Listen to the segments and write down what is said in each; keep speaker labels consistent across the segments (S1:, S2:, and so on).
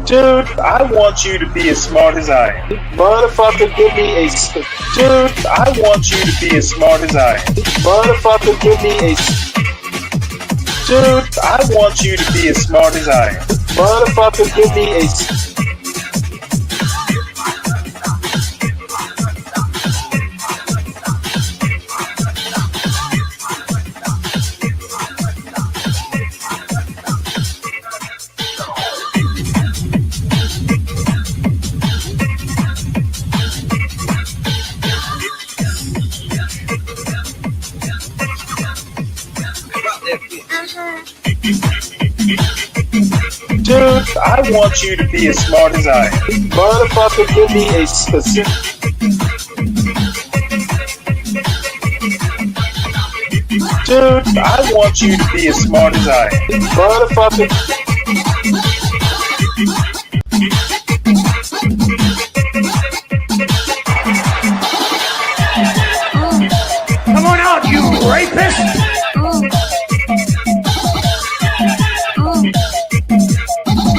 S1: Dude, I want you to be as smart as I am.
S2: Motherfucker, give me a...
S1: Dude, I want you to be as smart as I am.
S2: Motherfucker, give me a...
S1: Dude, I want you to be as smart as I am.
S2: Motherfucker, give me a...
S1: Dude, I want you to be as smart as I am.
S2: Motherfucker, give me a specific...
S1: Dude, I want you to be as smart as I am.
S2: Motherfucker...
S3: Come on out, you rapist!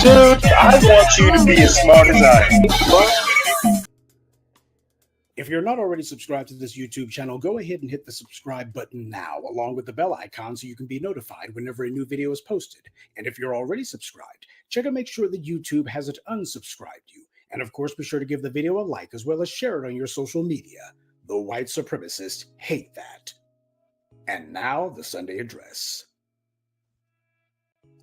S1: Dude, I want you to be as smart as I am.
S3: If you're not already subscribed to this YouTube channel, go ahead and hit the subscribe button now, along with the bell icon so you can be notified whenever a new video is posted. And if you're already subscribed, check and make sure that YouTube hasn't unsubscribed you. And of course, be sure to give the video a like as well as share it on your social media. The white supremacists hate that. And now, the Sunday address.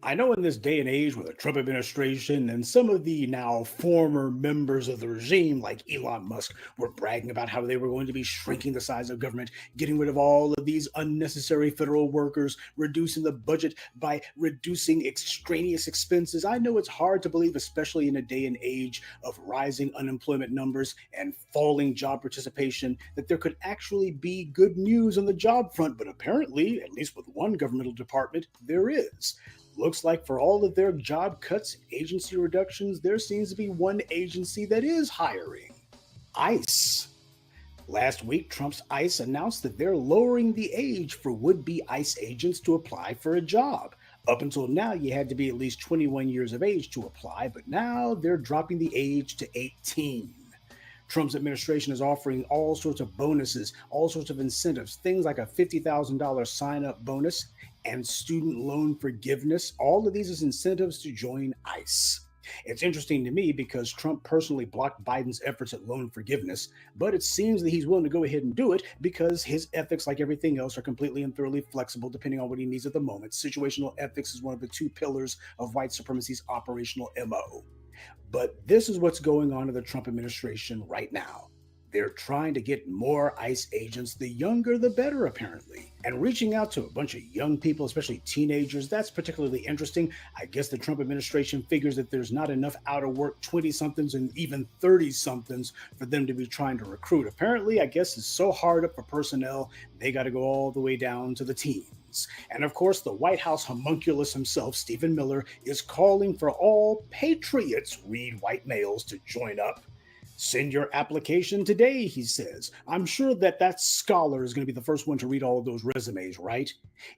S3: I know in this day and age with the Trump administration and some of the now former members of the regime like Elon Musk were bragging about how they were going to be shrinking the size of government, getting rid of all of these unnecessary federal workers, reducing the budget by reducing extraneous expenses. I know it's hard to believe, especially in a day and age of rising unemployment numbers and falling job participation, that there could actually be good news on the job front, but apparently, at least with one governmental department, there is. Looks like for all of their job cuts, agency reductions, there seems to be one agency that is hiring: ICE. Last week, Trump's ICE announced that they're lowering the age for would-be ICE agents to apply for a job. Up until now, you had to be at least 21 years of age to apply, but now they're dropping the age to 18. Trump's administration is offering all sorts of bonuses, all sorts of incentives, things like a $50,000 sign-up bonus and student loan forgiveness. All of these as incentives to join ICE. It's interesting to me because Trump personally blocked Biden's efforts at loan forgiveness, but it seems that he's willing to go ahead and do it because his ethics, like everything else, are completely and thoroughly flexible depending on what he needs at the moment. Situational ethics is one of the two pillars of white supremacy's operational MO. But this is what's going on in the Trump administration right now. They're trying to get more ICE agents, the younger the better, apparently. And reaching out to a bunch of young people, especially teenagers, that's particularly interesting. I guess the Trump administration figures that there's not enough out-of-work 20-somethings and even 30-somethings for them to be trying to recruit. Apparently, I guess it's so hard up for personnel, they got to go all the way down to the teens. And of course, the White House homunculus himself, Stephen Miller, is calling for all patriots, read white males, to join up. Send your application today, he says. I'm sure that scholar is going to be the first one to read all of those resumes, right?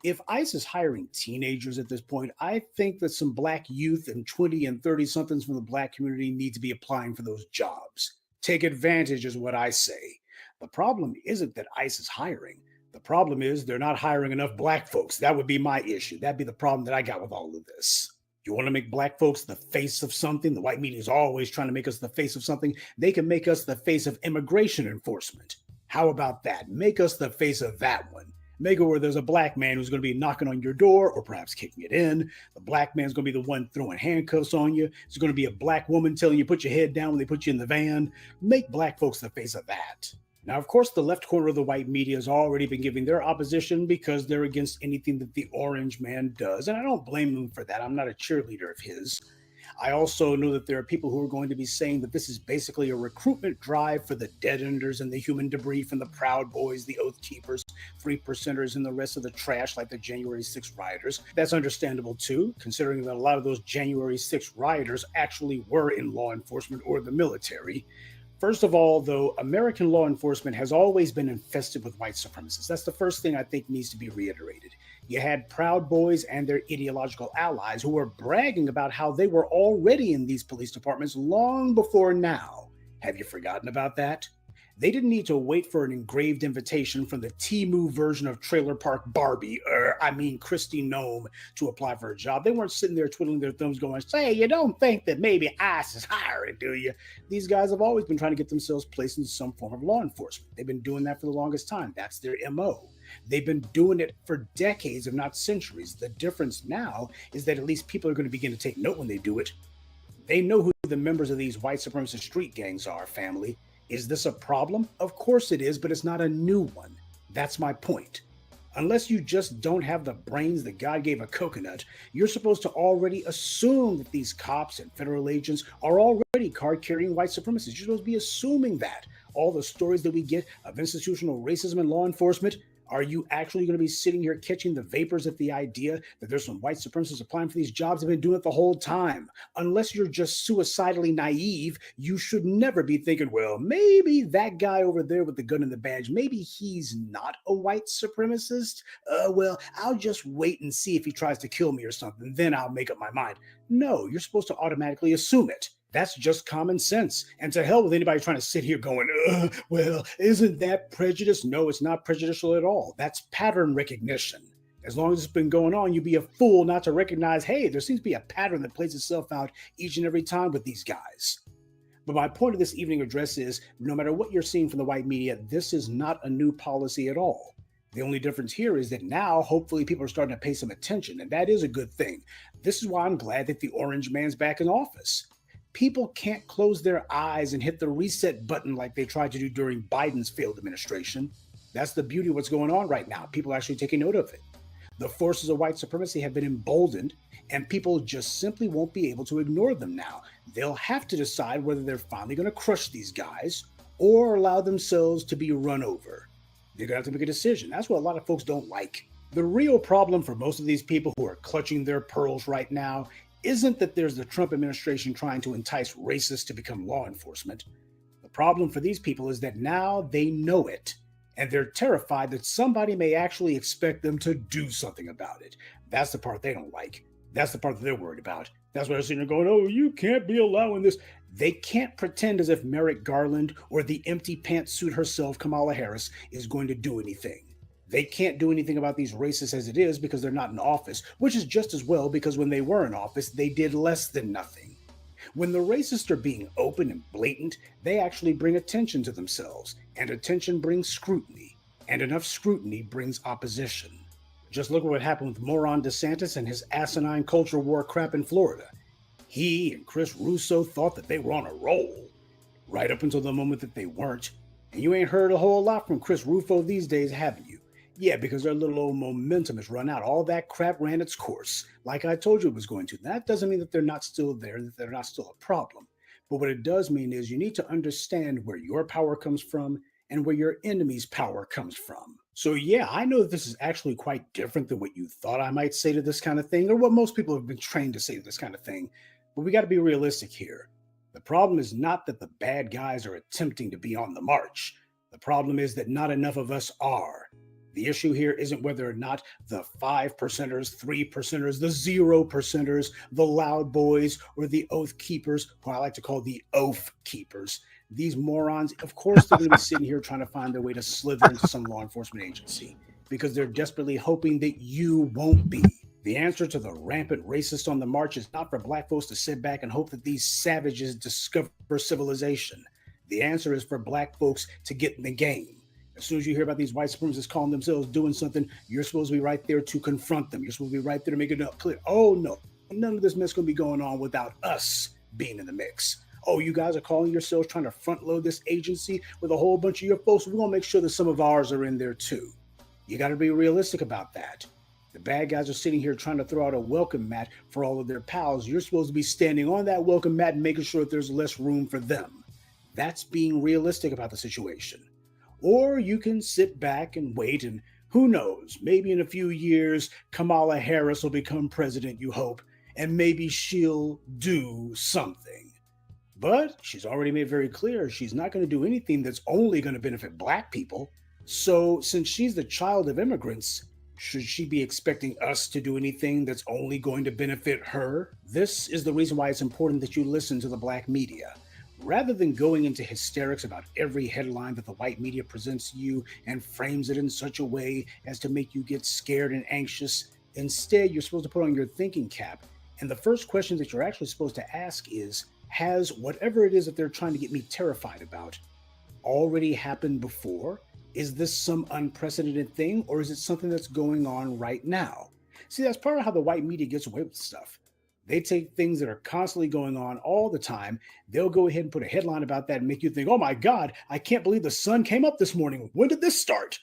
S3: If ICE is hiring teenagers at this point, I think that some black youth and 20 and 30-somethings from the black community need to be applying for those jobs. Take advantage is what I say. The problem isn't that ICE is hiring. The problem is they're not hiring enough black folks. That would be my issue. That'd be the problem that I got with all of this. You want to make black folks the face of something? The white media is always trying to make us the face of something. They can make us the face of immigration enforcement. How about that? Make us the face of that one. Make it where there's a black man who's going to be knocking on your door or perhaps kicking it in. The black man's going to be the one throwing handcuffs on you. There's going to be a black woman telling you put your head down when they put you in the van. Make black folks the face of that. Now, of course, the left corner of the white media has already been giving their opposition because they're against anything that the orange man does. And I don't blame them for that. I'm not a cheerleader of his. I also know that there are people who are going to be saying that this is basically a recruitment drive for the dead enders and the human debris from the Proud Boys, the Oath Keepers, 3%ers, and the rest of the trash like the January 6th rioters. That's understandable too, considering that a lot of those January 6th rioters actually were in law enforcement or the military. First of all, though, American law enforcement has always been infested with white supremacists. That's the first thing I think needs to be reiterated. You had Proud Boys and their ideological allies who were bragging about how they were already in these police departments long before now. Have you forgotten about that? They didn't need to wait for an engraved invitation from the Timu version of Trailer Park Barbie, Christy Nome, to apply for a job. They weren't sitting there twiddling their thumbs going, say, you don't think that maybe ICE is hiring, do you? These guys have always been trying to get themselves placed in some form of law enforcement. They've been doing that for the longest time. That's their MO. They've been doing it for decades, if not centuries. The difference now is that at least people are going to begin to take note when they do it. They know who the members of these white supremacist street gangs are, family. Is this a problem? Of course it is, but it's not a new one. That's my point. Unless you just don't have the brains that God gave a coconut, you're supposed to already assume that these cops and federal agents are already card-carrying white supremacists. You're supposed to be assuming that. All the stories that we get of institutional racism in law enforcement, are you actually going to be sitting here catching the vapors at the idea that there's some white supremacists applying for these jobs? They've been doing it the whole time. Unless you're just suicidally naive, you should never be thinking, well, maybe that guy over there with the gun and the badge, maybe he's not a white supremacist. Well, I'll just wait and see if he tries to kill me or something. Then I'll make up my mind. No, you're supposed to automatically assume it. That's just common sense. And to hell with anybody trying to sit here going, well, isn't that prejudice? No, it's not prejudicial at all. That's pattern recognition. As long as it's been going on, you'd be a fool not to recognize, hey, there seems to be a pattern that plays itself out each and every time with these guys. But my point of this evening address is, no matter what you're seeing from the white media, this is not a new policy at all. The only difference here is that now, hopefully, people are starting to pay some attention, and that is a good thing. This is why I'm glad that the orange man's back in office. People can't close their eyes and hit the reset button like they tried to do during Biden's failed administration. That's the beauty of what's going on right now. People are actually taking note of it. The forces of white supremacy have been emboldened, and people just simply won't be able to ignore them now. They'll have to decide whether they're finally going to crush these guys or allow themselves to be run over. They're going to have to make a decision. That's what a lot of folks don't like. The real problem for most of these people who are clutching their pearls right now isn't that there's the Trump administration trying to entice racists to become law enforcement. The problem for these people is that now they know it, and they're terrified that somebody may actually expect them to do something about it. That's the part they don't like. That's the part that they're worried about. That's why they're sitting there going, oh, you can't be allowing this. They can't pretend as if Merrick Garland or the empty pantsuit herself, Kamala Harris, is going to do anything. They can't do anything about these racists as it is because they're not in office, which is just as well because when they were in office, they did less than nothing. When the racists are being open and blatant, they actually bring attention to themselves, and attention brings scrutiny, and enough scrutiny brings opposition. Just look at what happened with moron DeSantis and his asinine culture war crap in Florida. He and Chris Russo thought that they were on a roll, right up until the moment that they weren't. And you ain't heard a whole lot from Chris Rufo these days, haven't you? Yeah, because their little old momentum has run out. All that crap ran its course, like I told you it was going to. That doesn't mean that they're not still there, that they're not still a problem. But what it does mean is you need to understand where your power comes from and where your enemy's power comes from. So yeah, I know that this is actually quite different than what you thought I might say to this kind of thing, or what most people have been trained to say to this kind of thing. But we got to be realistic here. The problem is not that the bad guys are attempting to be on the march. The problem is that not enough of us are. The issue here isn't whether or not the 5%ers, 3%ers, the 0%ers, the loud boys, or the oath keepers, who I like to call the oath keepers. These morons, of course, they're going to be sitting here trying to find their way to slither into some law enforcement agency because they're desperately hoping that you won't be. The answer to the rampant racist on the march is not for black folks to sit back and hope that these savages discover civilization. The answer is for black folks to get in the game. As soon as you hear about these white supremacists calling themselves doing something, you're supposed to be right there to confront them. You're supposed to be right there to make it clear. Oh, no, none of this mess going to be going on without us being in the mix. Oh, you guys are calling yourselves trying to front load this agency with a whole bunch of your folks. We're going to make sure that some of ours are in there too. You got to be realistic about that. The bad guys are sitting here trying to throw out a welcome mat for all of their pals. You're supposed to be standing on that welcome mat and making sure that there's less room for them. That's being realistic about the situation. Or you can sit back and wait, and who knows, maybe in a few years, Kamala Harris will become president, you hope, and maybe she'll do something. But she's already made very clear she's not going to do anything that's only going to benefit black people. So since she's the child of immigrants, Should she be expecting us to do anything that's only going to benefit her? This is the reason why it's important that you listen to the black media. Rather than going into hysterics about every headline that the white media presents you and frames it in such a way as to make you get scared and anxious, instead, you're supposed to put on your thinking cap. And the first question that you're actually supposed to ask is, has whatever it is that they're trying to get me terrified about already happened before? Is this some unprecedented thing, or is it something that's going on right now? See, that's part of how the white media gets away with stuff. They take things that are constantly going on all the time. They'll go ahead and put a headline about that and make you think, oh my God, I can't believe the sun came up this morning. When did this start?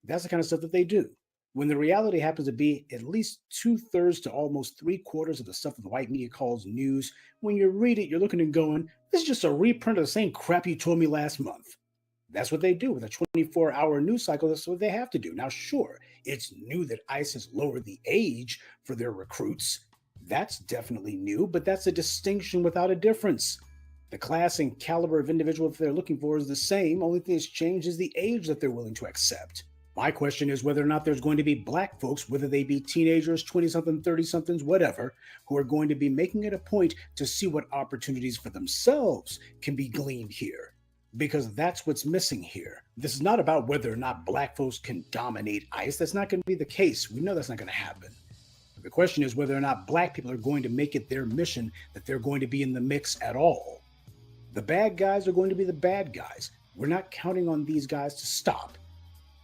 S3: That's the kind of stuff that they do. When the reality happens to be at least 2/3 to almost 3/4 of the stuff that the white media calls news, when you read it, you're looking and going, this is just a reprint of the same crap you told me last month. That's what they do with a 24-hour news cycle. That's what they have to do. Now, sure, it's new that ICE has lowered the age for their recruits. That's definitely new, but that's a distinction without a difference. The class and caliber of individual that they're looking for is the same. Only thing that's changed is the age that they're willing to accept. My question is whether or not there's going to be black folks, whether they be teenagers, 20-something, 30-somethings, whatever, who are going to be making it a point to see what opportunities for themselves can be gleaned here. Because that's what's missing here. This is not about whether or not black folks can dominate ICE. That's not going to be the case. We know that's not going to happen. The question is whether or not black people are going to make it their mission that they're going to be in the mix at all. The bad guys are going to be the bad guys. We're not counting on these guys to stop.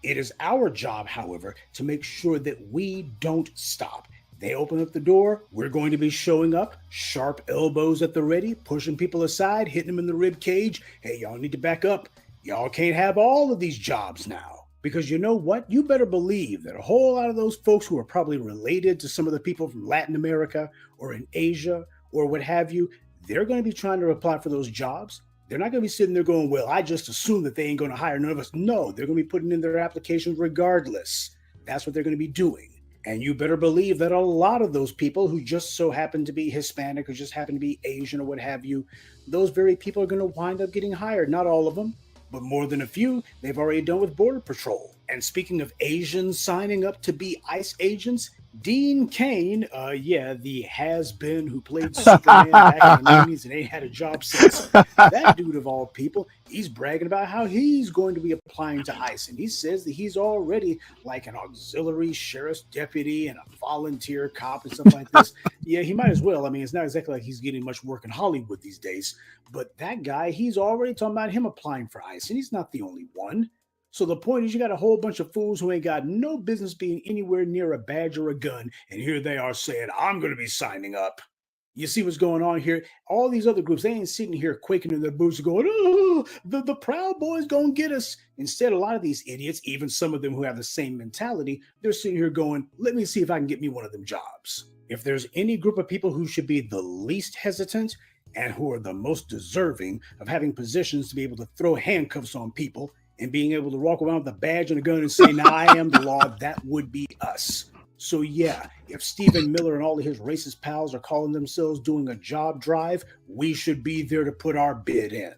S3: It is our job, however, to make sure that we don't stop. They open up the door, we're going to be showing up, sharp elbows at the ready, pushing people aside, hitting them in the rib cage. Hey, y'all need to back up. Y'all can't have all of these jobs now. Because you know what? You better believe that a whole lot of those folks who are probably related to some of the people from Latin America or in Asia or what have you, they're going to be trying to apply for those jobs. They're not going to be sitting there going, well, I just assume that they ain't going to hire none of us. No, they're going to be putting in their applications regardless. That's what they're going to be doing. And you better believe that a lot of those people who just so happen to be Hispanic or just happen to be Asian or what have you, those very people are going to wind up getting hired. Not all of them, but more than a few they've already done with Border Patrol. And speaking of Asians signing up to be ICE agents, Dean Cain, the has-been who played Superman back in the 90s and ain't had a job since. That dude of all people, he's bragging about how he's going to be applying to ICE. And he says that he's already like an auxiliary sheriff's deputy and a volunteer cop and stuff like this. Yeah, he might as well. I mean, it's not exactly like he's getting much work in Hollywood these days. But that guy, he's already talking about him applying for ICE. And he's not the only one. So the point is you got a whole bunch of fools who ain't got no business being anywhere near a badge or a gun. And here they are saying, I'm going to be signing up. You see what's going on here? All these other groups, they ain't sitting here quaking in their boots going, oh, the Proud Boys going to get us. Instead, a lot of these idiots, even some of them who have the same mentality, they're sitting here going, let me see if I can get me one of them jobs. If there's any group of people who should be the least hesitant and who are the most deserving of having positions to be able to throw handcuffs on people, and being able to walk around with a badge and a gun and say, now I am the law, that would be us. So yeah, if Stephen Miller and all of his racist pals are calling themselves doing a job drive, we should be there to put our bid in.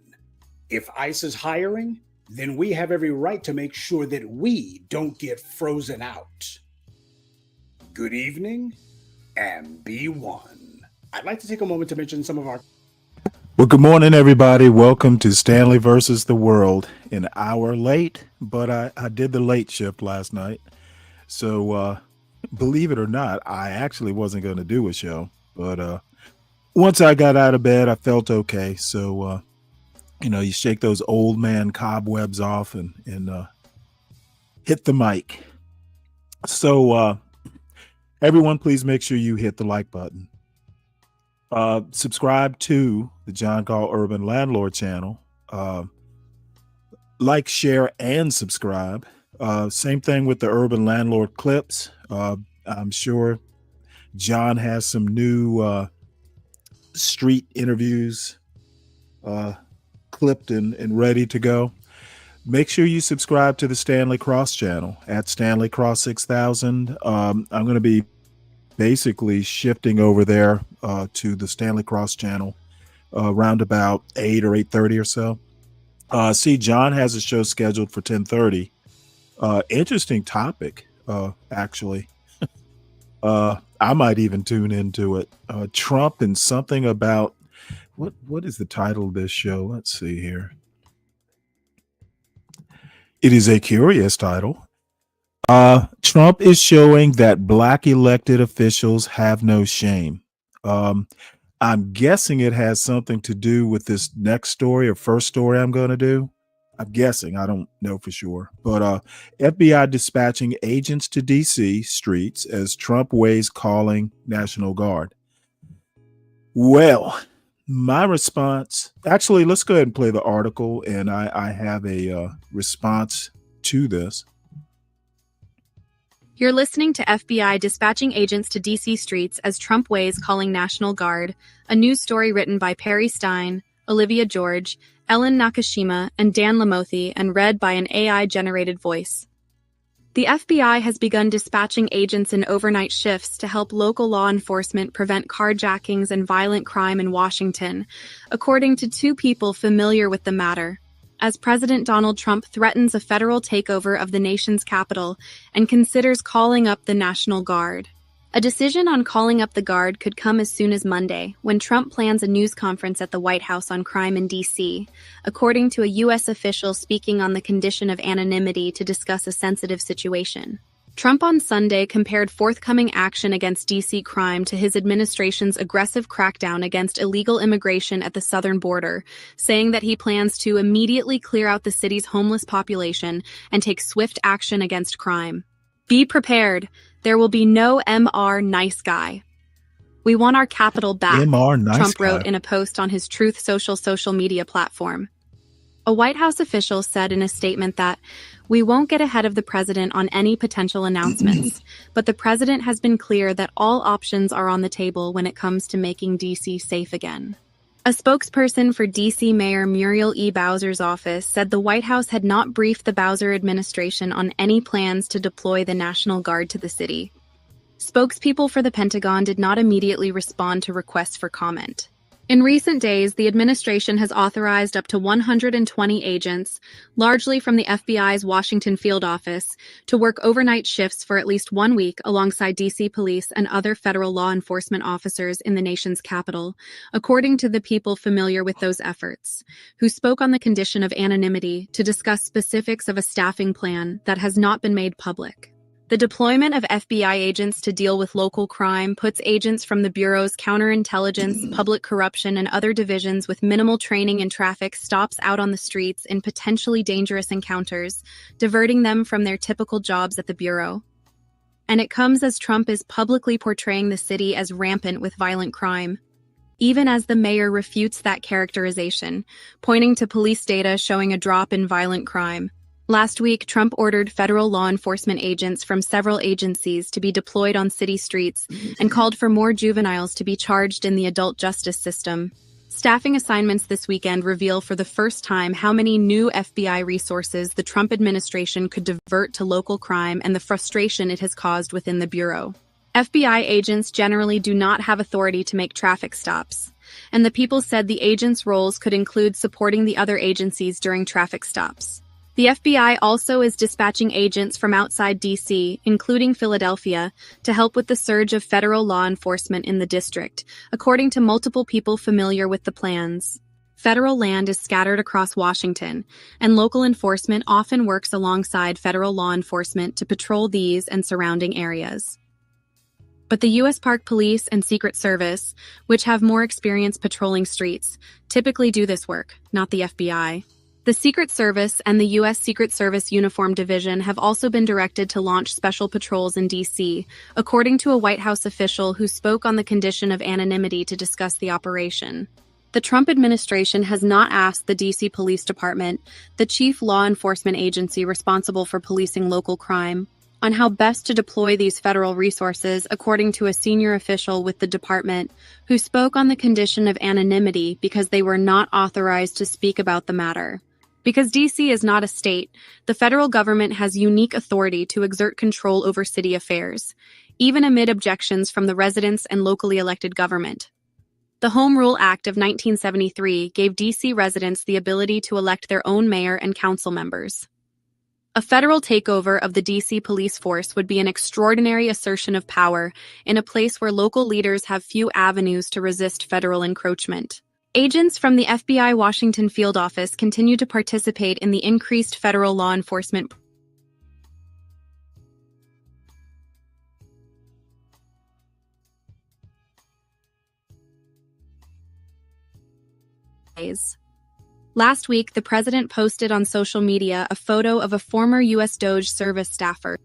S3: If ICE is hiring, then we have every right to make sure that we don't get frozen out. Good evening, and be one. I'd like to take a moment to mention some of our...
S4: Well, good morning, everybody. Welcome to Stanley versus the World. An hour late, but I did the late shift last night. So believe it or not, I actually wasn't going to do a show. But once I got out of bed, I felt okay. So, you shake those old man cobwebs off and hit the mic. So everyone, please make sure you hit the like button. Subscribe to the John Gall Urban Landlord channel. Like, share, and subscribe. Same thing with the Urban Landlord clips. I'm sure John has some new street interviews clipped and ready to go. Make sure you subscribe to the Stanley Cross channel at Stanley Cross 6000. I'm going to be basically shifting over there to the Stanley Cross channel around about 8 or 8:30 or so. See, John has a show scheduled for 10:30. Interesting topic. actually. I might even tune into it. Trump and something about what is the title of this show? Let's see here. It is a curious title. Trump is showing that black elected officials have no shame. Um, I'm guessing it has something to do with this next story or first story I'm going to do. I'm guessing. I don't know for sure. But FBI dispatching agents to D.C. streets as Trump weighs calling National Guard. Well, my response, actually, let's go ahead and play the article, and I have a response to this.
S5: You're listening to FBI dispatching agents to D.C. streets as Trump weighs calling National Guard, a news story written by Perry Stein, Olivia George, Ellen Nakashima, and Dan Lamothi, and read by an AI-generated voice. The FBI has begun dispatching agents in overnight shifts to help local law enforcement prevent carjackings and violent crime in Washington, according to two people familiar with the matter, as President Donald Trump threatens a federal takeover of the nation's capital and considers calling up the National Guard. A decision on calling up the Guard could come as soon as Monday, when Trump plans a news conference at the White House on crime in D.C., according to a U.S. official speaking on the condition of anonymity to discuss a sensitive situation. Trump on Sunday compared forthcoming action against D.C. crime to his administration's aggressive crackdown against illegal immigration at the southern border, saying that he plans to immediately clear out the city's homeless population and take swift action against crime. Be prepared. There will be no MR nice guy. We want our capital back,
S4: MR nice
S5: Trump
S4: guy.
S5: wrote in a post on his Truth social media platform. A White House official said in a statement that, "We won't get ahead of the president on any potential announcements, but the president has been clear that all options are on the table when it comes to making D.C. safe again." A spokesperson for D.C. Mayor Muriel E. Bowser's office said the White House had not briefed the Bowser administration on any plans to deploy the National Guard to the city. Spokespeople for the Pentagon did not immediately respond to requests for comment. In recent days, the administration has authorized up to 120 agents, largely from the FBI's Washington field office, to work overnight shifts for at least 1 week alongside D.C. police and other federal law enforcement officers in the nation's capital, according to the people familiar with those efforts, who spoke on the condition of anonymity to discuss specifics of a staffing plan that has not been made public. The deployment of FBI agents to deal with local crime puts agents from the Bureau's counterintelligence, public corruption, and other divisions with minimal training in traffic stops out on the streets in potentially dangerous encounters, diverting them from their typical jobs at the Bureau. And it comes as Trump is publicly portraying the city as rampant with violent crime, even as the mayor refutes that characterization, pointing to police data showing a drop in violent crime. Last week, Trump ordered federal law enforcement agents from several agencies to be deployed on city streets and called for more juveniles to be charged in the adult justice system. Staffing assignments this weekend reveal for the first time how many new FBI resources the Trump administration could divert to local crime and the frustration it has caused within the Bureau. FBI agents generally do not have authority to make traffic stops, and the people said the agents' roles could include supporting the other agencies during traffic stops. The FBI also is dispatching agents from outside D.C., including Philadelphia, to help with the surge of federal law enforcement in the district, according to multiple people familiar with the plans. Federal land is scattered across Washington, and local enforcement often works alongside federal law enforcement to patrol these and surrounding areas. But the U.S. Park Police and Secret Service, which have more experience patrolling streets, typically do this work, not the FBI. The Secret Service and the U.S. Secret Service Uniform Division have also been directed to launch special patrols in D.C., according to a White House official who spoke on the condition of anonymity to discuss the operation. The Trump administration has not asked the D.C. Police Department, the chief law enforcement agency responsible for policing local crime, on how best to deploy these federal resources, according to a senior official with the department, who spoke on the condition of anonymity because they were not authorized to speak about the matter. Because D.C. is not a state, the federal government has unique authority to exert control over city affairs, even amid objections from the residents and locally elected government. The Home Rule Act of 1973 gave D.C. residents the ability to elect their own mayor and council members. A federal takeover of the DC police force would be an extraordinary assertion of power in a place where local leaders have few avenues to resist federal encroachment. Agents from the FBI Washington field office continue to participate in the increased federal law enforcement. Last week, the president posted on social media a photo of a former U.S. DOJ service staffer.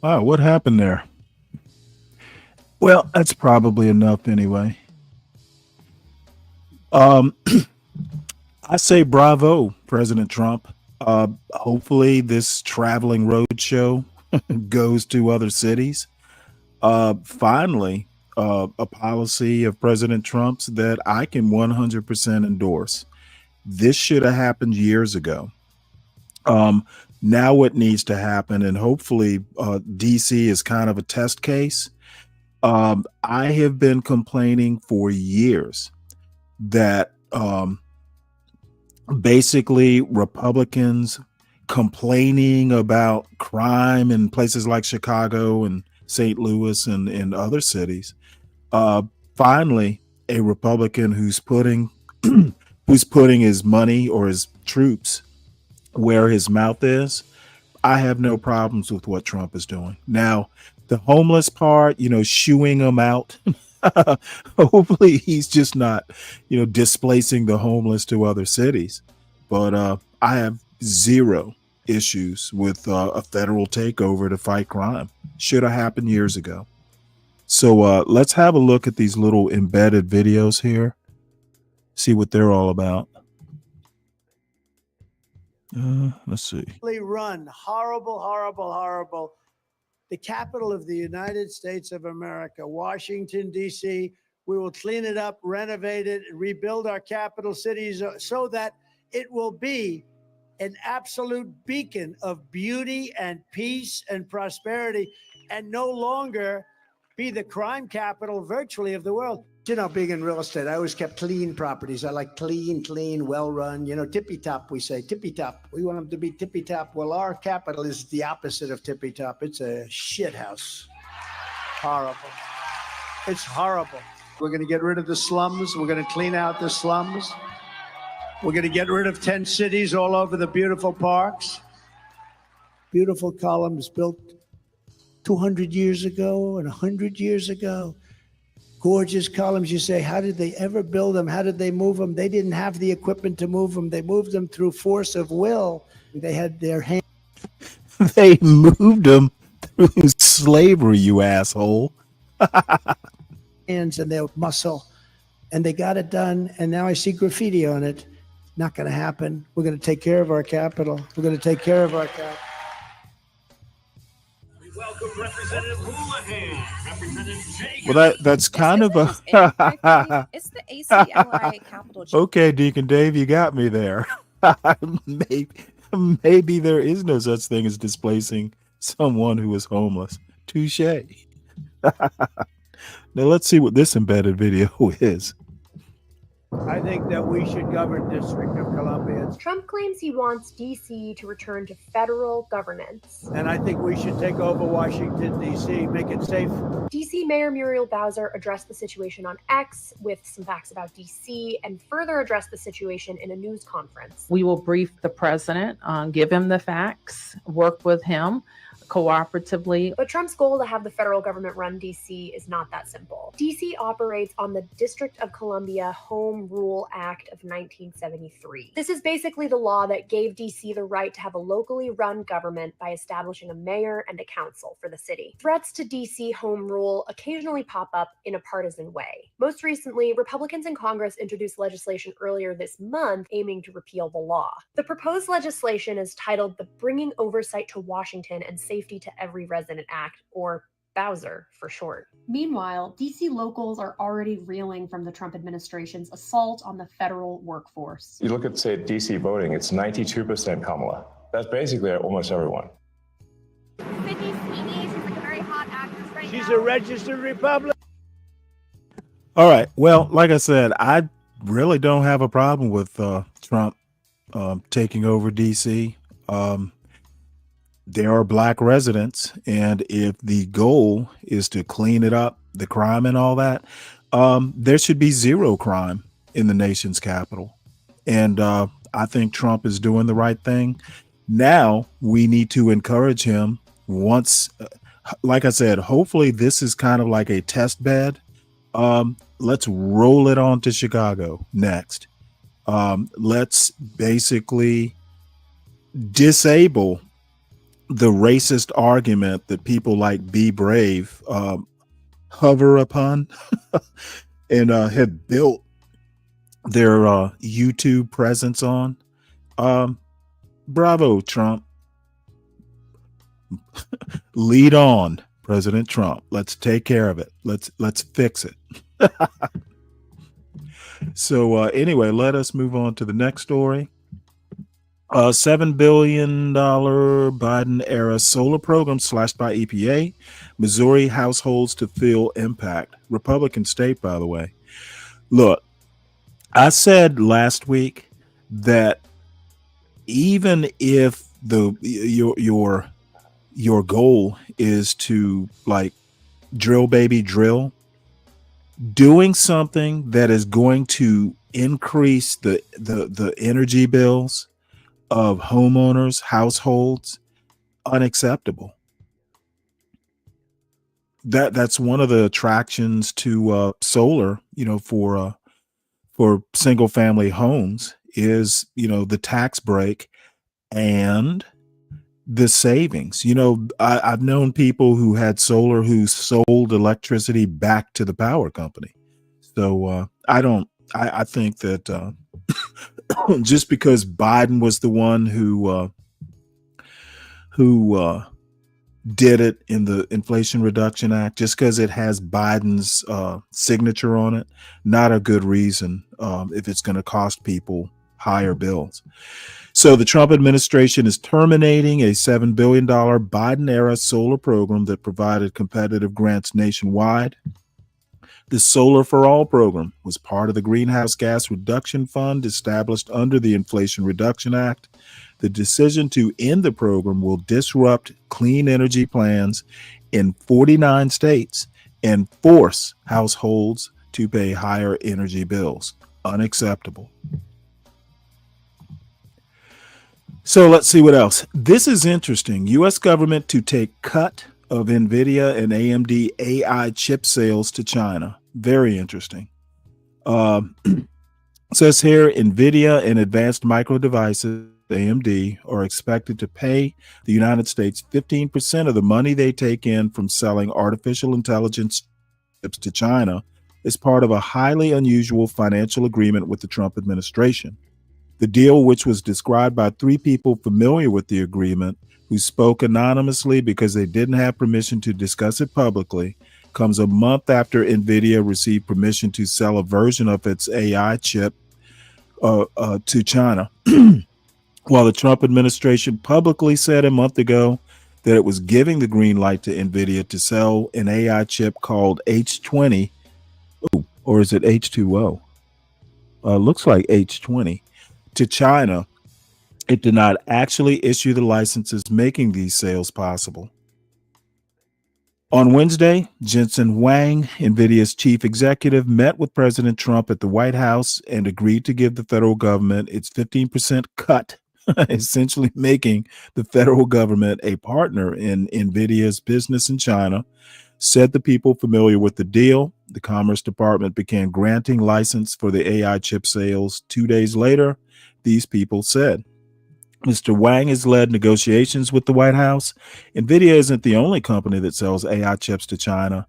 S4: Wow, what happened there? Well, that's probably enough anyway. I say bravo, President Trump. Hopefully this traveling road show goes to other cities. Finally, a policy of President Trump's that I can 100% endorse. This should have happened years ago. Now what needs to happen, and hopefully DC is kind of a test case. I have been complaining for years that basically Republicans complaining about crime in places like Chicago and St. Louis and other cities. Finally, a Republican who's putting his money or his troops where his mouth is. I have no problems with what Trump is doing. Now, the homeless part, shooing them out. Hopefully he's just not, displacing the homeless to other cities. But I have zero issues with a federal takeover to fight crime. Should have happened years ago. So let's have a look at these little embedded videos here. See what they're all about. Let's see.
S6: Run. Horrible, horrible, horrible. The capital of the United States of America, Washington, D.C. We will clean it up, renovate it, rebuild our capital cities so that it will be an absolute beacon of beauty and peace and prosperity, and no longer be the crime capital virtually of the world. Being in real estate, I always kept clean properties. I like clean, well-run, tippy-top, we say, tippy-top. We want them to be tippy-top. Well, our capital is the opposite of tippy-top. It's a shit house. Horrible. It's horrible. We're going to get rid of the slums. We're going to clean out the slums. We're going to get rid of 10 cities all over the beautiful parks. Beautiful columns built 200 years ago and 100 years ago. Gorgeous columns. You say, how did they ever build them? How did they move them? They didn't have the equipment to move them. They moved them through force of will. They had their hands.
S4: They moved them through slavery, you asshole.
S6: Hands and their muscle. And they got it done. And now I see graffiti on it. Not going to happen. We're going to take care of our capital. We're going to take care of our capital.
S7: We welcome Representative Houlihan, Representative Jacob.
S4: Well, that's kind of a...
S8: It's the ACLI Capital.
S4: Okay, Deacon Dave, you got me there. Maybe there is no such thing as displacing someone who is homeless. Touche. Now let's see what this embedded video is.
S6: I think that we should govern District of Columbia.
S9: Trump claims he wants D.C. to return to federal governance.
S6: And I think we should take over Washington, D.C., make it safe.
S9: D.C. Mayor Muriel Bowser addressed the situation on X with some facts about D.C. and further addressed the situation in a news conference.
S10: We will brief the president, give him the facts, work with him cooperatively.
S9: But Trump's goal to have the federal government run D.C. is not that simple. D.C. operates on the District of Columbia Home Rule Act of 1973. This is basically the law that gave D.C. the right to have a locally run government by establishing a mayor and a council for the city. Threats to D.C. home rule occasionally pop up in a partisan way. Most recently, Republicans in Congress introduced legislation earlier this month aiming to repeal the law. The proposed legislation is titled the Bringing Oversight to Washington and Safety to Every Resident Act, or Bowser for short.
S11: Meanwhile, DC locals are already reeling from the Trump administration's assault on the federal workforce.
S12: You look at, say, DC voting, it's 92% Kamala. That's basically almost everyone.
S9: Sydney Sweeney, she's like a very hot actress right now.
S6: She's a registered Republican.
S4: All right. Well, like I said, I really don't have a problem with Trump taking over DC. Um, there are black residents, and if the goal is to clean it up, the crime and all that, there should be zero crime in the nation's capital. And I think Trump is doing the right thing. Now we need to encourage him once, like I said, hopefully this is kind of like a test bed. Let's roll it on to Chicago next. Let's basically disable the racist argument that people like Be Brave hover upon and have built their YouTube presence on. Bravo, Trump. Lead on, President Trump. Let's take care of it. Let's fix it. So anyway, let us move on to the next story. $7 billion Biden era solar program slashed by EPA. Missouri households to feel impact. Republican state, by the way. Look, I said last week that even if your goal is to like drill baby drill, doing something that is going to increase the energy bills of homeowners, households, unacceptable. That's one of the attractions to solar, for single family homes is, the tax break and the savings. I've known people who had solar who sold electricity back to the power company. So I think that just because Biden was the one who did it in the Inflation Reduction Act, just because it has Biden's signature on it, not a good reason if it's going to cost people higher bills. So the Trump administration is terminating a $7 billion Biden-era solar program that provided competitive grants nationwide. The Solar for All program was part of the Greenhouse Gas Reduction Fund established under the Inflation Reduction Act. The decision to end the program will disrupt clean energy plans in 49 states and force households to pay higher energy bills. Unacceptable. So let's see what else. This is interesting. U.S. government to take cut of NVIDIA and AMD AI chip sales to China. Very interesting. Says here, NVIDIA and Advanced Micro Devices, AMD, are expected to pay the United States 15% of the money they take in from selling artificial intelligence chips to China as part of a highly unusual financial agreement with the Trump administration. The deal, which was described by three people familiar with the agreement, who spoke anonymously because they didn't have permission to discuss it publicly, comes a month after NVIDIA received permission to sell a version of its AI chip to China. While the Trump administration publicly said a month ago that it was giving the green light to NVIDIA to sell an AI chip called H20, or is it H2O? Looks like H20, to China, it did not actually issue the licenses making these sales possible. On Wednesday, Jensen Huang, NVIDIA's chief executive, met with President Trump at the White House and agreed to give the federal government its 15% cut, essentially making the federal government a partner in NVIDIA's business in China. Said the people familiar with the deal. The Commerce Department began granting license for the AI chip sales 2 days later. These people said, Mr. Wang has led negotiations with the White House. NVIDIA isn't the only company that sells AI chips to China.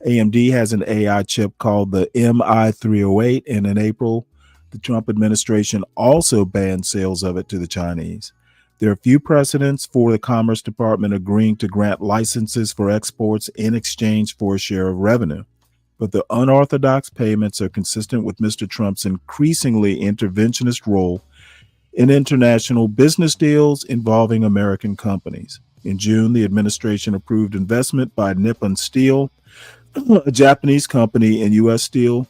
S4: AMD has an AI chip called the MI308, and in April, the Trump administration also banned sales of it to the Chinese. There are few precedents for the Commerce Department agreeing to grant licenses for exports in exchange for a share of revenue. But the unorthodox payments are consistent with Mr. Trump's increasingly interventionist role in international business deals involving American companies. In June, the administration approved investment by Nippon Steel, a Japanese company, in U.S. steel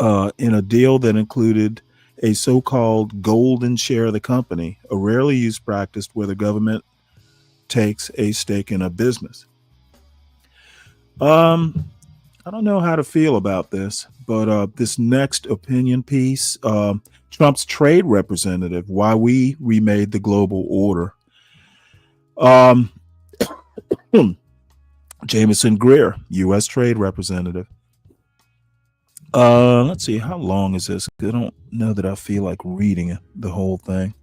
S4: in a deal that included a so-called golden share of the company, a rarely used practice where the government takes a stake in a business. I don't know how to feel about this, but this next opinion piece, Trump's trade representative, why we remade the global order. Jameson Greer, U.S. trade representative. Let's see, how long is this? I don't know that I feel like reading it, the whole thing.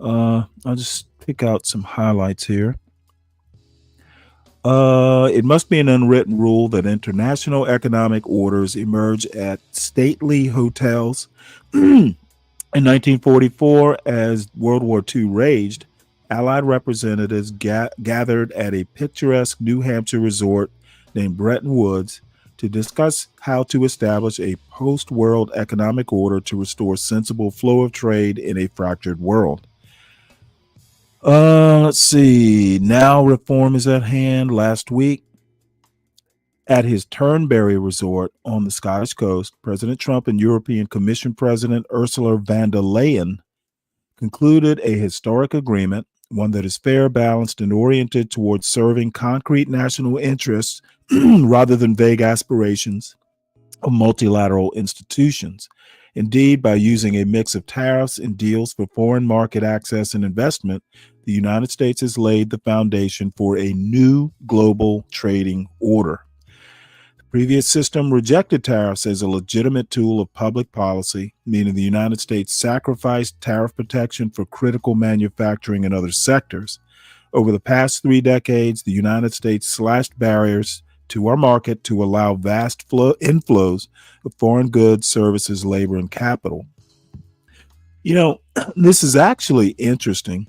S4: I'll just pick out some highlights here. It must be an unwritten rule that international economic orders emerge at stately hotels. In 1944, as World War II raged, Allied representatives gathered at a picturesque New Hampshire resort named Bretton Woods to discuss how to establish a post-world economic order to restore sensible flow of trade in a fractured world. Let's see. Now reform is at hand. Last week, at his Turnberry resort on the Scottish coast, President Trump and European Commission President Ursula von der Leyen concluded a historic agreement, one that is fair, balanced, and oriented towards serving concrete national interests rather than vague aspirations of multilateral institutions. Indeed, by using a mix of tariffs and deals for foreign market access and investment, the United States has laid the foundation for a new global trading order. The previous system rejected tariffs as a legitimate tool of public policy, meaning the United States sacrificed tariff protection for critical manufacturing and other sectors. Over the past 3 decades, the United States slashed barriers to our market to allow vast inflows of foreign goods, services, labor, and capital. You know, this is actually interesting.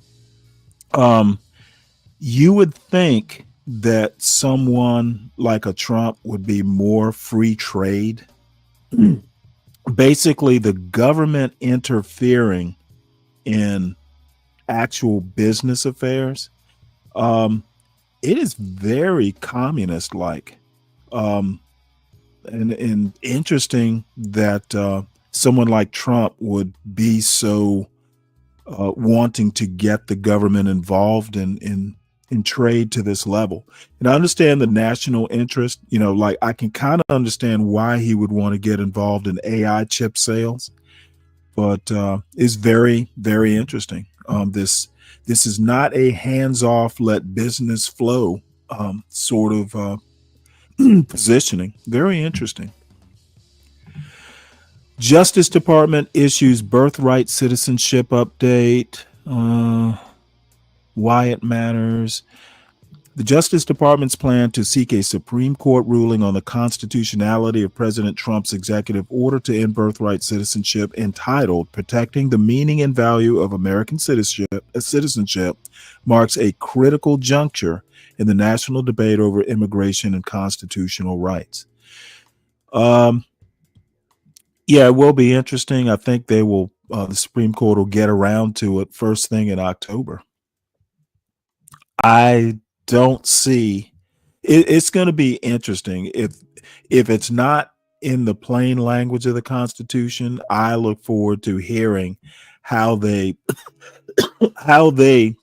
S4: You would think that someone like a Trump would be more free trade. Basically, the government interfering in actual business affairs. It is very communist-like, and interesting that someone like Trump would be so wanting to get the government involved in trade to this level. And I understand the national interest. You know, like I can kind of understand why he would want to get involved in AI chip sales, but it's very, very interesting. This is not a hands-off, let business flow sort of positioning. Very interesting. Justice Department issues birthright citizenship update. Why it matters. The Justice Department's plan to seek a Supreme Court ruling on the constitutionality of President Trump's executive order to end birthright citizenship, entitled Protecting the Meaning and Value of American Citizenship, marks a critical juncture in the national debate over immigration and constitutional rights. Yeah, it will be interesting. I think they will, the Supreme Court will get around to it first thing in October. I don't see it's going to be interesting if it's not in the plain language of the Constitution. I look forward to hearing how they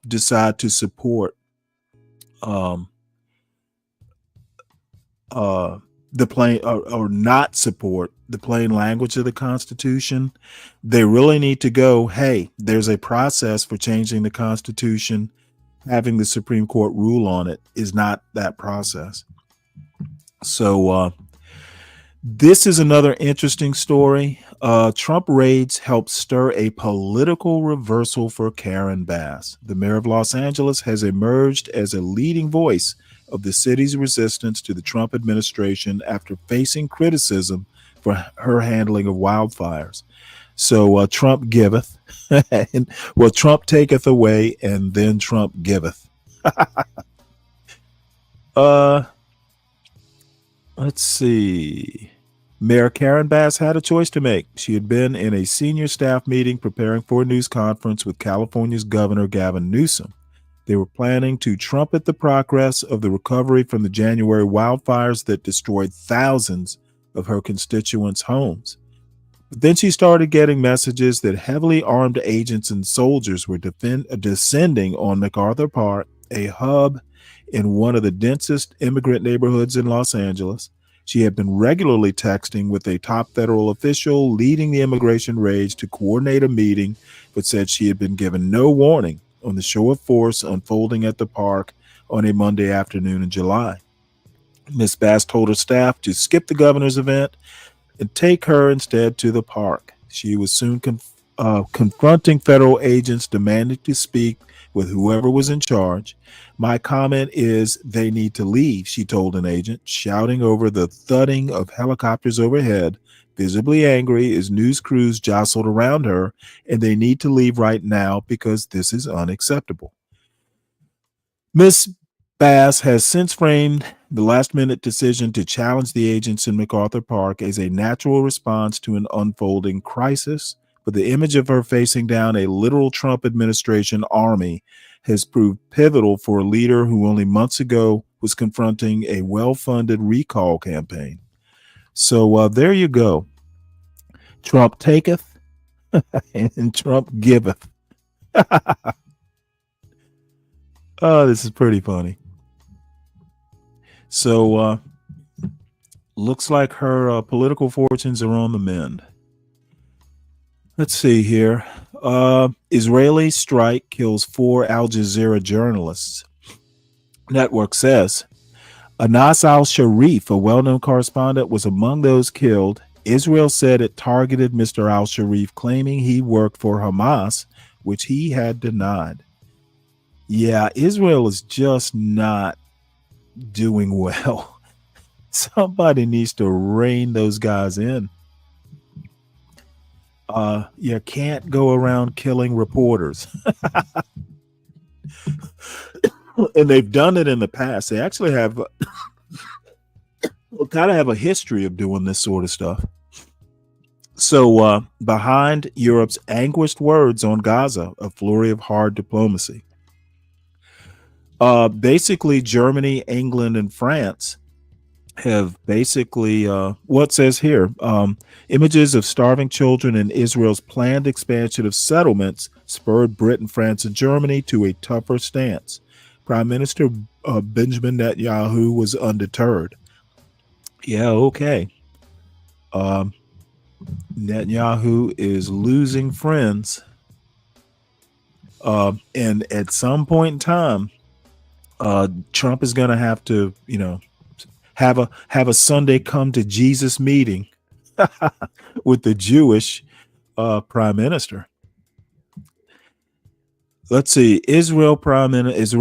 S4: decide to support the plain or not support the plain language of the Constitution. They really need to go, hey, there's a process for changing the Constitution. Having the Supreme Court rule on it is not that process. So this is another interesting story. Trump raids help stir a political reversal for Karen Bass. The mayor of Los Angeles has emerged as a leading voice of the city's resistance to the Trump administration after facing criticism for her handling of wildfires. So Trump giveth, and well, Trump taketh away, and then Trump giveth. Let's see. Mayor Karen Bass had a choice to make. She had been in a senior staff meeting preparing for a news conference with California's Governor Gavin Newsom. They were planning to trumpet the progress of the recovery from the January wildfires that destroyed thousands of her constituents' homes. But then she started getting messages that heavily armed agents and soldiers were descending on MacArthur Park, a hub in one of the densest immigrant neighborhoods in Los Angeles. She had been regularly texting with a top federal official leading the immigration rage to coordinate a meeting, but said she had been given no warning on the show of force unfolding at the park on a Monday afternoon in July. Ms. Bass told her staff to skip the governor's event and take her instead to the park. She was soon confronting federal agents demanding to speak with whoever was in charge. My comment is they need to leave, she told an agent, shouting over the thudding of helicopters overhead, visibly angry as news crews jostled around her, and they need to leave right now because this is unacceptable. Miss Bass has since framed the last-minute decision to challenge the agents in MacArthur Park as a natural response to an unfolding crisis, but the image of her facing down a literal Trump administration army has proved pivotal for a leader who only months ago was confronting a well-funded recall campaign. So there you go. Trump taketh and Trump giveth. Oh, this is pretty funny. So looks like her political fortunes are on the mend. Let's see here. Israeli strike kills 4 Al Jazeera journalists. Network says Anas al-Sharif, a well-known correspondent, was among those killed. Israel said it targeted Mr. al-Sharif, claiming he worked for Hamas, which he had denied. Yeah, Israel is just not doing well. Somebody needs to rein those guys in. You can't go around killing reporters. And they've done it in the past. They actually have kind of have a history of doing this sort of stuff. So behind Europe's anguished words on Gaza, a flurry of hard diplomacy. Basically, Germany, England, and France have basically, what says here, images of starving children and Israel's planned expansion of settlements spurred Britain, France, and Germany to a tougher stance. Prime Minister Benjamin Netanyahu was undeterred. Yeah, okay. Netanyahu is losing friends. And at some point in time, Trump is going to have to, have a Sunday come to Jesus meeting with the Jewish prime minister. Let's see, Israeli Prime Minister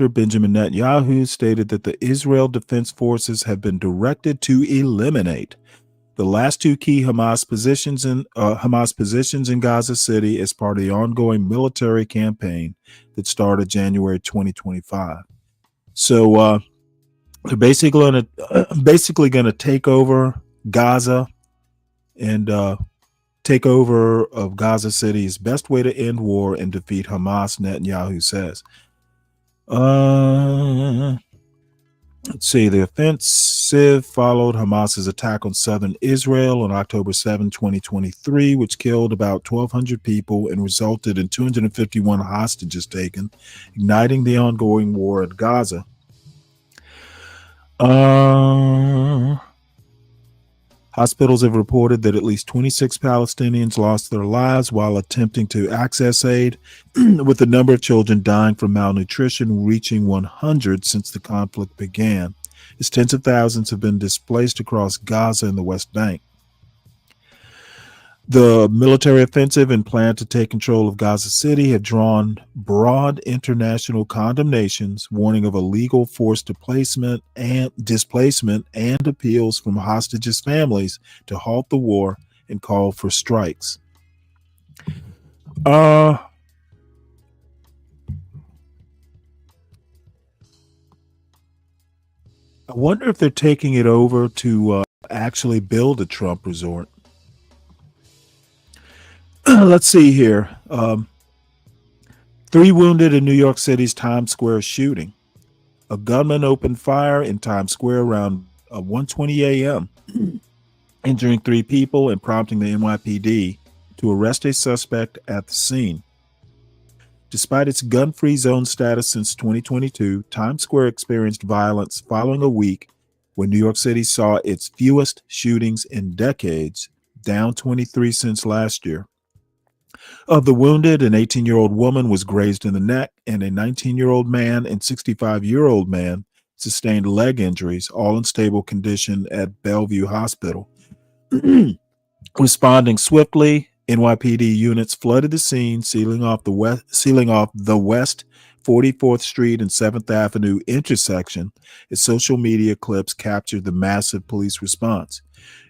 S4: Benjamin Netanyahu stated that the Israel Defense Forces have been directed to eliminate the last 2 key Hamas positions in Gaza City as part of the ongoing military campaign that started January 2025. So they're basically going to take over Gaza and take over of Gaza City's best way to end war and defeat Hamas, Netanyahu says. Let's see, the offensive followed Hamas's attack on southern Israel on October 7, 2023, which killed about 1,200 people and resulted in 251 hostages taken, igniting the ongoing war in Gaza. Hospitals have reported that at least 26 Palestinians lost their lives while attempting to access aid, with the number of children dying from malnutrition reaching 100 since the conflict began, as tens of thousands have been displaced across Gaza and the West Bank. The military offensive and plan to take control of Gaza City have drawn broad international condemnations, warning of illegal forced displacement and appeals from hostages' families to halt the war and call for strikes. I wonder if they're taking it over to actually build a Trump resort. Let's see here. 3 wounded in New York City's Times Square shooting. A gunman opened fire in Times Square around 1:20 a.m., injuring 3 people and prompting the NYPD to arrest a suspect at the scene. Despite its gun-free zone status since 2022, Times Square experienced violence following a week when New York City saw its fewest shootings in decades, down 23 since last year. Of the wounded, an 18-year-old woman was grazed in the neck, and a 19-year-old man and 65-year-old man sustained leg injuries, all in stable condition at Bellevue Hospital. Responding swiftly, NYPD units flooded the scene, sealing off the West 44th Street and 7th Avenue intersection as social media clips captured the massive police response.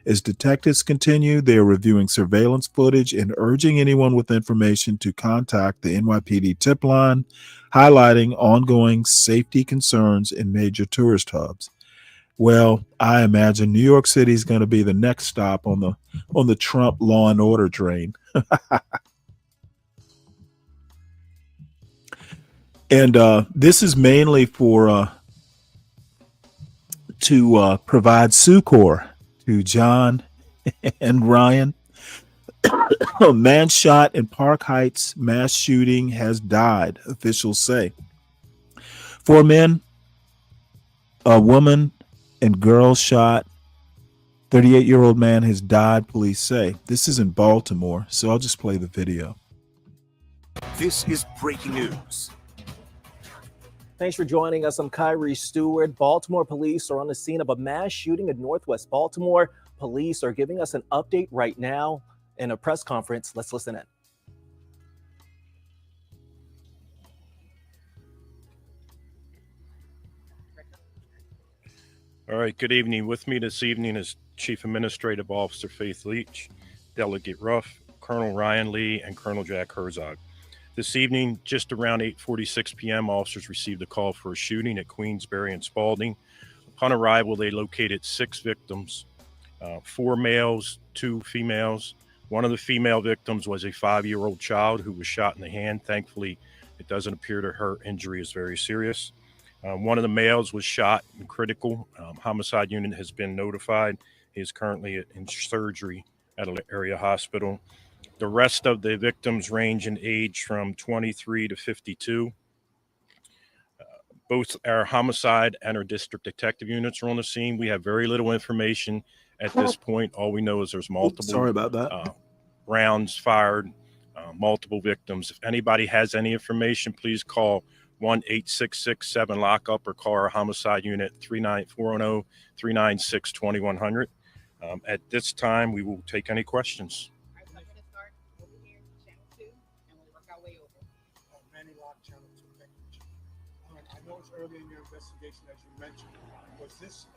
S4: As detectives continue, they are reviewing surveillance footage and urging anyone with information to contact the NYPD tip line, highlighting ongoing safety concerns in major tourist hubs. Well, I imagine New York City is going to be the next stop on the Trump law and order train. And this is mainly for to provide succor to John and Ryan. A man shot in Park Heights mass shooting has died, officials say. 4 men, a woman, and girl shot. 38-year-old man has died, police say. This is in Baltimore, so I'll just play the video.
S13: This is breaking news.
S14: Thanks for joining us. I'm Kyrie Stewart. Baltimore police are on the scene of a mass shooting in Northwest Baltimore. Police are giving us an update right now in a press conference. Let's listen in.
S15: All right, good evening. With me this evening is Chief Administrative Officer Faith Leach, Delegate Ruff, Colonel Ryan Lee, and Colonel Jack Herzog. This evening, just around 8:46 p.m., officers received a call for a shooting at Queensbury and Spalding. Upon arrival, they located 6 victims, 4 males, 2 females. One of the female victims was a 5-year-old child who was shot in the hand. Thankfully, it doesn't appear that her injury is very serious. One of the males was shot and critical. Homicide unit has been notified. He is currently in surgery at an area hospital. The rest of the victims range in age from 23 to 52. Both our homicide and our district detective units are on the scene. We have very little information at this point. All we know is there's multiple
S4: Sorry about that.
S15: Rounds fired, multiple victims. If anybody has any information, please call 1-866-7-LOCK-UP or call our homicide unit 410-396-2100. At this time, we will take any questions.
S16: I know it's early in your investigation, as you mentioned. Was this,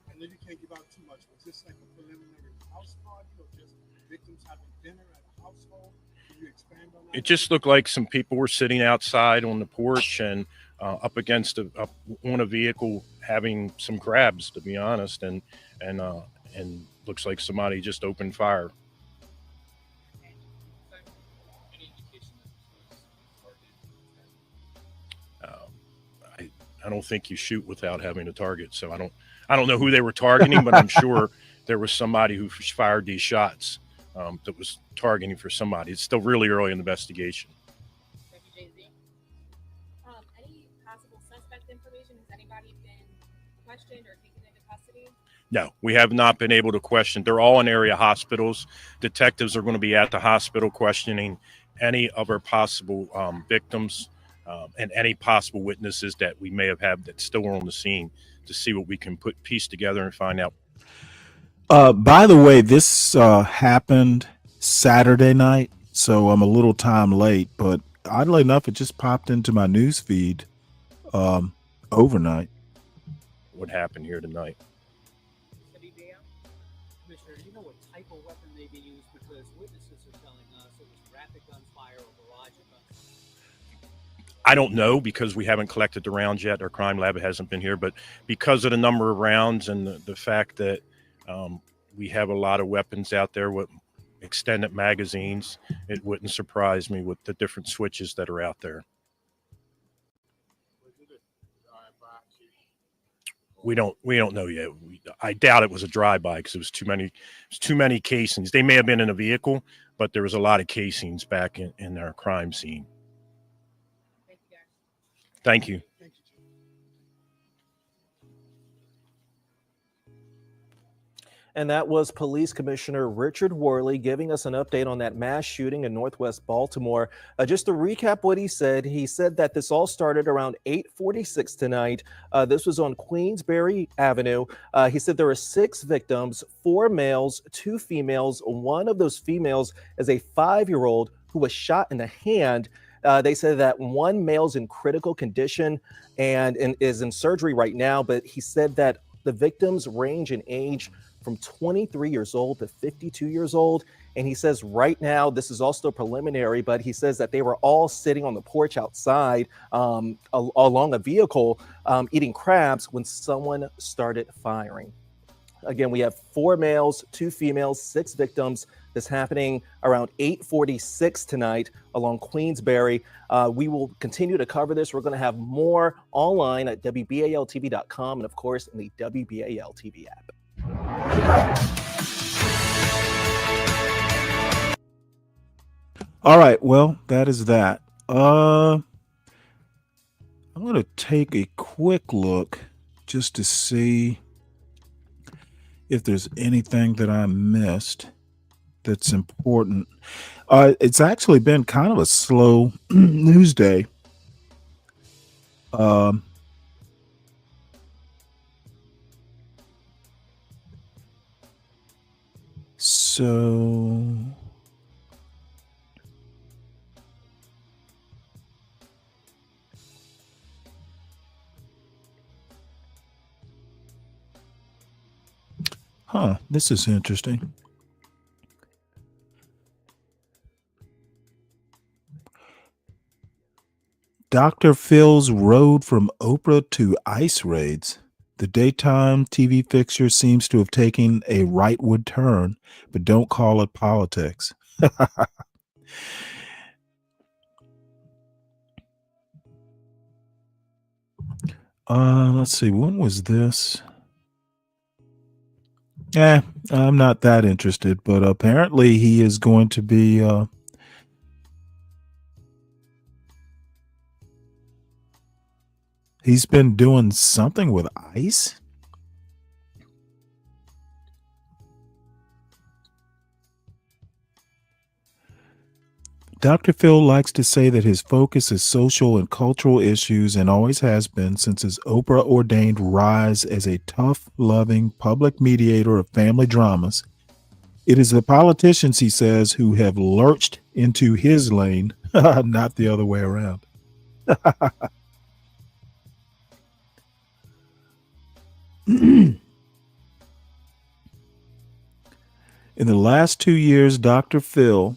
S16: I know you can't give out too much, was this like a preliminary house party or just victims having dinner at a household? Can you expand on that?
S15: It just looked like some people were sitting outside on the porch and up against on a vehicle having some crabs, to be honest, and looks like somebody just opened fire. I don't think you shoot without having a target, so I don't know who they were targeting, but I'm sure there was somebody who fired these shots that was targeting for somebody. It's still really early in the investigation.
S8: Any possible suspect information? Has anybody been questioned or taken into custody?
S15: No, we have not been able to question. They're all in area hospitals. Detectives are going to be at the hospital questioning any of our possible victims and any possible witnesses that we may have had that still are on the scene to see what we can piece together and find out.
S4: By the way, this happened Saturday night, so I'm a little time late, but oddly enough, it just popped into my news feed overnight.
S15: What happened here tonight?
S17: Commissioner, do you know what type of weapon may be used? Because witnesses are telling us it was rapid gunfire or barrage of guns.
S15: I don't know because we haven't collected the rounds yet. Our crime lab hasn't been here, but because of the number of rounds and the fact that we have a lot of weapons out there, what extended magazines. It wouldn't surprise me with the different switches that are out there. We don't know yet. I doubt it was a drive-by because it was too many casings. They may have been in a vehicle, but there was a lot of casings back in our crime scene. Thank you.
S14: And that was Police Commissioner Richard Worley giving us an update on that mass shooting in Northwest Baltimore. Just to recap what he said that this all started around 8:46 tonight. This was on Queensberry Avenue. He said there were 6 victims, 4 males, 2 females. One of those females is a 5-year-old who was shot in the hand. They said that one male's in critical condition and is in surgery right now, but he said that the victims range in age from 23 years old to 52 years old. And he says right now, this is all still preliminary, but he says that they were all sitting on the porch outside along a vehicle eating crabs when someone started firing. Again, we have 4 males, 2 females, 6 victims. This happening around 8:46 tonight along Queensberry. We will continue to cover this. We're going to have more online at WBALTV.com and, of course, in the WBAL TV app.
S4: All right, well, that is that. I'm going to take a quick look just to see if there's anything that I missed that's important. It's actually been kind of a slow news day. So this is interesting. Dr. Phil's road from Oprah to ICE raids. The daytime TV fixture seems to have taken a rightward turn, but don't call it politics. Let's see. When was this? I'm not that interested, but apparently he is going to be he's been doing something with ICE. Dr. Phil likes to say that his focus is social and cultural issues and always has been since his Oprah-ordained rise as a tough, loving public mediator of family dramas. It is the politicians, he says, who have lurched into his lane, not the other way around. In the last 2 years, Dr. Phil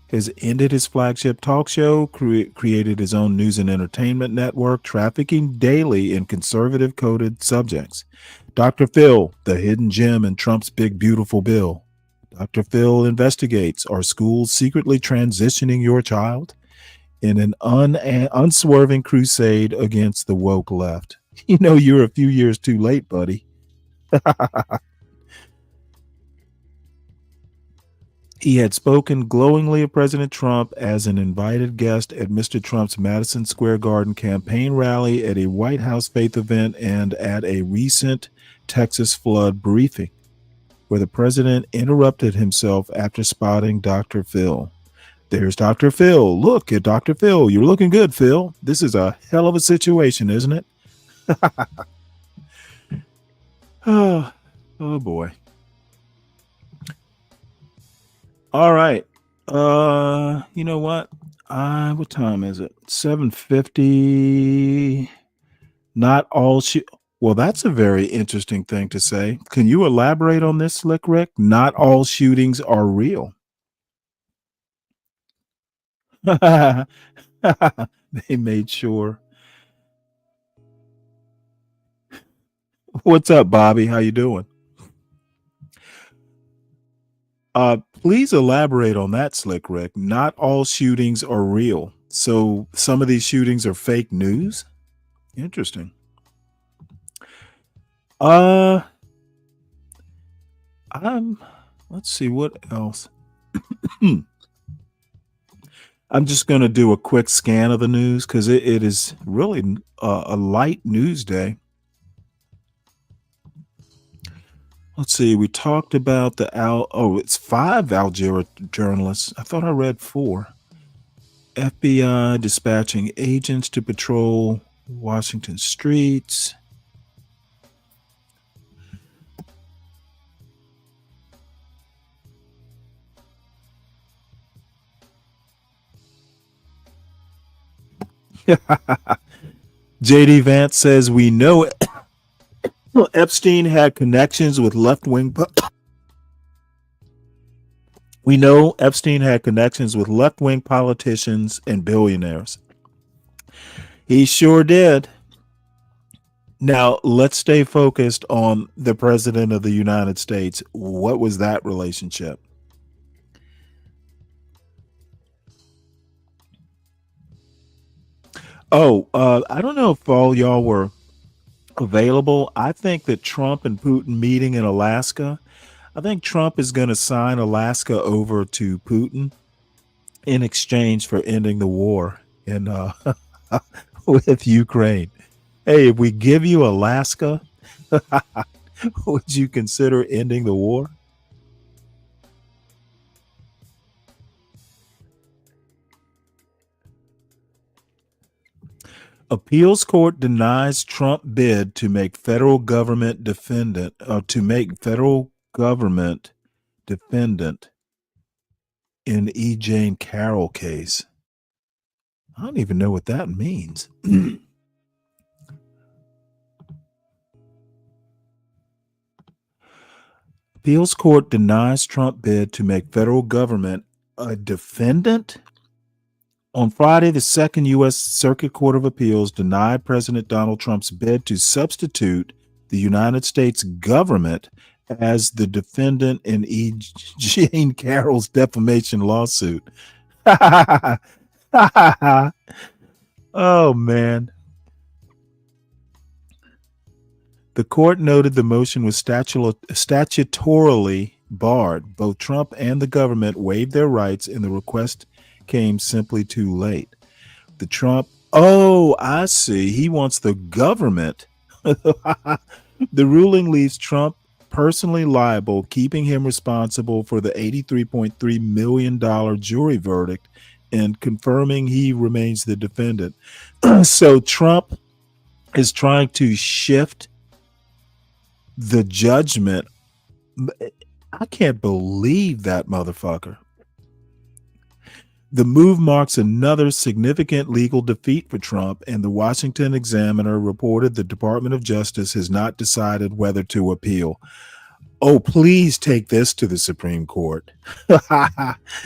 S4: has ended his flagship talk show, created his own news and entertainment network, trafficking daily in conservative coded subjects. Dr. Phil, the hidden gem in Trump's big, beautiful bill. Dr. Phil investigates, are schools secretly transitioning your child? In an unswerving crusade against the woke left. You know, you're a few years too late, buddy. He had spoken glowingly of President Trump as an invited guest at Mr. Trump's Madison Square Garden campaign rally, at a White House faith event, and at a recent Texas flood briefing, where the president interrupted himself after spotting Dr. Phil. There's Dr. Phil. Look at Dr. Phil. You're looking good, Phil. This is a hell of a situation, isn't it? Oh boy. All right. You know what? What time is it? 7:50. Not all well, that's a very interesting thing to say. Can you elaborate on this, Slick Rick? Not all shootings are real. They made sure. What's up, Bobby? How you doing? Please elaborate on that, Slick Rick. Not all shootings are real. So some of these shootings are fake news? Interesting. Let's see what else. I'm just going to do a quick scan of the news because it is really a light news day. Let's see. We talked about it's 5 Algeria journalists. I thought I read 4. FBI dispatching agents to patrol Washington streets. JD Vance says we know Epstein had connections with left-wing. We know Epstein had connections with left-wing politicians and billionaires. He sure did. Now, let's stay focused on the president of the United States. What was that relationship? I don't know if all y'all were available. I think that Trump and Putin meeting in Alaska, I think Trump is going to sign Alaska over to Putin in exchange for ending the war in with Ukraine. Hey, if we give you Alaska, would you consider ending the war? Appeals court denies Trump bid to make federal government defendant in E. Jane Carroll case. I don't even know what that means. Appeals court denies Trump bid to make federal government a defendant. On Friday, the Second U.S. Circuit Court of Appeals denied President Donald Trump's bid to substitute the United States government as the defendant in E. Jane Carroll's defamation lawsuit. Oh, man. The court noted the motion was statutorily barred. Both Trump and the government waived their rights, and the request came simply too late. The Trump, I see. He wants the government. The ruling leaves Trump personally liable, keeping him responsible for the $83.3 million jury verdict and confirming he remains the defendant. So Trump is trying to shift the judgment. I can't believe that motherfucker. The move marks another significant legal defeat for Trump, and the Washington Examiner reported the Department of Justice has not decided whether to appeal. Oh, please take this to the Supreme Court.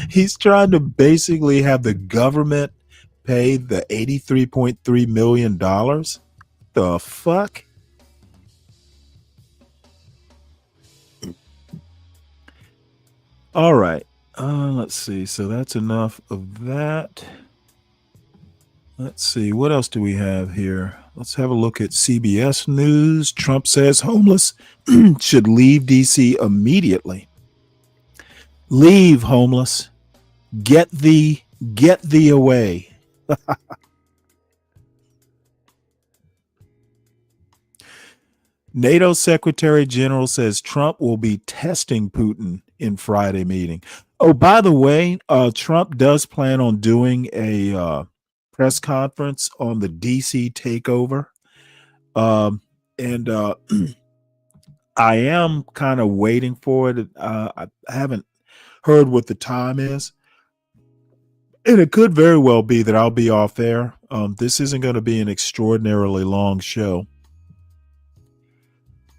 S4: He's trying to basically have the government pay the $83.3 million. The fuck? All right. Let's see. So that's enough of that. Let's see. What else do we have here? Let's have a look at CBS News. Trump says homeless should leave D.C. immediately. Leave, homeless. Get thee away. NATO Secretary General says Trump will be testing Putin in Friday meeting. Oh, by the way, Trump does plan on doing a press conference on the DC takeover. And I am kind of waiting for it. I haven't heard what the time is. And it could very well be that I'll be off air. This isn't going to be an extraordinarily long show.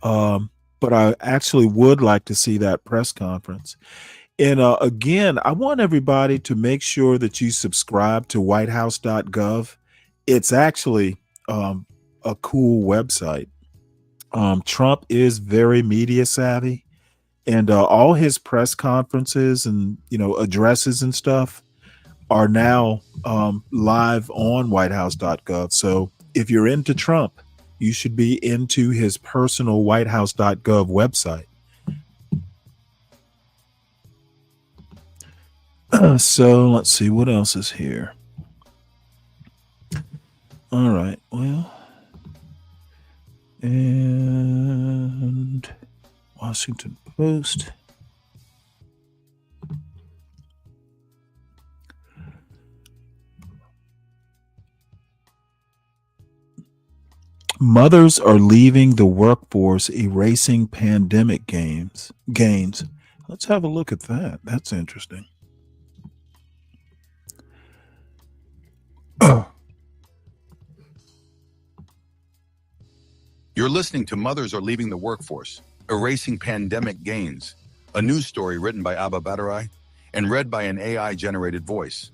S4: But I actually would like to see that press conference. And again, I want everybody to make sure that you subscribe to whitehouse.gov. It's actually a cool website. Trump is very media savvy, And all his press conferences and, addresses and stuff are now live on whitehouse.gov. So if you're into Trump, you should be into his personal whitehouse.gov website. So let's see what else is here. All right. Well, and Washington Post. Mothers are leaving the workforce, erasing pandemic gains. Let's have a look at that. That's interesting.
S18: You're listening to Mothers Are Leaving the Workforce, Erasing Pandemic Gains, a news story written by Abba Badarai and read by an AI-generated voice.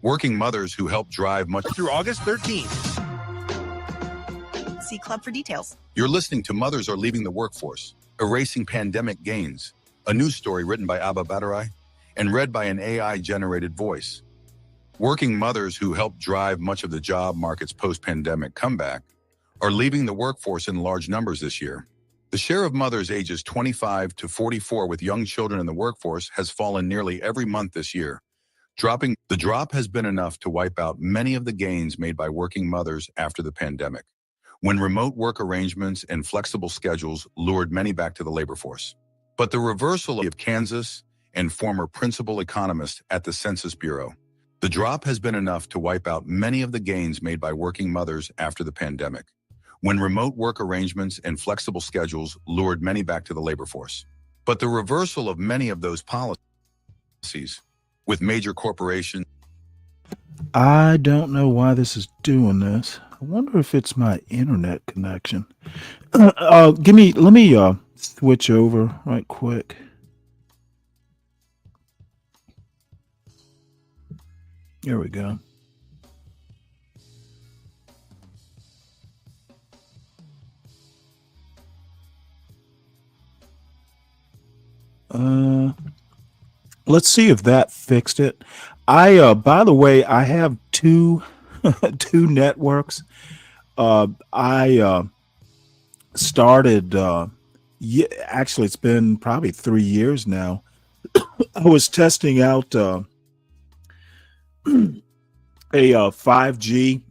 S18: Working mothers who help drive much
S13: through August 13th.
S19: See Club for details.
S18: You're listening to Mothers Are Leaving the Workforce, Erasing Pandemic Gains, a news story written by Abba Badarai and read by an AI-generated voice. Working mothers who help drive much of the job market's post-pandemic comeback are leaving the workforce in large numbers this year. The share of mothers ages 25 to 44 with young children in the workforce has fallen nearly every month this year. The drop has been enough to wipe out many of the gains made by working mothers after the pandemic, when remote work arrangements and flexible schedules lured many back to the labor force. But the reversal of Kansas and former principal economist at the Census Bureau, the drop has been enough to wipe out many of the gains made by working mothers after the pandemic, when remote work arrangements and flexible schedules lured many back to the labor force. But the reversal of many of those policies with major corporations.
S4: I don't know why this is doing this. I wonder if it's my internet connection. Let me switch over right quick. Here we go. Let's see if that fixed it. By the way, I have two networks. I started, actually it's been probably 3 years now. I was testing out a 5G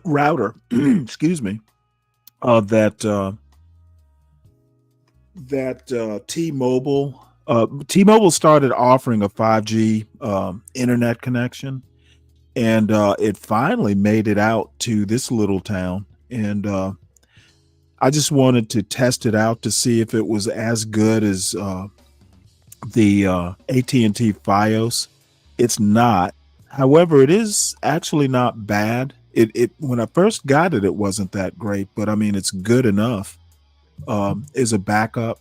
S4: router, excuse me, that T-Mobile started offering a 5G internet connection, and it finally made it out to this little town. And I just wanted to test it out to see if it was as good as the AT&T Fios. It's not. However, it is actually not bad. It when I first got it, it wasn't that great, but I mean, it's good enough as a backup.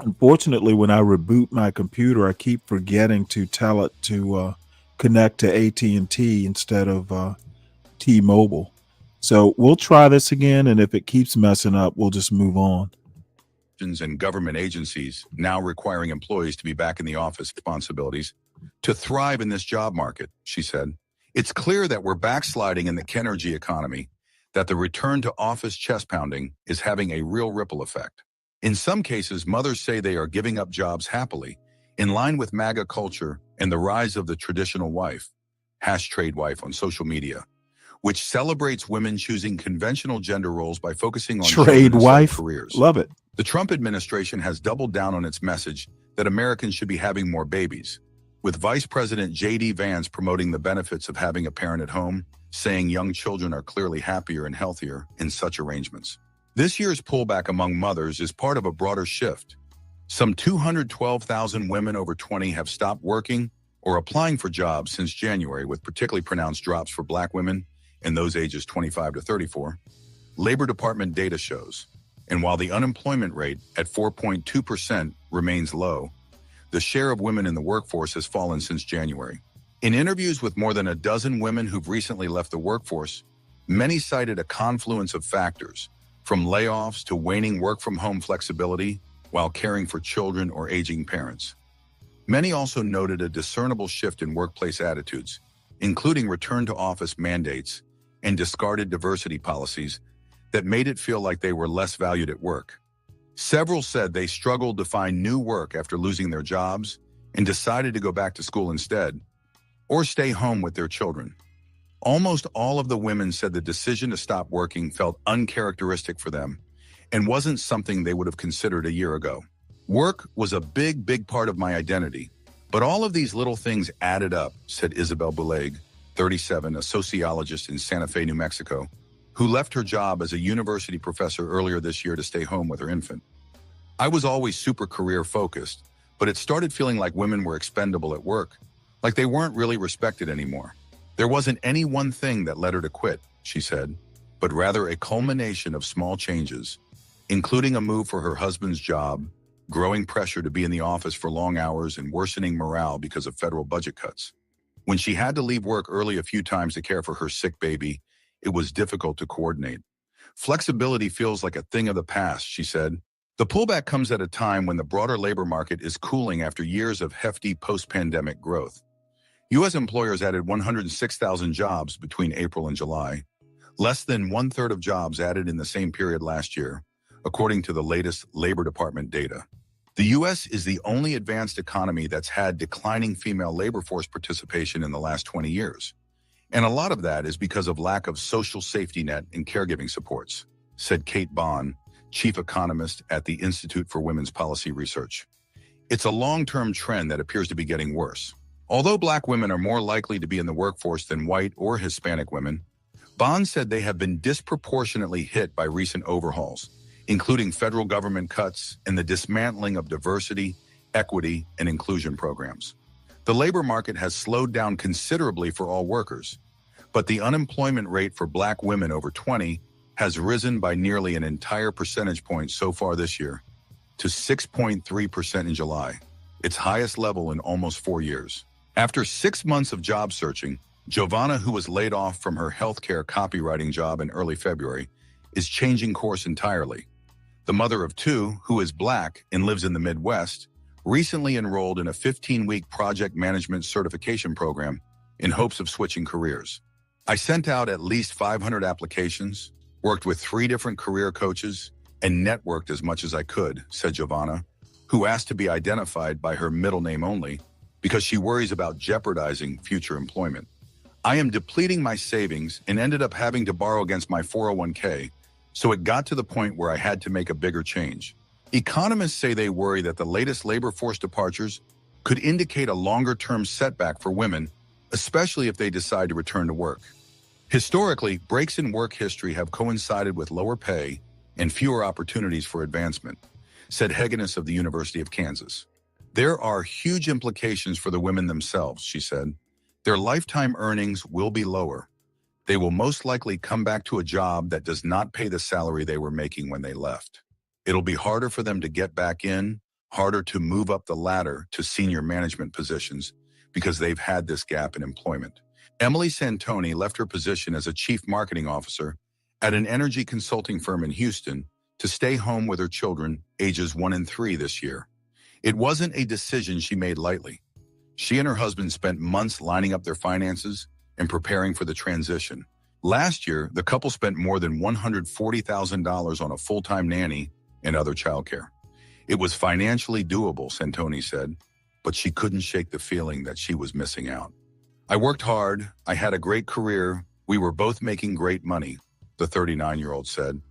S4: Unfortunately, when I reboot my computer, I keep forgetting to tell it to connect to AT&T instead of T-Mobile. So we'll try this again, and if it keeps messing up, we'll just move on.
S18: And government agencies now requiring employees to be back in the office responsibilities to thrive in this job market, she said. It's clear that we're backsliding in the Kenergy economy, that the return to office chest pounding is having a real ripple effect. In some cases, mothers say they are giving up jobs happily, in line with MAGA culture and the rise of the traditional wife, #tradewife on social media, which celebrates women choosing conventional gender roles by focusing on
S4: trade wife
S18: careers.
S4: Love it.
S18: The Trump administration has doubled down on its message that Americans should be having more babies, with Vice President J.D. Vance promoting the benefits of having a parent at home, saying young children are clearly happier and healthier in such arrangements. This year's pullback among mothers is part of a broader shift. Some 212,000 women over 20 have stopped working or applying for jobs since January, with particularly pronounced drops for Black women and those ages 25 to 34, Labor Department data shows. And while the unemployment rate at 4.2% remains low, the share of women in the workforce has fallen since January. In interviews with more than a dozen women who've recently left the workforce, many cited a confluence of factors, from layoffs to waning work-from-home flexibility while caring for children or aging parents. Many also noted a discernible shift in workplace attitudes, including return-to-office mandates and discarded diversity policies that made it feel like they were less valued at work. Several said they struggled to find new work after losing their jobs and decided to go back to school instead, or stay home with their children. Almost all of the women said the decision to stop working felt uncharacteristic for them and wasn't something they would have considered a year ago. Work was a big part of my identity, but all of these little things added up, said Isabel Buleg, 37, a sociologist in Santa Fe, New Mexico, who left her job as a university professor earlier this year to stay home with her infant. I was always super career-focused, but it started feeling like women were expendable at work, like they weren't really respected anymore. There wasn't any one thing that led her to quit, she said, but rather a culmination of small changes, including a move for her husband's job, growing pressure to be in the office for long hours, and worsening morale because of federal budget cuts. When she had to leave work early a few times to care for her sick baby, it was difficult to coordinate. Flexibility feels like a thing of the past, she said. The pullback comes at a time when the broader labor market is cooling after years of hefty post-pandemic growth. U.S. employers added 106,000 jobs between April and July, less than one-third of jobs added in the same period last year, according to the latest Labor Department data. The U.S. is the only advanced economy that's had declining female labor force participation in the last 20 years. And a lot of that is because of lack of social safety net and caregiving supports, said Kate Bond, chief economist at the Institute for Women's Policy Research. It's a long-term trend that appears to be getting worse. Although Black women are more likely to be in the workforce than white or Hispanic women, Bond said they have been disproportionately hit by recent overhauls, including federal government cuts and the dismantling of diversity, equity, and inclusion programs. The labor market has slowed down considerably for all workers, but the unemployment rate for Black women over 20 has risen by nearly an entire percentage point so far this year, to 6.3% in July, its highest level in almost 4 years. After 6 months of job searching, Giovanna, who was laid off from her healthcare copywriting job in early February, is changing course entirely. The mother of 2, who is Black and lives in the Midwest, recently enrolled in a 15-week project management certification program in hopes of switching careers. I sent out at least 500 applications, worked with 3 different career coaches, and networked as much as I could, said Giovanna, who asked to be identified by her middle name only because she worries about jeopardizing future employment. I am depleting my savings and ended up having to borrow against my 401k, so it got to the point where I had to make a bigger change. Economists say they worry that the latest labor force departures could indicate a longer-term setback for women, especially if they decide to return to work. Historically, breaks in work history have coincided with lower pay and fewer opportunities for advancement, said Hegenis of the University of Kansas. There are huge implications for the women themselves, she said. Their lifetime earnings will be lower. They will most likely come back to a job that does not pay the salary they were making when they left. It'll be harder for them to get back in, harder to move up the ladder to senior management positions because they've had this gap in employment. Emily Santoni left her position as a chief marketing officer at an energy consulting firm in Houston to stay home with her children, ages 1 and 3 this year. It wasn't a decision she made lightly. She and her husband spent months lining up their finances and preparing for the transition. Last year, the couple spent more than $140,000 on a full-time nanny and other childcare. It was financially doable, Santoni said, but she couldn't shake the feeling that she was missing out. I worked hard, I had a great career, we were both making great money, the 39-year-old said.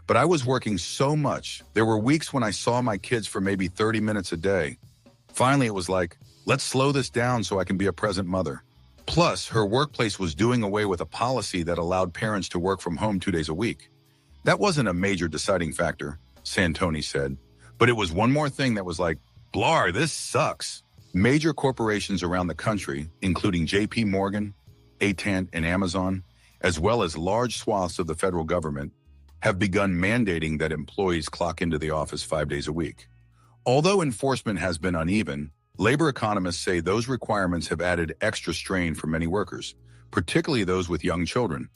S18: But I was working so much, there were weeks when I saw my kids for maybe 30 minutes a day. Finally, it was like, let's slow this down so I can be a present mother. Plus, her workplace was doing away with a policy that allowed parents to work from home 2 days a week. That wasn't a major deciding factor, Santoni said, but it was one more thing that was like, blar, this sucks. Major corporations around the country, including JP Morgan, AT&T, and Amazon, as well as large swaths of the federal government, have begun mandating that employees clock into the office 5 days a week. Although enforcement has been uneven, labor economists say those requirements have added extra strain for many workers, particularly those with young children.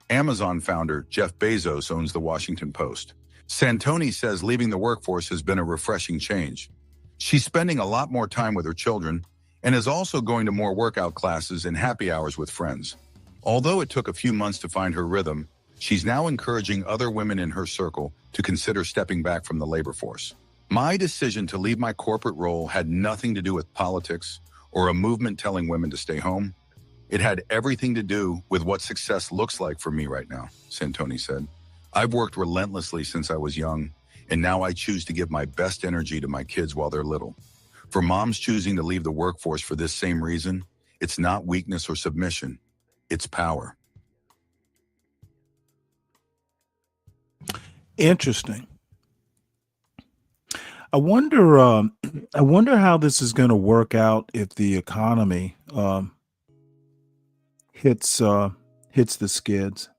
S18: Amazon founder Jeff Bezos owns the Washington Post. Santoni says leaving the workforce has been a refreshing change. She's spending a lot more time with her children and is also going to more workout classes and happy hours with friends. Although it took a few months to find her rhythm, she's now encouraging other women in her circle to consider stepping back from the labor force. My decision to leave my corporate role had nothing to do with politics or a movement telling women to stay home. It had everything to do with what success looks like for me right now, Santoni said. I've worked relentlessly since I was young, and now I choose to give my best energy to my kids while they're little. For moms choosing to leave the workforce for this same reason, it's not weakness or submission, it's power.
S4: Interesting. I wonder how this is going to work out if the economy hits the skids.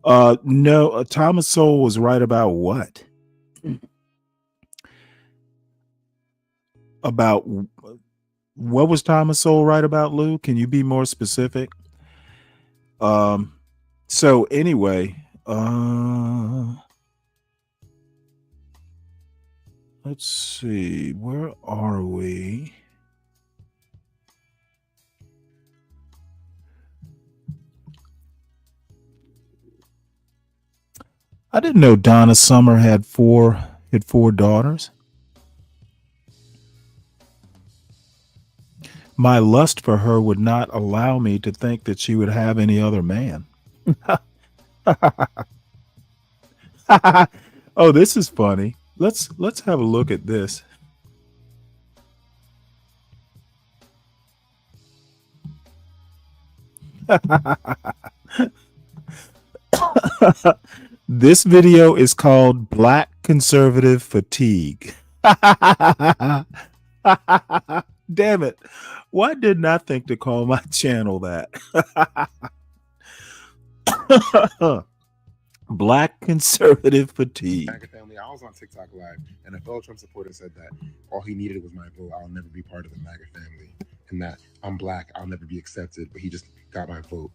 S4: No, Thomas Sowell was right about what? About what was Thomas Sowell right about, Lou? Can you be more specific? So anyway, let's see, where are we? I didn't know Donna Summer had four daughters. My lust for her would not allow me to think that she would have any other man. Oh, this is funny. Let's have a look at this. This video is called Black Conservative Fatigue. Damn it. Why didn't I think to call my channel that? Black Conservative Fatigue.
S20: MAGA family. I was on TikTok Live, and a fellow Trump supporter said that all he needed was my vote. I'll never be part of the MAGA family, and that I'm black. I'll never be accepted, but he just got my vote.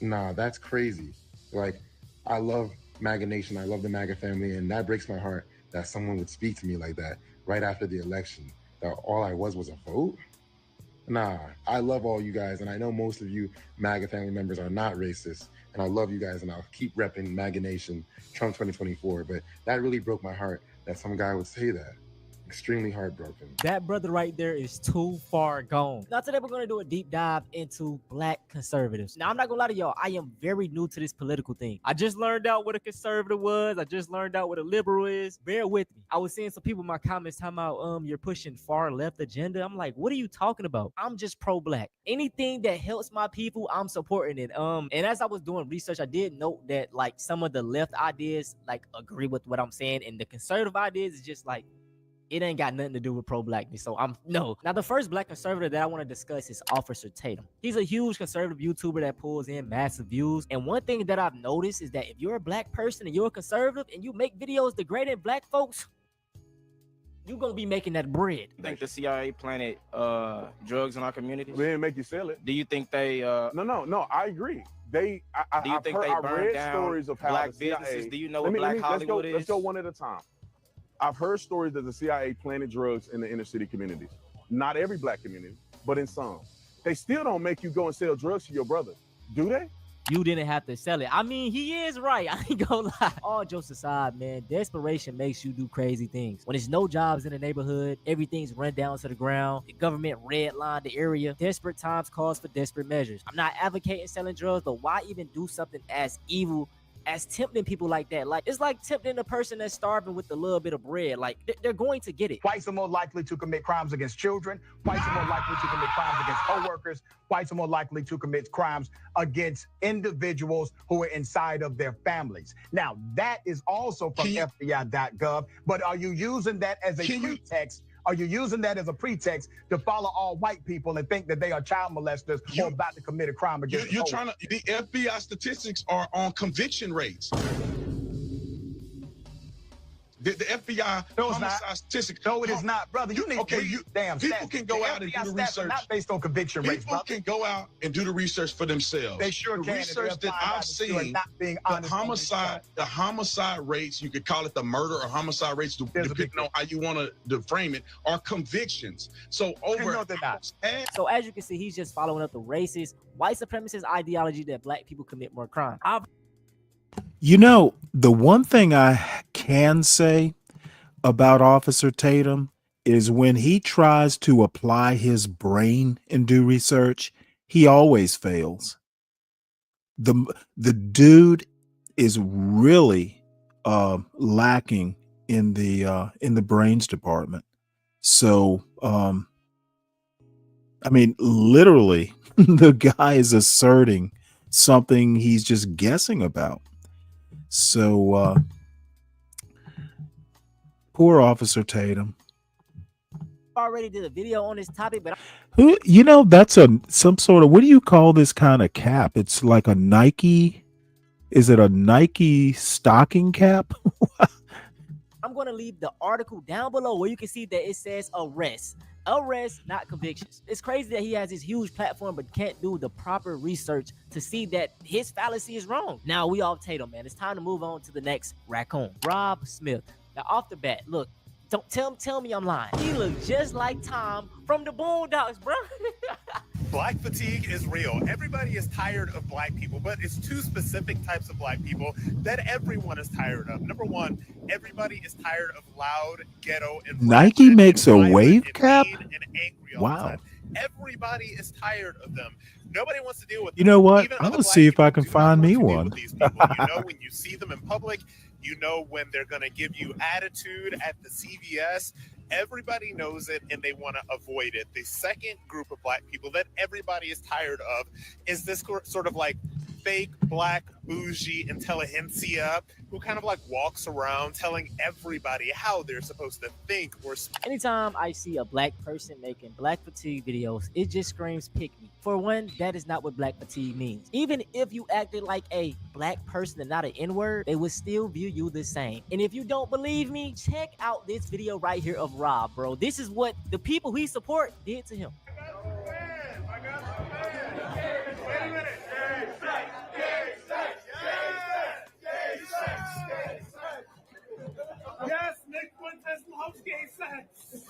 S20: Nah, that's crazy. Like, I love MAGA Nation. I love the MAGA family, and that breaks my heart that someone would speak to me like that right after the election, that all I was a vote. Nah, I love all you guys, and I know most of you MAGA family members are not racist, and I love you guys, and I'll keep repping MAGA Nation, Trump 2024, but that really broke my heart that some guy would say that. Extremely heartbroken.
S21: That brother right there is too far gone. Now today we're going to do a deep dive into black conservatives. Now I'm not going to lie to y'all, I am very new to this political thing. I just learned out what a conservative was. I just learned out what a liberal is. Bear with me. I was seeing some people in my comments talking about you're pushing far left agenda. I'm like, what are you talking about? I'm just pro-black. Anything that helps my people, I'm supporting it. And as I was doing research, I did note that like some of the left ideas like agree with what I'm saying, and the conservative ideas is just like it ain't got nothing to do with pro-blackness. So no. Now, the first black conservative that I want to discuss is Officer Tatum. He's a huge conservative YouTuber that pulls in massive views. And one thing that I've noticed is that if you're a black person and you're a conservative and you make videos degrading black folks, you're going to be making that bread.
S22: You think the CIA planted drugs in our communities?
S23: They didn't make you sell it.
S22: Do you think they...
S23: No, I agree.
S22: Do you think they burned down
S23: stories of how
S22: black
S23: the CIA,
S22: businesses? Do you know what Black Hollywood is?
S23: Let's go one at a time. I've heard stories that the CIA planted drugs in the inner city communities. Not every black community, but in some. They still don't make you go and sell drugs to your brother, do they?
S21: You didn't have to sell it. I mean, he is right. I ain't gonna lie. All jokes aside, man, desperation makes you do crazy things. When there's no jobs in the neighborhood, everything's run down to the ground, the government redlined the area, desperate times calls for desperate measures. I'm not advocating selling drugs, but why even do something as evil as tempting people like that? Like, it's like tempting a person that's starving with a little bit of bread. Like, they're going to get it.
S24: Whites are more likely to commit crimes against children. Whites are more likely to commit crimes against co-workers. Whites are more likely to commit crimes against individuals who are inside of their families. Now, that is also from FBI.gov, but are you using that as a pretext? Are you using that as a pretext to follow all white people and think that they are child molesters or about to commit a crime against
S1: You're trying to, the FBI statistics are on conviction rates.
S24: The FBI homicide statistics. No, it is not, brother. You need damn people can go out and do the research. Not based on conviction rates. People can go out and do the research for themselves. They sure can. The research that I've seen, the homicide rates, you could call it the murder or homicide rates, depending on how you want to frame it, are convictions. So
S21: So as you can see, he's just following up the racist, white supremacist ideology that black people commit more crime.
S4: You know, the one thing I can say about Officer Tatum is when he tries to apply his brain and do research, he always fails. The dude is really lacking in the brains department. So I mean, literally, the guy is asserting something he's just guessing about. So poor Officer Tatum.
S21: Already did a video on this topic, but
S4: Who, you know, that's some sort of, what do you call this kind of cap? It's like a Nike. Is it a Nike stocking cap?
S21: I'm going to leave the article down below where you can see that it says arrest. Arrest, not convictions. It's crazy that he has this huge platform but can't do the proper research to see that his fallacy is wrong. Now we off Tatum, man. It's time to move on to the next raccoon, Rob Smith. Now off the bat, look, don't tell me I'm lying. He looks just like Tom from the Boondocks, bro.
S2: Black fatigue is real. Everybody is tired of black people, but it's two specific types of black people that everyone is tired of. Number one, everybody is tired of loud, ghetto, and
S4: Nike makes a wave cap? Wow.
S2: Everybody is tired of them. Nobody wants to deal with them.
S4: You know what?
S2: Even
S4: I'm
S2: other
S4: going to
S2: black
S4: see if
S2: people
S4: I can
S2: do not
S4: find
S2: want
S4: me
S2: to deal
S4: one.
S2: with these people. You know, when you see them in public, you know when they're going to give you attitude at the CVS. Everybody knows it and they want to avoid it. The second group of black people that everybody is tired of is this sort of like fake black bougie intelligentsia who kind of like walks around telling everybody how they're supposed to think or speak.
S21: Anytime I see a black person making black fatigue videos, it just screams pick me. For one, that is not what black fatigue means. Even if you acted like a black person and not an N-word, they would still view you the same. And if you don't believe me, check out this video right here of Rob, bro. This is what the people he support did to him.
S16: Yes, Nick Fuentes loves gay sex.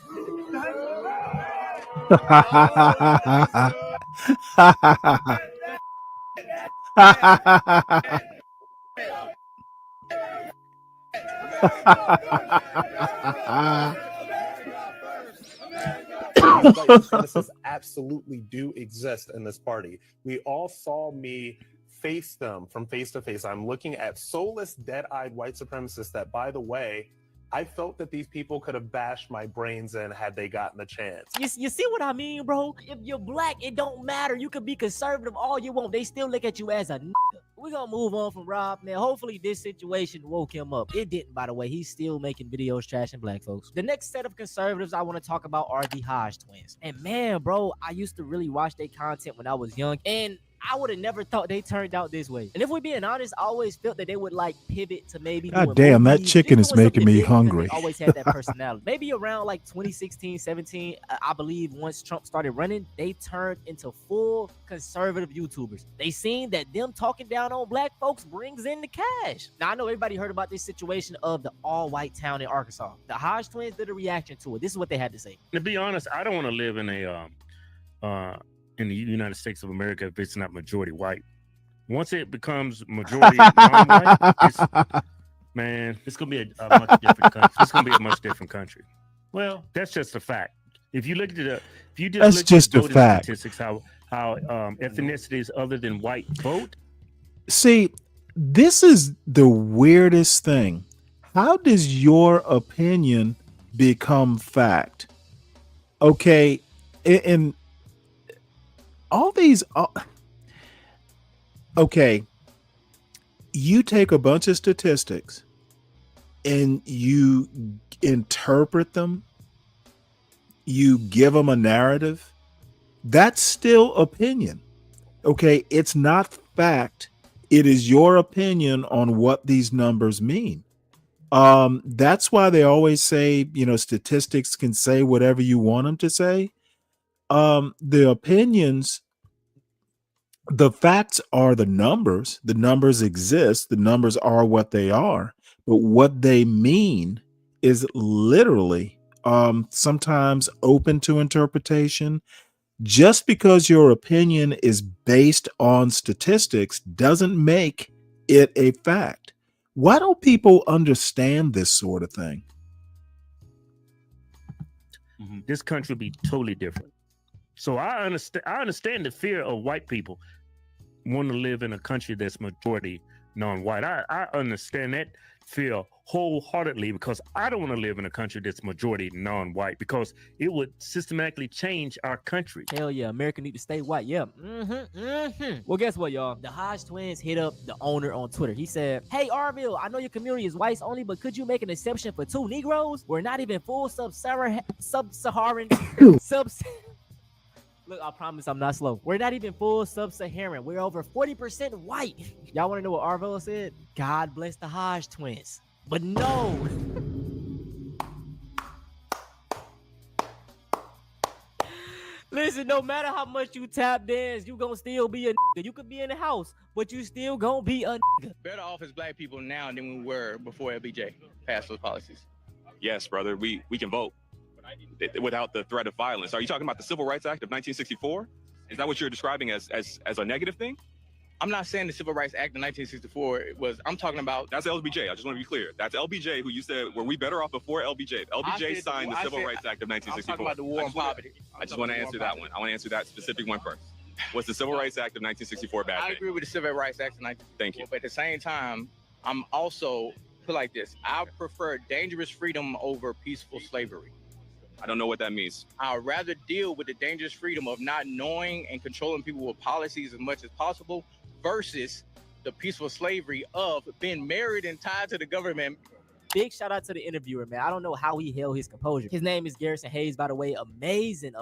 S2: Supremacists absolutely do exist in this party. We all saw me face them from face to face. I'm looking at soulless, dead-eyed white supremacists that, by the way, I felt that these people could have bashed my brains in had they gotten the chance.
S21: You see what I mean, bro? If you're black, it don't matter. You could be conservative all you want. They still look at you as a nigga. We're going to move on from Rob. Now, hopefully this situation woke him up. It didn't, by the way. He's still making videos trashing black folks. The next set of conservatives I want to talk about are the Hodge twins. And man, bro, I used to really watch their content when I was young. And I would have never thought they turned out this way. And if we're being honest, I always felt that they would like pivot to maybe
S4: God damn, that chicken is making me hungry.
S21: They always had that personality. Maybe around like 2016, 17, I believe once Trump started running, they turned into full conservative YouTubers. They seen that them talking down on black folks brings in the cash. Now, I know everybody heard about this situation of the all-white town in Arkansas. The Hodge twins did a reaction to it. This is what they had to say.
S3: To be honest, I don't want to live in the United States of America if it's not majority white. Once it becomes majority non-white, man, it's gonna be a much different country. It's gonna be a much different country. Well, that's just a fact. If you look at the, if you just
S4: That's
S3: look
S4: just
S3: at
S4: a
S3: voting
S4: fact.
S3: statistics, how ethnicities other than white vote.
S4: See, this is the weirdest thing. How does your opinion become fact? Okay, and all these, okay, you take a bunch of statistics and you interpret them, you give them a narrative. That's still opinion. Okay, it's not fact. It is your opinion on what these numbers mean. That's why they always say, statistics can say whatever you want them to say. The opinions, the facts are the numbers. The numbers exist. The numbers are what they are. But what they mean is literally sometimes open to interpretation. Just because your opinion is based on statistics doesn't make it a fact. Why don't people understand this sort of thing?
S3: This country would be totally different. So I understand the fear of white people want to live in a country that's majority non-white. I understand that fear wholeheartedly, because I don't want to live in a country that's majority non-white, because it would systematically change our country.
S21: Hell yeah, America need to stay white. Yeah. Well, guess what, y'all? The Hodge twins hit up the owner on Twitter. He said, "Hey, Arville, I know your community is whites only, but could you make an exception for 2 Negroes? We're not even full sub-Saharan. Look, I promise I'm not slow. We're not even full sub-Saharan. We're over 40% white." Y'all want to know what Arville said? God bless the Hodge twins. But no. Listen, no matter how much you tap dance, you gonna still be a nigga. You could be in the house, but you still gonna be a nigga.
S22: Better off as black people now than we were before LBJ passed those policies.
S5: Yes, brother, we can vote without the threat of violence. Are you talking about the Civil Rights Act of 1964? Is that what you're describing as a negative thing?
S22: I'm not saying the Civil Rights Act of 1964 was. I'm talking about.
S5: That's LBJ. I just want to be clear. That's LBJ, who you said, were we better off before LBJ? LBJ signed the Civil Rights Act of 1964.
S22: I'm talking about the war on poverty.
S5: I just want to answer that one. I want to answer that specific one first. Was the Civil Rights Act of 1964 bad?
S22: I agree with the Civil Rights Act of 1964.
S5: Thank you.
S22: But at the same time, I'm also put like this. I prefer dangerous freedom over peaceful slavery.
S5: I don't know what that means.
S22: I'd rather deal with the dangerous freedom of not knowing and controlling people with policies as much as possible versus the peaceful slavery of being married and tied to the government.
S21: Big shout out to the interviewer, man. I don't know how he held his composure. His name is Garrison Hayes, by the way. Amazing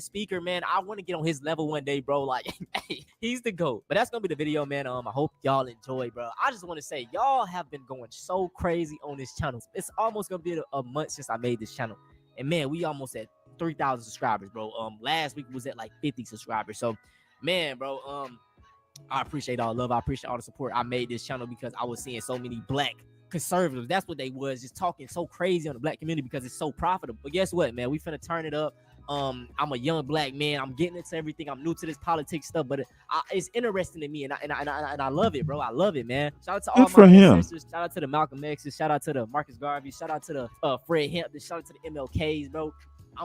S21: speaker, man. I want to get on his level one day, bro. Like, hey, he's the GOAT. But that's gonna be the video, man. I hope y'all enjoy, bro. I just want to say, y'all have been going so crazy on this channel. It's almost gonna be a month since I made this channel, and man, we almost at 3,000 subscribers, bro. Last week was at like 50 subscribers. So, man, bro, I appreciate all the love. I appreciate all the support. I made this channel because I was seeing so many black conservatives. That's what they was, just talking so crazy on the black community because it's so profitable. But guess what, man? We finna turn it up. I'm a young black man. I'm getting into everything. I'm new to this politics stuff, but it's interesting to me, and I love it, bro. I love it, man. Shout out to all my ancestors. Shout out to the Malcolm X's. Shout out to the Marcus Garvey. Shout out to the Fred Hampton. Shout out to the MLKs, bro. I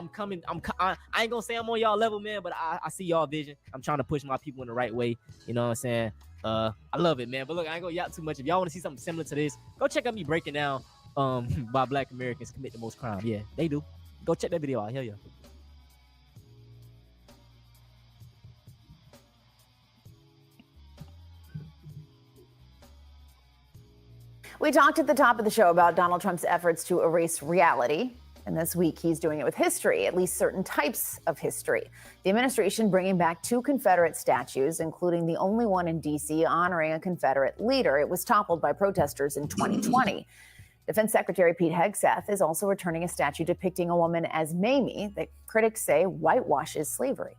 S21: ain't gonna say I'm on y'all level, man, but I see y'all vision. I'm trying to push my people in the right way. You know what I'm saying? I love it, man. But look, I ain't gonna yap too much. If y'all want to see something similar to this, go check out me breaking down why black Americans commit the most crime. Yeah, they do. Go check that video out. Hell yeah.
S7: We talked at the top of the show about Donald Trump's efforts to erase reality. And this week, he's doing it with history, at least certain types of history. The administration bringing back 2 Confederate statues, including the only one in D.C. honoring a Confederate leader. It was toppled by protesters in 2020. Defense Secretary Pete Hegseth is also returning a statue depicting a woman as Mamie that critics say whitewashes slavery.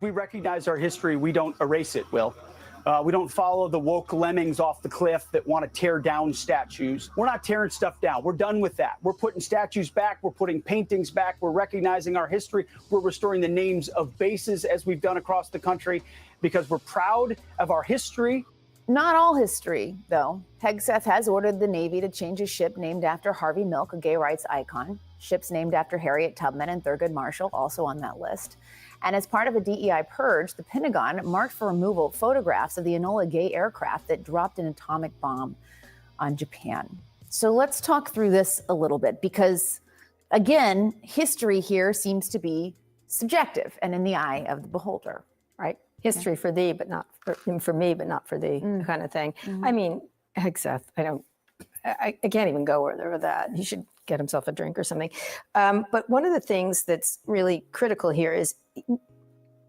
S10: We recognize our history. We don't erase it, Will. We don't follow the woke lemmings off the cliff that want to tear down statues. We're not tearing stuff down. We're done with that. We're putting statues back. We're putting paintings back. We're recognizing our history. We're restoring the names of bases as we've done across the country because we're proud of our history.
S7: Not all history, though. Hegseth has ordered the Navy to change a ship named after Harvey Milk, a gay rights icon. Ships named after Harriet Tubman and Thurgood Marshall, also on that list. And as part of a DEI purge, the Pentagon marked for removal photographs of the Enola Gay aircraft that dropped an atomic bomb on Japan. So let's talk through this a little bit because, again, history here seems to be subjective and in the eye of the beholder, right?
S11: History for thee, but not for me, but not for thee, kind of thing. I mean, Hegseth, I can't even go with that. He should get himself a drink or something. But one of the things that's really critical here is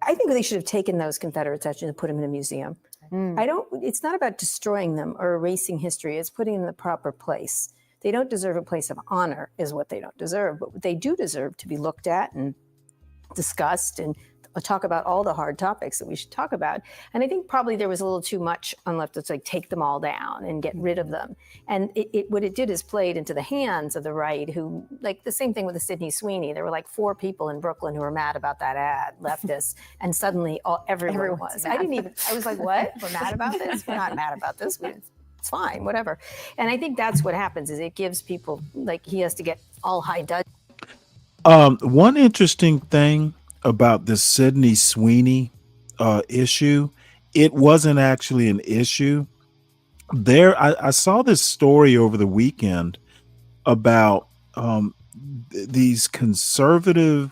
S11: I think they should have taken those Confederate statues and put them in a museum. It's not about destroying them or erasing history. It's putting them in the proper place. They don't deserve a place of honor is what they don't deserve, but they do deserve to be looked at and discussed and talk about all the hard topics that we should talk about. And I think probably there was a little too much on left. It's like take them all down and get rid of them. And what it did is played into the hands of the right, who, like the same thing with the Sydney Sweeney. There were like 4 people in Brooklyn who were mad about that ad, leftists, and suddenly everyone was.
S7: mad.
S11: I was like, what? We're mad about this? We're not mad about this. It's fine, whatever. And I think that's what happens is it gives people, like he has to get all high dud.
S4: One interesting thing about the Sydney Sweeney issue, it wasn't actually an issue. I saw this story over the weekend about these conservative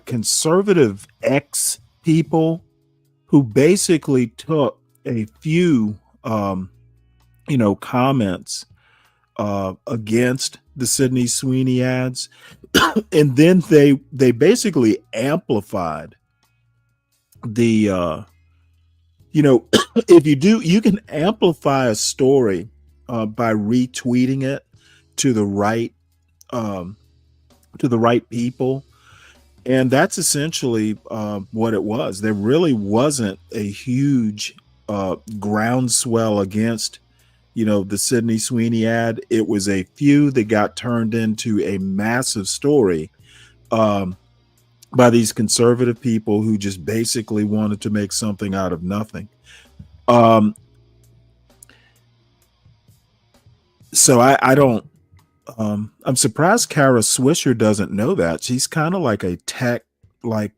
S4: conservative ex people who basically took a few comments against the Sydney Sweeney ads, and then they basically amplified the if you can amplify a story by retweeting it to the right people, and that's essentially what it was. There really wasn't a huge groundswell against the Sydney Sweeney ad. It was a few that got turned into a massive story by these conservative people who just basically wanted to make something out of nothing. So I don't, I'm surprised Kara Swisher doesn't know that. She's kind of like a tech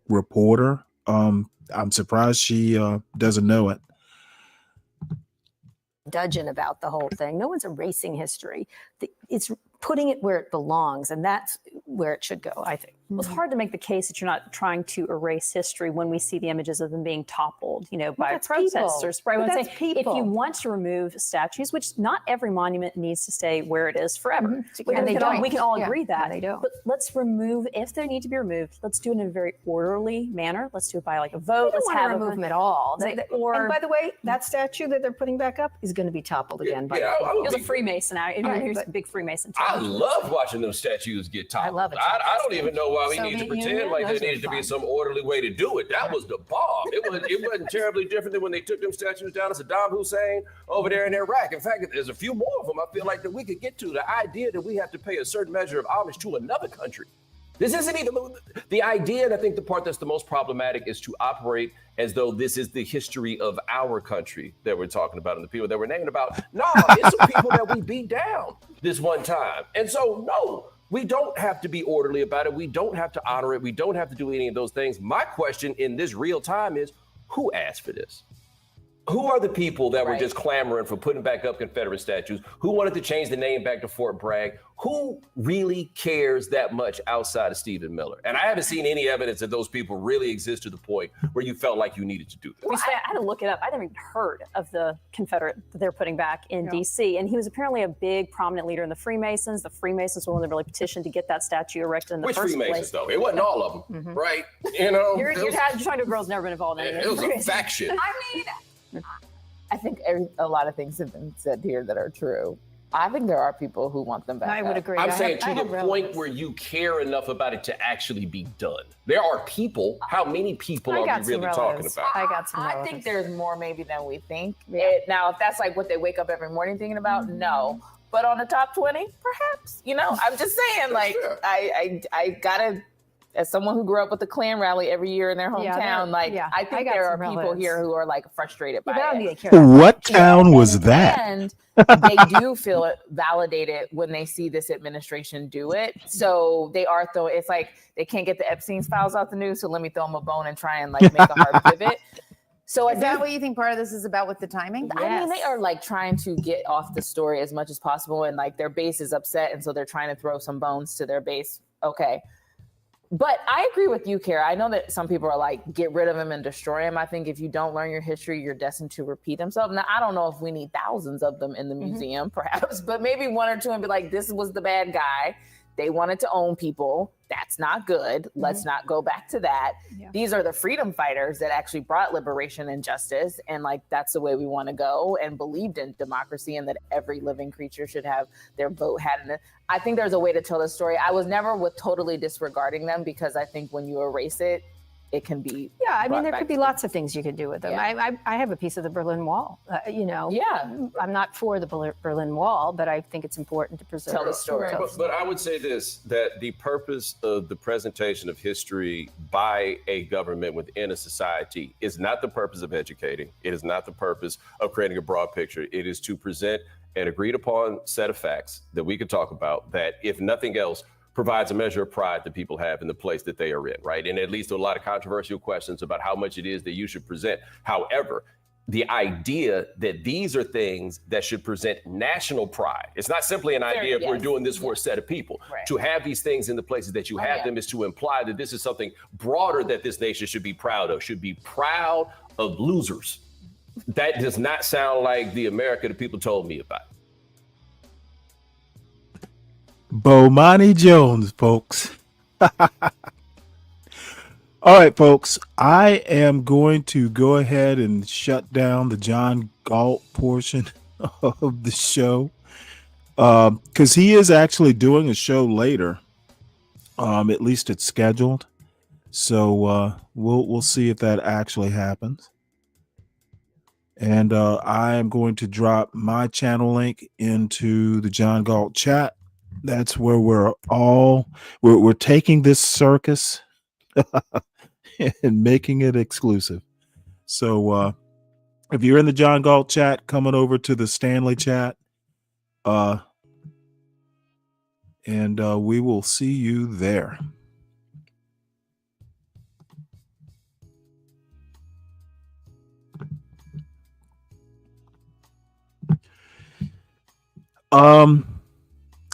S4: reporter. I'm surprised she doesn't know it.
S11: Dudgeon about the whole thing. No one's erasing history. It's putting it where it belongs, and that's where it should go, I think.
S6: Well, it's hard to make the case that you're not trying to erase history when we see the images of them being toppled, by
S11: that's
S6: protesters.
S11: people.
S6: Right?
S11: But
S6: When
S11: that's
S6: if you want to remove statues, which not every monument needs to stay where it is forever.
S11: And they don't.
S6: We can all
S11: Yeah,
S6: agree that.
S11: they don't.
S6: But let's remove, if they need to be removed, let's do it in a very orderly manner. Let's do it by a vote.
S11: They don't want to remove them at all.
S6: and
S11: by the way, that statue that they're putting back up is going to be toppled again. By
S6: he was a Freemason. He was a big Freemason.
S8: I love watching those statues get toppled.
S11: I love it.
S8: I don't even know why we need to
S11: Soviet
S8: pretend
S11: Union,
S8: like there
S11: those are
S8: needed to be
S11: fun.
S8: some orderly way to do it. That was the bomb. It wasn't terribly different than when they took them statues down to Saddam Hussein over there in Iraq. In fact, there's a few more of them I feel like that we could get to. The idea that we have to pay a certain measure of homage to another country. This isn't even the idea, and I think the part that's the most problematic is to operate as though this is the history of our country that we're talking about and the people that we're naming about. No, it's some people that we beat down this one time. And so, no, we don't have to be orderly about it. We don't have to honor it. We don't have to do any of those things. My question in this real time is, who asked for this? Who are the people that were just clamoring for putting back up Confederate statues? Who wanted to change the name back to Fort Bragg? Who really cares that much outside of Stephen Miller? And I haven't seen any evidence that those people really exist to the point where you felt like you needed to do this.
S6: Well, I had to look it up. I never even heard of the Confederate that they're putting back in D.C. And he was apparently a big, prominent leader in the Freemasons. The Freemasons were one that really petitioned to get that statue erected in the
S8: Which
S6: first
S8: Freemasons,
S6: place.
S8: though? It wasn't all of them, right? You know,
S6: You're trying to girl's never been involved in it.
S8: It was a faction.
S9: I think a lot of things have been said here that are true. I think there are people who want them back.
S11: I would agree.
S8: I'm saying to the point where you care enough about it to actually be done. There are people. How many people are we really talking about?
S9: I think there's more maybe than we think. Now, if that's like what they wake up every morning thinking about, no. But on the top 20, perhaps. I'm just saying, I gotta, as someone who grew up with the Klan rally every year in their hometown, I think there are people here who are frustrated by it.
S4: What town was that?
S9: And they do feel validated when they see this administration do it. So they are it's like they can't get the Epstein's files out the news, so let me throw them a bone and try and make a hard pivot. So
S7: Is that what you think part of this is about with the timing?
S9: I mean, they are trying to get off the story as much as possible, and their base is upset, and so they're trying to throw some bones to their base. Okay. But I agree with you, Kara. I know that some people are get rid of him and destroy him. I think if you don't learn your history, you're destined to repeat himself. Now, I don't know if we need thousands of them in the museum, perhaps, but maybe one or two and be like, this was the bad guy. They wanted to own people. That's not good. Let's not go back to that.
S6: Yeah.
S9: These are the freedom fighters that actually brought liberation and justice. And like, that's the way we want to go, and believed in democracy and that every living creature should have their vote had in it. I think there's a way to tell the story. I was never with totally disregarding them, because I think when you erase it, it can be.
S11: Yeah, I mean, there
S9: brought
S11: could be
S9: back
S11: lots of things you could do with them.
S9: Yeah.
S11: I have a piece of the Berlin Wall,
S9: Yeah.
S11: I'm not for the Berlin Wall, but I think it's important to preserve.
S9: Tell the story.
S8: But I would say this, that the purpose of the presentation of history by a government within a society is not the purpose of educating. It is not the purpose of creating a broad picture. It is to present an agreed upon set of facts that we could talk about, that, if nothing else, provides a measure of pride that people have in the place that they are in, right? And it leads to a lot of controversial questions about how much it is that you should present. However, the idea that these are things that should present national pride. It's not simply an idea if we're doing this for a set of people.
S9: Right.
S8: To have these things in the places that you have them is to imply that this is something broader that this nation should be proud of, should be proud of losers. That does not sound like the America that people told me about.
S4: Bomani Jones, folks. All right, folks. I am going to go ahead and shut down the John Galt portion of the show, because he is actually doing a show later. At least it's scheduled. So we'll see if that actually happens. And I am going to drop my channel link into the John Galt chat. That's where we're taking this circus and making it exclusive. So if you're in the John Galt chat, coming over to the Stanley chat, and we will see you there.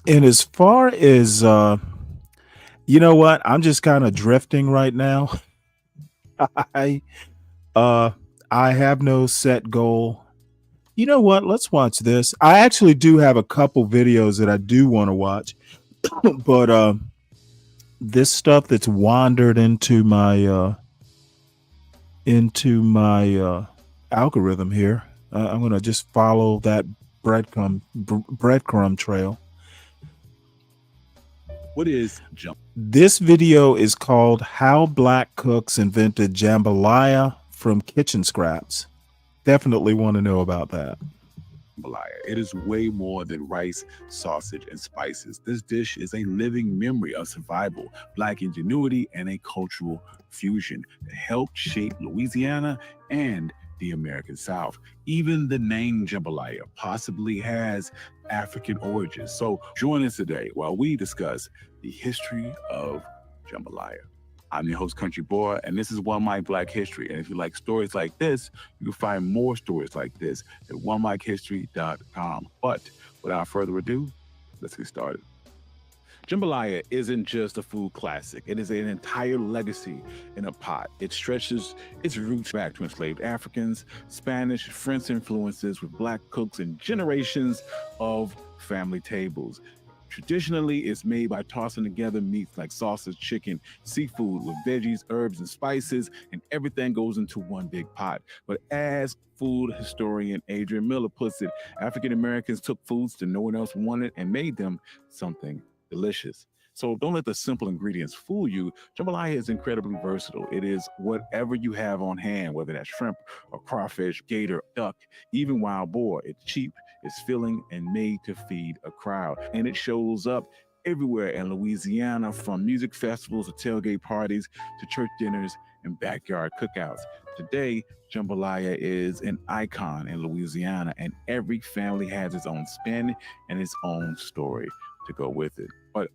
S4: And as far as you know what, I'm just kind of drifting right now. I have no set goal. You know what? Let's watch this. I actually do have a couple videos that I do want to watch, but this stuff that's wandered into my algorithm here. I'm gonna just follow that breadcrumb trail.
S12: What is jump?
S4: This video is called How Black Cooks Invented Jambalaya from Kitchen Scraps. Definitely want to know about that.
S12: Jambalaya. It is way more than rice, sausage, and spices. This dish is a living memory of survival, Black ingenuity, and a cultural fusion that helped shape Louisiana and the American South. Even the name jambalaya possibly has African origins. So join us today while we discuss the history of jambalaya. I'm your host, Country Boy, and this is One Mic Black History. And if you like stories like this, you can find more stories like this at onemichistory.com. But without further ado, let's get started. Jambalaya isn't just a food classic. It is an entire legacy in a pot. It stretches its roots back to enslaved Africans, Spanish, French influences with Black cooks, and generations of family tables. Traditionally, it's made by tossing together meats like sausage, chicken, seafood with veggies, herbs, and spices, and everything goes into one big pot. But as food historian Adrian Miller puts it, African Americans took foods that no one else wanted and made them something delicious. So don't let the simple ingredients fool you. Jambalaya is incredibly versatile. It is whatever you have on hand, whether that's shrimp or crawfish, gator, duck, even wild boar. It's cheap, it's filling, and made to feed a crowd. And it shows up everywhere in Louisiana, from music festivals to tailgate parties to church dinners and backyard cookouts. Today, jambalaya is an icon in Louisiana, and every family has its own spin and its own story to go with it. But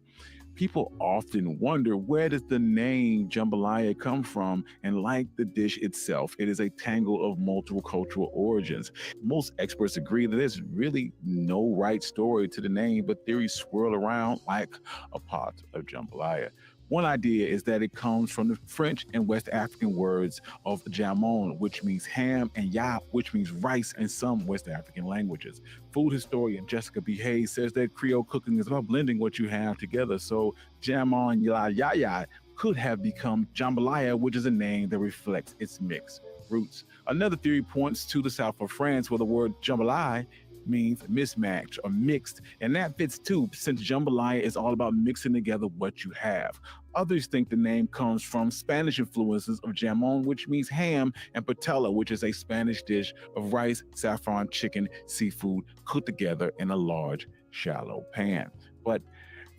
S12: people often wonder, where does the name jambalaya come from? And like the dish itself, it is a tangle of multiple cultural origins. Most experts agree that there's really no right story to the name, but theories swirl around like a pot of jambalaya. One idea is that it comes from the French and West African words of jamon, which means ham, and ya, which means rice in some West African languages. Food historian Jessica B. Hayes says that Creole cooking is about blending what you have together. So jamon ya could have become jambalaya, which is a name that reflects its mixed roots. Another theory points to the south of France, where the word jambalaya means mismatch or mixed, and that fits too, since jambalaya is all about mixing together what you have. Others think the name comes from Spanish influences of jamon, which means ham, and patella, which is a Spanish dish of rice, saffron, chicken, seafood cooked together in a large, shallow pan. But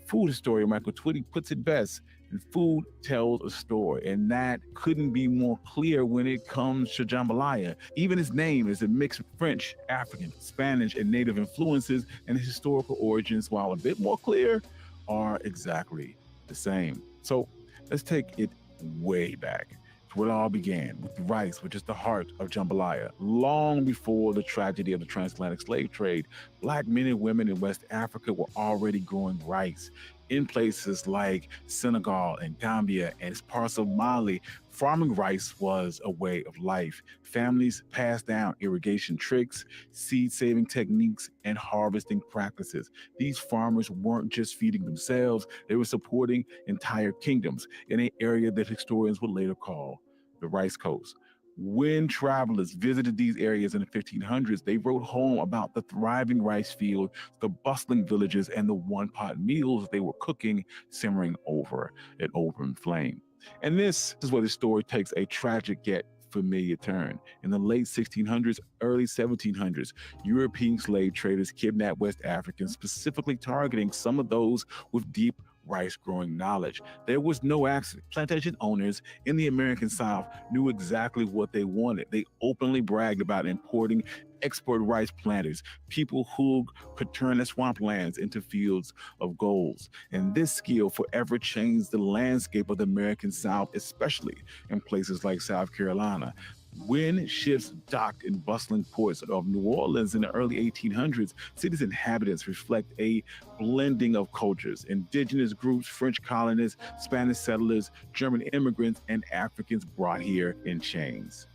S12: food historian Michael Twitty puts it best: and food tells a story, and that couldn't be more clear when it comes to jambalaya. Even its name is a mix of French, African, Spanish, and native influences, and its historical origins, while a bit more clear, are exactly the same. So let's take it way back to where it all began, with rice, which is the heart of jambalaya. Long before the tragedy of the transatlantic slave trade, Black men and women in West Africa were already growing rice. In places like Senegal and Gambia and parts of Mali, farming rice was a way of life. Families passed down irrigation tricks, seed-saving techniques, and harvesting practices. These farmers weren't just feeding themselves, they were supporting entire kingdoms in an area that historians would later call the Rice Coast. When travelers visited these areas in the 1500s, they wrote home about the thriving rice field, the bustling villages, and the one-pot meals they were cooking, simmering over an open flame. And this is where the story takes a tragic yet familiar turn. In the late 1600s, early 1700s, European slave traders kidnapped West Africans, specifically targeting some of those with deep rice growing knowledge. There was no accident. Plantation owners in the American South knew exactly what they wanted. They openly bragged about importing export rice planters, people who could turn their swamplands into fields of gold. And this skill forever changed the landscape of the American South, especially in places like South Carolina. When ships docked in bustling ports of New Orleans in the early 1800s, city's inhabitants reflect a blending of cultures: indigenous groups, French colonists, Spanish settlers, German immigrants, and Africans brought here in chains.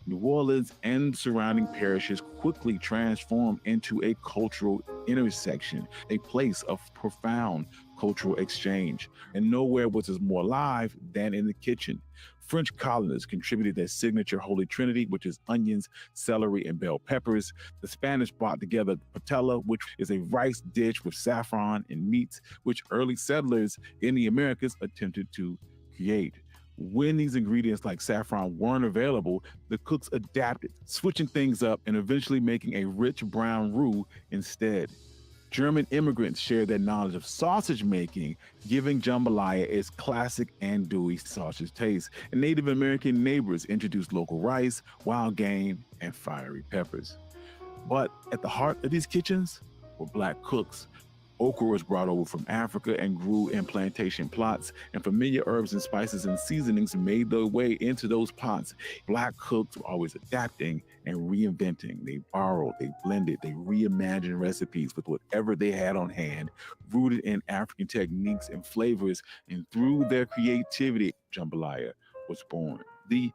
S12: New Orleans and surrounding parishes quickly transformed into a cultural intersection, a place of profound cultural exchange. And nowhere was this more alive than in the kitchen. French colonists contributed their signature Holy Trinity, which is onions, celery, and bell peppers. The Spanish brought together patella, which is a rice dish with saffron and meats, which early settlers in the Americas attempted to create. When these ingredients like saffron weren't available, the cooks adapted, switching things up and eventually making a rich brown roux instead. German immigrants shared their knowledge of sausage making, giving jambalaya its classic andouille sausage taste. And Native American neighbors introduced local rice, wild game, and fiery peppers. But at the heart of these kitchens were Black cooks. Okra was brought over from Africa and grew in plantation plots, and familiar herbs and spices and seasonings made their way into those pots. Black cooks were always adapting and reinventing. They borrowed, they blended, they reimagined recipes with whatever they had on hand, rooted in African techniques and flavors, and through their creativity, jambalaya was born. The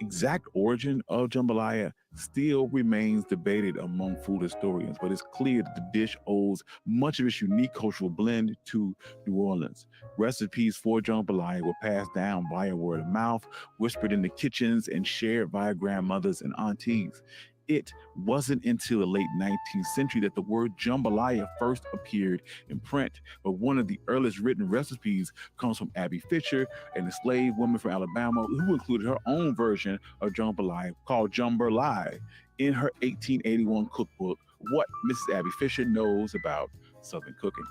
S12: exact origin of jambalaya still remains debated among food historians, but it's clear that the dish owes much of its unique cultural blend to New Orleans. Recipes for jambalaya were passed down via word of mouth, whispered in the kitchens, and shared by grandmothers and aunties. It wasn't until the late 19th century that the word jambalaya first appeared in print, but one of the earliest written recipes comes from Abby Fisher, an enslaved woman from Alabama who included her own version of jambalaya called jambalaya in her 1881 cookbook, What Mrs. Abby Fisher Knows About Southern Cooking.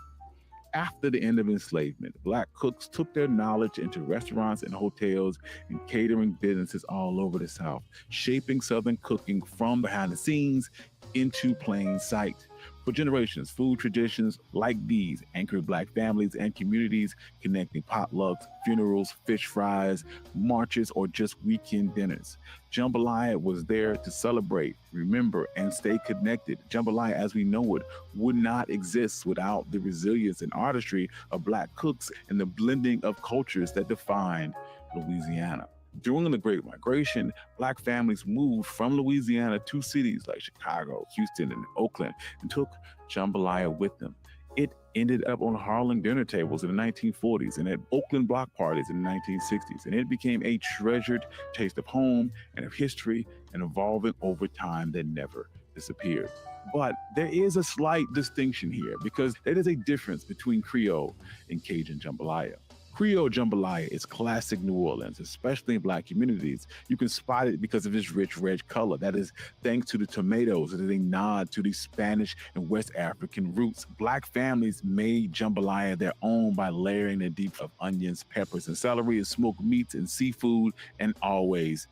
S12: After the end of enslavement, Black cooks took their knowledge into restaurants and hotels and catering businesses all over the South, shaping Southern cooking from behind the scenes into plain sight. For generations, food traditions like these anchored Black families and communities, connecting potlucks, funerals, fish fries, marches, or just weekend dinners. Jambalaya was there to celebrate, remember, and stay connected. Jambalaya, as we know it, would not exist without the resilience and artistry of Black cooks and the blending of cultures that defined Louisiana. During the Great Migration, Black families moved from Louisiana to cities like Chicago, Houston, and Oakland and took jambalaya with them. It ended up on Harlem dinner tables in the 1940s and at Oakland block parties in the 1960s, and it became a treasured taste of home and of history and evolving over time that never disappeared. But there is a slight distinction here because there is a difference between Creole and Cajun jambalaya. Creole jambalaya is classic New Orleans, especially in Black communities. You can spot it because of its rich red color. That is thanks to the tomatoes. It is a nod to the Spanish and West African roots. Black families made jambalaya their own by layering it deep of onions, peppers, and celery, and smoked meats and seafood, and always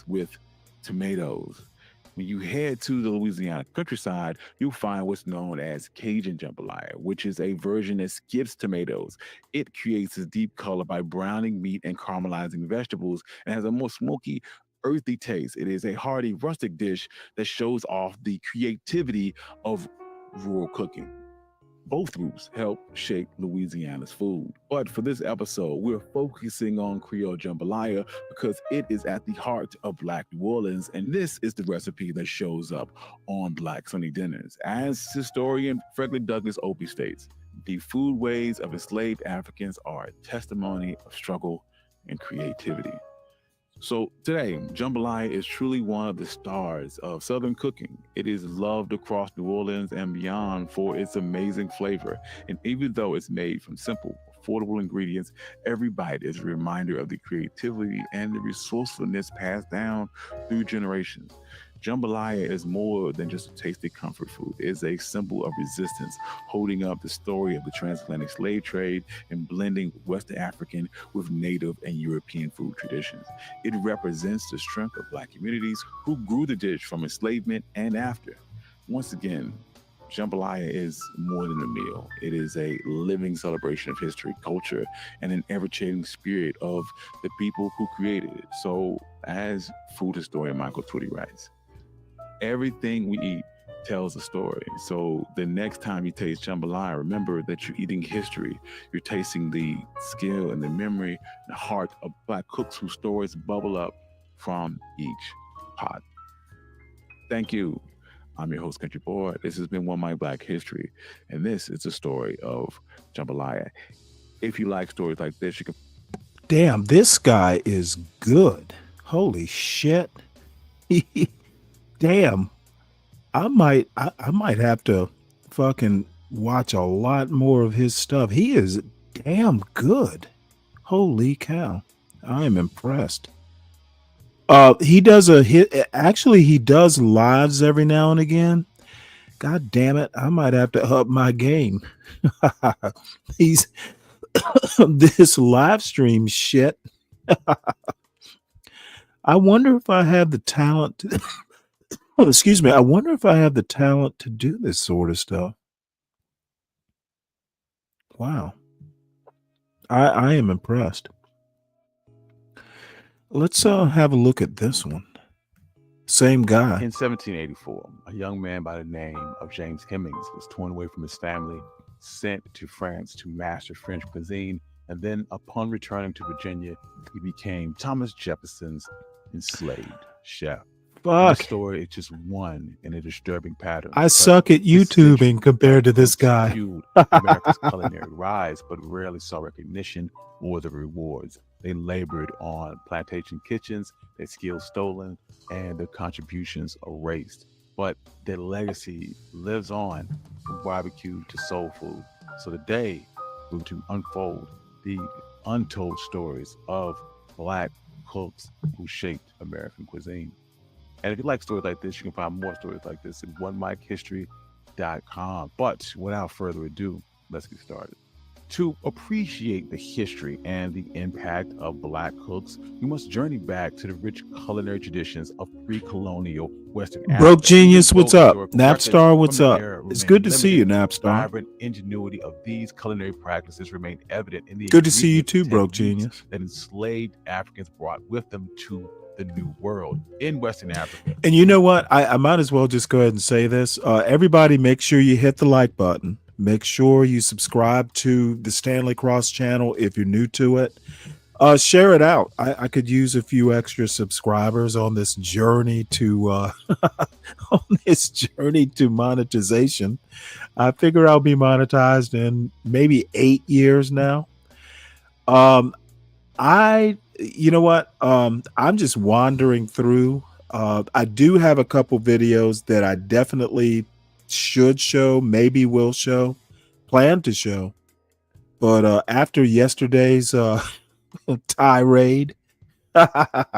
S12: with tomatoes. When you head to the Louisiana countryside, you'll find what's known as Cajun jambalaya, which is a version that skips tomatoes. It creates a deep color by browning meat and caramelizing vegetables and has a more smoky, earthy taste. It is a hearty, rustic dish that shows off the creativity of rural cooking. Both groups help shape Louisiana's food. But for this episode, we're focusing on Creole jambalaya because it is at the heart of Black New Orleans, and this is the recipe that shows up on Black Sunday dinners. As historian Frederick Douglass Opie states, the foodways of enslaved Africans are a testimony of struggle and creativity. So today, jambalaya is truly one of the stars of Southern cooking. It is loved across New Orleans and beyond for its amazing flavor. And even though it's made from simple, affordable ingredients, every bite is a reminder of the creativity and the resourcefulness passed down through generations. Jambalaya is more than just a tasty comfort food. It is a symbol of resistance, holding up the story of the transatlantic slave trade and blending West African with Native and European food traditions. It represents the strength of Black communities who grew the dish from enslavement and after. Once again, jambalaya is more than a meal. It is a living celebration of history, culture, and an ever-changing spirit of the people who created it. So, as food historian Michael Twitty writes, everything we eat tells a story. So the next time you taste jambalaya, remember that you're eating history. You're tasting the skill and the memory and the heart of Black cooks whose stories bubble up from each pot. Thank you. I'm your host, Country Boy. This has been One My Black History, and this is the story of jambalaya. If you like stories like this, you can...
S4: Damn, this guy is good. Holy shit. Damn, I might have to fucking watch a lot more of his stuff. He is damn good. Holy cow. I am impressed. He does he does lives every now and again. God damn it. I might have to up my game. He's this live stream shit. I wonder if I have the talent to oh, excuse me. I wonder if I have the talent to do this sort of stuff. Wow. I am impressed. Let's have a look at this one. Same guy.
S13: In 1784, a young man by the name of James Hemings was torn away from his family, sent to France to master French cuisine, and then upon returning to Virginia, he became Thomas Jefferson's enslaved chef.
S4: Fuck.
S13: This story is just one in a disturbing pattern.
S4: I suck at YouTubing compared to this guy.
S13: Fueled America's culinary rise, but rarely saw recognition or the rewards. They labored on plantation kitchens, their skills stolen, and their contributions erased. But their legacy lives on from barbecue to soul food. So today, we're going to unfold the untold stories of Black cooks who shaped American cuisine. And if you like stories like this, you can find more stories like this at onemichistory.com. But without further ado, let's get started. To appreciate the history and the impact of Black cooks, we must journey back to the rich culinary traditions of pre-colonial Western Africa.
S4: Broke Genius,
S13: Even though
S4: what's up?
S13: historical records
S4: Napstar, what's
S13: from the
S4: up?
S13: era
S4: It's
S13: remain
S4: good to see you,
S13: limited,
S4: Napstar.
S13: vibrant ingenuity of these culinary practices remain evident in the
S4: Good to see you
S13: ingredients
S4: too,
S13: and
S4: Broke
S13: techniques
S4: Genius.
S13: that enslaved Africans brought with them to the New World in Western Africa.
S4: And you know what? I might as well just go ahead and say this. Everybody, make sure you hit the like button. Make sure you subscribe to the Stanley Cross channel if you're new to it. Share it out. I could use a few extra subscribers on this journey to on this journey to monetization. I figure I'll be monetized in maybe 8 years now. You know what? I'm just wandering through. I do have a couple videos that I definitely should show, maybe will show, plan to show. But after yesterday's tirade, I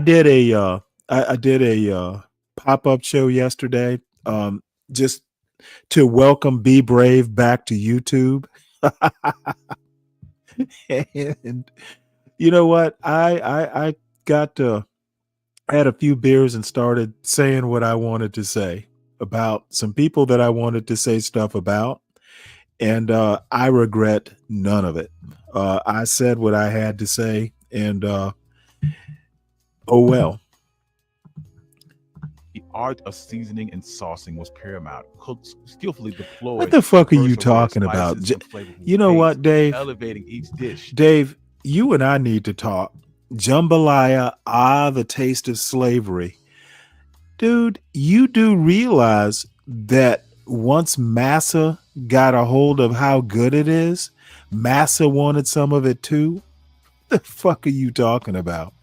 S4: did a pop-up show yesterday, just to welcome Be Brave back to YouTube. And you know what? I had a few beers and started saying what I wanted to say about some people that I wanted to say stuff about. And I regret none of it. I said what I had to say, and oh well.
S13: The art of seasoning and saucing was paramount. Cooks skillfully deployed.
S4: What the fuck are you
S13: diverse array of
S4: talking about?
S13: spices and flavorful
S4: You know what,
S13: tastes,
S4: Dave?
S13: elevating each dish.
S4: Dave, you and I need to talk. Jambalaya, the taste of slavery. Dude, you do realize that once Massa got a hold of how good it is, Massa wanted some of it too? The fuck are you talking about?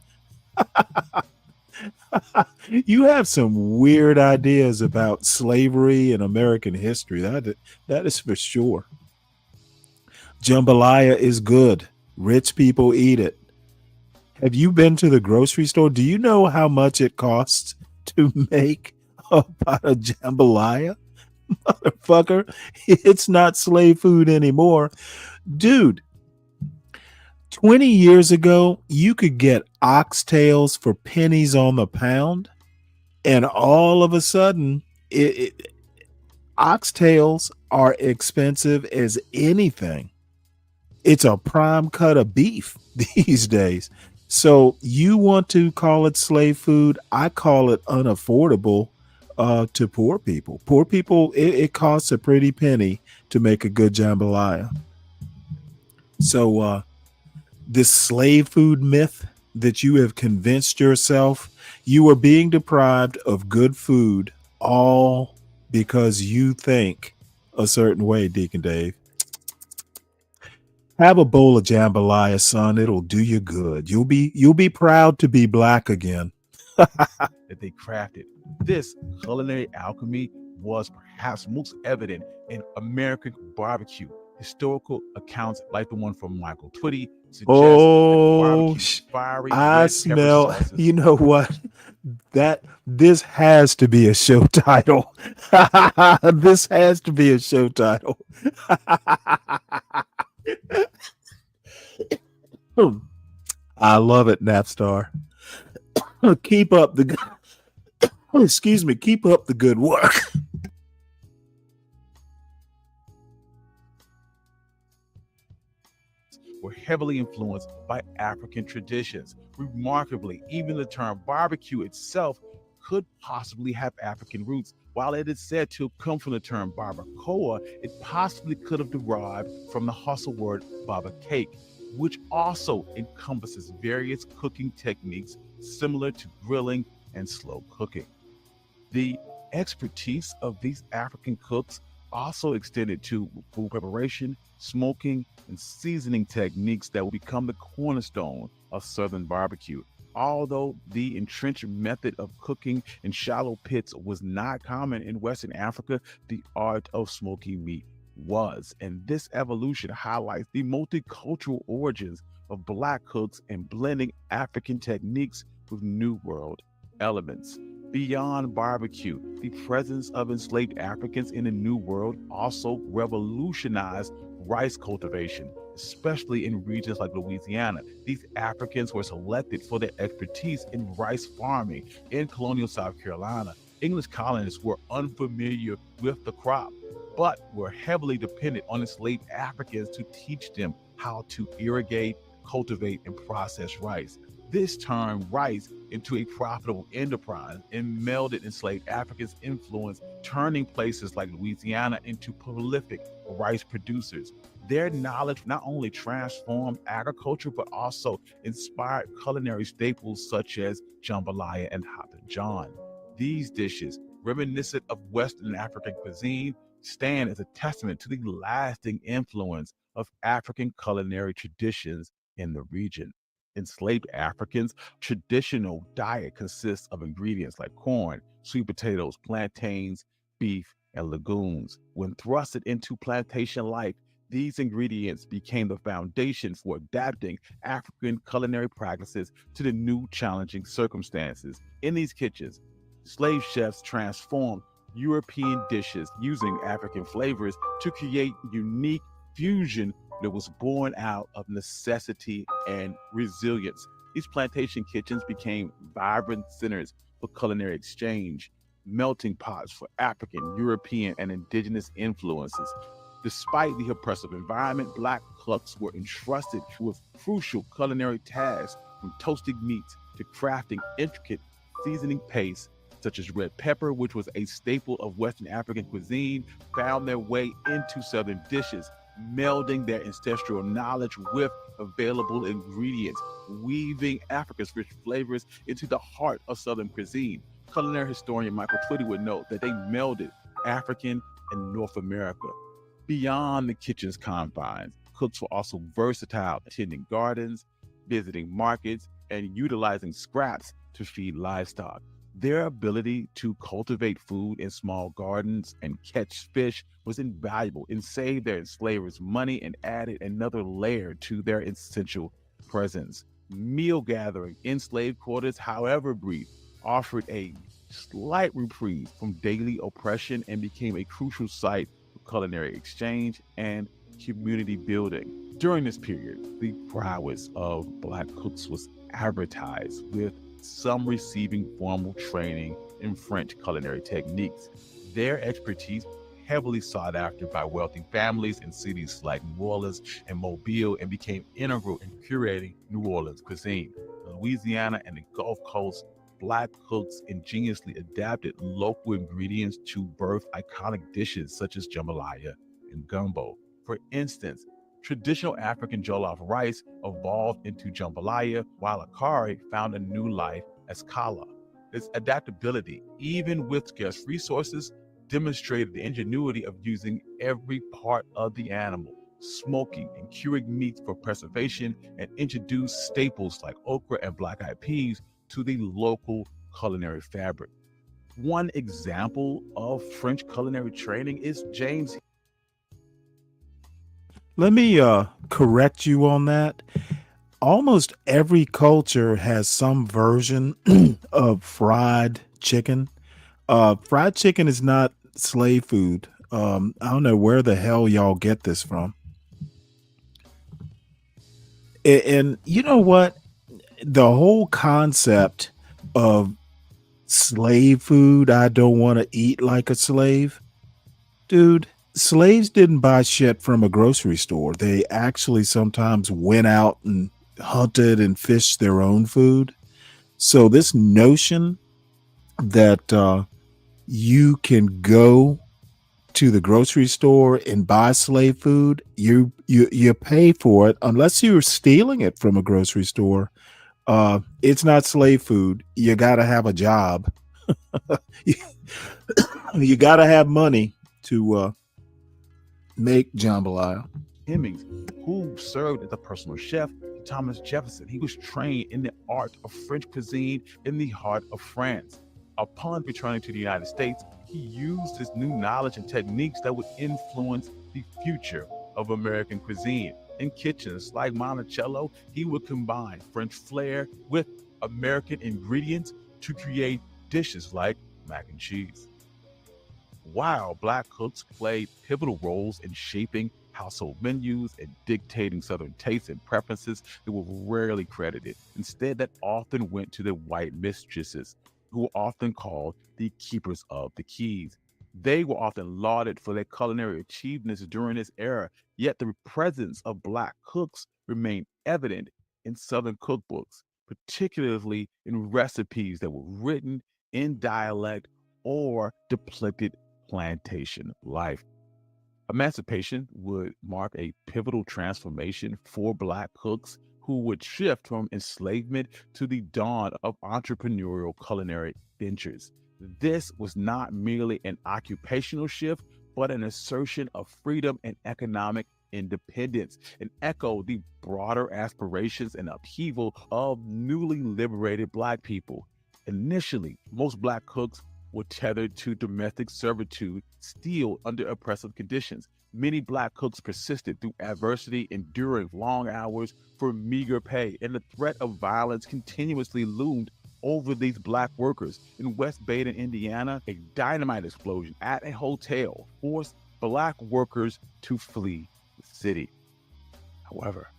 S4: You have some weird ideas about slavery and American history. That is for sure. Jambalaya is good. Rich people eat it. Have you been to the grocery store? Do you know how much it costs to make a pot of jambalaya? Motherfucker, it's not slave food anymore. Dude, 20 years ago, you could get oxtails for pennies on the pound, and all of a sudden, oxtails are expensive as anything. It's a prime cut of beef these days. So you want to call it slave food? I call it unaffordable to poor people. Poor people, it costs a pretty penny to make a good jambalaya. So this slave food myth that you have convinced yourself you are being deprived of good food, all because you think a certain way, Deacon Dave. Have a bowl of jambalaya, son. It'll do you good. You'll be proud to be black again.
S13: That they crafted. This culinary alchemy was perhaps most evident in American barbecue. Historical accounts like the one from Michael Twitty suggest that fiery
S4: I
S13: red
S4: smell.
S13: pepper sauces.
S4: You know what? This has to be a show title. This has to be a show title. I love it, Napstar. Keep up the excuse me, keep up the good work.
S13: Were heavily influenced by African traditions. Remarkably, even the term barbecue itself could possibly have African roots. While it is said to come from the term barbacoa, it possibly could have derived from the hustle word baba cake, which also encompasses various cooking techniques similar to grilling and slow cooking. The expertise of these African cooks also extended to food preparation, smoking, and seasoning techniques that will become the cornerstone of Southern barbecue. Although the entrenched method of cooking in shallow pits was not common in Western Africa, the art of smoking meat was. And this evolution highlights the multicultural origins of Black cooks and blending African techniques with New World elements. Beyond barbecue, the presence of enslaved Africans in the New World also revolutionized rice cultivation, especially in regions like Louisiana. These Africans were selected for their expertise in rice farming. In colonial South Carolina, English colonists were unfamiliar with the crop, but were heavily dependent on enslaved Africans to teach them how to irrigate, cultivate, and process rice. This turned rice into a profitable enterprise and melded enslaved Africans' influence, turning places like Louisiana into prolific rice producers. Their knowledge not only transformed agriculture, but also inspired culinary staples such as jambalaya and hoppin' john. These dishes, reminiscent of Western African cuisine, stand as a testament to the lasting influence of African culinary traditions in the region. Enslaved Africans' traditional diet consists of ingredients like corn, sweet potatoes, plantains, beef, and legumes. When thrusted into plantation life, these ingredients became the foundation for adapting African culinary practices to the new challenging circumstances. In these kitchens, slave chefs transformed European dishes using African flavors to create unique fusion that was born out of necessity and resilience. These plantation kitchens became vibrant centers for culinary exchange, melting pots for African, European, and indigenous influences. Despite the oppressive environment, Black cooks were entrusted with crucial culinary tasks, from toasting meats to crafting intricate seasoning pastes such as red pepper, which was a staple of Western African cuisine, found their way into Southern dishes, melding their ancestral knowledge with available ingredients, weaving Africa's rich flavors into the heart of Southern cuisine. Culinary historian Michael Twitty would note that they melded African and North America. Beyond the kitchen's confines, cooks were also versatile, tending gardens, visiting markets, and utilizing scraps to feed livestock. Their ability to cultivate food in small gardens and catch fish was invaluable and saved their enslavers money and added another layer to their essential presence. Meal gathering in slave quarters, however brief, offered a slight reprieve from daily oppression and became a crucial site for culinary exchange and community building. During this period, the prowess of Black cooks was advertised, with some receiving formal training in French culinary techniques. Their expertise, heavily sought after by wealthy families in cities like New Orleans and Mobile, and became integral in curating New Orleans cuisine. Louisiana and the Gulf Coast, Black cooks ingeniously adapted local ingredients to birth iconic dishes such as jambalaya and gumbo. For instance, traditional African jollof rice evolved into jambalaya, while akari found a new life as kala. This adaptability, even with scarce resources, demonstrated the ingenuity of using every part of the animal, smoking and curing meats for preservation, and introduced staples like okra and black-eyed peas to the local culinary fabric. One example of French culinary training is James.
S4: Let me correct you on that. Almost every culture has some version of fried chicken. Fried chicken is not slave food. I don't know where the hell y'all get this from. And you know what? The whole concept of slave food, I don't want to eat like a slave. Dude, slaves didn't buy shit from a grocery store. They actually sometimes went out and hunted and fished their own food. So this notion that you can go to the grocery store and buy slave food, you pay for it unless you're stealing it from a grocery store. It's not slave food. You got to have a job. You got to have money to make jambalaya.
S13: Hemmings, who served as a personal chef to Thomas Jefferson. He was trained in the art of French cuisine in the heart of France. Upon returning to the United States, he used his new knowledge and techniques that would influence the future of American cuisine. In kitchens like Monticello, he would combine French flair with American ingredients to create dishes like mac and cheese. While Black cooks played pivotal roles in shaping household menus and dictating Southern tastes and preferences, they were rarely credited. Instead, that often went to the white mistresses, who were often called the keepers of the keys. They were often lauded for their culinary achievements during this era, yet the presence of Black cooks remained evident in Southern cookbooks, particularly in recipes that were written in dialect or depicted plantation life. Emancipation would mark a pivotal transformation for Black cooks who would shift from enslavement to the dawn of entrepreneurial culinary ventures. This was not merely an occupational shift, but an assertion of freedom and economic independence, and echoed the broader aspirations and upheaval of newly liberated Black people. Initially, most Black cooks were tethered to domestic servitude, still under oppressive conditions. Many Black cooks persisted through adversity, enduring long hours for meager pay, and the threat of violence continuously loomed over these Black workers. In West Baden, Indiana, a dynamite explosion at a hotel forced Black workers to flee the city. However,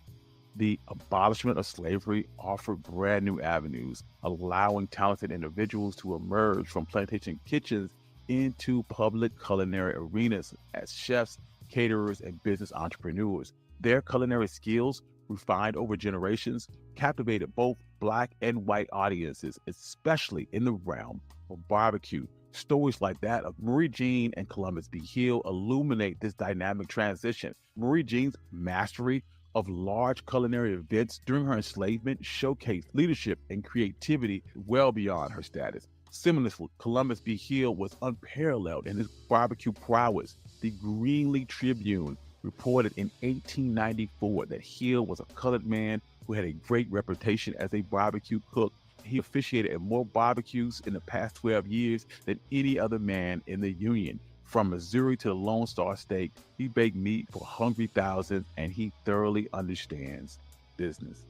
S13: the abolishment of slavery offered brand new avenues, allowing talented individuals to emerge from plantation kitchens into public culinary arenas as chefs, caterers, and business entrepreneurs. Their culinary skills, refined over generations, captivated both Black and white audiences, especially in the realm of barbecue. Stories like that of Marie Jean and Columbus B. Hill illuminate this dynamic transition. Marie Jean's mastery of large culinary events during her enslavement showcased leadership and creativity well beyond her status. Similarly, Columbus B. Hill was unparalleled in his barbecue prowess. The Greenlee Tribune reported in 1894 that Hill was a colored man who had a great reputation as a barbecue cook. He officiated at more barbecues in the past 12 years than any other man in the Union. From Missouri to the Lone Star State, he baked meat for hungry thousands, and he thoroughly understands business.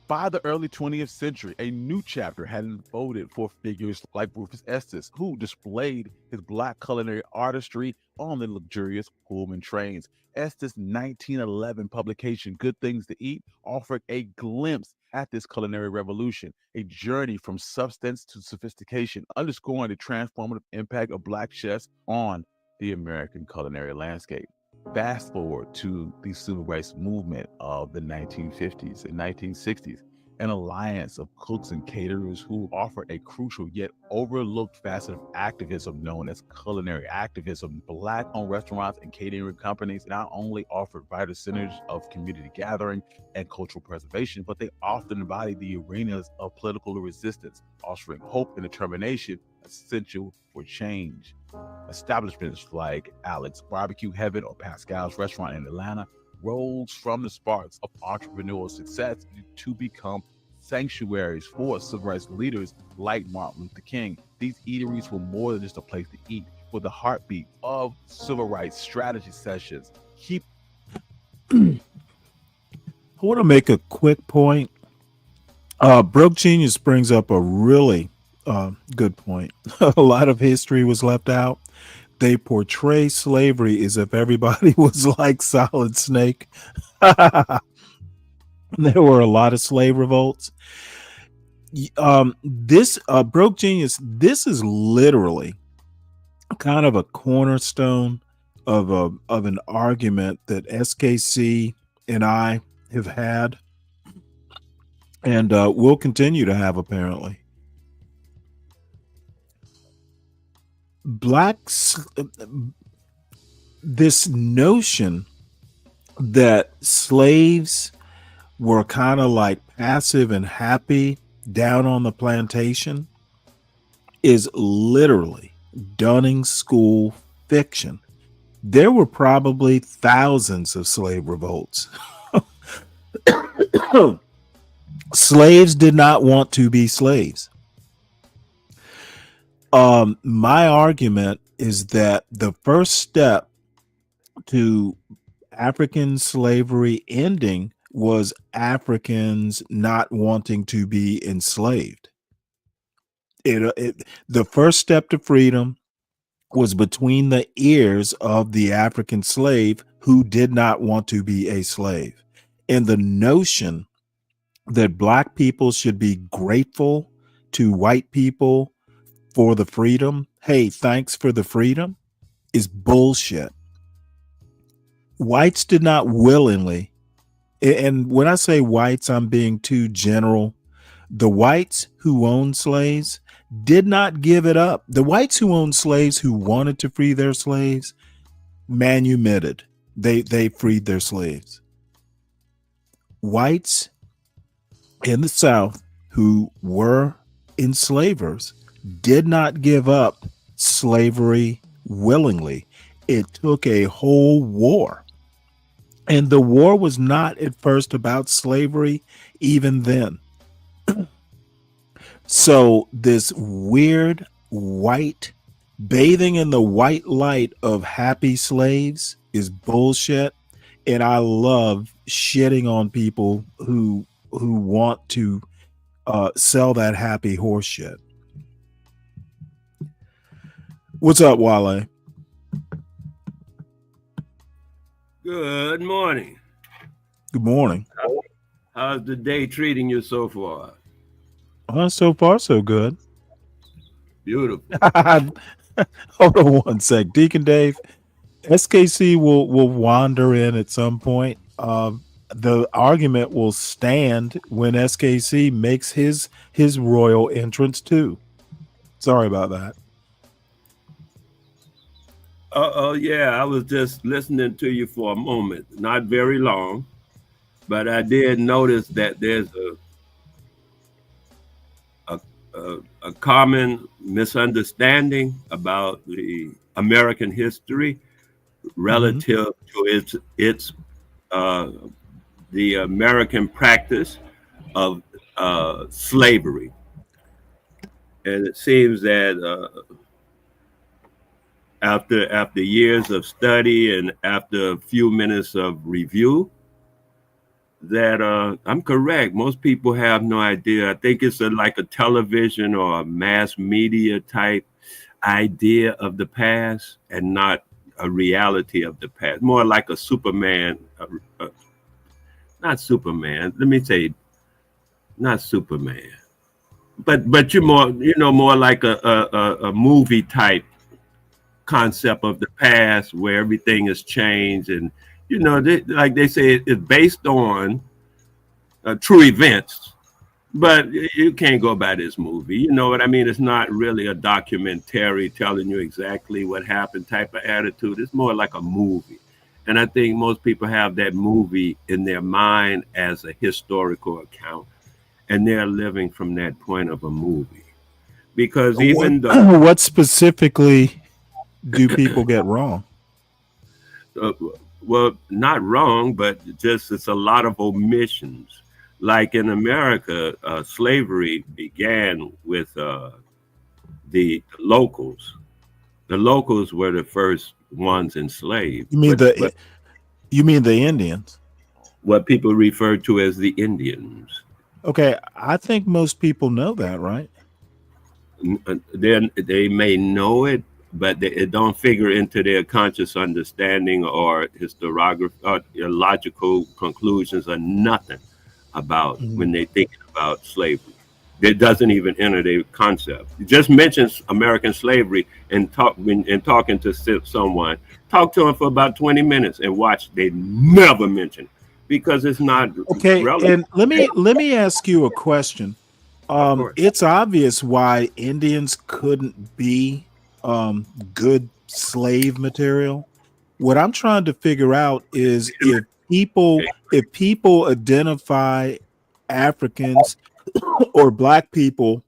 S13: By the early 20th century, a new chapter had unfolded for figures like Rufus Estes, who displayed his Black culinary artistry on the luxurious Pullman trains. Estes' 1911 publication, Good Things to Eat, offered a glimpse at this culinary revolution, a journey from substance to sophistication, underscoring the transformative impact of Black chefs on the American culinary landscape. Fast forward to the civil rights movement of the 1950s and 1960s, an alliance of cooks and caterers who offer a crucial yet overlooked facet of activism known as culinary activism. Black-owned restaurants and catering companies not only offered vital centers of community gathering and cultural preservation, but they often embodied the arenas of political resistance, offering hope and determination essential for change. Establishments like Alex Barbecue Heaven or Pascal's Restaurant in Atlanta rose from the sparks of entrepreneurial success to become sanctuaries for civil rights leaders like Martin Luther King. These eateries were more than just a place to eat, were the heartbeat of civil rights strategy sessions.
S4: I want to make a quick point. Broke Genius brings up a really good point. A lot of history was left out. They portray slavery as if everybody was like Solid Snake. There were a lot of slave revolts. This Broke Genius, this is literally kind of a cornerstone of an argument that SKC and I have had, and will continue to have, apparently. This notion that slaves were kind of like passive and happy down on the plantation is literally Dunning School fiction. There were probably thousands of slave revolts. Slaves did not want to be slaves. My argument is that the first step to African slavery ending was Africans not wanting to be enslaved. The first step to freedom was between the ears of the African slave who did not want to be a slave. And the notion that black people should be grateful to white people for the freedom, hey, thanks for the freedom, is bullshit. Whites did not willingly, and when I say whites, I'm being too general. The whites who owned slaves did not give it up. The whites who owned slaves who wanted to free their slaves manumitted. They freed their slaves. Whites in the South who were enslavers did not give up slavery willingly. It took a whole war. And the war was not at first about slavery, even then. So this weird white bathing in the white light of happy slaves is bullshit. And I love shitting on people who want to sell that happy horse shit. What's up, Wale?
S14: Good morning.
S4: Good morning.
S14: How's the day treating you so far?
S4: So far, so good.
S14: Beautiful.
S4: Hold on one sec. Deacon Dave, SKC will wander in at some point. The argument will stand when SKC makes his royal entrance too. Sorry about that.
S14: Oh, yeah, I was just listening to you for a moment. Not very long, but I did notice that there's a common misunderstanding about the American history relative to its the American practice of slavery. And it seems that after years of study and after a few minutes of review, that I'm correct. Most people have no idea. I think it's like a television or a mass media type idea of the past and not a reality of the past. More like a Superman, not Superman. Let me say, not Superman, but you're more like a movie type concept of the past where everything has changed, and like they say, it's based on true events, but you can't go by this movie. You know what I mean? It's not really a documentary telling you exactly what happened type of attitude. It's more like a movie. And I think most people have that movie in their mind as a historical account, and they're living from that point of a movie. Because even though
S4: what specifically do people get wrong?
S14: Well, not wrong, but just it's a lot of omissions. Like in America, slavery began with the locals. The locals were the first ones enslaved.
S4: You mean the Indians?
S14: What people refer to as the Indians.
S4: Okay, I think most people know that, right?
S14: They may know it, but it don't figure into their conscious understanding or historiography or logical conclusions or nothing about when they think about slavery. It doesn't even enter their concept. It just mentions American slavery and talking to someone. Talk to them for about 20 minutes and watch. They never mention it because it's not
S4: okay.
S14: relevant.
S4: And let me ask you a question. It's obvious why Indians couldn't be good slave material. What I'm trying to figure out is if people identify Africans or black people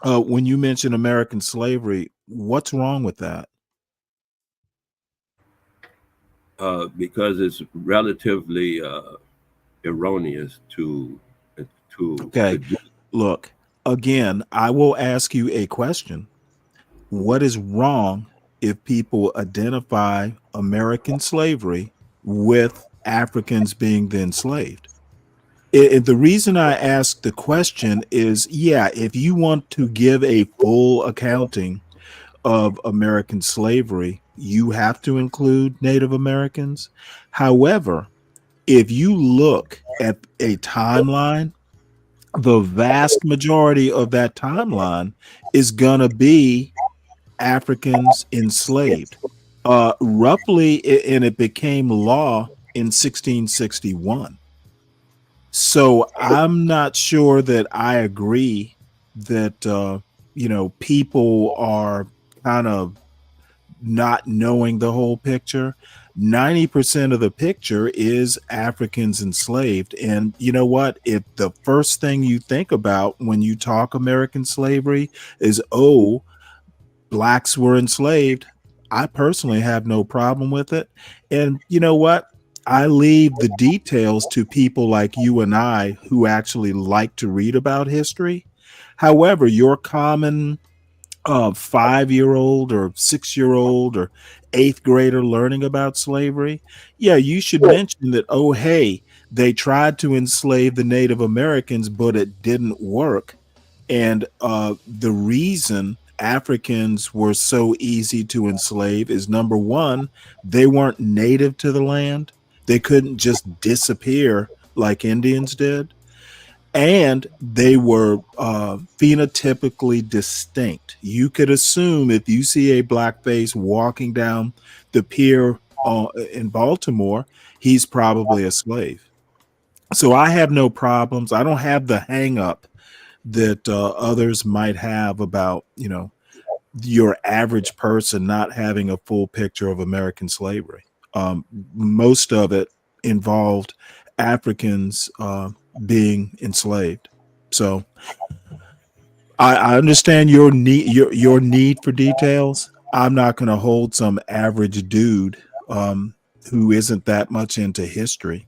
S4: when you mention American slavery, what's wrong with that?
S14: Because it's relatively erroneous to
S4: okay. Look, again, I will ask you a question. What is wrong if people identify American slavery with Africans being the enslaved? The reason I asked the question is, yeah, if you want to give a full accounting of American slavery, you have to include Native Americans. However, if you look at a timeline, the vast majority of that timeline is going to be Africans enslaved. Roughly, and it became law in 1661. So I'm not sure that I agree that people are kind of not knowing the whole picture. 90% of the picture is Africans enslaved. And you know what? If the first thing you think about when you talk American slavery is, oh, blacks were enslaved, I personally have no problem with it. And you know what? I leave the details to people like you and I who actually like to read about history. However, your common 5-year-old or 6-year-old or 8th grader learning about slavery, yeah, you should mention that, oh, hey, they tried to enslave the Native Americans, but it didn't work. And the reason Africans were so easy to enslave is, number one, they weren't native to the land. They couldn't just disappear like Indians did. And they were phenotypically distinct. You could assume if you see a black face walking down the pier in Baltimore, he's probably a slave. So I have no problems. I don't have the hang up that others might have about, your average person not having a full picture of American slavery. Most of it involved Africans being enslaved. So I understand your need for details. I'm not going to hold some average dude who isn't that much into history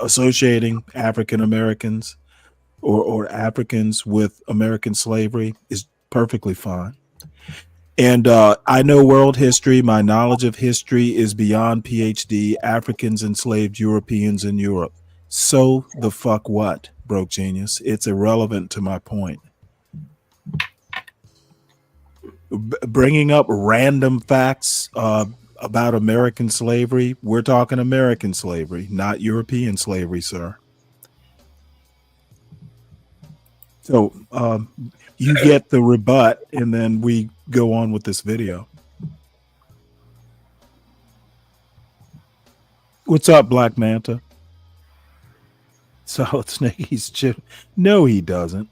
S4: associating African Americans or Africans with American slavery is perfectly fine. And I know world history. My knowledge of history is beyond PhD. Africans enslaved Europeans in Europe. So the fuck what, broke genius? It's irrelevant to my point. Bringing up random facts about American slavery, we're talking American slavery, not European slavery, sir. So you get the rebut, and then we go on with this video. What's up, Black Manta? Solid Snake, he's chip. No, he doesn't.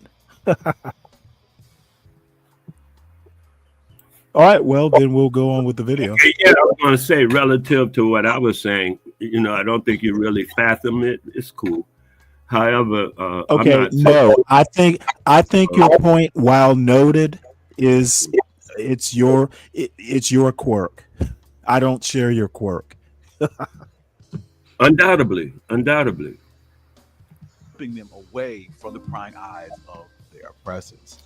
S4: All right, well, then we'll go on with the video.
S14: Yeah, I was going to say, relative to what I was saying, I don't think you really fathom it. It's cool. However,
S4: okay, I think your point, while noted, is it's your quirk. I don't share your quirk.
S14: Undoubtedly.
S13: Keeping them away from the prying eyes of their oppressors.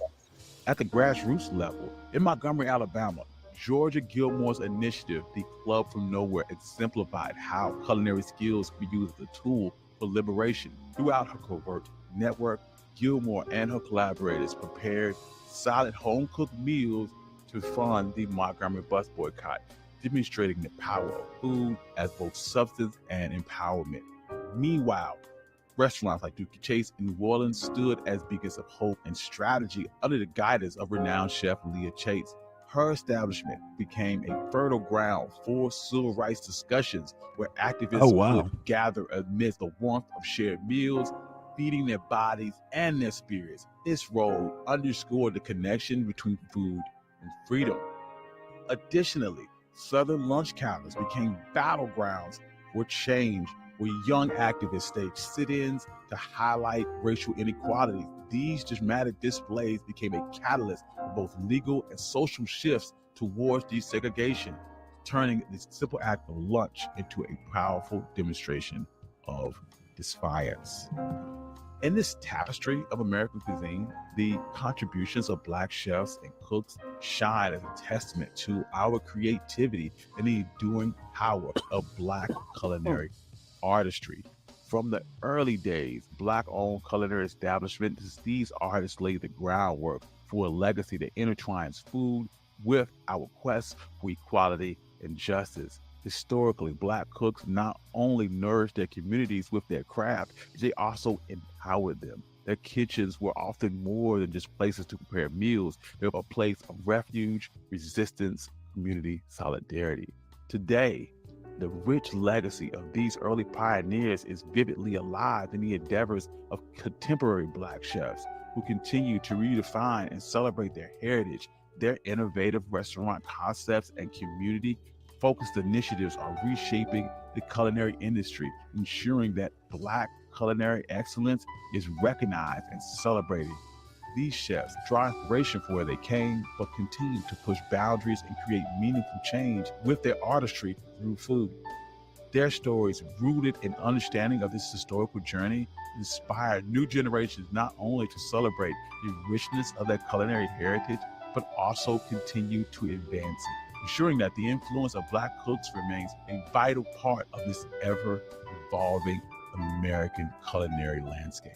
S13: At the grassroots level, in Montgomery, Alabama, Georgia Gilmore's initiative, the Club from Nowhere, exemplified how culinary skills could be used as a tool for liberation. Throughout her covert network, Gilmore and her collaborators prepared solid home-cooked meals to fund the Montgomery bus boycott, demonstrating the power of food as both substance and empowerment. Meanwhile, restaurants like Dookie Chase in New Orleans stood as beacons of hope and strategy under the guidance of renowned chef Leah Chase. Her establishment became a fertile ground for civil rights discussions where activists would gather amidst the warmth of shared meals, feeding their bodies and their spirits. This role underscored the connection between food and freedom. Additionally, Southern lunch counters became battlegrounds for change, where young activists staged sit-ins to highlight racial inequalities. These dramatic displays became a catalyst for both legal and social shifts towards desegregation, turning this simple act of lunch into a powerful demonstration of defiance. In this tapestry of American cuisine, the contributions of Black chefs and cooks shine as a testament to our creativity and the enduring power of Black culinary artistry. From the early days, Black-owned culinary establishments, these artists laid the groundwork for a legacy that intertwines food with our quest for equality and justice. Historically, Black cooks not only nourished their communities with their craft, they also empowered them. Their kitchens were often more than just places to prepare meals. They were a place of refuge, resistance, community solidarity. Today, the rich legacy of these early pioneers is vividly alive in the endeavors of contemporary Black chefs who continue to redefine and celebrate their heritage. Their innovative restaurant concepts and community-focused initiatives are reshaping the culinary industry, ensuring that Black culinary excellence is recognized and celebrated. These chefs draw inspiration from where they came, but continue to push boundaries and create meaningful change with their artistry through food. Their stories, rooted in understanding of this historical journey, inspire new generations not only to celebrate the richness of their culinary heritage, but also continue to advance it, ensuring that the influence of Black cooks remains a vital part of this ever-evolving American culinary landscape.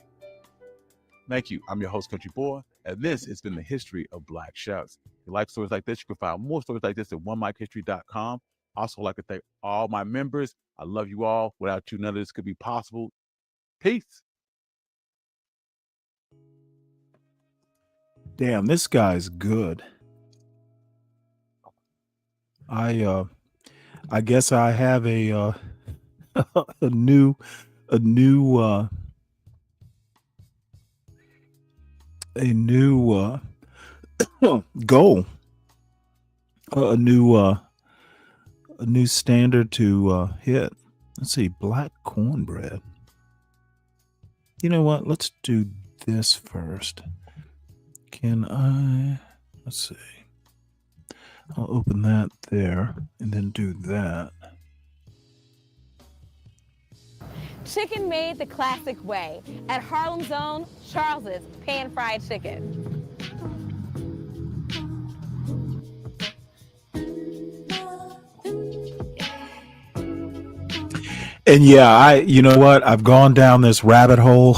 S13: Thank you. I'm your host, Country Boy, and this has been the history of Black chefs. If you like stories like this, you can find more stories like this at onemichistory.com. Also, I'd like to thank all my members. I love you all. Without you, none of this could be possible. Peace.
S4: Damn, this guy's good. I guess I have a a new goal, a new standard to hit. Let's see, Black cornbread. You know what? Let's do this first. Can I? Let's see. I'll open that there and then do that.
S15: Chicken made the classic way at Harlem's own Charles's pan-fried chicken.
S4: And yeah, you know what? I've gone down this rabbit hole.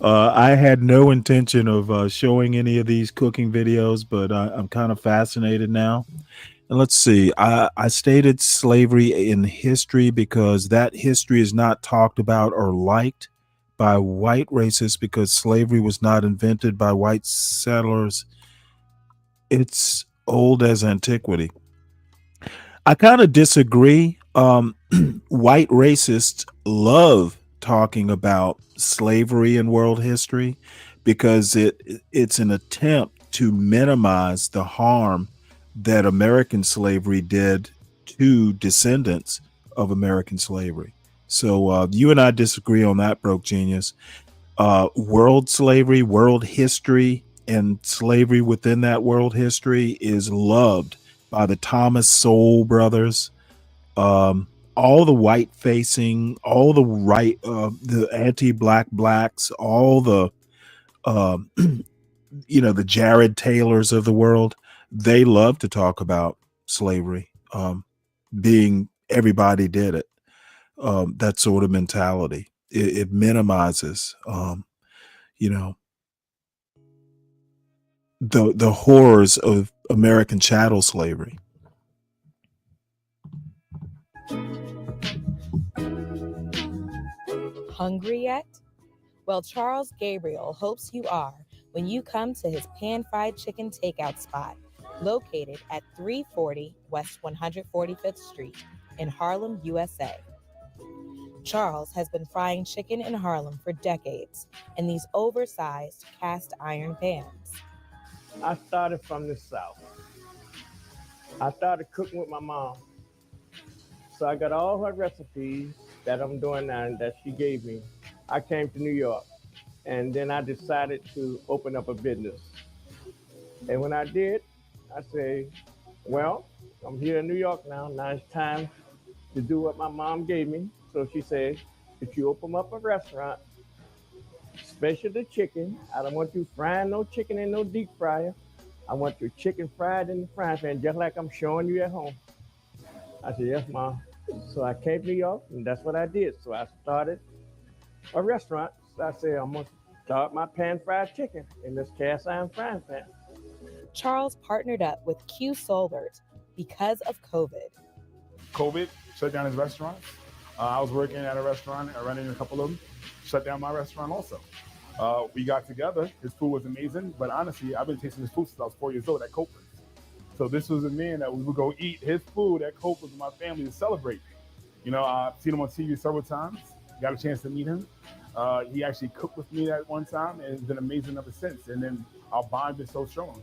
S4: I had no intention of showing any of these cooking videos, but I'm kind of fascinated now. And let's see. I stated slavery in history because that history is not talked about or liked by white racists because slavery was not invented by white settlers. It's old as antiquity. I kind of disagree. White racists love talking about slavery in world history because it's an attempt to minimize the harm that American slavery did to descendants of American slavery. So you and I disagree on that, Broke Genius. World slavery, world history, and slavery within that world history is loved by the Thomas Sowell brothers. All the white facing, all the right, the anti-black blacks, all the, the Jared Taylors of the world, they love to talk about slavery, being everybody did it. That sort of mentality. It minimizes, the horrors of American chattel slavery.
S17: Hungry yet? Well, Charles Gabriel hopes you are when you come to his pan-fried chicken takeout spot located at 340 West 145th Street in Harlem, USA. Charles has been frying chicken in Harlem for decades in these oversized cast iron pans.
S18: I started from the South. I started cooking with my mom. So I got all her recipes that I'm doing now and that she gave me. I came to New York and then I decided to open up a business. And when I did, I said, well, I'm here in New York now. Now it's time to do what my mom gave me. So she said, if you open up a restaurant, special the chicken. I don't want you frying no chicken in no deep fryer. I want your chicken fried in the frying pan, just like I'm showing you at home. I said, yes, Mom. So I came to New York, and that's what I did. So I started a restaurant. So I said, I'm going to start my pan-fried chicken in this cast-iron frying pan.
S17: Charles partnered up with Q Solbert because of COVID.
S1: COVID shut down his restaurant. I was working at a restaurant, running a couple of them, shut down my restaurant also. We got together. His food was amazing, but honestly, I've been tasting his food since I was 4 years old at Copeland's. So this was a man that we would go eat his food at Copeland's with my family to celebrate. You know, I've seen him on TV several times. Got a chance to meet him. He actually cooked with me that one time, and it's been amazing ever since. And then our bond is so strong.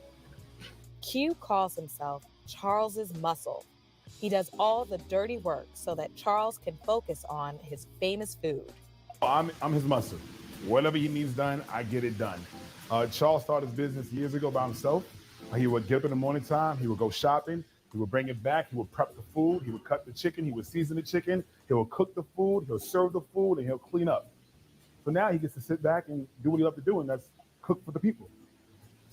S17: Q calls himself Charles's muscle. He does all the dirty work so that Charles can focus on his famous food.
S1: I'm his muscle. Whatever he needs done, I get it done. Charles started his business years ago by himself. He would get up in the morning time. He would go shopping. He would bring it back. He would prep the food. He would cut the chicken. He would season the chicken. He will cook the food. He'll serve the food, and he'll clean up. So now he gets to sit back and do what he loves to do, and that's cook for the people.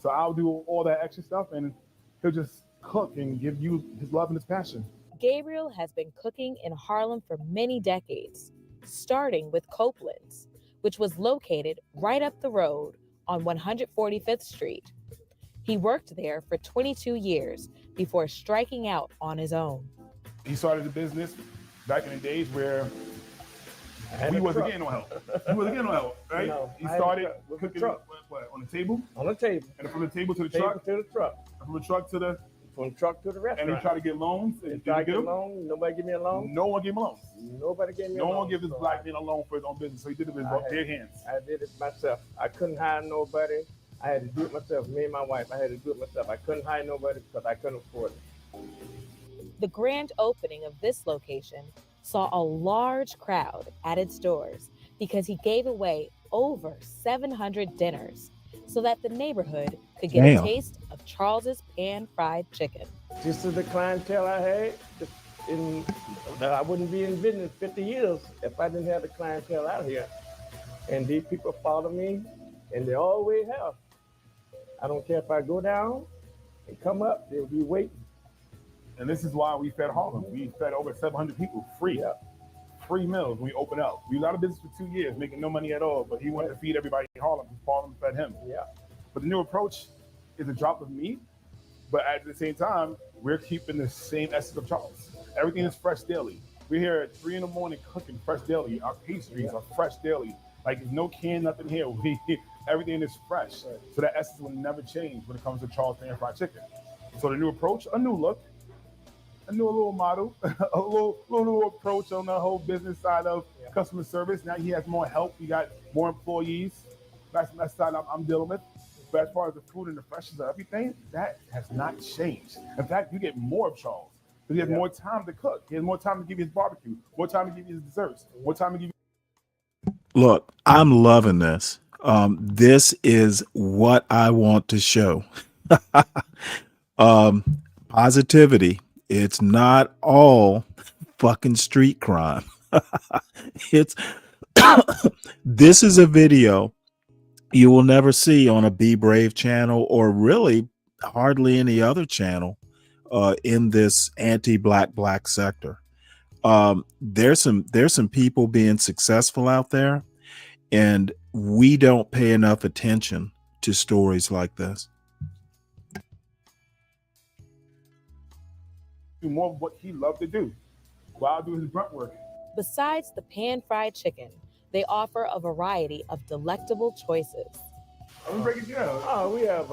S1: So I'll do all that extra stuff, and he'll just cook and give you his love and his passion.
S17: Gabriel has been cooking in Harlem for many decades, starting with Copeland's, which was located right up the road on 145th Street. He worked there for 22 years before striking out on his own.
S1: He started the business back in the days where we wasn't getting no help. He wasn't getting no help, right?
S18: No,
S1: he started cooking what, on the table?
S18: On the table.
S1: And from the table to the
S18: Table
S1: truck?
S18: to the truck.
S1: And from the truck to the...
S18: From the truck to the restaurant.
S1: And he tried to get loans? And
S18: tried to get loans. Nobody gave me a loan.
S1: No one gave him a loan.
S18: Nobody gave me a loan.
S1: No one gave this black man a loan for his own business, so he did it with his bare hands.
S18: I did it myself. I couldn't hire nobody. I had to do it myself. Me and my wife, I had to do it myself. I couldn't hire nobody because I couldn't afford it.
S17: The grand opening of this location saw a large crowd at its doors because he gave away over 700 dinners so that the neighborhood could get a taste of Charles's pan-fried chicken.
S18: This is the clientele I had. That I wouldn't be in business 50 years if I didn't have the clientele out here. And these people follow me, and they always have. I don't care if I go down and come up, they'll be waiting.
S1: And this is why we fed Harlem. We fed over 700 people free. Yeah. Free meals when we opened up. We was out of business for 2 years, making no money at all, but he wanted to feed everybody in Harlem because Harlem fed him.
S18: Yeah.
S1: But the new approach is a drop of meat, but at the same time, we're keeping the same essence of Charles. Everything is fresh daily. We're here at 3 a.m. cooking fresh daily. Our pastries are fresh daily. Like there's no can, nothing here. Everything is fresh. So that essence will never change when it comes to Charles pan-fried chicken. So the new approach, a new look, a new little model, a little approach on the whole business side of customer service. Now he has more help. He got more employees. That's the side I'm dealing with. But as far as the food and the freshness of everything, that has not changed. In fact, you get more of Charles. Because he has more time to cook. He has more time to give you his barbecue, more time to give you his desserts, more time to give you...
S4: Look, I'm loving this. This is what I want to show. Positivity. It's not all fucking street crime. It's this is a video you will never see on a Be Brave channel or really hardly any other channel in this anti-black sector. There's some people being successful out there, and we don't pay enough attention to stories like this.
S1: Do more of what he loved to do while I do his grunt work.
S17: Besides the pan-fried chicken, they offer a variety of delectable choices.
S1: Let me break it down.
S18: Oh, we have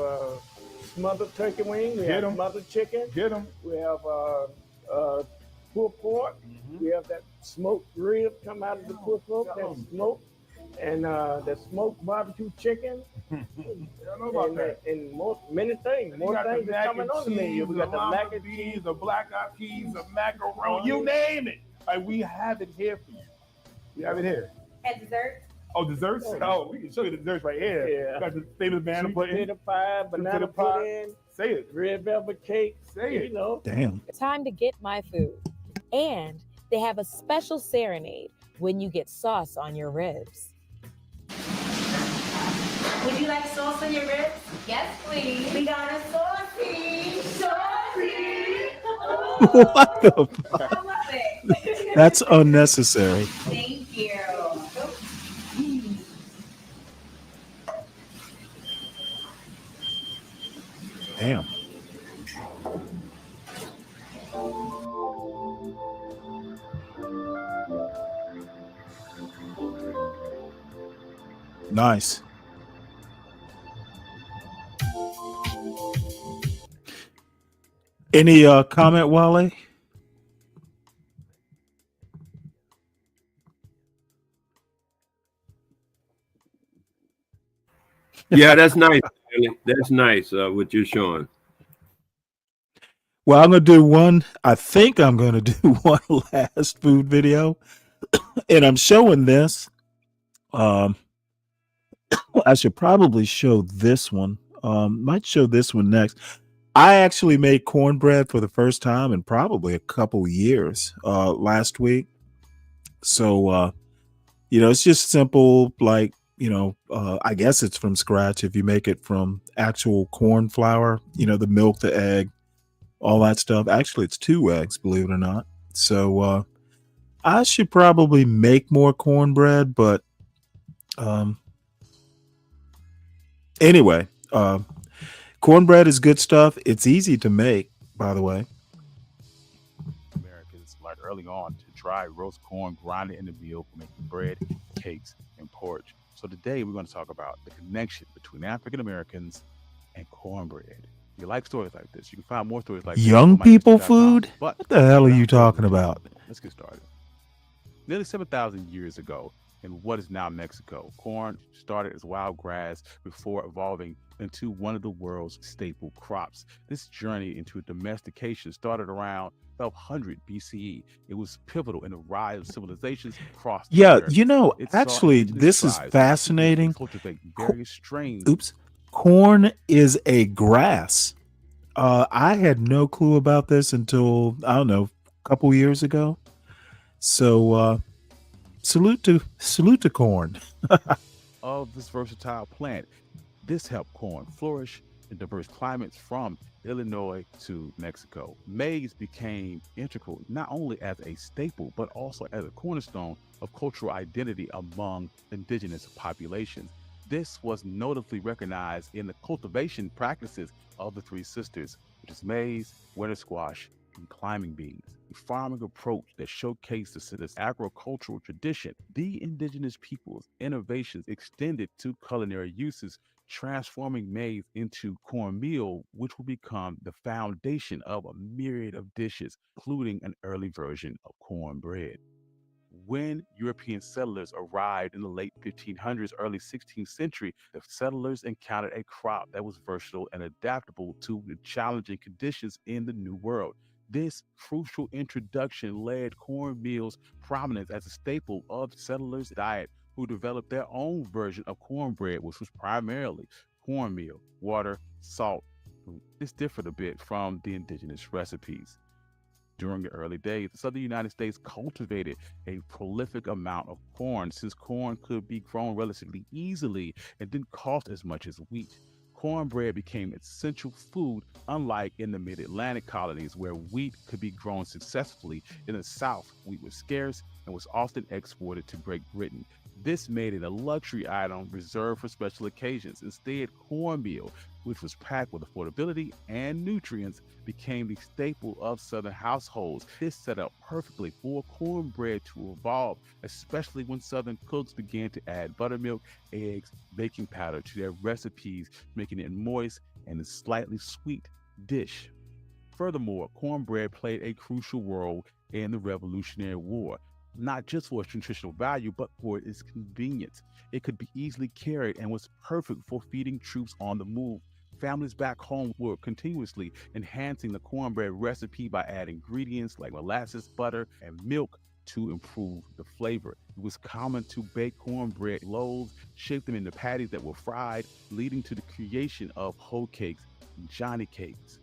S18: smothered turkey wing. We have smothered chicken.
S1: Get them.
S18: We have pulled pork. We have that smoked rib come out of the pulled pork. That's smoked. And the smoked barbecue chicken.
S1: I know about that.
S18: And many things. More things are coming on the menu. We got the mac and cheese,
S1: the black eyed peas, the macaroni, you name it. Like, we have it here for you. We have it here.
S15: And dessert?
S1: Oh, desserts? Oh, we can show you the desserts right here.
S18: Yeah.
S1: Got the famous banana pudding.
S18: Potato pie, banana pudding.
S1: Say it.
S18: Red velvet cake.
S1: Say it.
S18: You know.
S4: Damn.
S17: Time to get my food. And they have a special serenade when you get sauce on your ribs.
S15: Would you like sauce on your ribs? Yes, please. We got a saucy.
S4: What the fuck?
S15: I love it.
S4: That's unnecessary.
S9: Thank you.
S4: Damn. Nice. Any comment, Wale?
S14: Yeah, that's nice. That's nice. What you're showing.
S4: Well, I'm gonna do one. I think I'm gonna do one last food video, and I'm showing this. I should probably show this one. Might show this one next. I actually made cornbread for the first time in probably a couple years last week. So it's just simple, like I guess it's from scratch if you make it from actual corn flour. The milk, the egg, all that stuff. Actually, it's 2 eggs, believe it or not. So I should probably make more cornbread, but anyway, cornbread is good stuff. It's easy to make, by the way.
S13: Americans learned early on to dry roast corn, grind it in the mill for making bread, cakes, and porridge. So today we're going to talk about the connection between African Americans and cornbread. If you like stories like this, you can find more stories like this.
S4: Young people food?
S13: But
S4: What the hell are you talking about?
S13: let's get started. Nearly 7,000 years ago, in what is now Mexico, corn started as wild grass before evolving into one of the world's staple crops. This journey into domestication started around 1200 BCE. It was pivotal in the rise of civilizations across the
S4: Yeah,
S13: Americas. It saw
S4: actually,
S13: indigenous
S4: this is
S13: tribes
S4: fascinating.
S13: cultivate various strains.
S4: Oops. Corn is a grass. I had no clue about this until, I don't know, a couple years ago. So salute to corn.
S13: Of this versatile plant. This helped corn flourish in diverse climates from Illinois to Mexico. Maize became integral not only as a staple, but also as a cornerstone of cultural identity among indigenous populations. This was notably recognized in the cultivation practices of the three sisters, which is maize, winter squash, and climbing beans. A farming approach that showcased this agricultural tradition. The indigenous people's innovations extended to culinary uses, transforming maize into cornmeal, which will become the foundation of a myriad of dishes, including an early version of cornbread. When European settlers arrived in the late 1500s, early 16th century, the settlers encountered a crop that was versatile and adaptable to the challenging conditions in the New World. This crucial introduction led cornmeal's prominence as a staple of settlers' diet, who developed their own version of cornbread, which was primarily cornmeal, water, salt. This differed a bit from the indigenous recipes. During the early days, the southern United States cultivated a prolific amount of corn, since corn could be grown relatively easily and didn't cost as much as wheat. Cornbread became essential food, unlike in the mid-Atlantic colonies where wheat could be grown successfully. In the South, wheat was scarce and was often exported to Great Britain. This made it a luxury item reserved for special occasions. Instead, cornmeal, which was packed with affordability and nutrients, became the staple of Southern households. This set up perfectly for cornbread to evolve, especially when Southern cooks began to add buttermilk, eggs, baking powder to their recipes, making it moist and a slightly sweet dish. Furthermore, cornbread played a crucial role in the Revolutionary War, not just for its nutritional value, but for its convenience. It could be easily carried and was perfect for feeding troops on the move. Families back home were continuously enhancing the cornbread recipe by adding ingredients like molasses, butter, and milk to improve the flavor. It was common to bake cornbread loaves, shape them into patties that were fried, leading to the creation of hoe cakes and Johnny cakes.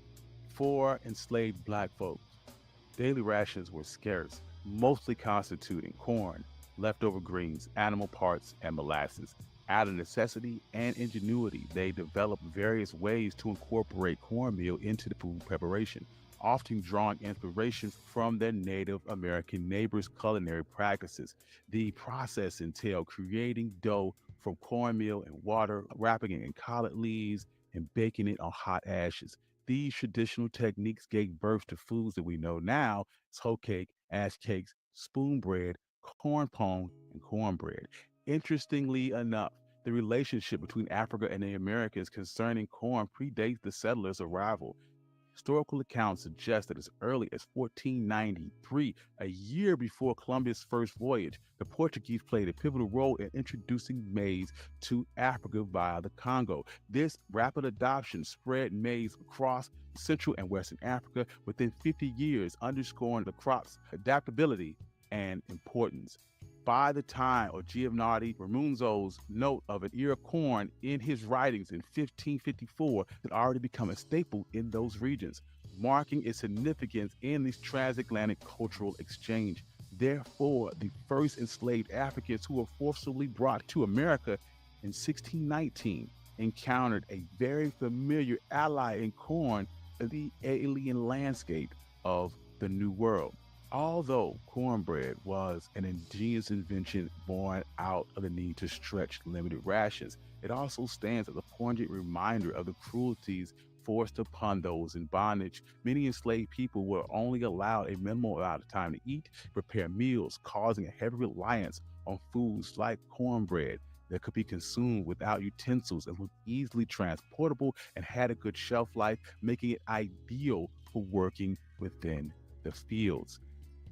S13: For enslaved Black folks, daily rations were scarce, mostly constituting corn, leftover greens, animal parts, and molasses. Out of necessity and ingenuity, they developed various ways to incorporate cornmeal into the food preparation. often drawing inspiration from their Native American neighbors' culinary practices. The process entailed creating dough from cornmeal and water, wrapping it in collard leaves, and baking it on hot ashes. These traditional techniques gave birth to foods that we know now as hoe cake, ash cakes, spoon bread, corn pone, and cornbread. Interestingly enough, the relationship between Africa and the Americas concerning corn predates the settlers' arrival. Historical accounts suggest that as early as 1493, a year before Columbus' first voyage, the Portuguese played a pivotal role in introducing maize to Africa via the Congo. This rapid adoption spread maize across Central and Western Africa within 50 years, underscoring the crop's adaptability and importance. By the time of Giovanni Ramunzo's note of an ear of corn in his writings in 1554, it had already become a staple in those regions, marking its significance in this transatlantic cultural exchange. Therefore, the first enslaved Africans who were forcibly brought to America in 1619 encountered a very familiar ally in corn in the alien landscape of the New World. Although cornbread was an ingenious invention born out of the need to stretch limited rations, it also stands as a poignant reminder of the cruelties forced upon those in bondage. Many enslaved people were only allowed a minimal amount of time to eat, prepare meals, causing a heavy reliance on foods like cornbread that could be consumed without utensils and was easily transportable and had a good shelf life, making it ideal for working within the fields.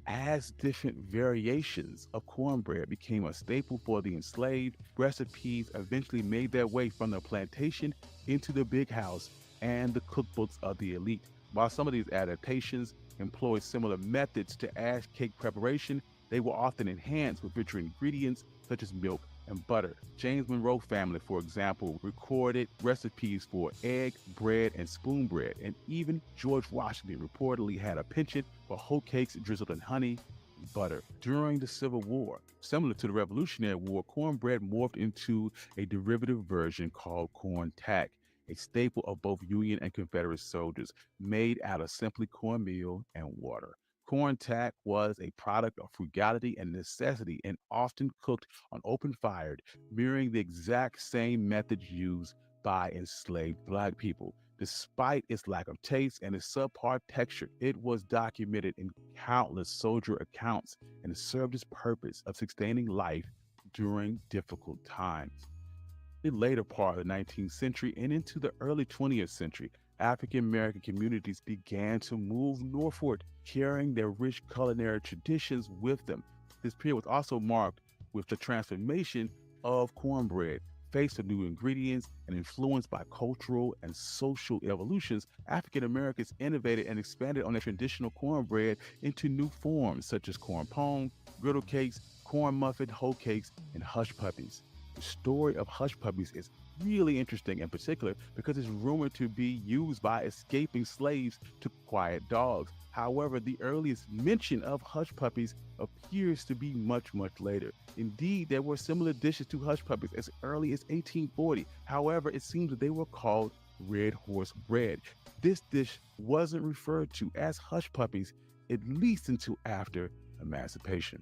S13: As different variations of cornbread became a staple for the enslaved, recipes eventually made their way from the plantation into the big house and the cookbooks of the elite. While some of these adaptations employed similar methods to ash cake preparation, they were often enhanced with richer ingredients such as milk and butter. James Monroe family, for example, recorded recipes for egg, bread, and spoon bread, and even George Washington reportedly had a penchant for hoe cakes drizzled in honey and butter. During the Civil War, similar to the Revolutionary War, cornbread morphed into a derivative version called corn tack, a staple of both Union and Confederate soldiers, made out of simply cornmeal and water. Corn tack was a product of frugality and necessity and often cooked on open fire, mirroring the exact same methods used by enslaved Black people. Despite its lack of taste and its subpar texture, it was documented in countless soldier accounts and served its purpose of sustaining life during difficult times. The later part of the 19th century and into the early 20th century, African American communities began to move northward, carrying their rich culinary traditions with them. This period was also marked with the transformation of cornbread. Faced with new ingredients and influenced by cultural and social evolutions, African Americans innovated and expanded on their traditional cornbread into new forms such as corn pone, griddle cakes, corn muffin, hoe cakes, and hush puppies. The story of hush puppies is really interesting in particular because it's rumored to be used by escaping slaves to quiet dogs. However, the earliest mention of hush puppies appears to be much later. Indeed, there were similar dishes to hush puppies as early as 1840. However, it seems that they were called red horse bread. This dish wasn't referred to as hush puppies at least until after emancipation.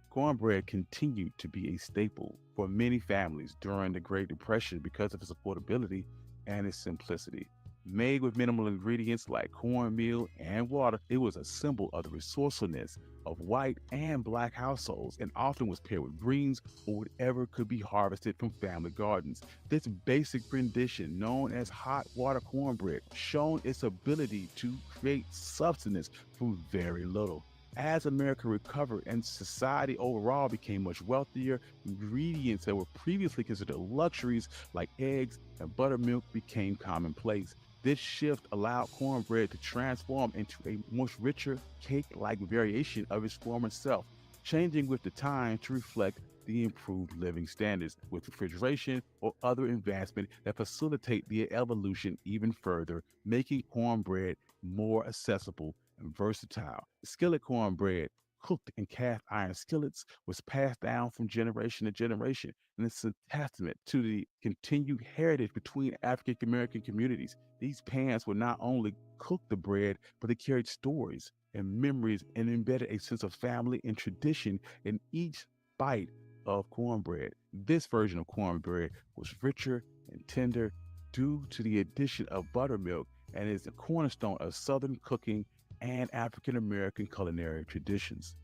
S13: Cornbread continued to be a staple for many families during the Great Depression because of its affordability and its simplicity. Made with minimal ingredients like cornmeal and water, it was a symbol of the resourcefulness of white and Black households and often was paired with greens or whatever could be harvested from family gardens. This basic rendition, known as hot water cornbread, shown its ability to create substance from very little. As America recovered and society overall became much wealthier, ingredients that were previously considered luxuries like eggs and buttermilk became commonplace. This shift allowed cornbread to transform into a much richer, cake-like variation of its former self, changing with the time to reflect the improved living standards with refrigeration or other advancement that facilitate the evolution even further, making cornbread more accessible and versatile. Skillet cornbread cooked in cast iron skillets, was passed down from generation to generation. And it's a testament to the continued heritage between African American communities. These pans would not only cook the bread, but they carried stories and memories and embedded a sense of family and tradition in each bite of cornbread. This version of cornbread was richer and tender due to the addition of buttermilk and is a cornerstone of Southern cooking and African American culinary traditions.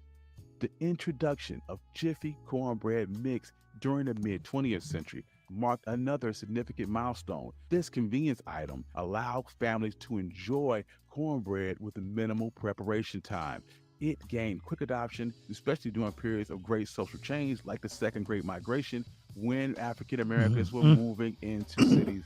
S13: The introduction of Jiffy cornbread mix during the mid 20th century marked another significant milestone. This convenience item allowed families to enjoy cornbread with minimal preparation time. It gained quick adoption, especially during periods of great social change like the Second Great Migration, when African Americans were moving into cities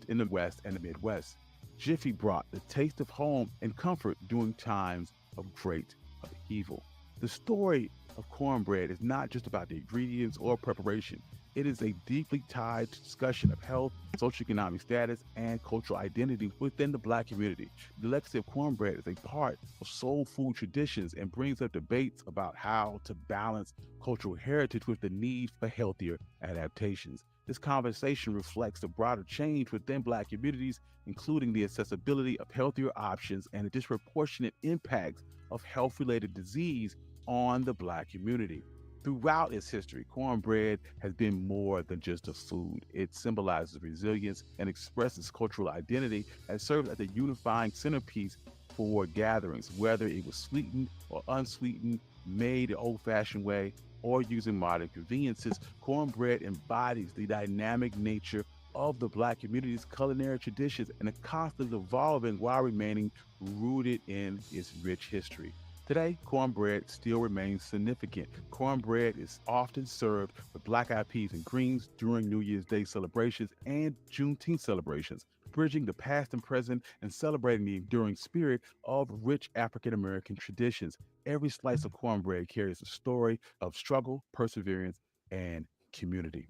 S13: in the West and the Midwest. Jiffy brought the taste of home and comfort during times of great upheaval. The story of cornbread is not just about the ingredients or preparation. It is a deeply tied discussion of health, socioeconomic status, and cultural identity within the Black community. The legacy of cornbread is a part of soul food traditions and brings up debates about how to balance cultural heritage with the need for healthier adaptations. This conversation reflects the broader change within Black communities, including the accessibility of healthier options and the disproportionate impacts of health-related disease on the Black community. Throughout its history, cornbread has been more than just a food. It symbolizes resilience and expresses cultural identity and serves as a unifying centerpiece for gatherings, whether it was sweetened or unsweetened, made the old-fashioned way, or using modern conveniences. Cornbread embodies the dynamic nature of the Black community's culinary traditions and is constantly evolving while remaining rooted in its rich history. Today, cornbread still remains significant. Cornbread is often served with black-eyed peas and greens during New Year's Day celebrations and Juneteenth celebrations, bridging the past and present and celebrating the enduring spirit of rich African-American traditions. Every slice of cornbread carries a story of struggle, perseverance, and community.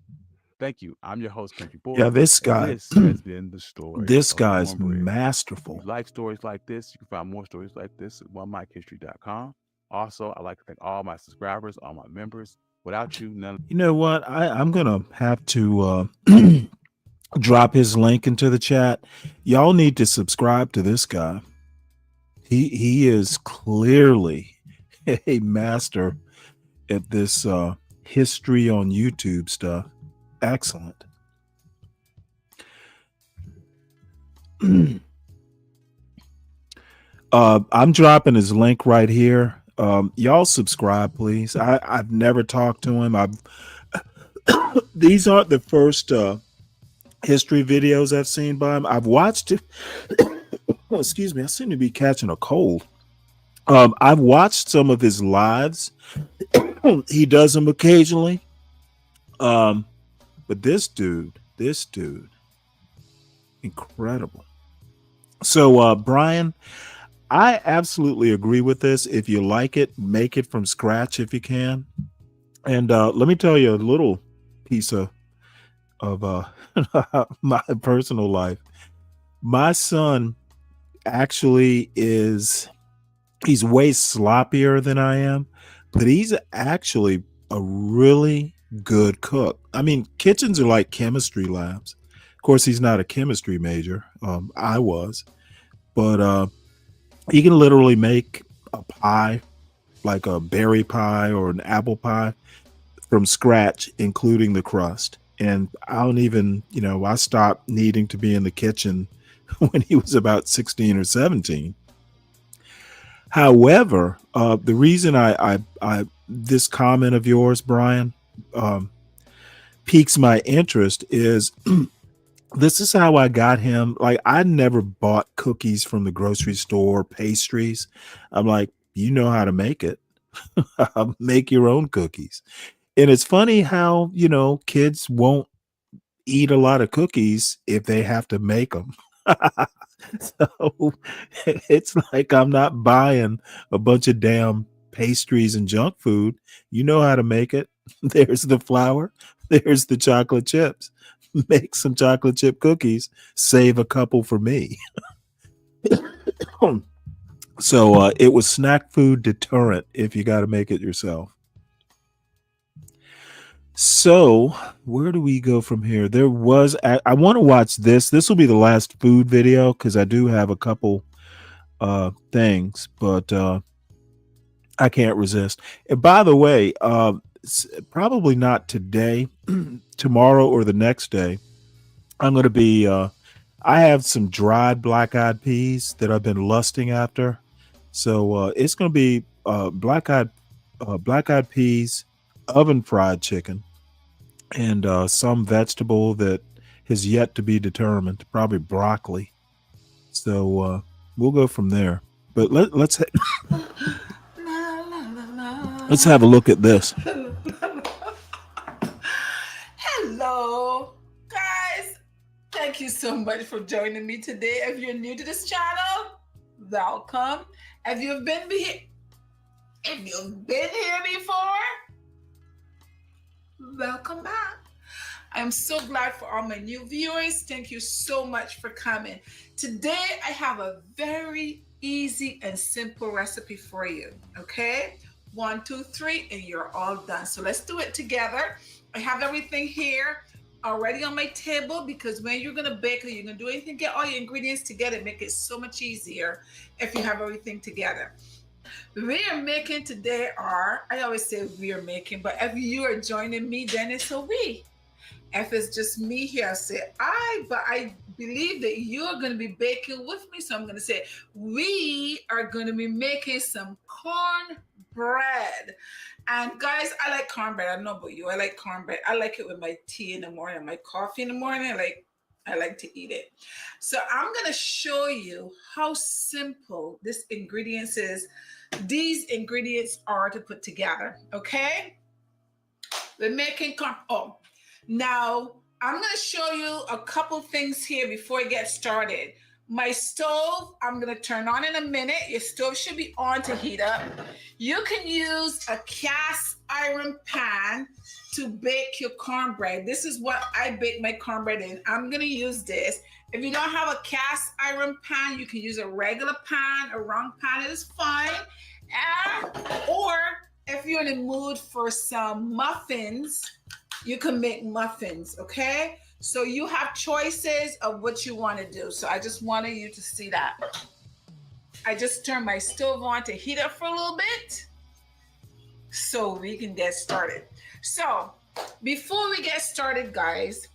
S13: Thank you. I'm your host, Country Boy.
S4: Yeah, this guy,
S13: This has been the story.
S4: this
S13: of
S4: guy's
S13: cornbread.
S4: masterful.
S13: If you like stories like this, you can find more stories like this at onemichistory.com. Also, I'd like to thank all my subscribers, all my members. Without you, none.
S4: You know what? I'm gonna have to drop his link into the chat. Y'all need to subscribe to this guy. He is clearly a master at this history on YouTube stuff. Excellent. I'm dropping his link right here. Y'all subscribe, please. I've never talked to him. These aren't the first history videos I've seen by him. I've watched it. Oh, excuse me. I seem to be catching a cold. I've watched some of his lives. He does them occasionally. But this dude, incredible. So, Brian, I absolutely agree with this. If you like it, make it from scratch if you can. And let me tell you a little piece of my personal life. My son actually he's way sloppier than I am, but he's actually a really good cook. I mean, kitchens are like chemistry labs. Of course, he's not a chemistry major. I was, but he can literally make a pie, like a berry pie or an apple pie, from scratch, including the crust. And I don't even, I stopped needing to be in the kitchen when he was about 16 or 17. However, the reason I this comment of yours, Brian, piques my interest is this is how I got him. Like, I never bought cookies from the grocery store, pastries. I'm like, you know how to make it. Make your own cookies. And it's funny how, kids won't eat a lot of cookies if they have to make them. So it's like I'm not buying a bunch of damn pastries and junk food. You know how to make it. There's the flour. There's the chocolate chips. Make some chocolate chip cookies. Save a couple for me. So it was snack food deterrent if you got to make it yourself. So where do we go from here? There was, I want to watch this. This will be the last food video because I do have a couple things, but I can't resist. And by the way, probably not today, tomorrow or the next day. I'm going to be, I have some dried black-eyed peas that I've been lusting after. So it's going to be black-eyed peas, oven fried chicken, and some vegetable that has yet to be determined, probably broccoli. So we'll go from there. But let's have a look at this.
S9: Hello, guys. Thank you so much for joining me today. If you're new to this channel, welcome. If you've been here before, welcome back. I'm so glad for all my new viewers. Thank you so much for coming. Today, I have a very easy and simple recipe for you, okay? 1, 2, 3, and you're all done. So let's do it together. I have everything here already on my table because when you're gonna bake or you're gonna do anything, get all your ingredients together, make it so much easier if you have everything together. We are making today I always say we are making, but if you are joining me, then it's a we. If it's just me here, I say but I believe that you're going to be baking with me. So I'm going to say, we are going to be making some cornbread. And guys, I like cornbread. I don't know about you. I like cornbread. I like it with my tea in the morning, my coffee in the morning. I like to eat it. So I'm going to show you how simple these ingredients are to put together. Okay. We're making now, I'm going to show you a couple things here before I get started. My stove, I'm going to turn on in a minute. Your stove should be on to heat up. You can use a cast iron pan to bake your cornbread. This is what I bake my cornbread in. I'm going to use this. If you don't have a cast iron pan, you can use a regular pan, a round pan. It is fine. Or if you're in the mood for some muffins, you can make muffins, okay? So you have choices of what you want to do. So I just wanted you to see that. I just turned my stove on to heat up for a little bit so we can get started. So before we get started, guys,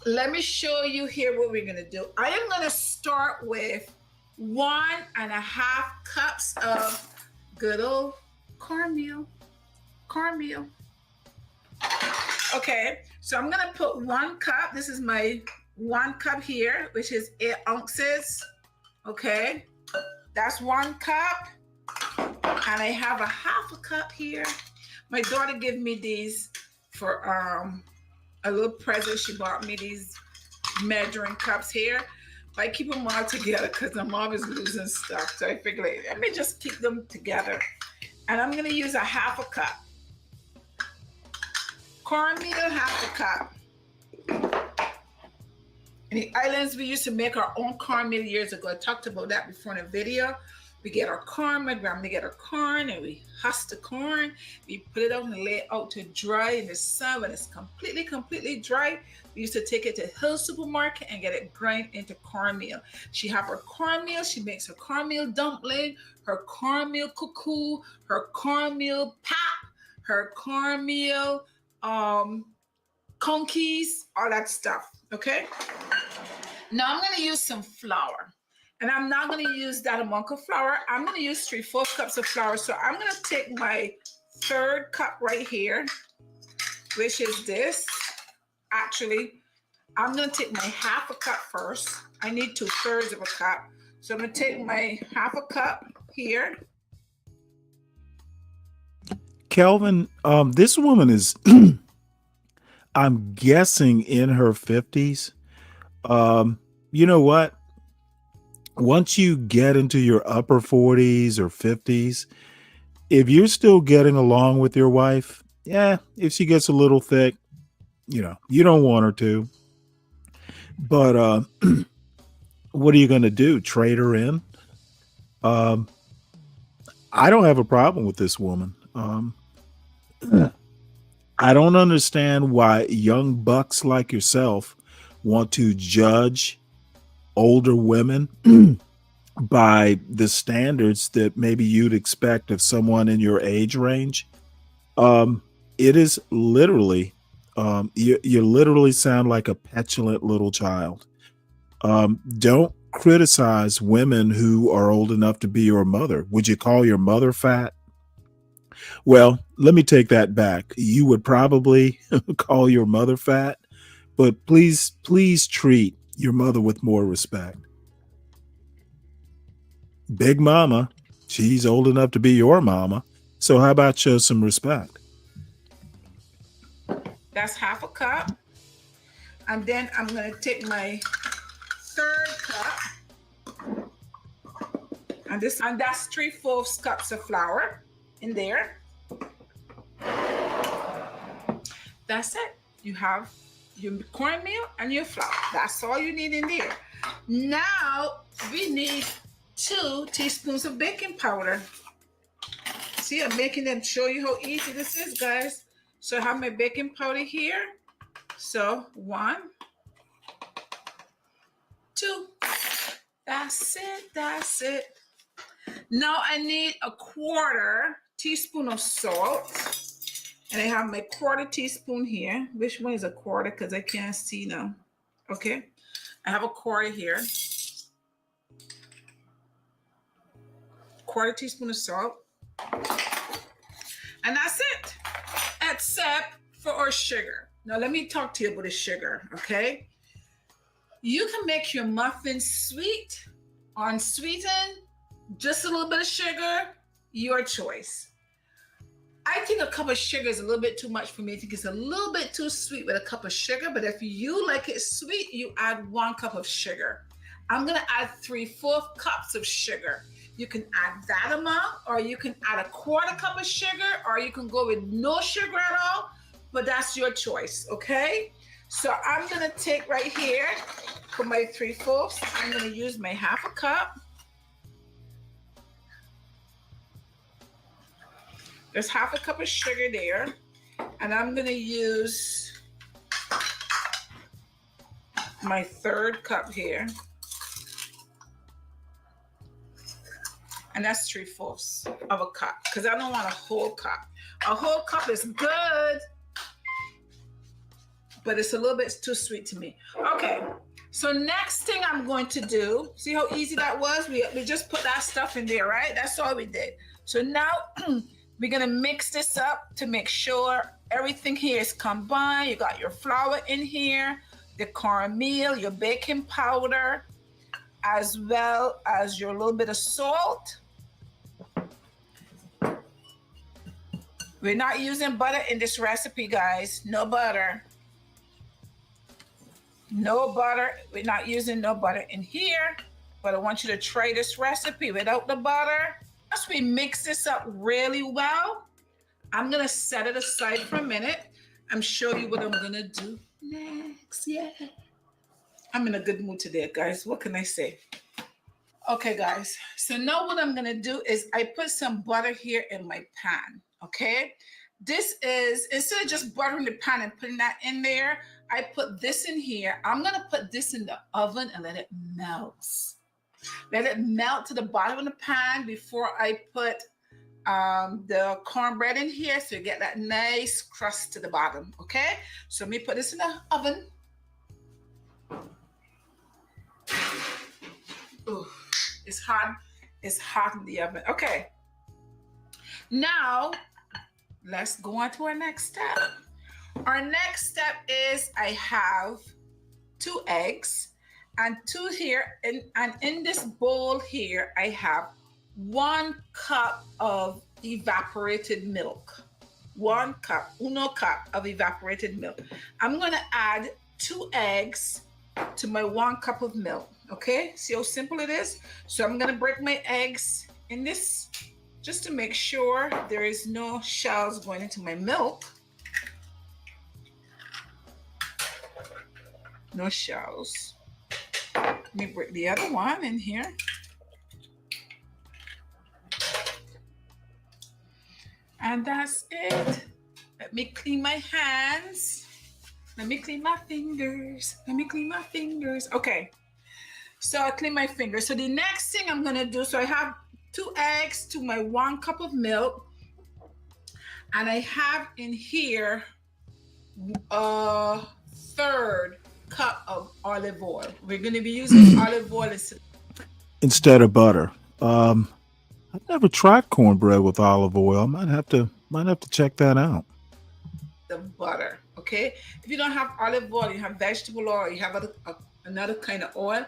S9: let me show you here what we're going to do. I am going to start with 1.5 cups of good old cornmeal. Okay, so I'm gonna put 1 cup. This is my 1 cup here, which is 8 ounces. Okay, that's 1 cup. And I have a 1/2 cup here. My daughter gave me these for a little present. She bought me these measuring cups here. I keep them all together because I'm always losing stuff. So I figured, let me just keep them together. And I'm gonna use a 1/2 cup. Cornmeal, 1/2 cup. In the islands, we used to make our own cornmeal years ago. I talked about that before in a video. We get our corn, my grandma get our corn, and we husk the corn. We put it out and lay it out to dry in the sun. When it's completely dry, we used to take it to Hill Supermarket and get it grind into cornmeal. She have her cornmeal. She makes her cornmeal dumpling, her cornmeal cuckoo, her cornmeal pap, her cornmeal conkeys, all that stuff. Okay. Now I'm going to use some flour. And I'm not going to use that amount of flour. I'm going to use 3/4 cups of flour. So I'm going to take my 1/3 cup right here, which is this. Actually, I'm going to take my 1/2 cup first. I need 2/3 of a cup. So I'm going to take my 1/2 cup here.
S4: Kelvin, this woman is, I'm guessing, in her 50s. You know what? Once you get into your upper 40s or 50s, if you're still getting along with your wife, if she gets a little thick, you don't want her to. But what are you going to do? Trade her in? I don't have a problem with this woman. I don't understand why young bucks like yourself want to judge older women by the standards that maybe you'd expect of someone in your age range. It is literally, you literally sound like a petulant little child. Don't criticize women who are old enough to be your mother. Would you call your mother fat? Well, let me take that back. You would probably call your mother fat, but please treat your mother with more respect. Big Mama, she's old enough to be your mama. So how about show some respect?
S19: That's half a cup. And then I'm going to take my third cup. And that's 3/4 cups of flour in there. That's it. You have your cornmeal and your flour. That's all you need in there. Now we need 2 teaspoons of baking powder. See, I'm making them show you how easy this is, guys. So I have my baking powder here. So 1, 2. That's it. That's it. Now I need a 1/4 teaspoon of salt. And I have my 1/4 teaspoon here. Which one is a 1/4? Because I can't see now. Okay. I have a 1/4 here. 1/4 teaspoon of salt. And that's it. Except for our sugar. Now let me talk to you about the sugar, okay? You can make your muffins sweet, unsweetened, just a little bit of sugar, your choice. I think a cup of sugar is a little bit too much for me. I think it's a little bit too sweet with a cup of sugar, but if you like it sweet, you add 1 cup of sugar. I'm gonna add 3/4 cups of sugar. You can add that amount, or you can add a 1/4 cup of sugar, or you can go with no sugar at all, but that's your choice, okay? So I'm gonna take right here for my 3/4, I'm gonna use my half a cup. There's half a cup of sugar there. And I'm gonna use my 3rd cup here. And that's 3/4 of a cup, because I don't want a whole cup. A whole cup is good, but it's a little bit too sweet to me. Okay, so next thing I'm going to do, see how easy that was? We just put that stuff in there, right? That's all we did. So now we're gonna mix this up to make sure everything here is combined. You got your flour in here, the cornmeal, your baking powder, as well as your little bit of salt. We're not using butter in this recipe, guys. No butter. No butter. We're not using no butter in here, but I want you to try this recipe without the butter. Once we mix this up really well, I'm gonna set it aside for a minute and show you what I'm gonna do next. Yeah. I'm in a good mood today, guys. What can I say? Okay, guys. So now what I'm gonna do is I put some butter here in my pan, okay? This is, instead of just buttering the pan and putting that in there, I put this in here. I'm gonna put this in the oven and let it melt. Let it melt to the bottom of the pan before I put the cornbread in here, so you get that nice crust to the bottom, okay? So let me put this in the oven. Ooh, it's hot. It's hot in the oven. Okay. Now, let's go on to our next step. Our next step is I have 2 eggs and 2 here. And in this bowl here, I have 1 cup of evaporated milk. 1 cup, uno cup of evaporated milk. I'm going to add 2 eggs to my 1 cup of milk. Okay, see how simple it is? So I'm going to break my eggs in this just to make sure there is no shells going into my milk. No shells. Let me break the other one in here. And that's it. Let me clean my hands. Let me clean my fingers. Let me clean my fingers. Okay. So I clean my fingers. So the next thing I'm going to do, so I have 2 eggs to my 1 cup of milk. And I have in here a 1/3 cup of olive oil. We're going to be using olive oil
S4: Instead of butter. I've never tried cornbread with olive oil. I might have to check that out.
S19: the butter. Okay. If you don't have olive oil, you have vegetable oil, you have another kind of oil,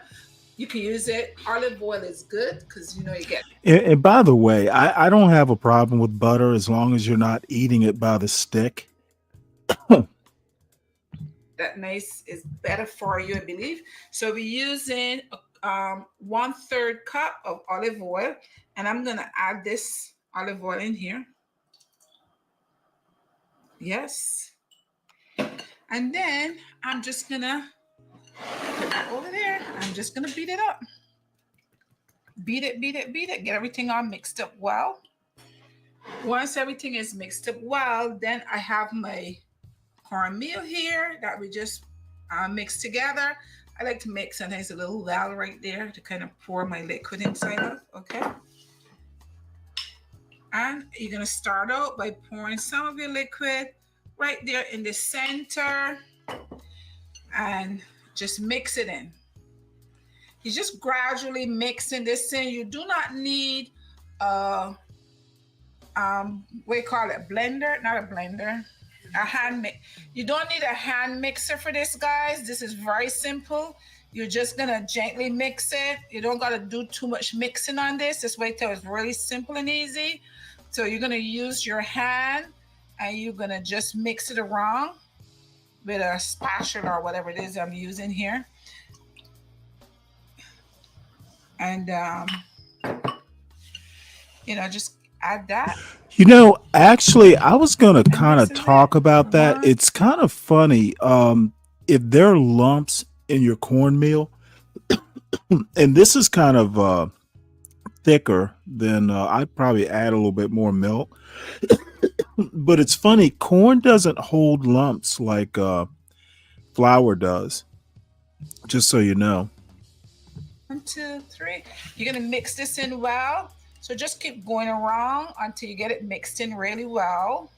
S19: you can use it. Olive oil is good because you get.
S4: And by the way, I don't have a problem with butter as long as you're not eating it by the stick.
S19: That nice is better for you, I believe. So we're using 1/3 cup of olive oil, and I'm gonna add this olive oil in here. Yes. And then I'm just gonna put that over there. I'm just gonna beat it up. Beat it, beat it, beat it. Get everything all mixed up well. Once everything is mixed up well, then I have my cornmeal here that we just mixed together. I like to make sometimes a little well right there to kind of pour my liquid inside of, okay? And you're gonna start out by pouring some of your liquid right there in the center and just mix it in. You're just gradually mixing this in. You do not need what do you call it? Blender, not a blender. A hand mix. You don't need a hand mixer for this, guys. This is very simple. You're just gonna gently mix it. You don't gotta do too much mixing on this. This way till it's really simple and easy. So you're gonna use your hand and you're gonna just mix it around with a spatula or whatever it is I'm using here. And just add that.
S4: Actually, I was going to kind of talk about that. It's kind of funny. If there are lumps in your cornmeal, and this is kind of thicker, then I'd probably add a little bit more milk. But it's funny, corn doesn't hold lumps like flour does, just so you know.
S19: 1, 2, 3. You're going to mix this in well. So just keep going around until you get it mixed in really well.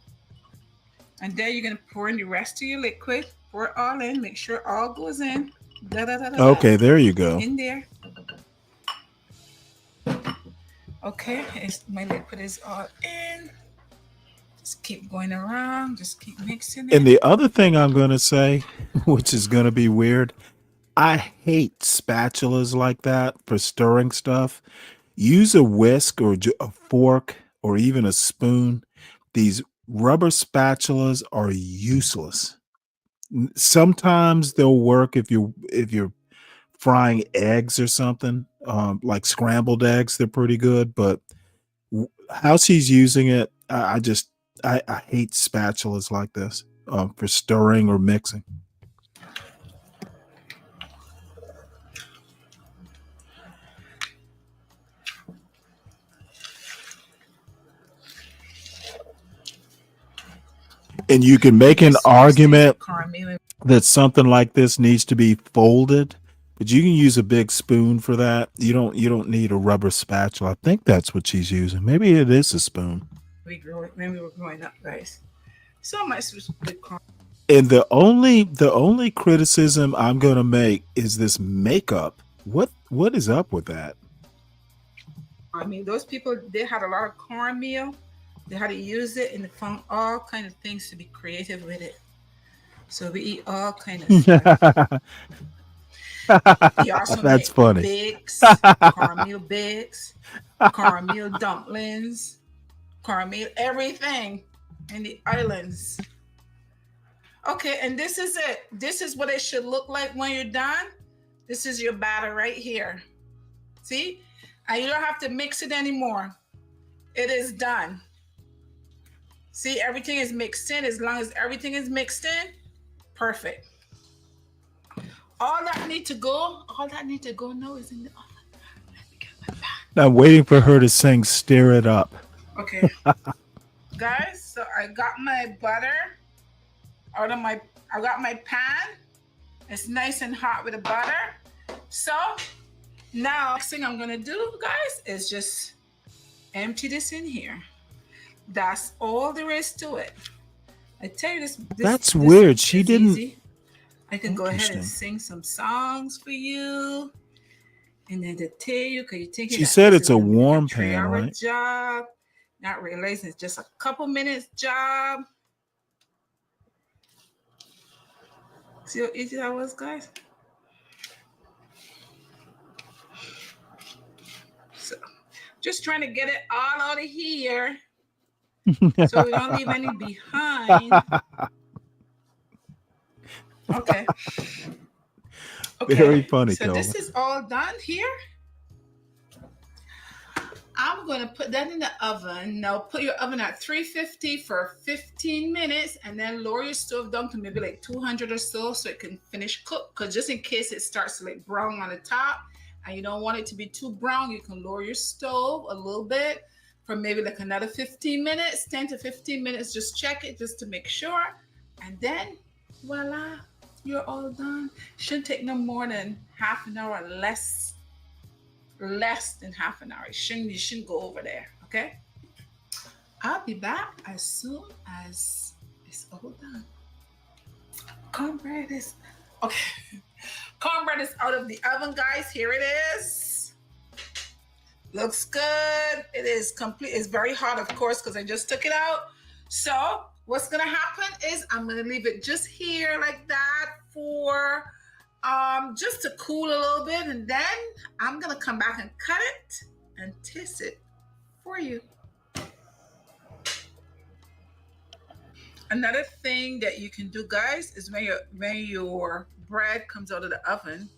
S19: And then you're going to pour in the rest of your liquid. Pour it all in. Make sure all goes in.
S4: Okay, there you go.
S19: In there. Okay, my liquid is all in. Just keep going around. Just keep mixing it.
S4: And the other thing I'm going to say, which is going to be weird, I hate spatulas like that for stirring stuff. Use a whisk or a fork or even a spoon. These rubber spatulas are useless. Sometimes they'll work if you're frying eggs or something, like scrambled eggs. They're pretty good, but how she's using it, I hate spatulas like this for stirring or mixing. And you can make an argument that something like this needs to be folded, but you can use a big spoon for that. You don't need a rubber spatula. I think that's what she's using. Maybe it is a spoon.
S19: When we were growing up, guys. So much with corn.
S4: And the only criticism I'm going to make is this makeup. What is up with that?
S19: I mean, those people, they had a lot of cornmeal. They had to use it and found all kind of things to be creative with it. So we eat all kind of stuff.
S4: That's funny.
S19: Bakes, cornmeal bakes, cornmeal dumplings, cornmeal everything in the islands. Okay, and this is it. This is what it should look like when you're done. This is your batter right here. See? And you don't have to mix it anymore. It is done. See, everything is mixed in. As long as everything is mixed in, perfect. All that need to go now is in the oven.
S4: I'm waiting for her to sing "Stir It Up."
S19: Okay. guys. So I got my butter out of I got my pan. It's nice and hot with the butter. So now, next thing I'm gonna do, guys, is just empty this in here. That's all there is to it. I tell you this.
S4: That's weird. She
S19: is
S4: didn't.
S19: Easy. I can go ahead and
S4: Interesting.
S19: sing some songs for you, and then to tell you, because you're thinking
S4: She
S19: that
S4: said
S19: this
S4: it's
S19: is
S4: a
S19: gonna be
S4: warm
S19: a
S4: pan,
S19: 3-hour
S4: right?
S19: job. Not realizing it's just a couple minutes job. See how easy that was, guys? So, just trying to get it all out of here so we don't leave any behind. Okay.
S4: Very funny,
S19: So
S4: Kelvin.
S19: this is all done here. I'm going to put that in the oven. Now put your oven at 350 for 15 minutes and then lower your stove down to maybe like 200 or so it can finish cook. Because just in case it starts to like brown on the top and you don't want it to be too brown, you can lower your stove a little bit for maybe like another 15 minutes, 10 to 15 minutes. Just check it just to make sure. And then voila, you're all done. Shouldn't take no more than half an hour, less than half an hour. You shouldn't go over there, okay? I'll be back as soon as it's all done. Cornbread is, okay. Cornbread is out of the oven, guys. Here it is. Looks good. It is complete. It's very hot, of course, because I just took it out. So what's gonna happen is I'm gonna leave it just here like that for just to cool a little bit, and then I'm gonna come back and cut it and taste it for you. Another thing that you can do, guys, is when your bread comes out of the oven,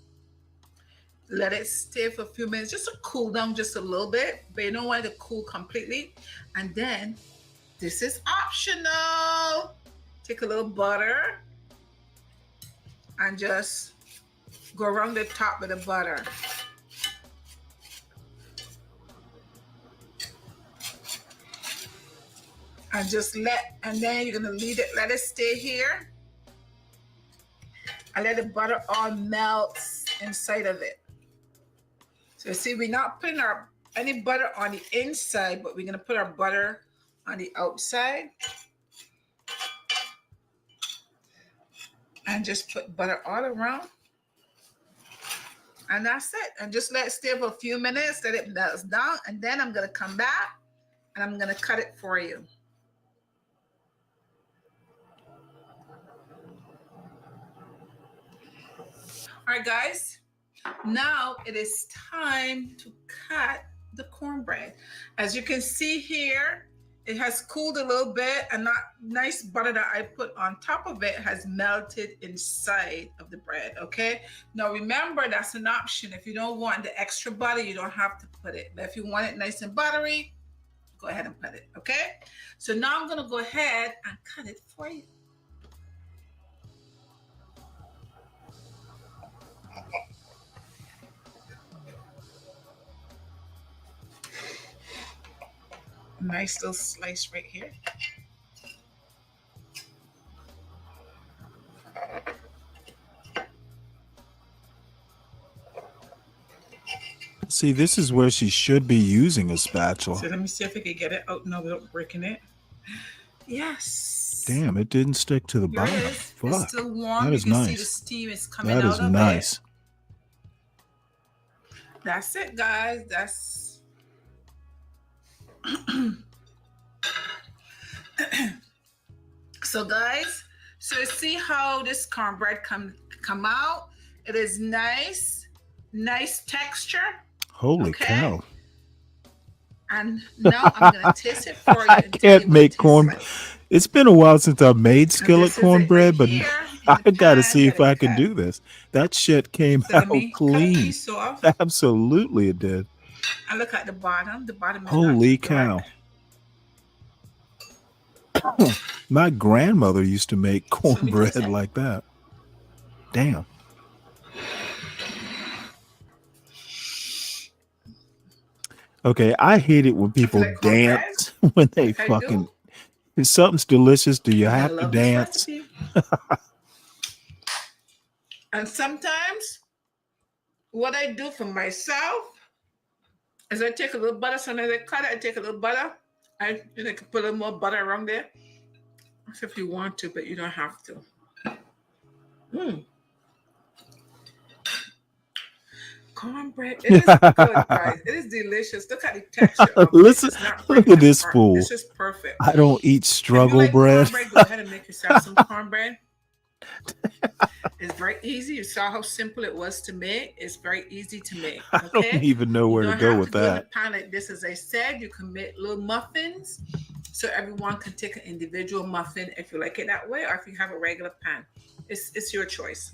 S19: let it stay for a few minutes just to cool down just a little bit, but you don't want it to cool completely. And then this is optional. Take a little butter and just go around the top with the butter. And then you're gonna let it stay here. And let the butter all melt inside of it. So see, we're not putting any butter on the inside, but we're gonna put our butter on the outside. And just put butter all around. And that's it. And just let it stay for a few minutes, let it melt down. And then I'm gonna come back and I'm gonna cut it for you. All right, guys. Now it is time to cut the cornbread. As you can see here, it has cooled a little bit, and that nice butter that I put on top of it has melted inside of the bread, okay? Now remember, that's an option. If you don't want the extra butter, you don't have to put it. But if you want it nice and buttery, go ahead and put it, okay? So now I'm gonna go ahead and cut it for you. Nice little slice right here.
S4: See, this is where she should be using a spatula.
S19: So let me see if I can get it out now without breaking it. Yes.
S4: Damn, it didn't stick to the
S19: Here it
S4: bottom.
S19: is.
S4: Fuck.
S19: It's still warm.
S4: That
S19: You
S4: is
S19: can see the
S4: nice.
S19: steam is coming
S4: That
S19: out
S4: is
S19: of
S4: nice.
S19: it. That's it, guys. That's so, guys. So you see how this cornbread come out? It is nice texture.
S4: Holy
S19: Okay.
S4: cow.
S19: And now I'm gonna taste it for you.
S4: I can't make corn. It's been a while since I've made skillet cornbread, but I gotta see if I can do this. That shit came out clean. Absolutely, it did.
S19: And look at the bottom. The bottom is
S4: Holy
S19: not too dark.
S4: cow. My grandmother used to make cornbread like that. Damn. Okay, I hate it when people dance when they fucking If something's delicious, do you
S19: I
S4: have to
S19: love this
S4: dance?
S19: recipe. And sometimes what I do for myself is I take a little butter, sometimes I cut it, I take a little butter, I can put a little more butter around there. That's if you want to, but you don't have to. Cornbread, it is good, guys. It is delicious. Look at the texture of
S4: Listen,
S19: it. It's not
S4: look
S19: breaking
S4: at this
S19: apart.
S4: fool.
S19: This is perfect.
S4: I don't eat
S19: If you
S4: struggle
S19: like
S4: bread.
S19: cornbread, go ahead and make yourself some cornbread. It's very easy. You saw how simple it was to make. It's very easy to make.
S4: I
S19: Okay?
S4: don't even know where
S19: You
S4: to
S19: don't
S4: go
S19: have
S4: with
S19: to go in the
S4: that.
S19: pan like this. As I said, you can make little muffins, so everyone can take an individual muffin if you like it that way, or if you have a regular pan. It's your choice.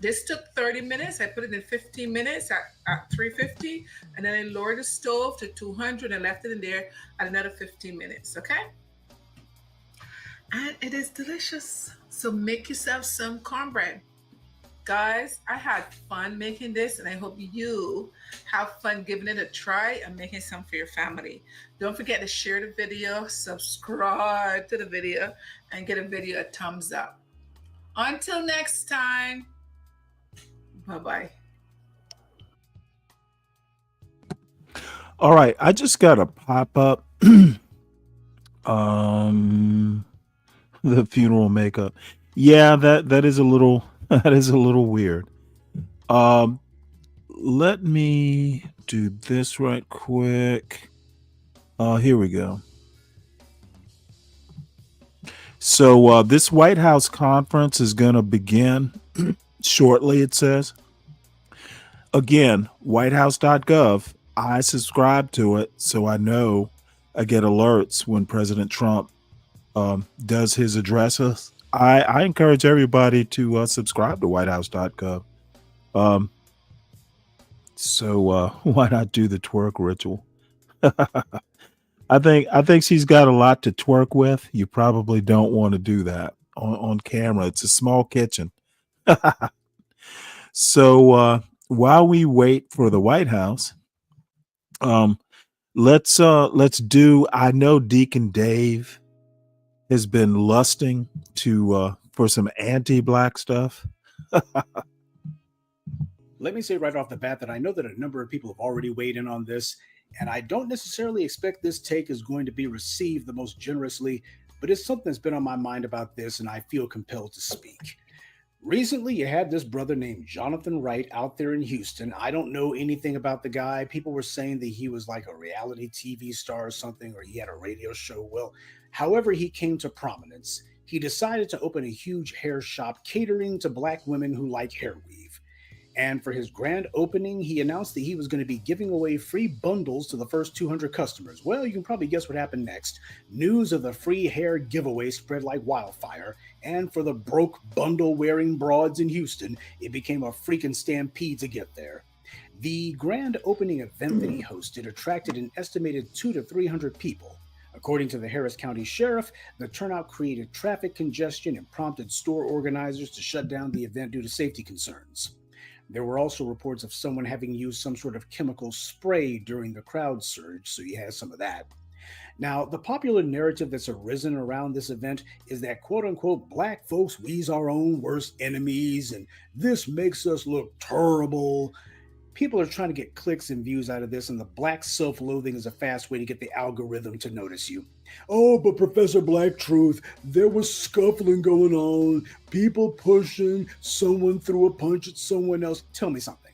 S19: This took 30 minutes. I put it in 15 minutes at 350, and then I lowered the stove to 200 and left it in there at another 15 minutes, okay? And it is delicious. So make yourself some cornbread. Guys, I had fun making this, and I hope you have fun giving it a try and making some for your family. Don't forget to share the video, subscribe to the video, and give the video a thumbs up. Until next time, bye-bye.
S4: All right, I just got a pop up. The funeral makeup. Yeah, that is a little that is a little weird. Let me do this right quick. Here we go. So this White House conference is going to begin shortly, it says. Again, whitehouse.gov. I subscribe to it, so I know I get alerts when President Trump does his addresses. I encourage everybody to subscribe to whitehouse.gov. So why not do the twerk ritual? I think she's got a lot to twerk with. You probably don't want to do that on camera. It's a small kitchen. So while we wait for the White House, let's do. I know Deacon Dave has been lusting to for some anti-black stuff.
S16: Let me say right off the bat that I know that a number of people have already weighed in on this, and I don't necessarily expect this take is going to be received the most generously, but it's something that's been on my mind about this, and I feel compelled to speak. Recently, you had this brother named Jonathan Wright out there in Houston. I don't know anything about the guy. People were saying that he was like a reality TV star or something, or he had a radio show. Well, however he came to prominence, he decided to open a huge hair shop catering to Black women who like hair weave. And for his grand opening, he announced that he was going to be giving away free bundles to the first 200 customers. Well, you can probably guess what happened next. News of the free hair giveaway spread like wildfire. And for the broke bundle-wearing broads in Houston, it became a freaking stampede to get there. The grand opening event that he hosted attracted an estimated 200 to 300 people. According to the Harris County Sheriff, the turnout created traffic congestion and prompted store organizers to shut down the event due to safety concerns. There were also reports of someone having used some sort of chemical spray during the crowd surge, so he has some of that. Now, the popular narrative that's arisen around this event is that quote-unquote Black folks, we's our own worst enemies, and this makes us look terrible. People are trying to get clicks and views out of this, and the Black self-loathing is a fast way to get the algorithm to notice you. Oh, but Professor Black Truth, there was scuffling going on, people pushing, someone threw a punch at someone else. Tell me something.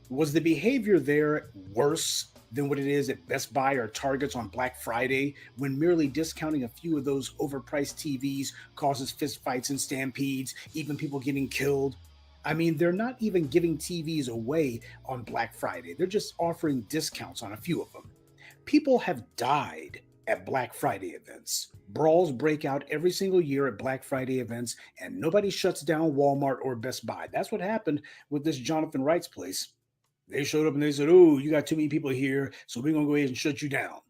S16: Was the behavior there worse than what it is at Best Buy or Targets on Black Friday, when merely discounting a few of those overpriced TVs causes fistfights and stampedes, even people getting killed? I mean, they're not even giving TVs away on Black Friday. They're just offering discounts on a few of them. People have died at Black Friday events. Brawls break out every single year at Black Friday events, and nobody shuts down Walmart or Best Buy. That's what happened with this Jonathan Wright's place. They showed up and they said, oh, you got too many people here, so we're going to go ahead and shut you down.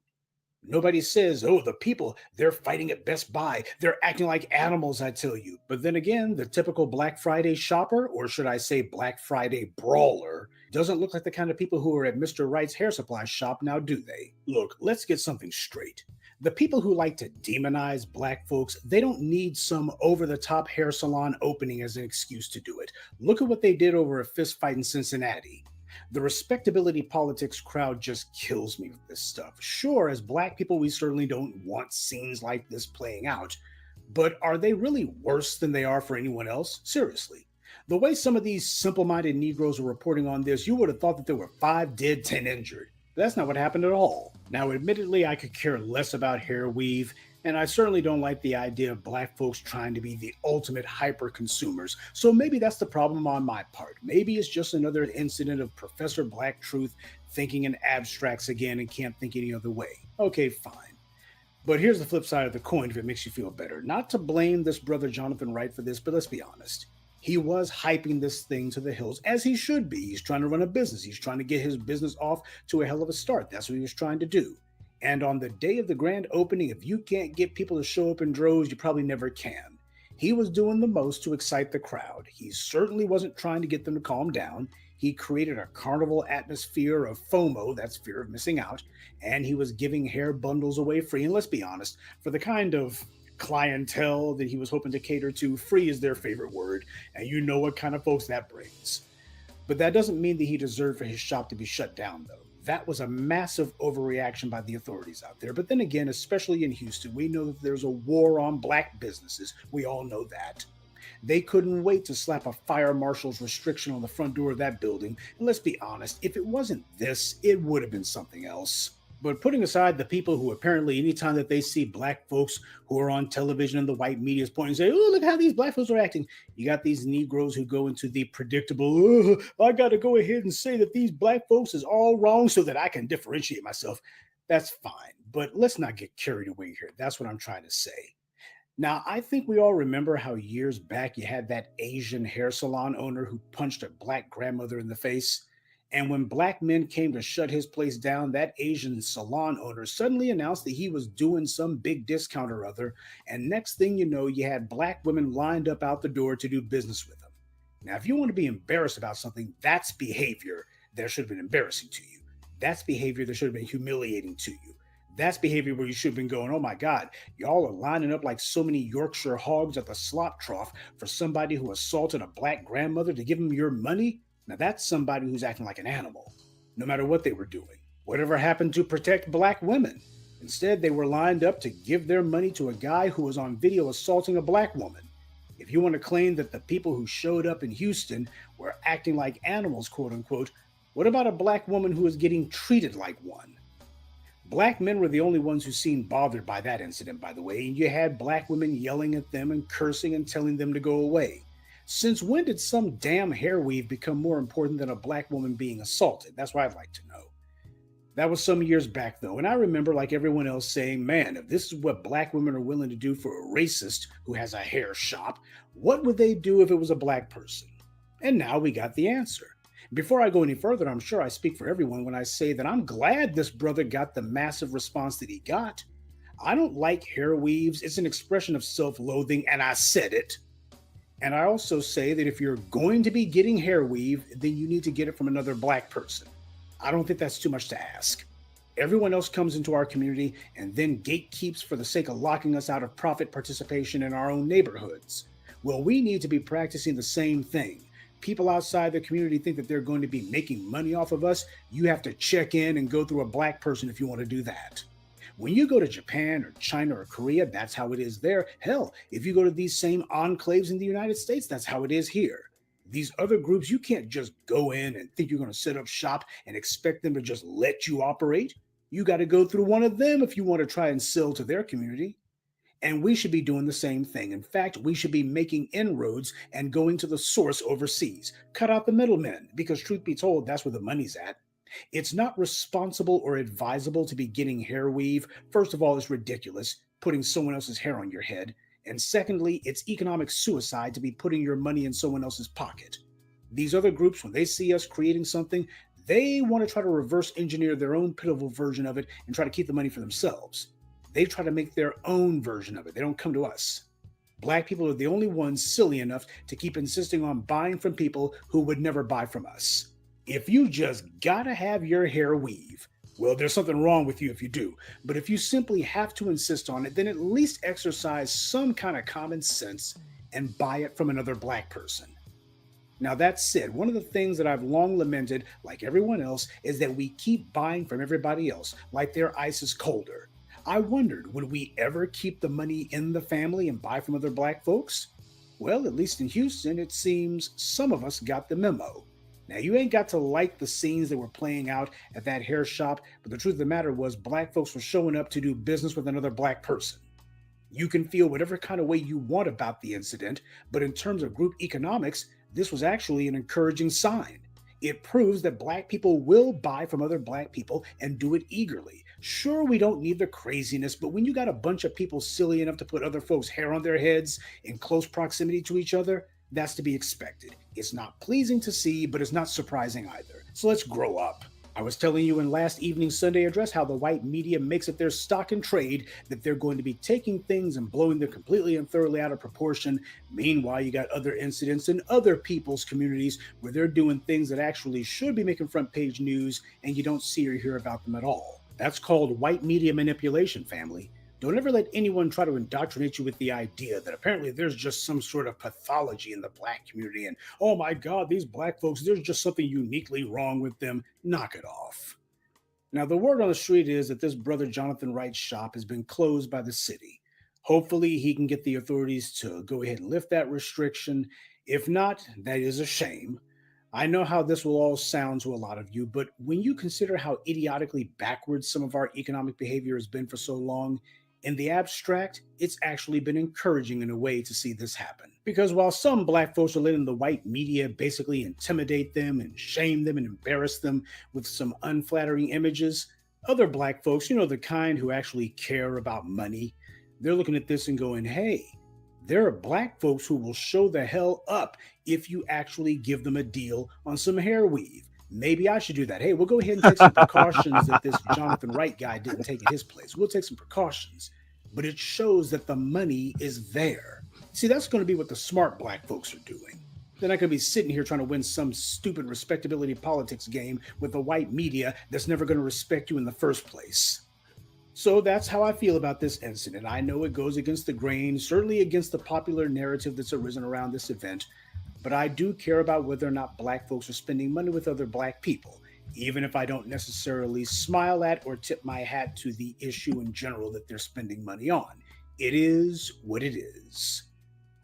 S16: Nobody says, oh, the people, they're fighting at Best Buy. They're acting like animals, I tell you. But then again, the typical Black Friday shopper, or should I say Black Friday brawler, Doesn't look like the kind of people who are at Mr. Wright's hair supply shop now, do they? Look, let's get something straight. The people who like to demonize black folks, they don't need some over-the-top hair salon opening as an excuse to do it. Look at what they did over a fist fight in Cincinnati. The respectability politics crowd just kills me with this stuff. Sure, as black people, we certainly don't want scenes like this playing out. But are they really worse than they are for anyone else? Seriously. The way some of these simple-minded Negroes are reporting on this, you would have thought that there were 5 dead, 10 injured. That's not what happened at all. Now, admittedly, I could care less about hair weave, and I certainly don't like the idea of black folks trying to be the ultimate hyper-consumers, so maybe that's the problem on my part. Maybe it's just another incident of Professor Black Truth thinking in abstracts again and can't think any other way. Okay, fine. But here's the flip side of the coin if it makes you feel better. Not to blame this brother Jonathan Wright for this, but let's be honest. He was hyping this thing to the hills, as he should be. He's trying to run a business. He's trying to get his business off to a hell of a start. That's what he was trying to do. And on the day of the grand opening, if you can't get people to show up in droves, you probably never can. He was doing the most to excite the crowd. He certainly wasn't trying to get them to calm down. He created a carnival atmosphere of FOMO, that's fear of missing out, and he was giving hair bundles away free. And let's be honest, for the kind of clientele that he was hoping to cater to, free is their favorite word, and you know what kind of folks that brings. But that doesn't mean that he deserved for his shop to be shut down, though. That was a massive overreaction by the authorities out there. But then again, especially in Houston, we know that there's a war on black businesses. We all know that. They couldn't wait to slap a fire marshal's restriction on the front door of that building. And let's be honest, if it wasn't this, it would have been something else. But putting aside the people who apparently anytime that they see black folks who are on television and the white media is pointing and say, oh, look how these black folks are acting. You got these Negroes who go into the predictable, I got to go ahead and say that these black folks is all wrong so that I can differentiate myself. That's fine. But let's not get carried away here. That's what I'm trying to say. Now, I think we all remember how years back you had that Asian hair salon owner who punched a black grandmother in the face. And when black men came to shut his place down, that Asian salon owner suddenly announced that he was doing some big discount or other. And next thing you know, you had black women lined up out the door to do business with him. Now, if you want to be embarrassed about something, that's behavior that should have been embarrassing to you. That's behavior that should have been humiliating to you. That's behavior where you should have been going, oh my God, y'all are lining up like so many Yorkshire hogs at the slop trough for somebody who assaulted a black grandmother to give them your money? Now that's somebody who's acting like an animal, no matter what they were doing. Whatever happened to protect black women? Instead, they were lined up to give their money to a guy who was on video assaulting a black woman. If you want to claim that the people who showed up in Houston were acting like animals, quote unquote, what about a black woman who was getting treated like one? Black men were the only ones who seemed bothered by that incident, by the way, and you had black women yelling at them and cursing and telling them to go away. Since when did some damn hair weave become more important than a black woman being assaulted? That's what I'd like to know. That was some years back, though, and I remember, like everyone else, saying, man, if this is what black women are willing to do for a racist who has a hair shop, what would they do if it was a black person? And now we got the answer. Before I go any further, I'm sure I speak for everyone when I say that I'm glad this brother got the massive response that he got. I don't like hair weaves. It's an expression of self-loathing, and I said it. And I also say that if you're going to be getting hair weave, then you need to get it from another black person. I don't think that's too much to ask. Everyone else comes into our community and then gatekeeps for the sake of locking us out of profit participation in our own neighborhoods. Well, we need to be practicing the same thing. People outside the community think that they're going to be making money off of us. You have to check in and go through a black person if you want to do that. When you go to Japan or China or Korea, that's how it is there. Hell, if you go to these same enclaves in the United States, that's how it is here. These other groups, you can't just go in and think you're going to set up shop and expect them to just let you operate. You got to go through one of them if you want to try and sell to their community. And we should be doing the same thing. In fact, we should be making inroads and going to the source overseas. Cut out the middlemen, because truth be told, that's where the money's at. It's not responsible or advisable to be getting hair weave. First of all, it's ridiculous, putting someone else's hair on your head. And secondly, it's economic suicide to be putting your money in someone else's pocket. These other groups, when they see us creating something, they want to try to reverse engineer their own pitiful version of it and try to keep the money for themselves. They try to make their own version of it. They don't come to us. Black people are the only ones silly enough to keep insisting on buying from people who would never buy from us. If you just gotta have your hair weave, well, there's something wrong with you if you do. But if you simply have to insist on it, then at least exercise some kind of common sense and buy it from another black person. Now, that said, one of the things that I've long lamented, like everyone else, is that we keep buying from everybody else, like their ice is colder. I wondered, would we ever keep the money in the family and buy from other black folks? Well, at least in Houston, it seems some of us got the memo. Now, you ain't got to like the scenes that were playing out at that hair shop, but the truth of the matter was black folks were showing up to do business with another black person. You can feel whatever kind of way you want about the incident, but in terms of group economics, this was actually an encouraging sign. It proves that black people will buy from other black people and do it eagerly. Sure, we don't need the craziness, but when you got a bunch of people silly enough to put other folks' hair on their heads in close proximity to each other, that's to be expected. It's not pleasing to see, but it's not surprising either. So let's grow up. I was telling you in last evening's Sunday address how the white media makes it their stock in trade that they're going to be taking things and blowing them completely and thoroughly out of proportion. Meanwhile, you got other incidents in other people's communities where they're doing things that actually should be making front page news and you don't see or hear about them at all. That's called white media manipulation, family. Don't ever let anyone try to indoctrinate you with the idea that apparently there's just some sort of pathology in the black community and, oh my God, these black folks, there's just something uniquely wrong with them. Knock it off. Now, the word on the street is that this brother Jonathan Wright's shop has been closed by the city. Hopefully, he can get the authorities to go ahead and lift that restriction. If not, that is a shame. I know how this will all sound to a lot of you, but when you consider how idiotically backwards some of our economic behavior has been for so long, in the abstract, it's actually been encouraging in a way to see this happen. Because while some black folks are letting the white media basically intimidate them and shame them and embarrass them with some unflattering images, other black folks, the kind who actually care about money, they're looking at this and going, hey, there are black folks who will show the hell up if you actually give them a deal on some hair weave. Maybe I should do that. Hey, we'll go ahead and take some precautions that this Jonathan Wright guy didn't take at his place. We'll take some precautions. But it shows that the money is there. See, that's going to be what the smart black folks are doing. They're not going to be sitting here trying to win some stupid respectability politics game with the white media that's never going to respect you in the first place. So that's how I feel about this incident. I know it goes against the grain, certainly against the popular narrative that's arisen around this event, but I do care about whether or not black folks are spending money with other black people, even if I don't necessarily smile at or tip my hat to the issue in general that they're spending money on. It is what it is.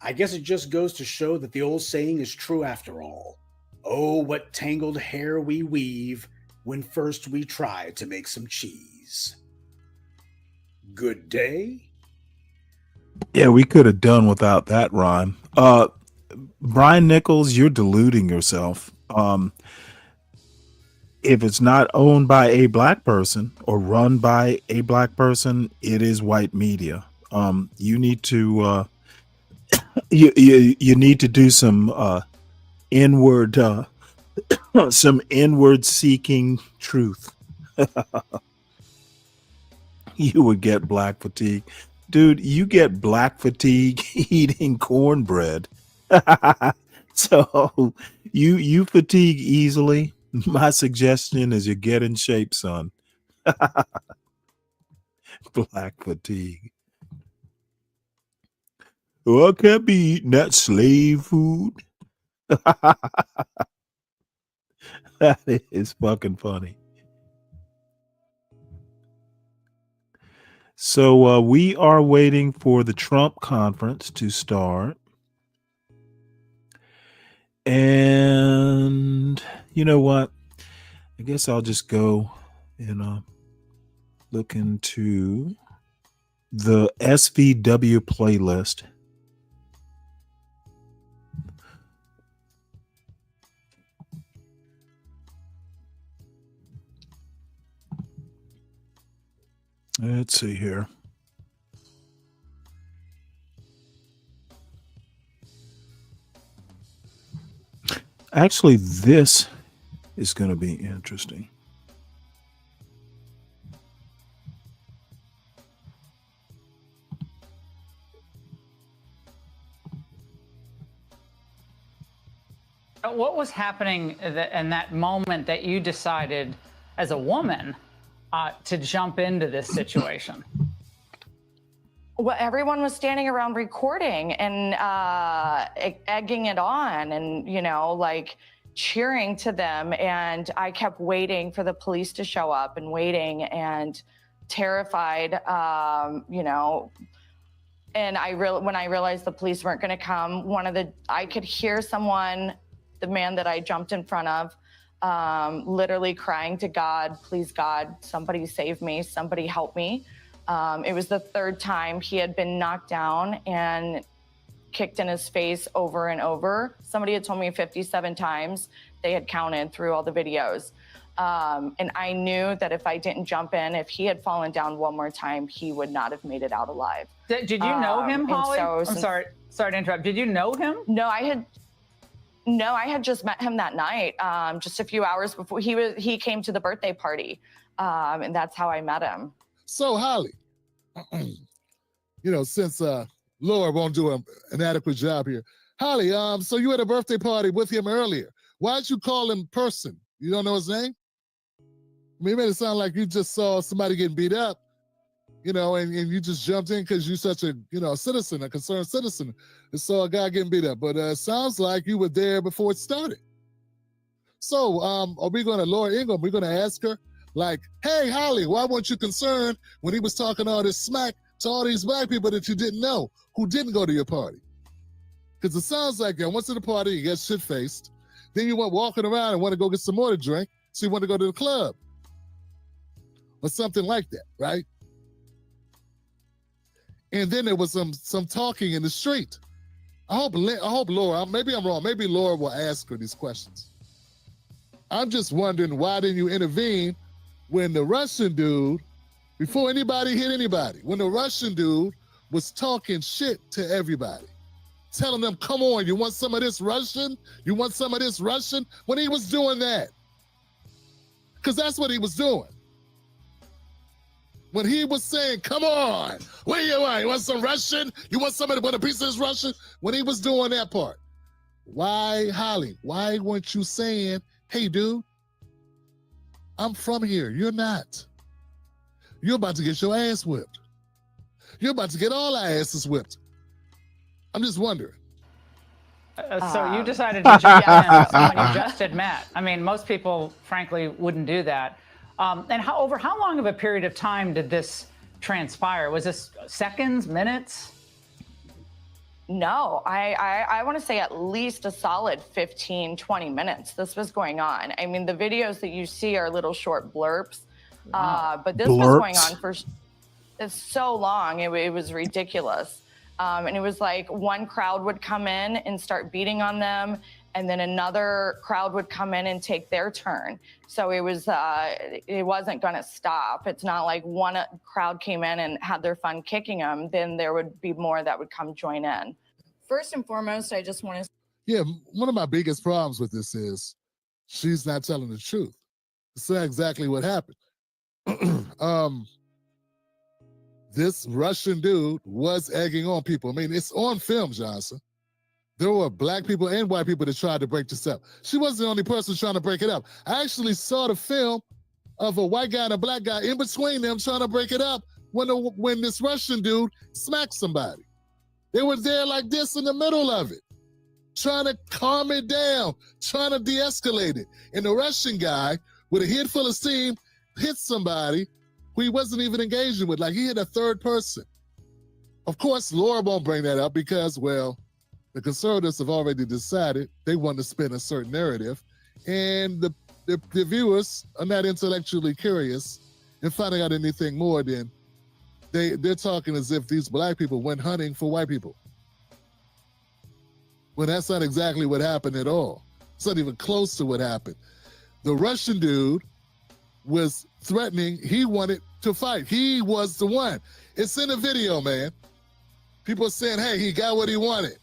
S16: I guess it just goes to show that the old saying is true after all. Oh, what tangled hair we weave when first we try to make some cheese. Good day.
S4: Yeah, we could have done without that rhyme. Brian Nichols, you're deluding yourself. If it's not owned by a black person or run by a black person, it is white media. You need to you need to do some inward seeking truth. You would get black fatigue. Dude, you get black fatigue eating cornbread. So you fatigue easily. My suggestion is you get in shape, son. Black fatigue. Oh, I can't be eating that slave food. That is fucking funny. So we are waiting for the Trump conference to start. And you know what? I guess I'll just go and look into the SVW playlist. Let's see here. Actually, this is going to be interesting.
S2: What was happening in that moment that you decided as a woman to jump into this situation?
S20: Well, everyone was standing around recording and egging it on and, like cheering to them. And I kept waiting for the police to show up and waiting and terrified, And when I realized the police weren't going to come, I could hear someone, the man that I jumped in front of, literally crying to God, please God, somebody save me, somebody help me. It was the third time he had been knocked down and kicked in his face over and over. Somebody had told me 57 times. They had counted through all the videos. And I knew that if I didn't jump in, if he had fallen down one more time, he would not have made it out alive.
S2: Did you know him, Holly? I'm sorry to interrupt. Did you know him?
S20: No, I had just met him that night, just a few hours before he came to the birthday party. And that's how I met him.
S23: So, Holly, since Laura won't do an adequate job here. Holly, so you had a birthday party with him earlier. Why'd you call him person? You don't know his name? I mean, it made it sound like you just saw somebody getting beat up, and you just jumped in because you're such a, citizen, a concerned citizen, and saw a guy getting beat up. But it sounds like you were there before it started. So are we going to, Laura Ingram, we're going to ask her, like, hey, Holly, why weren't you concerned when he was talking all this smack to all these black people that you didn't know who didn't go to your party? Because it sounds like you went to the party, you got shit-faced, then you went walking around and want to go get some more to drink, so you want to go to the club or something like that, right? And then there was some talking in the street. I hope Laura, maybe I'm wrong, maybe Laura will ask her these questions. I'm just wondering, why didn't you intervene when the Russian dude, before anybody hit anybody, when the Russian dude was talking shit to everybody, telling them, come on, you want some of this Russian? You want some of this Russian? When he was doing that. Because that's what he was doing. When he was saying, come on, what do you want? You want some Russian? You want somebody to put a piece of this Russian? When he was doing that part. Why, Holly, why weren't you saying, hey, dude, I'm from here. You're not. You're about to get your ass whipped. You're about to get all our asses whipped. I'm just wondering.
S2: So you decided to jump in when you just had met. I mean, most people, frankly, wouldn't do that. And over how long of a period of time did this transpire? Was this seconds, minutes?
S20: No, I want to say at least a solid 15, 20 minutes this was going on. I mean, the videos that you see are little short blurbs, but this was going on for so long. It was ridiculous. And it was like one crowd would come in and start beating on them, and then another crowd would come in and take their turn. So it wasn't going to stop. It's not like one crowd came in and had their fun kicking them, then there would be more that would come join in. First and foremost, I just want to...
S23: Yeah, one of my biggest problems with this is she's not telling the truth. It's not exactly what happened. This Russian dude was egging on people. I mean, it's on film, Johnson. There were black people and white people that tried to break this up. She wasn't the only person trying to break it up. I actually saw the film of a white guy and a black guy in between them trying to break it up when this Russian dude smacked somebody. They were there like this in the middle of it, trying to calm it down, trying to de-escalate it. And the Russian guy, with a head full of steam, hit somebody who he wasn't even engaging with. Like, he hit a third person. Of course, Laura won't bring that up because, well, the conservatives have already decided they want to spin a certain narrative, and the viewers are not intellectually curious in finding out anything more than they're talking as if these black people went hunting for white people. When that's not exactly what happened at all. It's not even close to what happened. The Russian dude was threatening. He wanted to fight. He was the one. It's in the video, man. People are saying, hey, he got what he wanted.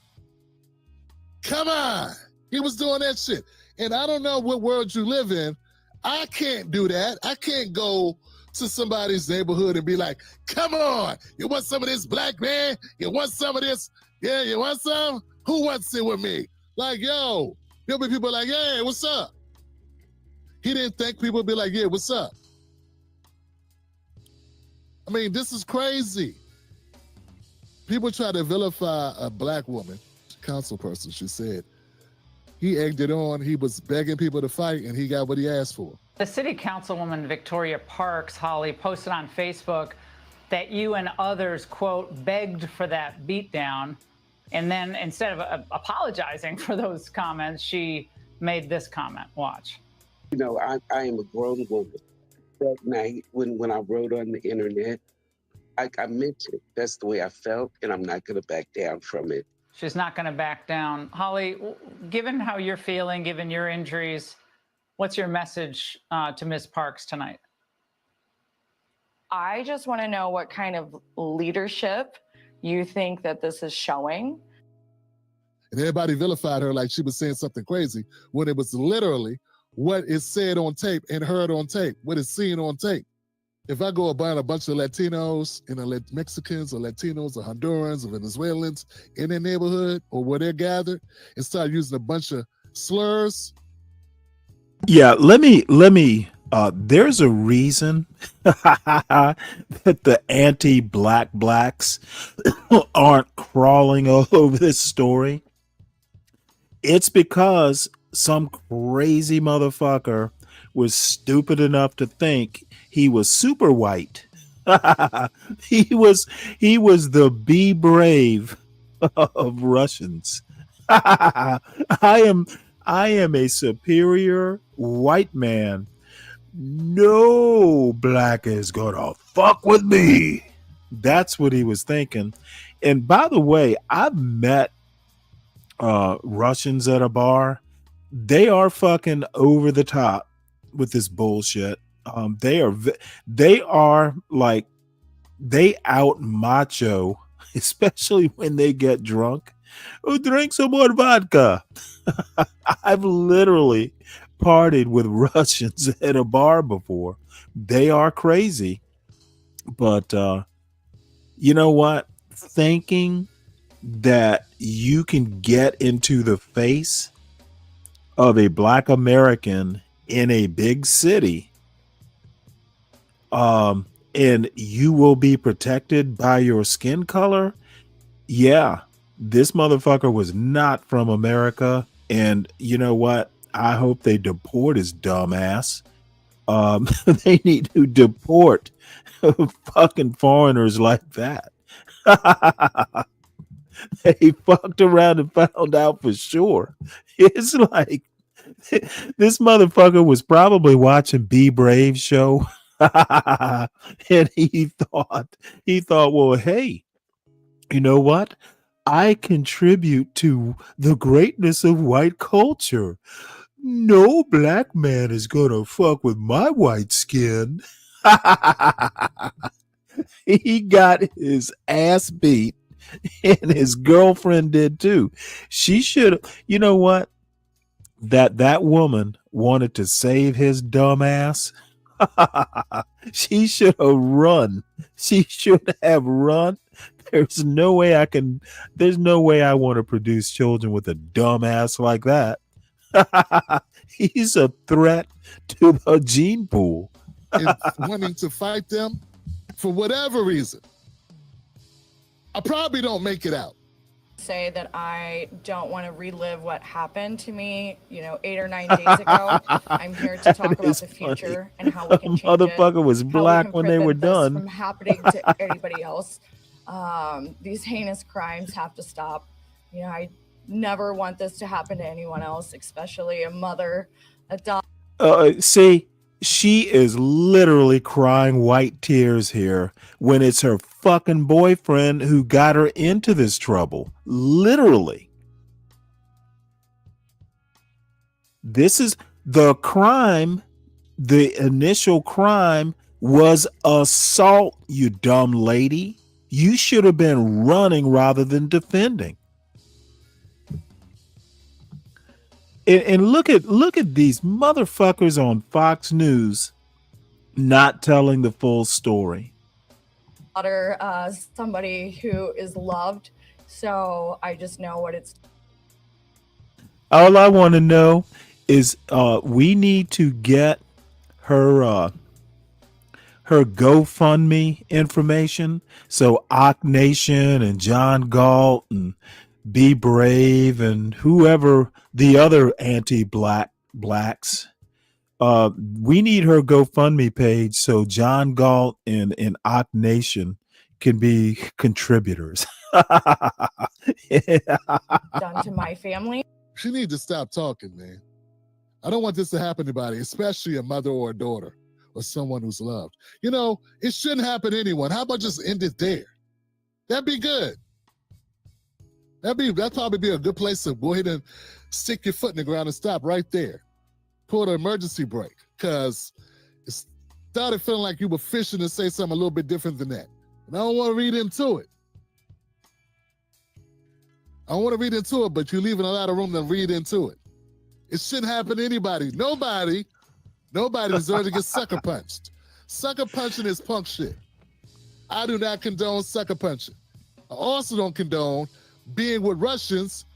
S23: Come on. He was doing that shit. And I don't know what world you live in. I can't do that. I can't go to somebody's neighborhood and be like, come on, you want some of this, black man? You want some of this? Yeah, you want some? Who wants it with me? Like, yo, There'll be people like, "Hey, what's up?" He didn't think people would be like, "Yeah, what's up?" I mean, this is crazy. People try to vilify a black woman, council person, she said. He egged it on. He was begging people to fight, and he got what he asked for.
S2: The city councilwoman Victoria Parks, Holly, posted on Facebook that you and others, quote, begged for that beatdown. And then instead of apologizing for those comments, she made this comment. Watch.
S3: You know, I am a grown woman. That night when I wrote on the internet, I meant it. That's the way I felt, and I'm not going to back down from it.
S2: She's not going to back down. Holly, given how you're feeling, given your injuries, what's your message to Ms. Parks tonight?
S20: I just want to know what kind of leadership you think that this is showing.
S23: And everybody vilified her like she was saying something crazy when it was literally what is said on tape and heard on tape, what is seen on tape. If I go about a bunch of Latinos and Mexicans or Latinos or Hondurans or Venezuelans in their neighborhood or where they're gathered and start using a bunch of slurs.
S4: Yeah, let me there's a reason that the anti-black blacks aren't crawling all over this story. It's because some crazy motherfucker was stupid enough to think he was super white. he was the be brave of Russians. I am a superior white man. No black is gonna fuck with me. That's what he was thinking. And by the way, I've met Russians at a bar. They are fucking over the top with this bullshit. They are like, they out macho, especially when they get drunk. Oh, drink some more vodka. I've literally partied with Russians at a bar before. They are crazy. But you know what? Thinking that you can get into the face of a black American in a big city, and you will be protected by your skin color. Yeah, this motherfucker was not from America. And you know what? I hope they deport his dumb ass. They need to deport fucking foreigners like that. They fucked around and found out for sure. It's like, this motherfucker was probably watching Be Brave show. And he thought, well, hey, you know what? I contribute to the greatness of white culture. No black man is gonna fuck with my white skin. He got his ass beat, and his girlfriend did too. She should, you know what? That woman wanted to save his dumb ass. She should have run. She should have run. There's no way I want to produce children with a dumb ass like that. He's a threat to the gene pool.
S23: And wanting to fight them for whatever reason. I probably don't make it out.
S20: Say that I don't want to relive what happened to me, 8 or 9 days ago. I'm here to talk about the future and how we can change
S4: Motherfucker
S20: it,
S4: was black when they were done.
S20: from happening to anybody else. These heinous crimes have to stop. I never want this to happen to anyone else, especially a mother, a daughter.
S4: See, she is literally crying white tears here when it's her fucking boyfriend who got her into this trouble. Literally. This is the crime. The initial crime was assault, you dumb lady. You should have been running rather than defending. And look at these motherfuckers on Fox News not telling the full story.
S20: Somebody who is loved, so I just know what it's.
S4: All I want to know is we need to get her her GoFundMe information so Ock Nation and John Galt and Be Brave and whoever the other anti-blacks. We need her GoFundMe page so John Galt and Ock Nation can be contributors.
S20: Done to my family.
S23: She needs to stop talking, man. I don't want this to happen to anybody, especially a mother or a daughter or someone who's loved. You know, it shouldn't happen to anyone. How about just end it there? That'd be good. That'd probably be a good place to go ahead and stick your foot in the ground and stop right there. Pull the emergency brake, because it started feeling like you were fishing to say something a little bit different than that. And I don't want to read into it. I don't want to read into it, but you're leaving a lot of room to read into it. It shouldn't happen to anybody. Nobody deserves to get sucker punched. Sucker punching is punk shit. I do not condone sucker punching. I also don't condone being with Russians,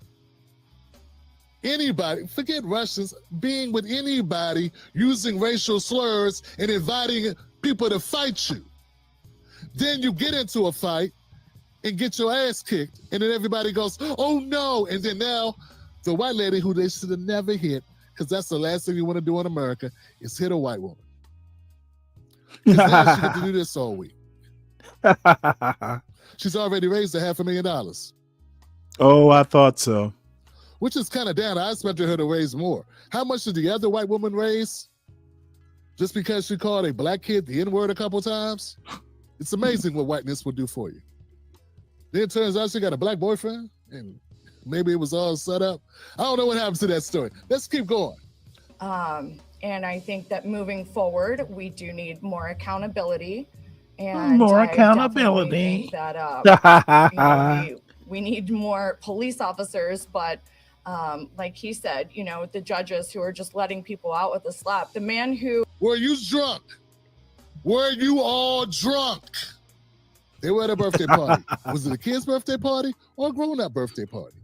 S23: anybody, forget Russians, being with anybody using racial slurs and inviting people to fight you. Then you get into a fight and get your ass kicked, and then everybody goes, oh no, and then now the white lady who they should have never hit, because that's the last thing you want to do in America, is hit a white woman. Because now she get to do this all week. She's already raised $500,000.
S4: Oh, I thought so.
S23: Which is kind of down. I expected her to raise more. How much did the other white woman raise? Just because she called a black kid the N-word a couple times? It's amazing what whiteness will do for you. Then it turns out she got a black boyfriend, and maybe it was all set up. I don't know what happens to that story. Let's keep going.
S20: And I think that moving forward, we do need more accountability. And
S4: More
S20: I
S4: accountability.
S20: definitely think that we need more police officers, but like he said, the judges who are just letting people out with a slap. The man who...
S23: Were you drunk? Were you all drunk? They were at a birthday party. Was it a kid's birthday party or a grown-up birthday party?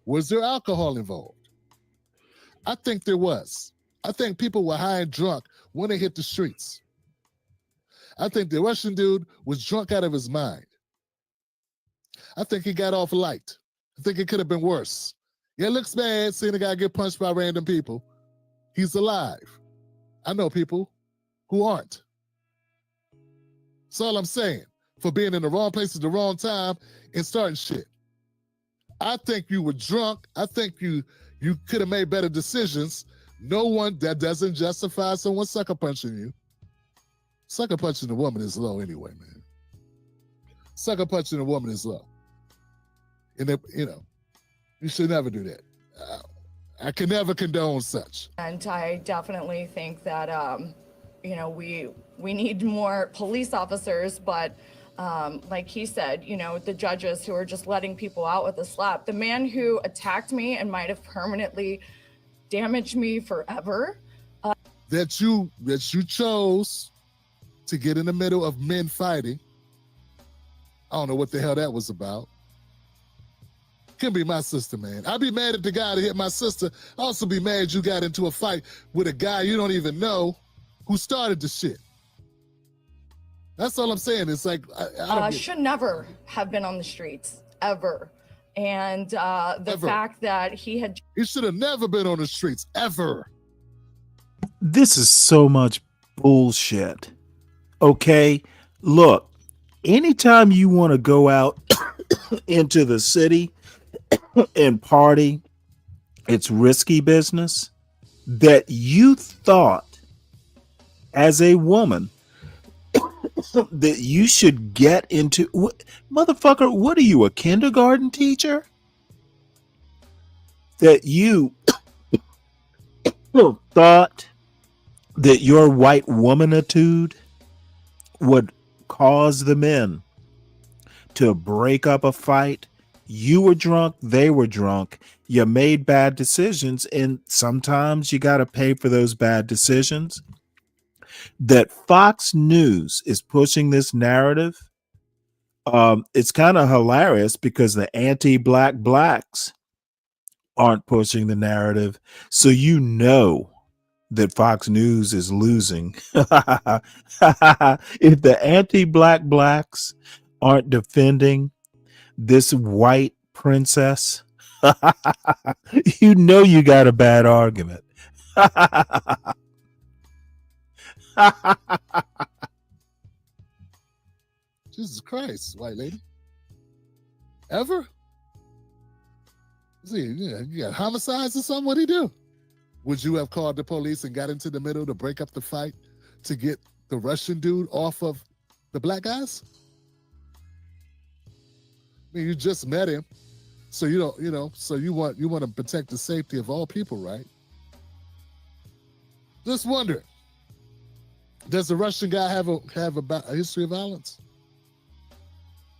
S23: Was there alcohol involved? I think there was. I think people were high and drunk when they hit the streets. I think the Russian dude was drunk out of his mind. I think he got off light. I think it could have been worse. Yeah, it looks bad seeing a guy get punched by random people. He's alive. I know people who aren't. That's all I'm saying. For being in the wrong place at the wrong time and starting shit. I think you were drunk. I think you could have made better decisions. No one, that doesn't justify someone sucker punching you. Sucker punching a woman is low anyway, man. Sucker punching a woman is low. And you should never do that. I can never condone such.
S20: And I definitely think that, we need more police officers, but like he said, the judges who are just letting people out with a slap. The man who attacked me and might have permanently damaged me forever.
S23: That you chose to get in the middle of men fighting. I don't know what the hell that was about. Can be my sister, man. I'd be mad at the guy that hit my sister. I'd also be mad you got into a fight with a guy you don't even know who started the shit. That's all I'm saying. It's like, I
S20: should never have been on the streets, ever. And the fact that he
S23: should have never been on the streets, ever.
S4: This is so much bullshit. Okay, look, anytime you want to go out into the city and party, it's risky business. That you thought as a woman that you should get into. Motherfucker, what are you, a kindergarten teacher? That you thought that your white womanitude would cause the men to break up a fight. You were drunk, they were drunk, you made bad decisions, and sometimes you got to pay for those bad decisions. That Fox News is pushing this narrative, it's kind of hilarious because the anti-black blacks aren't pushing the narrative. So you know that Fox News is losing. If the anti-black blacks aren't defending this white princess, you know you got a bad argument.
S23: Jesus Christ, white lady. Ever? See, you got homicides or something? What'd he do? Would you have called the police and got into the middle to break up the fight to get the Russian dude off of the black guys? I mean, you just met him, so you don't, so you want to protect the safety of all people, right? Just wonder, does the Russian guy have a history of violence?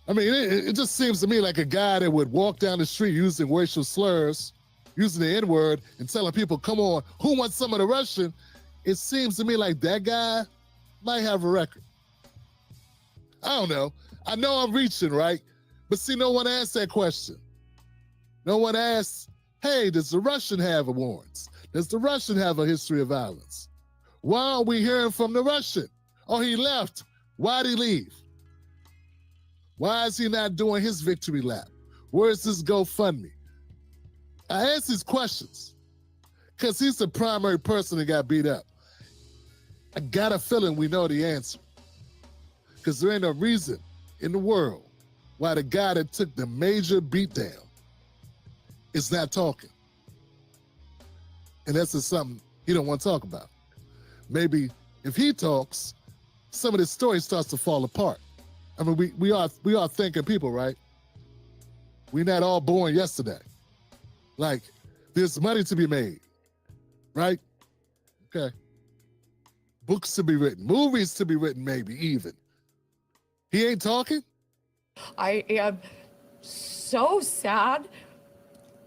S23: I mean, it just seems to me like a guy that would walk down the street using racial slurs, using the N-word, and telling people, come on, who wants some of the Russian? It seems to me like that guy might have a record. I don't know. I know I'm reaching, right? But see, no one asked that question. No one asked, hey, does the Russian have warrants? Does the Russian have a history of violence? Why aren't we hearing from the Russian? Oh, he left. Why'd he leave? Why is he not doing his victory lap? Where's this GoFundMe? I ask these questions because he's the primary person that got beat up. I got a feeling we know the answer because there ain't no reason in the world why the guy that took the major beatdown is not talking. And that's just something he don't want to talk about. Maybe if he talks, some of this story starts to fall apart. I mean, we are thinking people, right? We're not all born yesterday. Like, there's money to be made, right? Okay. Books to be written, movies to be written, maybe even. He ain't talking?
S5: I am so sad,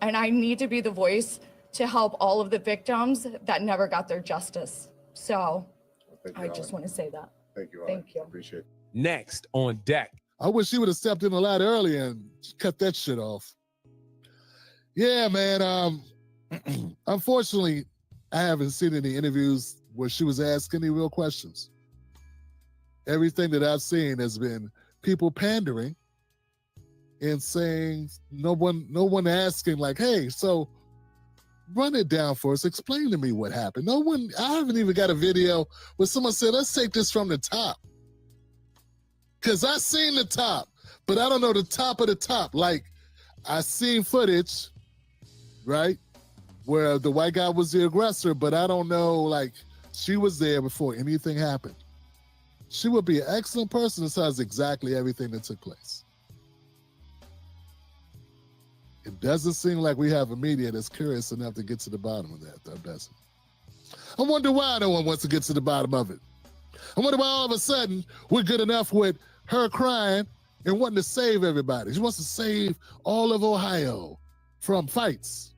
S5: and I need to be the voice to help all of the victims that never got their justice. So I just want to say that.
S23: Thank you.
S5: Thank you.
S23: Appreciate it.
S21: Next on deck.
S23: I wish he would have stepped in a lot earlier and cut that shit off. Yeah, man. Unfortunately, I haven't seen any interviews where she was asked any real questions. Everything that I've seen has been people pandering and saying no one asking like, hey, so run it down for us. Explain to me what happened. I haven't even got a video where someone said, let's take this from the top. Because I seen the top, but I don't know the top of the top. Like, I seen footage, right, where the white guy was the aggressor, but I don't know, like, she was there before anything happened. She would be an excellent person that says exactly everything that took place. It doesn't seem like we have a media that's curious enough to get to the bottom of that, though, does it? I wonder why no one wants to get to the bottom of it. I wonder why all of a sudden we're good enough with her crying and wanting to save everybody. She wants to save all of Ohio from fights.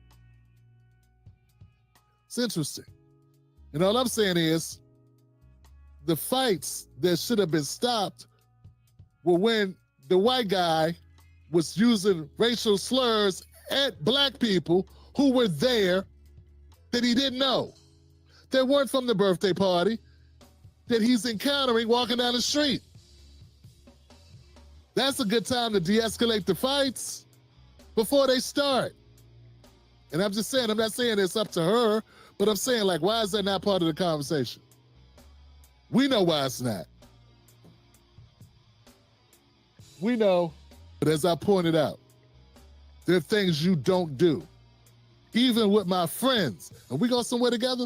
S23: It's interesting. And all I'm saying is the fights that should have been stopped were when the white guy was using racial slurs at black people who were there that he didn't know, that weren't from the birthday party, that he's encountering walking down the street. That's a good time to de-escalate the fights before they start. And I'm just saying, I'm not saying it's up to her, but I'm saying, like, why is that not part of the conversation? We know why it's not. We know, but as I pointed out, there are things you don't do. Even with my friends, and we go somewhere together,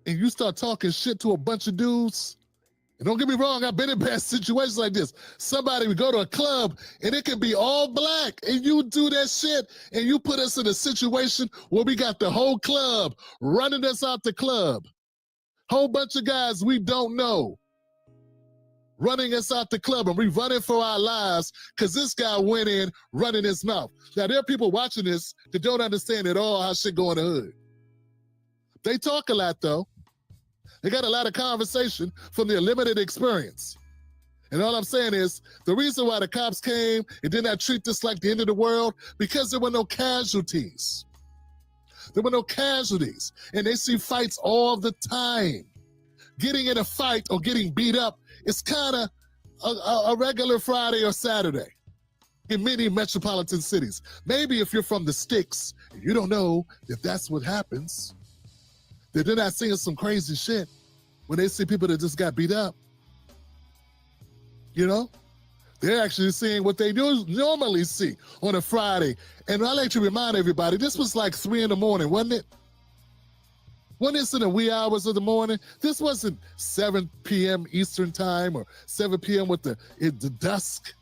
S23: and you start talking shit to a bunch of dudes, and don't get me wrong, I've been in bad situations like this. Somebody would go to a club, and it could be all black, and you do that shit, and you put us in a situation where we got the whole club running us out the club. Whole bunch of guys we don't know running us out the club, and we running for our lives because this guy went in running his mouth. Now, there are people watching this that don't understand at all how shit go in the hood. They talk a lot, though. They got a lot of conversation from their limited experience. And all I'm saying is, the reason why the cops came and did not treat this like the end of the world, because there were no casualties. There were no casualties. And they see fights all the time. Getting in a fight or getting beat up is kind of a regular Friday or Saturday in many metropolitan cities. Maybe if you're from the sticks, you don't know if that's what happens. That they're not seeing some crazy shit when they see people that just got beat up. You know? They're actually seeing what they normally see on a Friday. And I like to remind everybody, this was like 3 in the morning, wasn't it? Wasn't this in the wee hours of the morning? This wasn't 7 p.m. Eastern time or 7 p.m. with the dusk.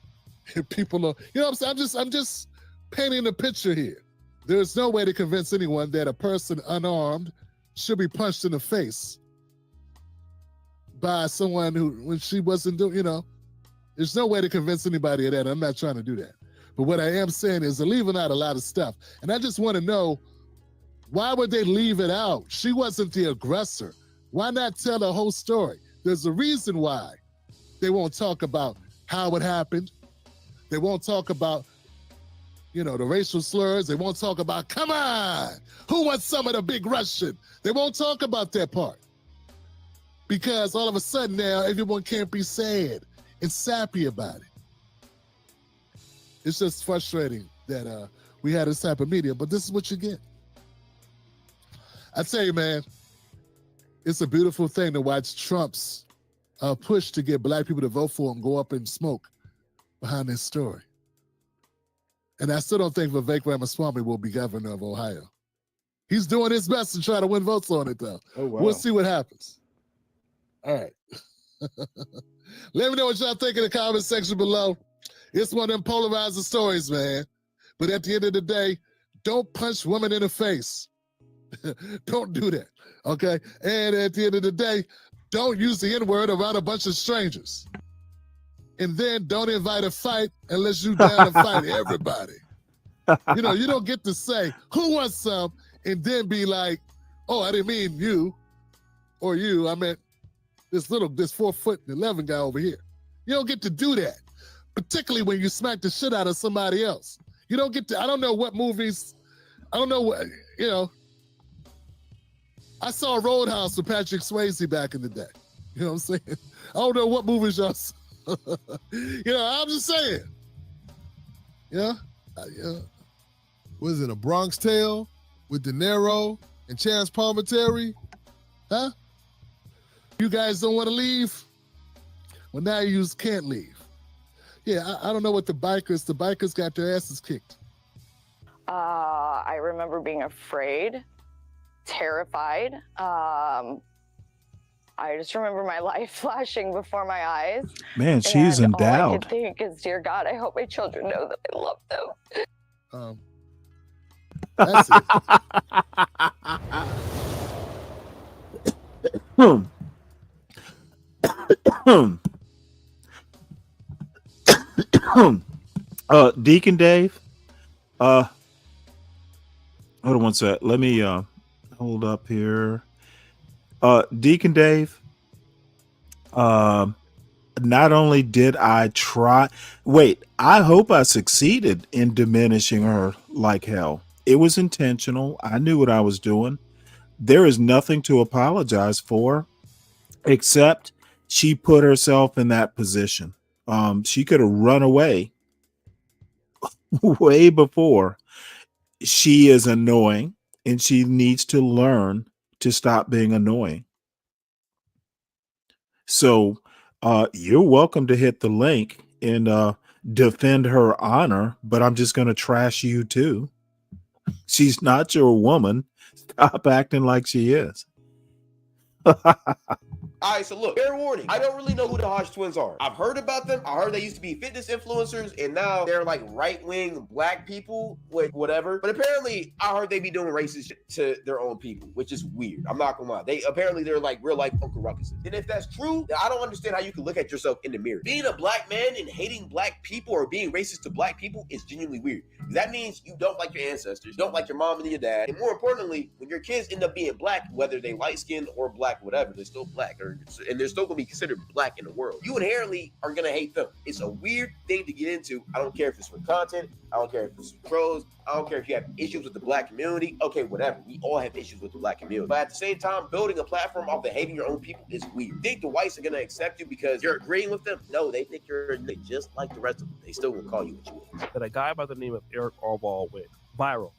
S23: People are, you know what I'm saying? I'm just painting a picture here. There's no way to convince anyone that a person unarmed should be punched in the face by someone who, when she wasn't doing, you know, there's no way to convince anybody of that. I'm not trying to do that. But what I am saying is they're leaving out a lot of stuff. And I just want to know, why would they leave it out? She wasn't the aggressor. Why not tell the whole story? There's a reason why they won't talk about how it happened. They won't talk about, you know, the racial slurs. They won't talk about, come on, who wants some of the big Russian? They won't talk about that part. Because all of a sudden now, everyone can't be sad and sappy about it. It's just frustrating that we had this type of media, but this is what you get. I tell you, man, it's a beautiful thing to watch Trump's push to get black people to vote for him go up in smoke behind this story. And I still don't think Vivek Ramaswamy will be governor of Ohio. He's doing his best to try to win votes on it, though.
S10: Oh, wow.
S23: We'll see what happens. All right. Let me know what y'all think in the comment section below. It's one of them polarizing stories, man. But at the end of the day, don't punch women in the face. Don't do that, okay? And at the end of the day, don't use the N-word around a bunch of strangers. And then don't invite a fight unless you down to fight everybody. You know, you don't get to say, who wants some? And then be like, oh, I didn't mean you or you. I meant this 4'11" guy over here. You don't get to do that, particularly when you smack the shit out of somebody else. You don't get to, I don't know what movies, I don't know what, you know. I saw Roadhouse with Patrick Swayze back in the day. You know what I'm saying? I don't know what movies y'all saw. You know, I'm just saying. Yeah? Yeah.
S10: Was it A Bronx Tale with De Niro and Chance Palminteri?
S23: Huh? You guys don't want to leave? Well, now you just can't leave. Yeah, I don't know what the bikers got their asses kicked.
S20: I remember being afraid, terrified. I just remember my life flashing before my eyes.
S4: Man, she's
S20: and
S4: endowed.
S20: All I could think is, dear God, I hope my children know that I love them.
S23: That's
S4: it. Deacon Dave, hold on one sec. Let me hold up here. Deacon Dave, not only did I try, I hope I succeeded in diminishing her like hell. It was intentional. I knew what I was doing. There is nothing to apologize for, except she put herself in that position. She could have run away way before. She is annoying, and she needs to learn to stop being annoying. So you're welcome to hit the link and defend her honor, but I'm just going to trash you too. She's not your woman. Stop acting like she is.
S21: All right, so look, fair warning. I don't really know who the Hodge twins are. I've heard about them. I heard they used to be fitness influencers, and now they're like right-wing black people with whatever. But apparently, I heard they be doing racist shit to their own people, which is weird. I'm not gonna lie. They're like real life Uncle Ruckuses. And if that's true, then I don't understand how you can look at yourself in the mirror. Being a black man and hating black people or being racist to black people is genuinely weird. That means you don't like your ancestors, you don't like your mom and your dad, and more importantly, when your kids end up being black, whether they light skinned or black, whatever, they're still black. matter, and they're still going to be considered black in the world, you inherently are going to hate them. It's a weird thing to get into. I don't care if it's for content. I don't care if it's for pros. I don't care if you have issues with the black community. Okay, whatever. We all have issues with the black community. But at the same time, building a platform off of hating your own people is weird. You think the whites are going to accept you because you're agreeing with them? No, they think you're just like the rest of them. They still will call you what you are.
S6: That a guy by the name of Eric Arbaugh went viral.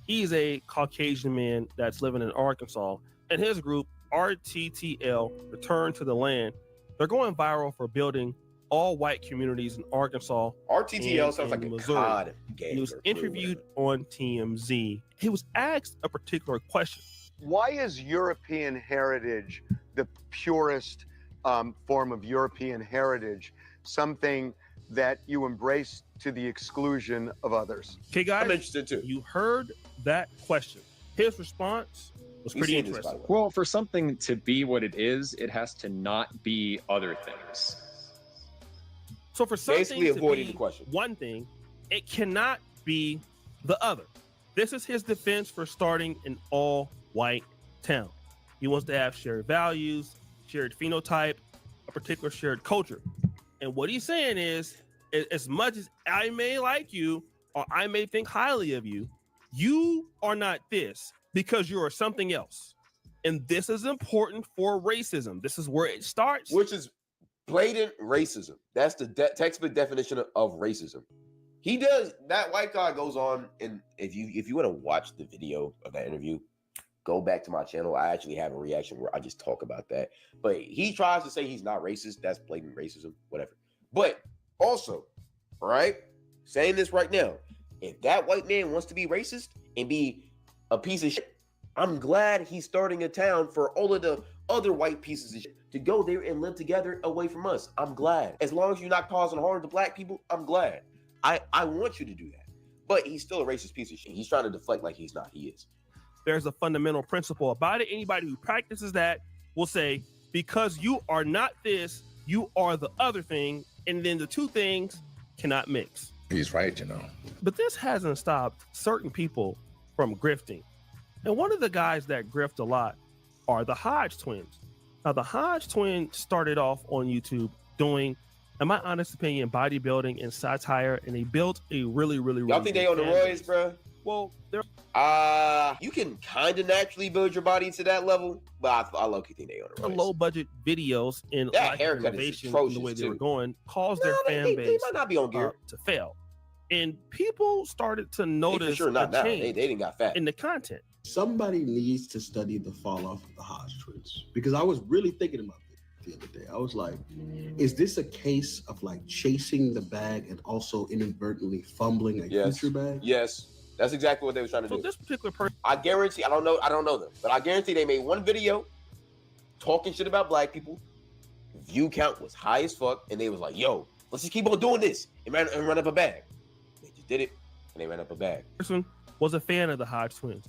S6: He's a Caucasian man that's living in Arkansas, and his group, RTTL, Return to the Land, they're going viral for building all white communities in Arkansas.
S21: RTTL sounds like
S6: Missouri.
S21: a COD game.
S6: He was interviewed on TMZ. He was asked a particular question.
S7: Why is European heritage the purest form of European heritage, something that you embrace to the exclusion of others?
S6: Okay, guys,
S21: I'm interested too.
S6: You heard that question. His response was pretty interesting.
S22: Well, for something to be what it is, it has to not be other things.
S6: So for something
S21: Basically
S6: to
S21: avoiding
S6: be
S21: the question.
S6: one thing, it cannot be the other. This is his defense for starting an all-white town. He wants to have shared values, shared phenotype, a particular shared culture. And what he's saying is, as much as I may like you or I may think highly of you, you are not this because you are something else. And this is important for racism. This is where it starts.
S21: Which is blatant racism. That's the textbook definition of racism. He does, that white guy goes on, and if you want to watch the video of that interview, go back to my channel. I actually have a reaction where I just talk about that. But he tries to say he's not racist. That's blatant racism, whatever. But also, right, saying this right now, if that white man wants to be racist and be a piece of shit, I'm glad he's starting a town for all of the other white pieces of shit to go there and live together away from us. I'm glad. As long as you're not causing harm to black people, I'm glad. I want you to do that. But he's still a racist piece of shit. He's trying to deflect like he's not. He is.
S6: There's a fundamental principle about it. Anybody who practices that will say, because you are not this, you are the other thing, and then the two things cannot mix.
S24: He's right, you know.
S6: But this hasn't stopped certain people from grifting. And one of the guys that grift a lot are the Hodge twins. Now, the Hodge twins started off on YouTube doing, in my honest opinion, bodybuilding and satire, and they built a really
S21: Y'all think they on the roids, bro?
S6: Well, they're
S21: you can kind of naturally build your body to that level, but I low-key think they on the roids.
S6: low budget videos and
S21: That haircut is
S6: innovation in
S21: atrocious
S6: the way they
S21: too.
S6: were going caused their fan
S21: they
S6: base
S21: might not be on gear.
S6: to fail. And people started to notice
S21: sure not
S6: a
S21: now.
S6: change
S21: They didn't got fat
S6: in the content.
S25: Somebody needs to study the fall off of the Hodge twins, because I was really thinking about this the other day. I was like, is this a case of like chasing the bag and also inadvertently fumbling a future bag?
S21: Yes. That's exactly what they were trying to do.
S6: This particular person,
S21: I guarantee, I don't know them, but I guarantee they made one video talking shit about black people. View count was high as fuck, and they was like, yo, let's just keep on doing this and run up a bag. They just did it, and they ran up a bag.
S6: Person was a fan of the Hodge twins,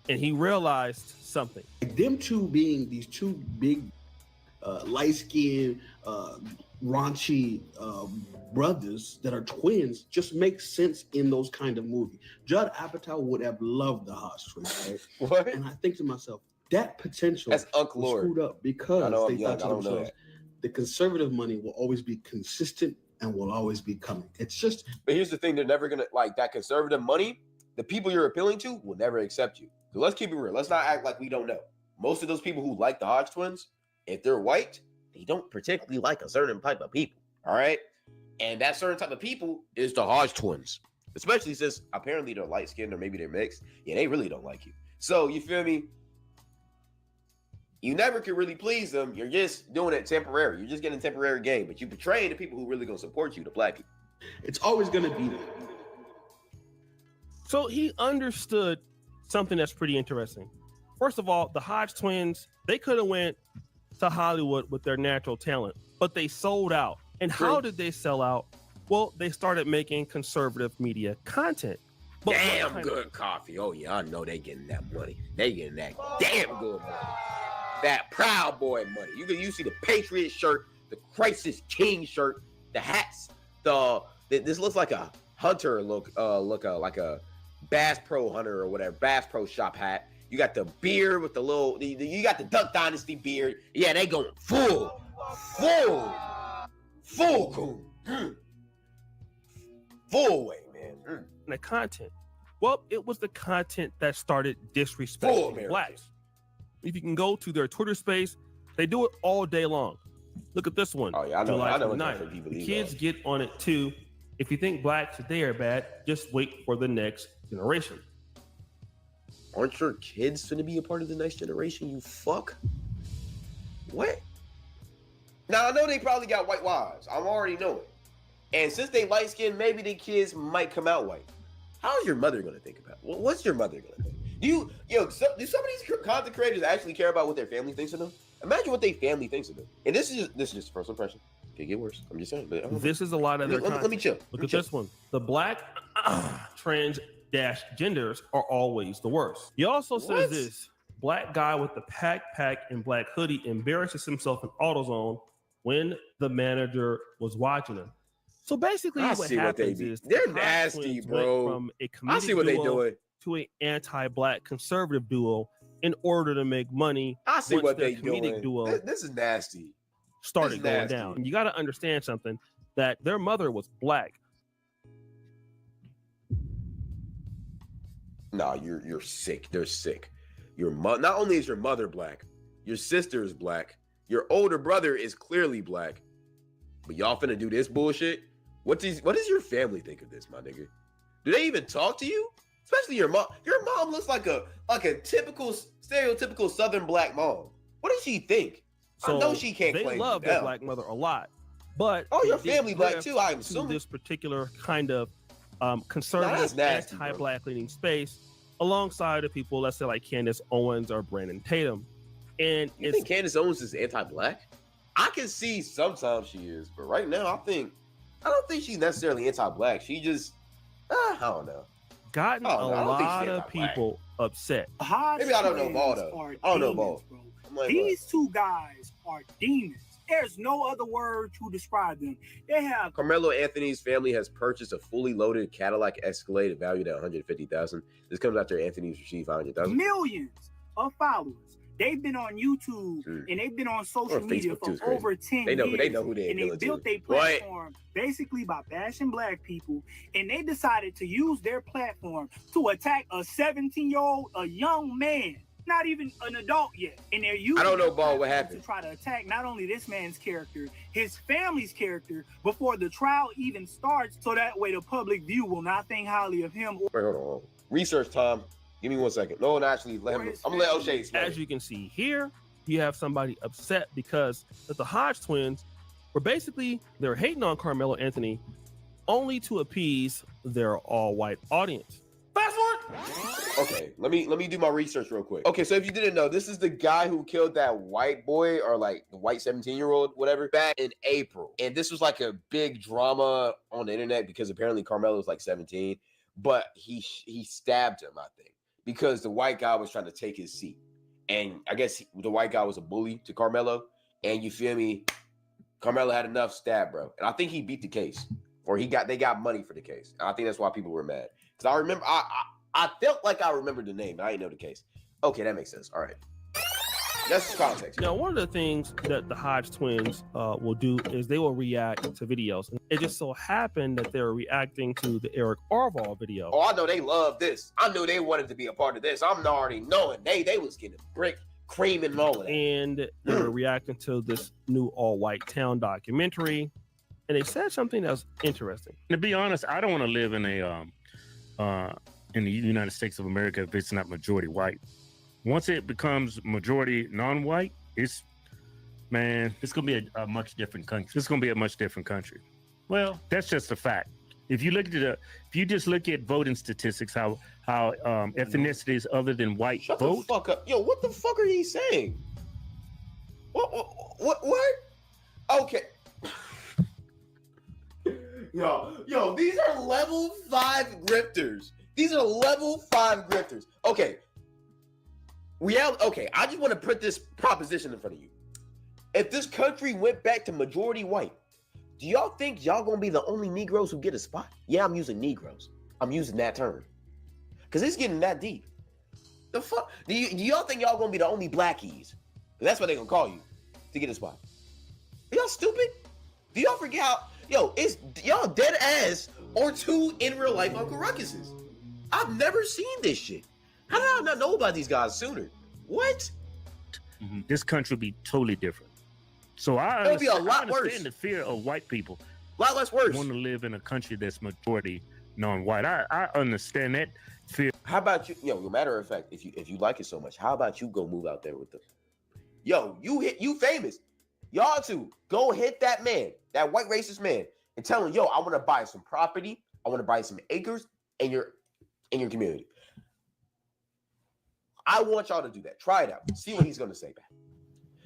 S6: and he realized something.
S25: Them two being these two big, light-skinned, raunchy brothers that are twins just makes sense in those kind of movies. Judd Apatow would have loved the Hodge twins, right?
S21: What?
S25: And I think to myself, that potential
S21: That's Uncle
S25: was
S21: Lord.
S25: screwed up because
S21: I know
S25: they
S21: I'm young,
S25: thought to
S21: I don't know
S25: themselves, the conservative money will always be consistent and will always be coming. It's just.
S21: But here's the thing: they're never gonna like that conservative money. The people you're appealing to will never accept you. So let's keep it real. Let's not act like we don't know. Most of those people who like the Hodge twins, if they're white, they don't particularly like a certain type of people. All right, and that certain type of people is the Hodge twins. Especially since apparently they're light skinned or maybe they're mixed. Yeah, they really don't like you. So you feel me? You never can really please them. You're just doing it temporary. You're just getting temporary gain, but you betray the people who really gonna support you, the black people.
S25: It's always gonna be there.
S6: So he understood something that's pretty interesting. First of all, the Hodge twins, they could have went to Hollywood with their natural talent, but they sold out. And how did they sell out? Well, they started making conservative media content. But
S21: Damn good coffee. Oh yeah, I know they getting that money. They getting that damn good money. That Proud Boy money. You see the Patriot shirt, the Crisis King shirt, the hats. This looks like a hunter like a Bass Pro hunter or whatever, Bass Pro Shop hat. You got the beard with the little. You got the Duck Dynasty beard. Yeah, they going full cool. Full way, man.
S6: The content. Well, it was the content that started disrespecting blacks. If you can go to their Twitter space, they do it all day long. Look at this one.
S21: Oh yeah, I know.
S6: July
S21: I know.
S6: 29th. The kids get on it too. If you think blacks today are bad, just wait for the next generation.
S21: Aren't your kids going to be a part of the next generation? You fuck. What? Now I know they probably got white wives. I'm already knowing. And since they light skinned, maybe the kids might come out white. How's your mother going to think about it? What's your mother going to think? Do some of these content creators actually care about what their family thinks of them? Imagine what their family thinks of them. And this is just first impression. Could get worse. I'm just saying. But
S6: This is a lot of their content.
S21: Let me chill.
S6: Look at this one. The black trans-genders are always the worst. He also says this: black guy with the pack and black hoodie embarrasses himself in AutoZone when the manager was watching him. So basically, what happens is
S21: they're nasty, bro.
S6: From a
S21: I see what they
S6: duo
S21: doing
S6: to an anti-black conservative duo in order to make money.
S21: I see
S6: once
S21: what
S6: the
S21: they
S6: comedic
S21: doing.
S6: duo
S21: This is nasty.
S6: started going down. And you got to understand something, that their mother was black.
S21: No, you're sick. They're sick. Not only is your mother black, your sister is black, your older brother is clearly black, but y'all finna do this bullshit. What does your family think of this, my nigga? Do they even talk to you? Especially your mom. Your mom looks like a typical stereotypical Southern black mom. What does she think?
S6: So
S21: I know she can't
S6: they
S21: claim
S6: love their black mother a lot, but
S21: your
S6: they
S21: family black
S6: drift
S21: too, I'm
S6: to
S21: assuming.
S6: this particular kind of conservative,
S21: nasty, bro.
S6: anti-black leaning space, alongside of people, let's say like Candace Owens or Brandon Tatum. And
S21: you think Candace Owens is anti-black? I can see sometimes she is, but right now I don't think she's necessarily anti-black. She just I don't know.
S6: Gotten a lot of people upset.
S21: Maybe I don't know Ball though. I don't know Ball.
S1: These two guys are demons. There's no other word to describe them. They have
S21: Carmelo Anthony's family has purchased a fully loaded Cadillac Escalade valued at $150,000. This comes after Anthony's received $500,000.
S1: millions of followers. They've been on YouTube and they've been on social media for over 10 years.
S21: They know who they are.
S1: And they built their platform basically by bashing black people. And they decided to use their platform to attack a 17-year-old, a young man, not even an adult yet. And they're using
S21: I don't know,
S1: their
S21: Ball, what
S1: platform
S21: happened?
S1: to try to attack not only this man's character, his family's character before the trial even starts. So that way the public view will not think highly of him.
S21: Wait, hold on. Research time. Give me 1 second. No one actually let him. I'm gonna let O'Shea explain.
S6: As you can see here, you have somebody upset because the Hodge twins were basically, they're hating on Carmelo Anthony only to appease their all-white audience. Fast forward.
S21: Okay, let me do my research real quick. Okay, so if you didn't know, this is the guy who killed that white boy, or like the white 17-year-old, whatever, back in April. And this was like a big drama on the internet because apparently Carmelo was like 17, but he stabbed him, I think, because the white guy was trying to take his seat. And I guess the white guy was a bully to Carmelo. And you feel me? Carmelo had enough, stab, bro. And I think he beat the case, or they got money for the case. And I think that's why people were mad. Because I remember, I felt like I remembered the name, but I didn't know the case. Okay, that makes sense. All right. That's the context.
S6: Now, one of the things that the Hodge twins will do is they will react to videos. It just so happened that they were reacting to the Eric Arval video.
S21: Oh, I know they love this. I knew they wanted to be a part of this. I'm already knowing they was getting brick, cream, and all of that.
S6: And they were reacting to this new all-white town documentary. And they said something that was interesting.
S8: To be honest, I don't want to live in the United States of America if it's not majority white. Once it becomes majority non-white, it's gonna be a much different country. It's gonna be a much different country. Well, that's just a fact. If you just look at voting statistics, how ethnicities other than white
S21: Shut
S8: vote.
S21: the fuck up. Yo, what the fuck are you saying? What? Okay. Yo, these are level 5 grifters. Okay. I just want to put this proposition in front of you. If this country went back to majority white, do y'all think y'all gonna be the only Negroes who get a spot? Yeah, I'm using Negroes. I'm using that term. Because it's getting that deep. The fuck? Do y'all think y'all gonna be the only blackies? That's what they gonna call you to get a spot. Are y'all stupid? Do y'all forget how it's y'all dead ass or two in real life Uncle Ruckuses? I've never seen this shit. How did I not know about these guys sooner? What?
S8: This country would be totally different. So I
S21: It'll be a
S8: understand,
S21: lot
S8: I understand
S21: worse.
S8: the fear of white people.
S21: A lot less worse.
S8: Want to live in a country that's majority non-white. I understand that fear.
S21: How about you? Matter of fact, if you like it so much, how about you go move out there with them? You famous. Y'all two go hit that man, that white racist man, and tell him, I want to buy some property. I want to buy some acres in your community. I want y'all to do that. Try it out. See what he's gonna say back.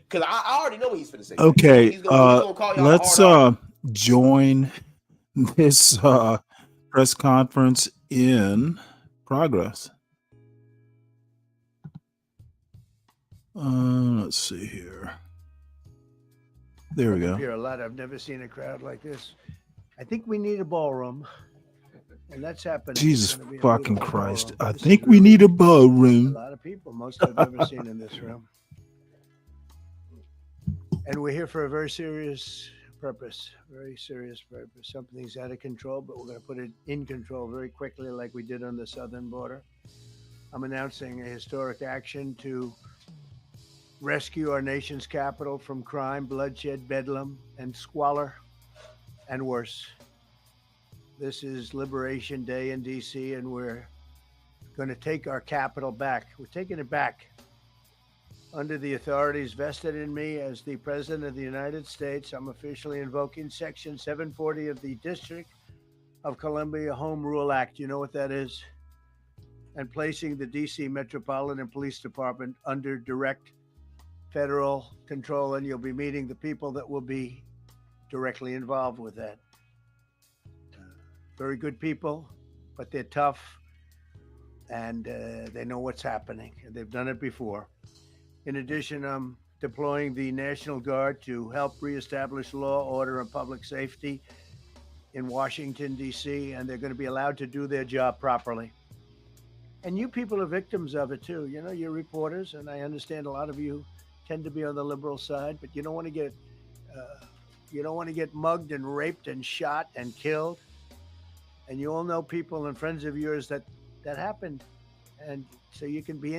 S21: Because I already know what he's gonna say.
S4: Okay,
S21: He's gonna call y'all
S4: let's
S21: hard
S4: join this press conference in progress. Let's see here. There we go.
S11: Here a lot. I've never seen a crowd like this. I think we need a ballroom, and that's happening.
S4: Jesus fucking Christ! I think we need a
S11: A
S4: ballroom.
S11: lot of people, most I've ever seen in this room. And we're here for a very serious purpose, Something's out of control, but we're going to put it in control very quickly like we did on the southern border. I'm announcing a historic action to rescue our nation's capital from crime, bloodshed, bedlam, and squalor, and worse. This is Liberation Day in D.C., and we're going to take our capital back. We're taking it back. Under the authorities vested in me as the President of the United States, I'm officially invoking Section 740 of the District of Columbia Home Rule Act. You know what that is? And placing the D.C. Metropolitan Police Department under direct federal control, and you'll be meeting the people that will be directly involved with that. Very good people, but they're tough, and they know what's happening. They've done it before. In addition, I'm deploying the National Guard to help reestablish law, order, and public safety in Washington, D.C., and they're going to be allowed to do their job properly. And you people are victims of it, too. You know, you're reporters, and I understand a lot of you tend to be on the liberal side, but you don't want to get mugged and raped and shot and killed. And you all know people and friends of yours that happened. And so you can be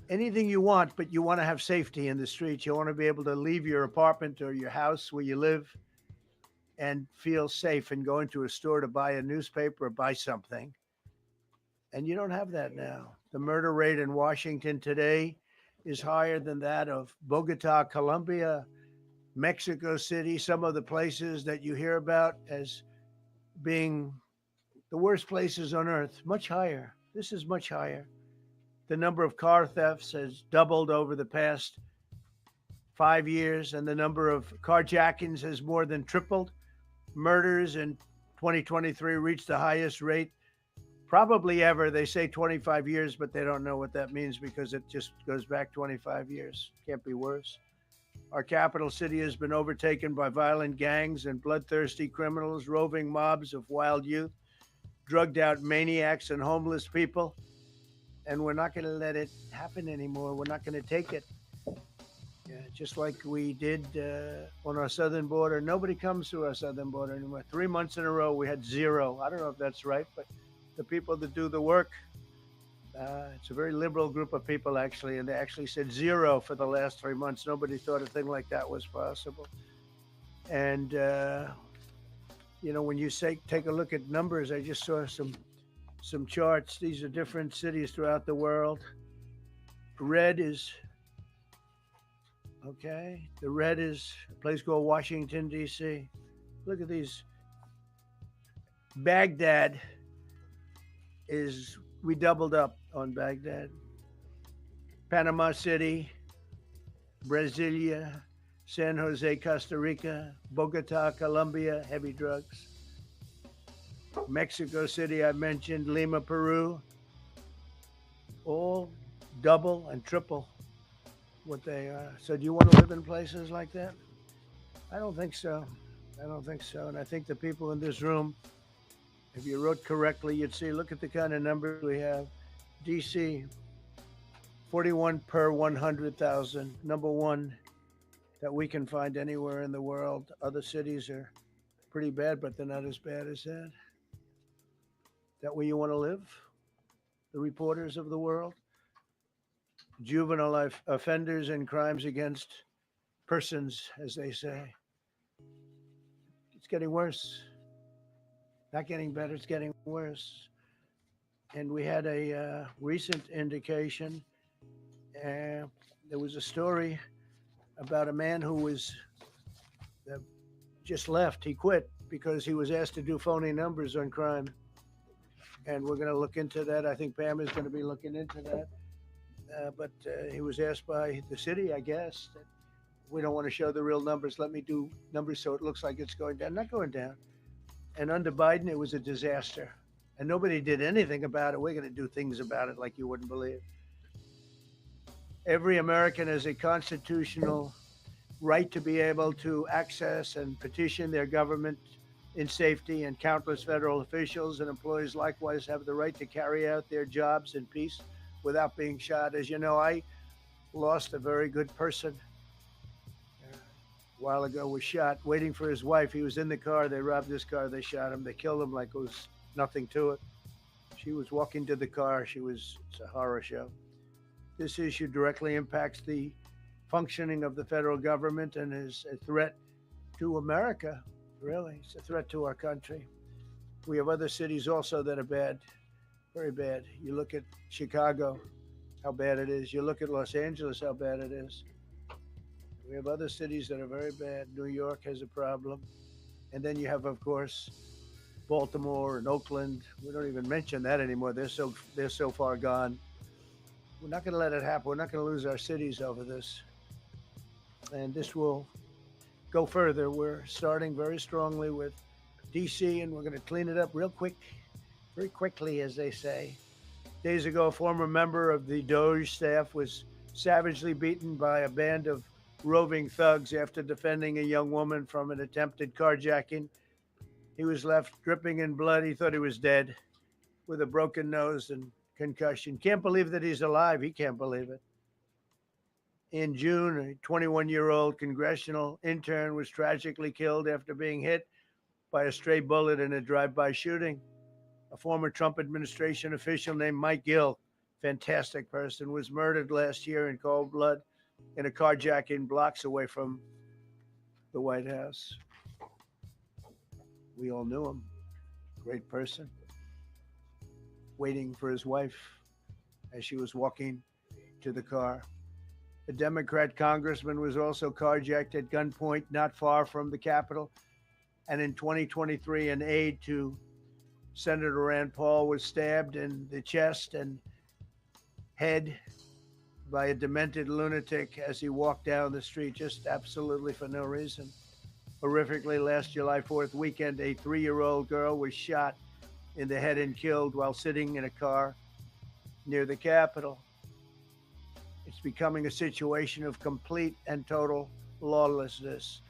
S11: anything you want, but you want to have safety in the streets. You want to be able to leave your apartment or your house where you live and feel safe and go into a store to buy a newspaper or buy something. And you don't have that now. The murder rate in Washington today is higher than that of Bogota, Colombia, Mexico City, some of the places that you hear about as being the worst places on earth. Much higher. This is much higher. The number of car thefts has doubled over the past 5 years, and the number of carjackings has more than tripled. Murders in 2023 reached the highest rate probably ever. They say 25 years, but they don't know what that means because it just goes back 25 years. Can't be worse. Our capital city has been overtaken by violent gangs and bloodthirsty criminals, roving mobs of wild youth, drugged out maniacs and homeless people. And we're not going to let it happen anymore. We're not going to take it. Just like we did on our southern border. Nobody comes to our southern border anymore. 3 months in a row, we had zero. I don't know if that's right, but the people that do the work, it's a very liberal group of people, actually, and they actually said zero for the last 3 months. Nobody thought a thing like that was possible. And, when you take a look at numbers, I just saw some charts. These are different cities throughout the world. Red is, okay, the red is a place called Washington, D.C. Look at these. Baghdad we doubled up on Baghdad. Panama City, Brasilia, San Jose, Costa Rica, Bogota, Colombia, heavy drugs. Mexico City, I mentioned, Lima, Peru, all double and triple what they are. So do you want to live in places like that? I don't think so. And I think the people in this room, if you wrote correctly, you'd see, look at the kind of numbers we have. DC, 41 per 100,000. Number one that we can find anywhere in the world. Other cities are pretty bad, but they're not as bad as that. That where you want to live? The reporters of the world? Juvenile offenders and crimes against persons, as they say. It's getting worse. Not getting better, it's getting worse. And we had a recent indication. There was a story about a man who was just left. He quit because he was asked to do phony numbers on crime. And we're going to look into that. I think Pam is going to be looking into that. But he was asked by the city, I guess, that we don't want to show the real numbers. Let me do numbers so it looks like it's going down. Not going down. And under Biden, it was a disaster. And nobody did anything about it. We're going to do things about it like you wouldn't believe. Every American has a constitutional right to be able to access and petition their government in safety, and countless federal officials and employees likewise have the right to carry out their jobs in peace without being shot. As you know, I lost a very good person a while ago, was shot waiting for his wife. He was in the car. They robbed his car. They shot him. They killed him like it was nothing to it. She was walking to the car. It's a horror show. This issue directly impacts the functioning of the federal government and is a threat to America. Really, it's a threat to our country. We have other cities also that are bad, very bad. You look at Chicago, how bad it is. You look at Los Angeles, how bad it is. We have other cities that are very bad. New York has a problem. And then you have, of course, Baltimore and Oakland. We don't even mention that anymore. They're so far gone. We're not going to let it happen. We're not going to lose our cities over this. And this will go further. We're starting very strongly with DC, and we're going to clean it up real quick, very quickly, as they say. Days ago, a former member of the Doge staff was savagely beaten by a band of roving thugs after defending a young woman from an attempted carjacking. He was left dripping in blood. He thought he was dead with a broken nose and concussion. Can't believe that he's alive. He can't believe it. In June, a 21-year-old congressional intern was tragically killed after being hit by a stray bullet in a drive-by shooting. A former Trump administration official named Mike Gill, fantastic person, was murdered last year in cold blood in a carjacking blocks away from the White House. We all knew him. Great person. Waiting for his wife as she was walking to the car. A Democrat congressman was also carjacked at gunpoint not far from the Capitol. And in 2023, an aide to Senator Rand Paul was stabbed in the chest and head by a demented lunatic as he walked down the street, just absolutely for no reason. Horrifically, last July 4th weekend, a 3-year-old girl was shot in the head and killed while sitting in a car near the Capitol. It's becoming a situation of complete and total lawlessness.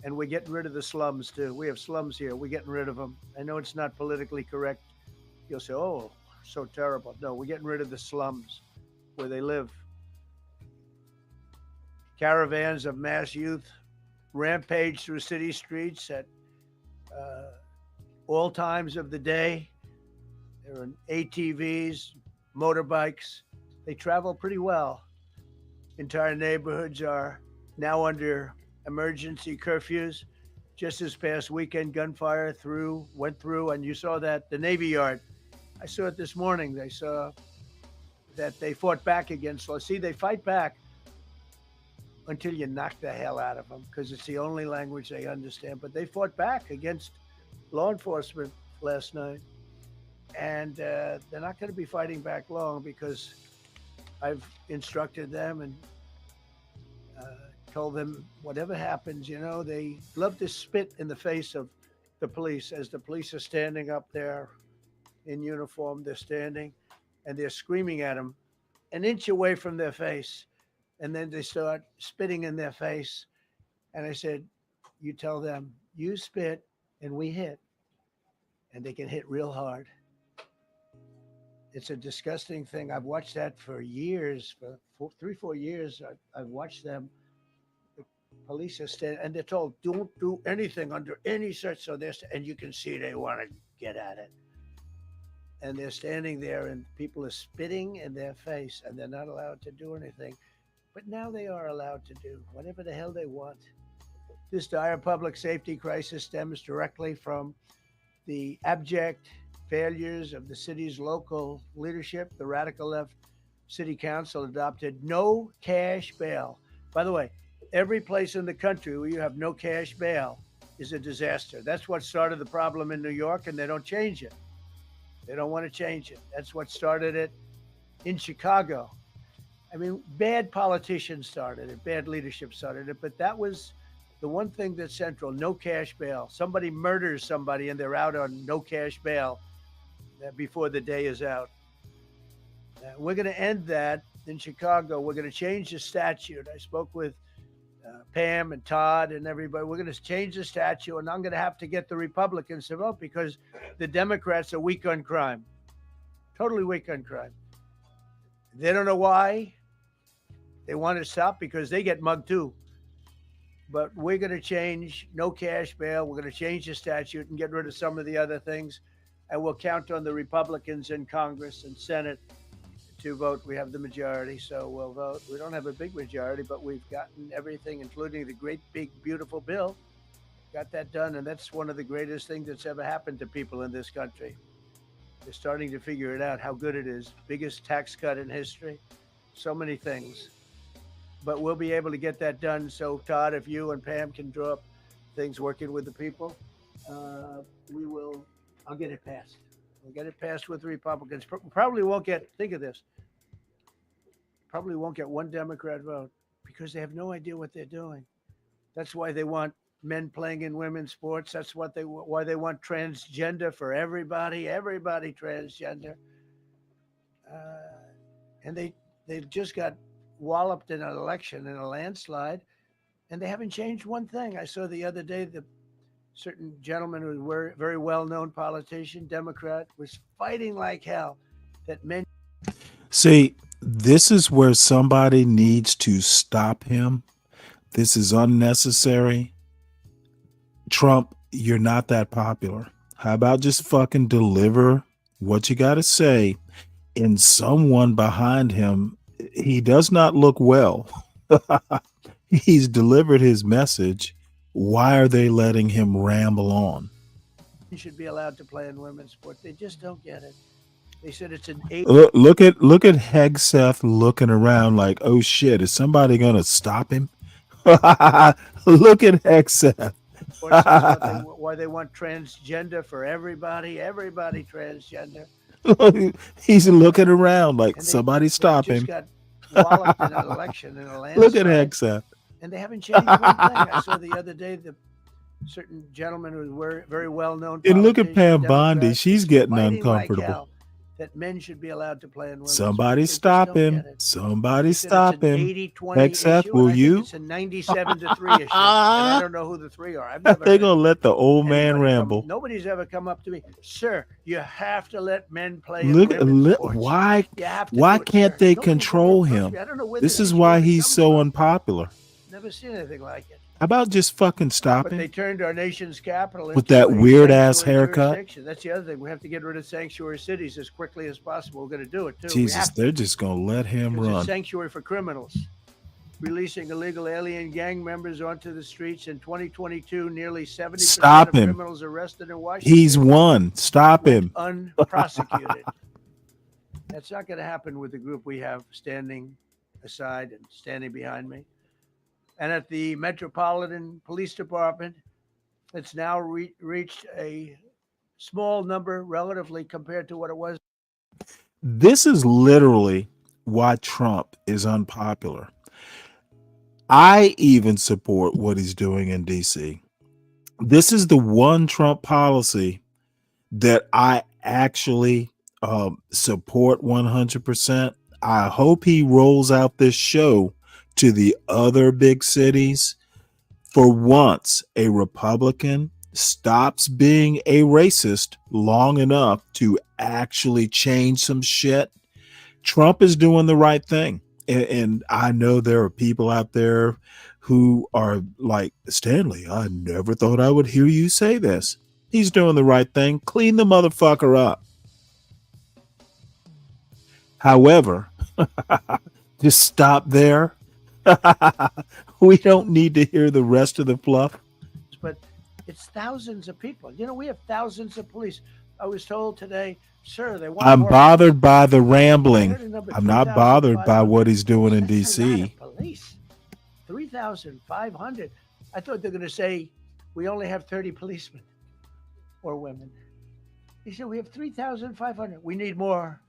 S11: And we're getting rid of the slums, too. We have slums here. We're getting rid of them. I know it's not politically correct. You'll say, oh, so terrible. No, we're getting rid of the slums where they live. Caravans of mass youth rampage through city streets at all times of the day. There are ATVs, motorbikes. They travel pretty well. Entire neighborhoods are now under emergency curfews. Just this past weekend, gunfire went through, and you saw that, the Navy Yard. I saw it this morning. They saw that they fought back against law. See, they fight back until you knock the hell out of them, because it's the only language they understand. But they fought back against law enforcement last night. And they're not going to be fighting back long, because I've instructed them and told them whatever happens, they love to spit in the face of the police. As the police are standing up there in uniform, they're standing and they're screaming at them an inch away from their face. And then they start spitting in their face. And I said, you tell them, you spit and we hit. And they can hit real hard. it's a disgusting thing. I've watched that for years, for 3-4 years. I've watched them. The police are standing, and they're told, "Don't do anything under any such." So and you can see they want to get at it, and they're standing there, and people are spitting in their face, and they're not allowed to do anything. But now they are allowed to do whatever the hell they want. This dire public safety crisis stems directly from the abject failures of the city's local leadership. The radical left city council adopted no cash bail. By the way, every place in the country where you have no cash bail is a disaster. That's what started the problem in New York, and they don't change it. They don't want to change it. That's what started it in Chicago. I mean, bad politicians started it, bad leadership started it, but that was the one thing that's central: no cash bail. Somebody murders somebody and they're out on no cash bail before the day is out. We're going to end that in Chicago. We're going to change the statute. I spoke with Pam and Todd and everybody. We're going to change the statute, and I'm going to have to get the Republicans to vote because the Democrats are weak on crime, totally weak on crime. They don't know why. They want to stop because they get mugged too. But we're going to change no cash bail. We're going to change the statute and get rid of some of the other things. And we'll count on the Republicans in Congress and Senate to vote. We have the majority, so we'll vote. We don't have a big majority, but we've gotten everything, including the great, big, beautiful bill. Got that done, and that's one of the greatest things that's ever happened to people in this country. They're starting to figure it out, how good it is. Biggest tax cut in history. So many things. But we'll be able to get that done. So, Todd, if you and Pam can draw up things working with the people, we will. I'll get it passed. We'll get it passed with the Republicans. Probably won't get, think of this, probably won't get one Democrat vote because they have no idea what they're doing. That's why they want men playing in women's sports. That's why they want transgender for everybody transgender. And they've just got walloped in an election, in a landslide, and they haven't changed one thing. I saw the other day the certain gentleman who was very well-known politician, Democrat, was fighting like hell that men.
S4: See, this is where somebody needs to stop him. This is unnecessary. Trump, you're not that popular. How about just fucking deliver what you got to say? And someone behind him, he does not look well. He's delivered his message. Why are they letting him ramble on?
S11: You should be allowed to play in women's sports. They just don't get it. They said it's an 8.
S4: Look at Hegseth looking around like, oh shit, is somebody gonna stop him? Look at Hegseth.
S11: Why they want transgender for everybody transgender.
S4: He's looking around like somebody stop him.
S11: Got walloped in an election in a landslide.
S4: Look at Hegseth.
S11: And they haven't changed one thing. I saw the other day the certain gentleman who was very well-known.
S4: And look at Pam Bondi. She's getting uncomfortable.
S11: Like that men should be allowed to play in women's
S4: Somebody
S11: sports.
S4: stop him. Somebody stop him. Hegseth, will you?
S11: It's a 97-3 issue. And I don't know who the 3 are.
S4: They're going to let the old man ramble.
S11: Nobody's ever come up to me. Sir, you have to let men play
S4: Look,
S11: in women's sports.
S4: why can't they control him? This is why he's so unpopular.
S11: Never seen anything like it.
S4: How about just fucking stop
S11: But
S4: him?
S11: they turned our nation's capital
S4: With
S11: into
S4: that
S11: a
S4: weird-ass
S11: sanctuary
S4: haircut?
S11: jurisdiction. That's the other thing. We have to get rid of sanctuary cities as quickly as possible. We're going to do it, too.
S4: Jesus, they're just going to let him
S11: It's a
S4: run.
S11: sanctuary for criminals. Releasing illegal alien gang members onto the streets in 2022, nearly 70%
S4: Stop
S11: of
S4: him.
S11: criminals arrested in Washington.
S4: He's won. Stop him.
S11: Unprosecuted. That's not going to happen with the group we have standing aside and standing behind me. And at the Metropolitan Police Department, it's now reached a small number relatively compared to what it was.
S4: This is literally why Trump is unpopular. I even support what he's doing in DC. This is the one Trump policy that I actually support 100%. I hope he rolls out this show to the other big cities. For once, a Republican stops being a racist long enough to actually change some shit, Trump is doing the right thing. And I know there are people out there who are like, Stanley, I never thought I would hear you say this. He's doing the right thing. Clean the motherfucker up. However, just stop there. We don't need to hear the rest of the fluff.
S11: But it's thousands of people. You know, we have thousands of police. I was told today, sir, they want
S4: I'm
S11: more
S4: bothered by the rambling.
S11: I heard a number,
S4: I'm not bothered by what he's doing in
S11: That's a lot
S4: DC.
S11: of police. 3,500. I thought they're going to say we only have 30 policemen or women. He said we have 3,500. We need more.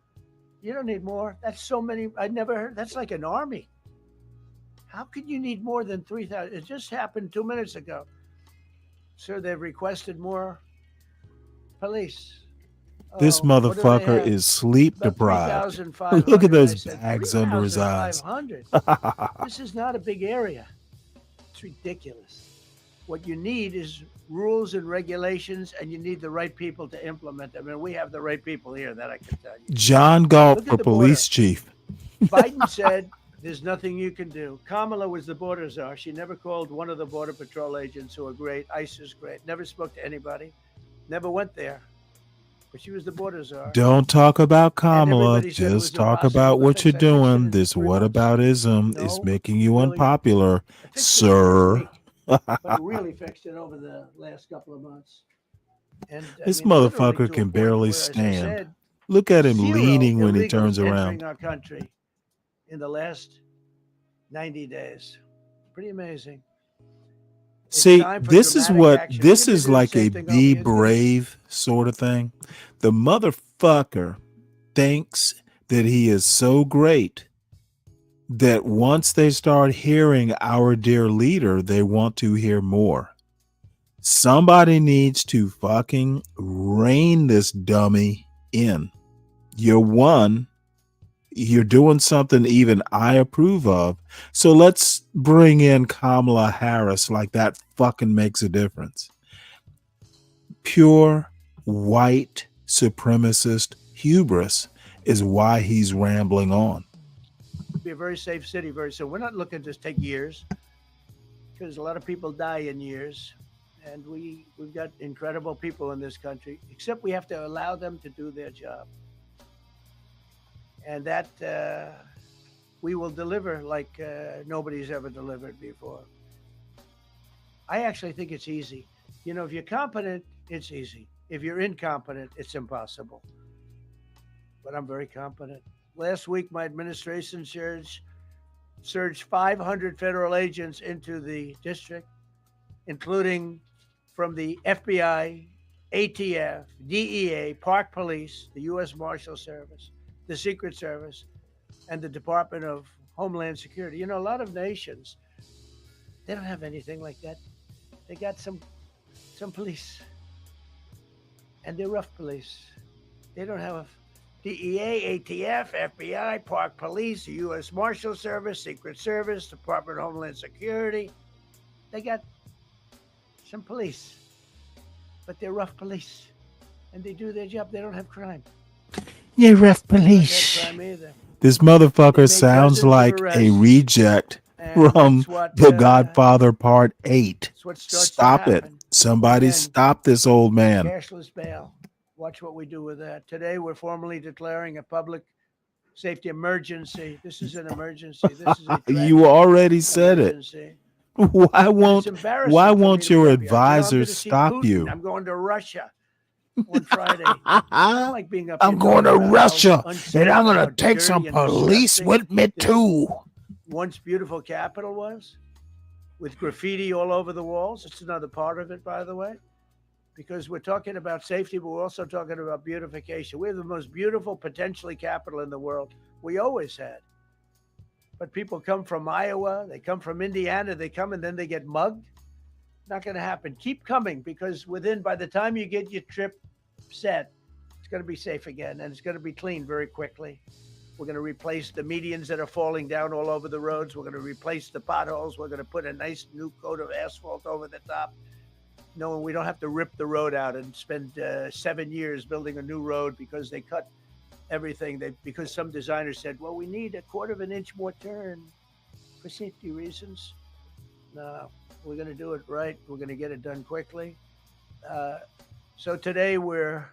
S11: You don't need more. That's so many. I never heard. That's like an army. How could you need more than 3,000? It just happened 2 minutes ago. Sir, they've requested more police.
S4: This
S11: Oh, what do they
S4: motherfucker
S11: have?
S4: is sleep
S11: About
S4: deprived.
S11: 3,500.
S4: Look at
S11: I
S4: those
S11: said,
S4: bags under his eyes.
S11: 3,500. This is not a big area. It's ridiculous. What you need is rules and regulations, and you need the right people to implement them. And we have the right people here, that I can tell you.
S4: John Galt
S11: Look at
S4: for
S11: the
S4: police chief.
S11: Biden said there's nothing you can do. Kamala was the border czar. She never called one of the border patrol agents who are great. ICE is great. Never spoke to anybody. Never went there. But she was the border czar.
S4: Don't talk about Kamala.
S11: everybody said it was
S4: Just talk
S11: impossible
S4: about
S11: to
S4: what
S11: fix.
S4: you're
S11: I fixed it
S4: doing.
S11: in
S4: This
S11: 3 months.
S4: whataboutism is
S11: No,
S4: making you
S11: really.
S4: unpopular,
S11: I fixed it in
S4: sir.
S11: a week, but really fixed it over the last couple of months. And
S4: This
S11: literally to
S4: motherfucker
S11: a
S4: can
S11: point
S4: barely
S11: where, as I
S4: stand.
S11: said,
S4: Look at him
S11: 0
S4: leaning when he
S11: illegals
S4: turns
S11: entering
S4: around.
S11: our country in the last 90 days. Pretty amazing.
S4: See,
S11: time for
S4: this is
S11: dramatic
S4: what
S11: action.
S4: this
S11: We're gonna
S4: is
S11: do the
S4: like a
S11: same thing on
S4: be
S11: the
S4: brave sort of thing. The motherfucker thinks that he is so great that once they start hearing our dear leader, they want to hear more. Somebody needs to fucking rein this dummy in. You're one. You're doing something even I approve of. So let's bring in Kamala Harris like that fucking makes a difference. Pure white supremacist hubris is why he's rambling on.
S11: Be a very safe city very soon. We're not looking to just take years, because a lot of people die in years, and we've got incredible people in this country, except we have to allow them to do their job. And that we will deliver like nobody's ever delivered before. I actually think it's easy. You know, if you're competent, it's easy. If you're incompetent, it's impossible. But I'm very competent. Last week, my administration surged 500 federal agents into the district, including from the FBI, ATF, DEA, Park Police, the U.S. Marshal Service, the Secret Service, and the Department of Homeland Security. You know, a lot of nations, they don't have anything like that. They got some police, and they're rough police. They don't have DEA, ATF, FBI, Park Police, the U.S. Marshal Service, Secret Service, Department of Homeland Security. They got some police, but they're rough police, and they do their job. They don't have crime.
S4: Yeah, rough
S11: They
S4: police.
S11: don't have crime either.
S4: This motherfucker
S11: They make
S4: sounds
S11: dozens of
S4: like a
S11: arrests,
S4: reject
S11: and
S4: from
S11: that's what,
S4: The Godfather Part 8.
S11: that's what starts to
S4: Stop it.
S11: happen.
S4: Somebody
S11: Again,
S4: stop this old man.
S11: Cashless bail. Watch what we do with that. Today, we're formally declaring a public safety emergency. This is an emergency. This is a
S4: You already said it.
S11: emergency.
S4: Why won't
S11: It's embarrassing
S4: why
S11: for me
S4: won't
S11: to
S4: your
S11: be up here. You know, I'm
S4: advisors
S11: gonna see
S4: stop
S11: Putin.
S4: you?
S11: I'm going to Russia on Friday. I don't like being up
S4: I'm
S11: here
S4: going to
S11: talking about how
S4: Russia,
S11: unsafe
S4: and I'm
S11: and
S4: gonna
S11: how
S4: take some
S11: dirty and
S4: police
S11: disgusting
S4: with me
S11: this
S4: too.
S11: once beautiful capital was, with graffiti all over the walls. It's another part of it, by the way, because we're talking about safety, but we're also talking about beautification. We have the most beautiful, potentially, capital in the world. We always had. But people come from Iowa, they come from Indiana, they come and then they get mugged. Not going to happen. Keep coming, because by the time you get your trip set, it's going to be safe again, and it's going to be clean very quickly. We're going to replace the medians that are falling down all over the roads. We're going to replace the potholes. We're going to put a nice new coat of asphalt over the top. knowing we don't have to rip the road out and spend 7 years building a new road because they cut everything. Because some designer said, well, we need a 1/4 of an inch more turn for safety reasons. No, we're going to do it right. We're going to get it done quickly. So today we're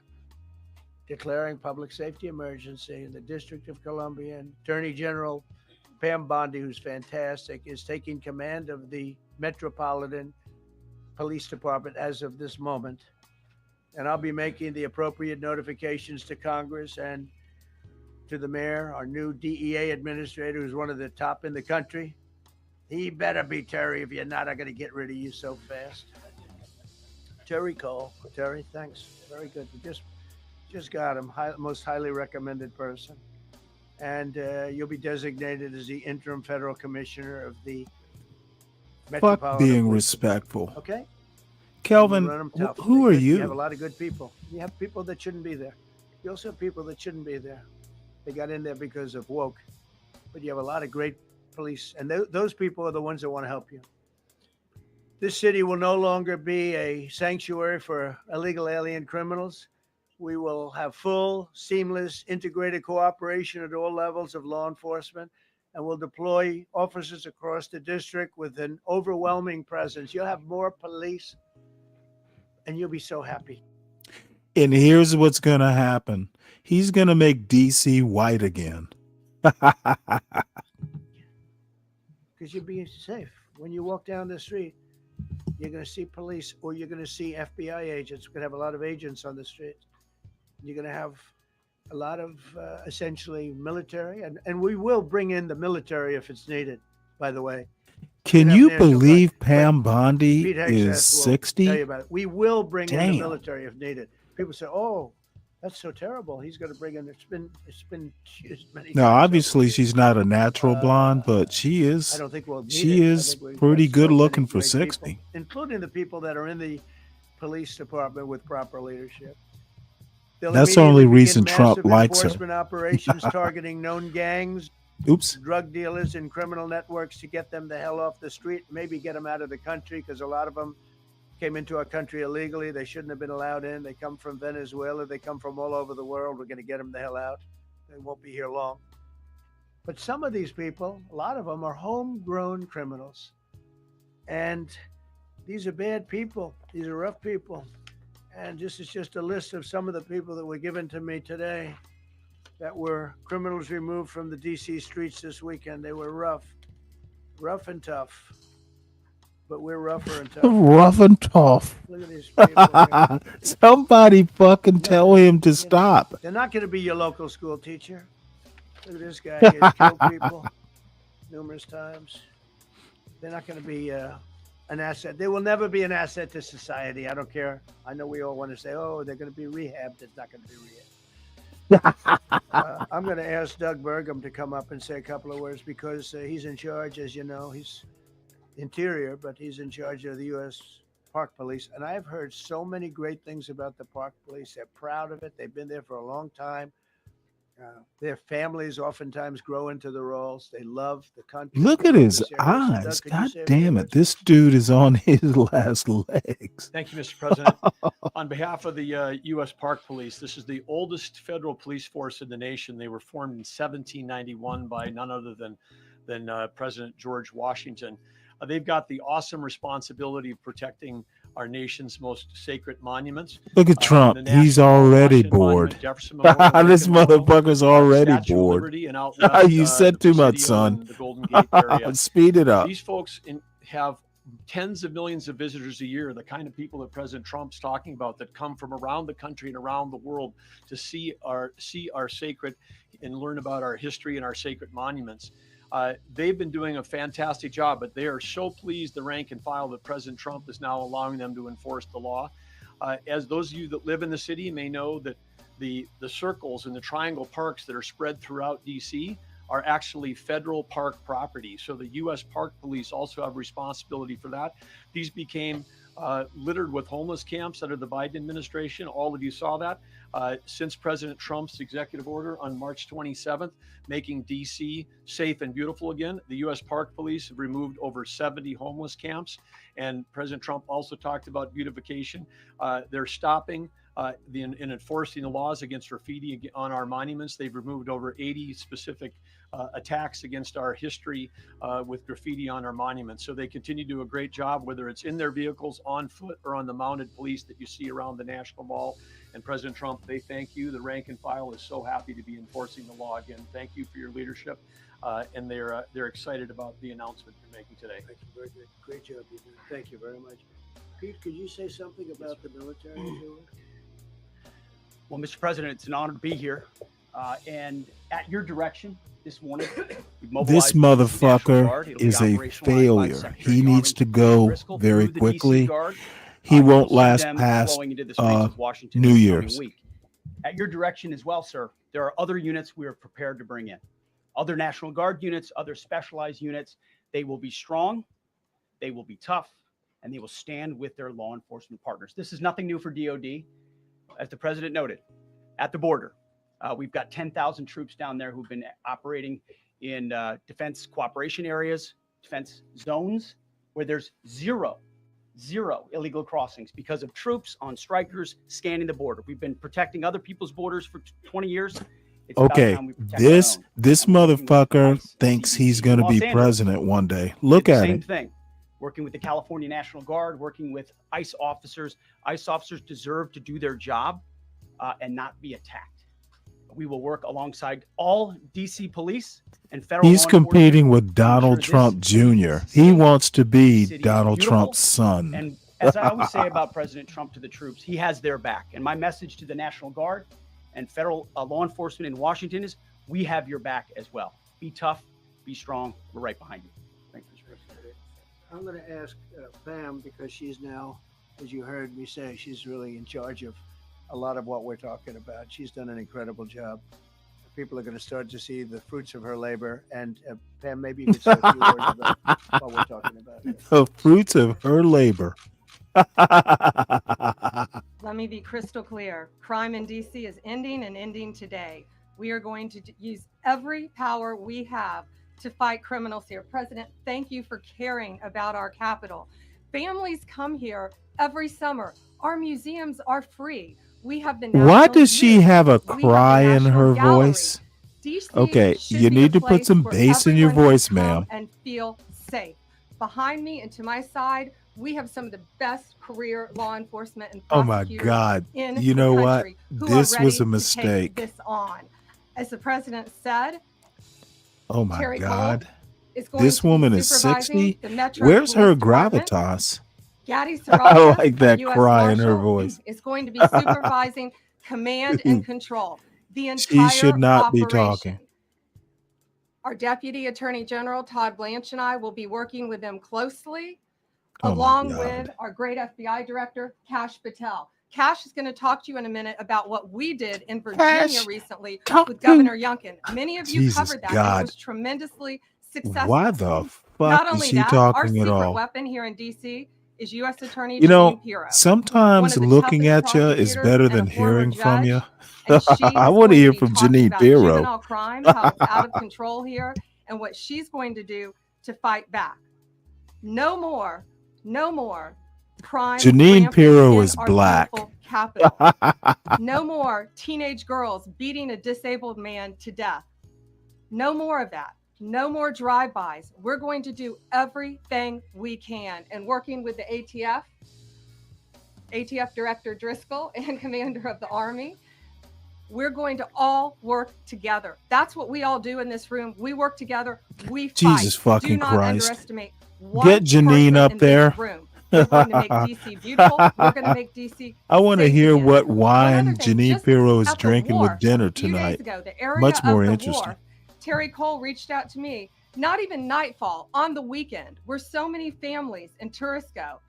S11: declaring public safety emergency in the District of Columbia, and Attorney General Pam Bondi, who's fantastic, is taking command of the Metropolitan Police Department as of this moment. And I'll be making the appropriate notifications to Congress and to the mayor, our new DEA administrator, who's one of the top in the country. He better be Terry. If you're not, I'm going to get rid of you so fast. Terry Cole. Terry, thanks. Very good. We just got him. Most highly recommended person. And you'll be designated as the interim federal commissioner of the Metropolitan
S4: Fuck being
S11: Police
S4: respectful.
S11: Department. Okay?
S4: Kelvin,
S11: Run 'em tough.
S4: who are
S11: You have a
S4: you?
S11: lot of good people. You have people that shouldn't be there. You also have people that shouldn't be there. They got in there because of woke. But you have a lot of great police. And those people are the ones that want to help you. This city will no longer be a sanctuary for illegal alien criminals. We will have full, seamless, integrated cooperation at all levels of law enforcement, and we'll deploy officers across the district with an overwhelming presence. You'll have more police, and you'll be so happy.
S4: And here's what's going to happen. He's going to make DC white again.
S11: Because you'll be safe. When you walk down the street, you're going to see police, or you're going to see FBI agents. We're going to have a lot of agents on the street. You're going to have a lot of essentially military, and we will bring in the military if it's needed, by the way.
S4: Can
S11: have
S4: you
S11: National
S4: believe
S11: Guard.
S4: Pam Bondi
S11: Pete Hegseth
S4: is
S11: will
S4: 60?
S11: Tell you about it. We will bring in
S4: Damn.
S11: the military if needed. People say, "Oh, that's so terrible." He's going to bring in. It's been used many
S4: Now,
S11: times.
S4: obviously, she's not a natural blonde, but she
S11: I
S4: is.
S11: don't think we'll need
S4: She
S11: it. I
S4: is
S11: think we've
S4: pretty
S11: got
S4: good
S11: so
S4: looking
S11: many
S4: for
S11: great
S4: 60.
S11: people, including the people that are in the police department with proper leadership. They'll
S4: That's the
S11: immediately
S4: only
S11: begin
S4: reason Trump
S11: massive
S4: likes her.
S11: enforcement operations targeting known gangs,
S4: Oops.
S11: drug dealers, and criminal networks to get them the hell off the street, maybe get them out of the country, because a lot of them came into our country illegally. They shouldn't have been allowed in. They come from Venezuela. They come from all over the world. We're going to get them the hell out. They won't be here long. But some of these people, a lot of them, are homegrown criminals. And these are bad people. These are rough people. And this is just a list of some of the people that were given to me today that were criminals removed from the DC streets this weekend. They were rough and tough. But we're rougher and tough.
S4: Rough and tough.
S11: Look at these people.
S4: Somebody fucking tell him to stop.
S11: They're not going to be your local school teacher. Look at this guy. He's killed people numerous times. They're not going to be an asset. They will never be an asset to society. I don't care. I know we all want to say, oh, they're going to be rehabbed. It's not going to be rehabbed. I'm going to ask Doug Burgum to come up and say a couple of words because he's in charge, as you know. He's Interior, but he's in charge of the U.S. Park Police. And I've heard so many great things about the Park Police. They're proud of it. They've been there for a long time. Their families oftentimes grow into the roles. They love the country.
S4: Look at his
S11: Doug,
S4: eyes.
S11: could you
S4: God
S11: say a few
S4: damn it.
S11: words?
S4: This dude is on his last legs.
S12: Thank you, Mr. President. On behalf of the U.S. Park Police, this is the oldest federal police force in the nation. They were formed in 1791 by none other than President George Washington. They've got the awesome responsibility of protecting our nation's most sacred monuments.
S4: Look at Trump. He's already bored. This motherfucker's already bored. You said too much, son. Speed it up.
S12: These folks have tens of millions of visitors a year, the kind of people that President Trump's talking about that come from around the country and around the world to see our sacred and learn about our history and our sacred monuments. They've been doing a fantastic job, but they are so pleased, the rank and file, that President Trump is now allowing them to enforce the law. As those of you that live in the city may know that the circles and the triangle parks that are spread throughout DC are actually federal park property. So the U.S. Park Police also have responsibility for that. These became littered with homeless camps under the Biden administration. All of you saw that. Since President Trump's executive order on March 27th, making D.C. safe and beautiful again, the U.S. Park Police have removed over 70 homeless camps. And President Trump also talked about beautification. They're stopping and enforcing the laws against graffiti on our monuments. They've removed over 80 specific attacks against our history with graffiti on our monuments. So they continue to do a great job, whether it's in their vehicles, on foot, or on the mounted police that you see around the National Mall. And President Trump, they thank you. The rank and file is so happy to be enforcing the law again. Thank you for your leadership. And they're excited about the announcement you're making today.
S11: Thank you. Very good. Great job you did. Thank you very much. Pete, could you say something about the military?
S14: Well, Mr. President, it's an honor to be here. And at your direction this morning,
S4: This motherfucker is a failure. He needs to go very quickly. He won't last past New Year's.
S14: At your direction as well, sir, there are other units we are prepared to bring in. Other National Guard units, other specialized units. They will be strong, they will be tough, and they will stand with their law enforcement partners. This is nothing new for DOD. As the president noted, at the border, we've got 10,000 troops down there who've been operating in defense cooperation areas, defense zones, where there's zero illegal crossings because of troops on strikers scanning the border. We've been protecting other people's borders for 20 years. It's
S4: Okay, this motherfucker thinks he's going to be president one day. Look at
S14: Same
S4: him.
S14: thing. Working with the California National Guard, working with ICE officers. ICE officers deserve to do their job and not be attacked. We will work alongside all DC police and federal
S4: He's
S14: law
S4: competing with Donald Trump Jr. He wants to be Donald Trump's son.
S14: And as I always say about President Trump to the troops, he has their back. And my message to the National Guard and federal law enforcement in Washington is we have your back as well. Be tough, be strong. We're right behind you. Thank you, Mr. President.
S11: I'm going to ask Pam, because she's now, as you heard me say, she's really in charge of a lot of what we're talking about. She's done an incredible job. People are going to start to see the fruits of her labor. And Pam, maybe you could say a few words about what we're talking about here.
S4: The fruits of her labor.
S15: Let me be crystal clear. Crime in DC is ending and ending today. We are going to use every power we have to fight criminals here. President, thank you for caring about our capital. Families come here every summer. Our museums are free. We have the
S4: Why
S15: National
S4: does she
S15: Zoo.
S4: have a
S15: We have the
S4: cry in
S15: National
S4: her
S15: Gallery.
S4: voice?
S15: DC
S4: Okay,
S15: should
S4: you
S15: be
S4: need
S15: the
S4: to put
S15: place
S4: some
S15: where
S4: bass in your
S15: everyone
S4: voice,
S15: can come
S4: ma'am.
S15: and feel safe. Behind me and to my side, we have some of the best career law enforcement and
S4: Oh my
S15: prosecutors
S4: God.
S15: in
S4: You
S15: the
S4: know what?
S15: country who are
S4: This
S15: ready
S4: was a
S15: to take
S4: mistake.
S15: this on. As the president said,
S4: Oh my
S15: Terry Cole
S4: God.
S15: is going
S4: This
S15: to be
S4: woman is
S15: supervising
S4: 60.
S15: the Metro
S4: Where's her
S15: Police Department.
S4: gravitas?
S15: Gaddy
S4: I
S15: Sarabia,
S4: like
S15: our
S4: that
S15: U.S.
S4: cry in her
S15: Marshal,
S4: voice.
S15: is going to be supervising command and control. The
S4: She
S15: entire
S4: should not be
S15: operation.
S4: talking.
S15: Our Deputy Attorney General, Todd Blanche, and I will be working with them closely,
S4: Oh my
S15: along
S4: God.
S15: with our great FBI Director, Kash Patel. Kash is going to talk to you in a minute about what we did in Virginia
S4: Kash,
S15: recently
S4: talk
S15: with
S4: to-
S15: Governor Youngkin. Many of you
S4: Jesus
S15: covered that. And
S4: God.
S15: it was tremendously successful.
S4: Why the fuck
S15: Not
S4: is
S15: only
S4: she
S15: that, our
S4: talking at
S15: secret
S4: all?
S15: weapon here in D.C. is U.S. Attorney
S4: You know,
S15: Janine Pirro.
S4: sometimes
S15: One of the
S4: looking
S15: toughest
S4: at you is
S15: prosecutors
S4: better
S15: and a
S4: than
S15: former
S4: hearing from you.
S15: and she
S4: I
S15: is
S4: want to
S15: going
S4: hear
S15: be
S4: from
S15: talking
S4: Janine
S15: about
S4: Pirro.
S15: juvenile crime, how it's out of control here, and what she's going to do to fight back. No more crime.
S4: Janine
S15: rampant
S4: Pirro
S15: in
S4: is
S15: our
S4: black.
S15: beautiful capital. No more teenage girls beating a disabled man to death. No more of that. No more drive-bys. We're going to do everything we can. And working with the ATF Director Driscoll and Commander of the Army, we're going to all work together. That's what we all do in this room. We work together. We fight.
S4: Jesus
S15: Do
S4: fucking
S15: not
S4: Christ.
S15: underestimate one
S4: Get Janine
S15: person
S4: up
S15: in this
S4: there.
S15: room. We're going to make DC beautiful. We're going to make DC
S4: I want to
S15: safe
S4: hear
S15: again.
S4: what
S15: One other
S4: wine
S15: thing,
S4: Janine
S15: just
S4: Pirro is
S15: at the
S4: drinking
S15: wharf
S4: with dinner
S15: a few days
S4: tonight.
S15: ago, the area
S4: Much more
S15: of the
S4: interesting.
S15: wharf, Terry Cole reached out to me, not even nightfall, on the weekend, where so many families in tourists go.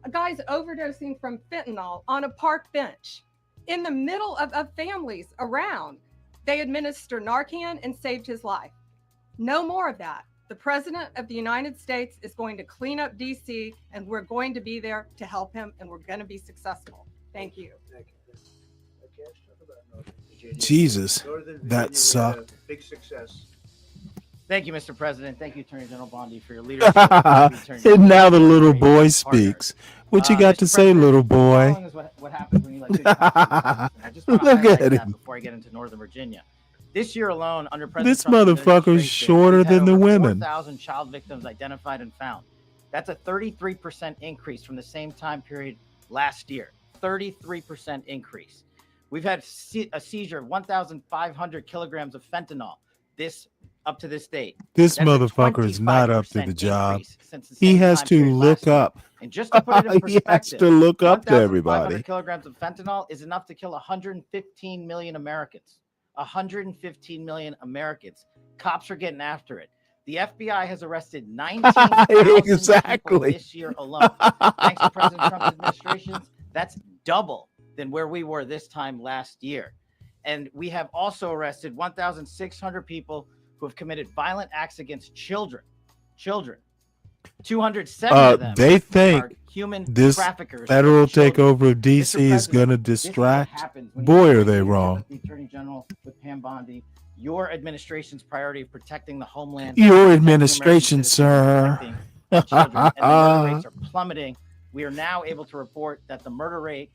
S15: A guy's overdosing from fentanyl on a park bench in the middle of families around. They administer Narcan and saved his life. No more of that. The President of the United States is going to clean up DC, and we're going to be there to help him, and we're going to be successful. Thank you.
S4: Jesus,
S11: Northern Virginia,
S4: that
S11: we had a
S4: sucked.
S11: big success.
S14: Thank you, Mr. President. Thank you, Attorney General Bondi, for your leadership. Thank you, Attorney
S4: And
S14: General
S4: now the
S14: Bondi, for
S4: little
S14: your
S4: boy
S14: partners.
S4: speaks. What you got
S14: Mr.
S4: to say,
S14: President,
S4: little
S14: the
S4: boy?
S14: following is what happens when you let good cops be cops. And I just want to
S4: Look
S14: highlight
S4: at
S14: that
S4: him.
S14: before I get into Northern Virginia. This year alone, under President
S4: This
S14: Trump's
S4: motherfucker's
S14: administration,
S4: shorter
S14: we've had
S4: than the
S14: over
S4: women.
S14: 4,000 child victims identified and found. That's a 33% increase from the same time period last year. 33% increase. We've had a seizure of 1,500 kilograms of fentanyl up to this date.
S4: This
S14: That's a
S4: motherfucker is not up to the
S14: 25%
S4: job.
S14: increase since the
S4: He
S14: same
S4: has
S14: time
S4: to
S14: period
S4: look
S14: last year.
S4: up.
S14: And just to put it in
S4: He has
S14: perspective,
S4: to look up to
S14: 1,500
S4: everybody.
S14: kilograms of fentanyl is enough to kill 115 million Americans. 115 million Americans. Cops are getting after it. The FBI has arrested 19,000 people
S4: Exactly.
S14: this year alone. Thanks to President Trump's administration, that's double than where we were this time last year. And we have also arrested 1,600 people who have committed violent acts against children. 270 of them
S4: They think
S14: are human
S4: this
S14: traffickers.
S4: federal
S14: of children.
S4: takeover of DC is going to
S14: This is what
S4: distract.
S14: happens when you
S4: Boy,
S14: have
S4: are they
S14: leadership
S4: wrong.
S14: with the Attorney General with Pam Bondi. Your administration's priority of protecting the homeland.
S4: Your
S14: protecting
S4: administration,
S14: American citizens,
S4: sir.
S14: protecting our children, and the murder rates are plummeting. We are now able to report that the murder rate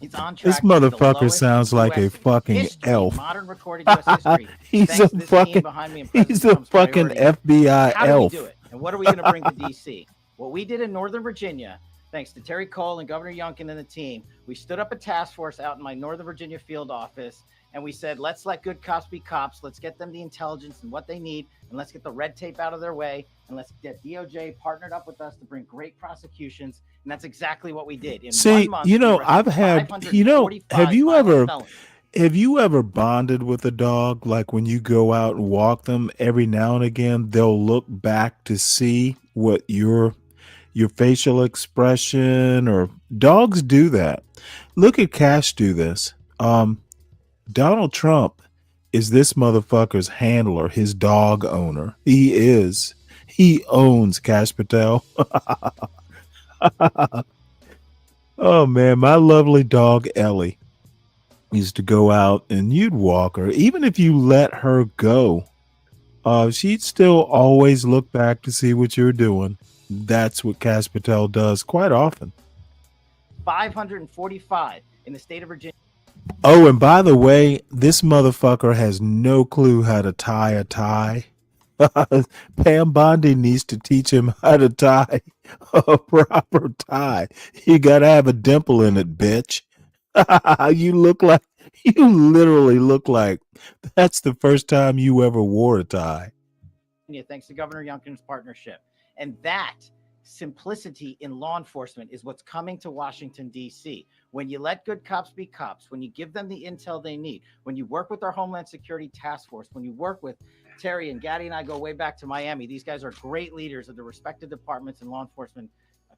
S14: is on track.
S4: This
S14: to be the
S4: motherfucker
S14: lowest
S4: sounds
S14: in
S4: like a
S14: US
S4: fucking
S14: history,
S4: elf.
S14: modern recorded US history.
S4: He's
S14: Thanks
S4: a
S14: to this
S4: fucking
S14: team behind me and President
S4: he's a
S14: Trump's
S4: fucking
S14: priorities.
S4: FBI
S14: How do
S4: elf.
S14: we do it? And what are we going to bring to DC? What we did in Northern Virginia, thanks to Terry Cole and Governor Youngkin and the team, we stood up a task force out in my Northern Virginia field office, and we said, let's let good cops be cops. Let's get them the intelligence and what they need, and let's get the red tape out of their way, and let's get DOJ partnered up with us to bring great prosecutions. And that's exactly what we did. In
S4: See,
S14: 1 month,
S4: you
S14: we
S4: know,
S14: arrested
S4: I've had,
S14: 545
S4: have you
S14: violent
S4: ever,
S14: felons.
S4: have you ever bonded with a dog? Like when you go out and walk them, every now and again, they'll look back to see what your facial expression, or dogs do that. Look at Cash do this. Donald Trump is this motherfucker's handler, his dog owner. He is. He owns Cash Patel. Oh man, my lovely dog Ellie used to go out and you'd walk her. Even if you let her go, she'd still always look back to see what you're doing. That's what Cash Patel does quite often.
S14: 545 in the state of Virginia.
S4: Oh, and by the way, this motherfucker has no clue how to tie a tie. Pam Bondi needs to teach him how to tie a proper tie. You gotta have a dimple in it, bitch. You literally look like that's the first time you ever wore a tie.
S14: Thanks to Governor Youngkin's partnership. And that simplicity in law enforcement is what's coming to Washington, D.C. When you let good cops be cops, when you give them the intel they need, when you work with our Homeland Security Task Force, when you work with Terry and Gaddy and I go way back to Miami. These guys are great leaders of the respective departments and law enforcement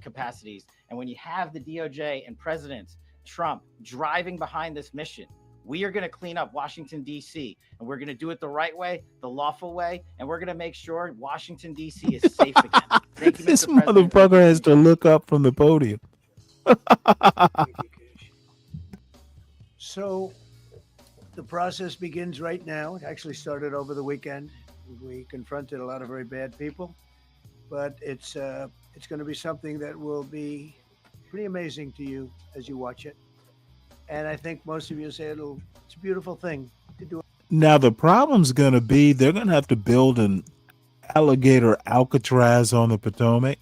S14: capacities. And when you have the DOJ and President Trump driving behind this mission, we are going to clean up Washington, D.C., and we're going to do it the right way, the lawful way, and we're going to make sure Washington, D.C. is safe again. Thank you,
S4: This
S14: Mr. President.
S4: motherfucker has to look up from the podium.
S11: So the process begins right now. It actually started over the weekend. We confronted a lot of very bad people, but it's going to be something that will be pretty amazing to you as you watch it. And I think most of you say it's a beautiful thing to do.
S4: Now the problem's going to be they're going to have to build an alligator Alcatraz on the Potomac.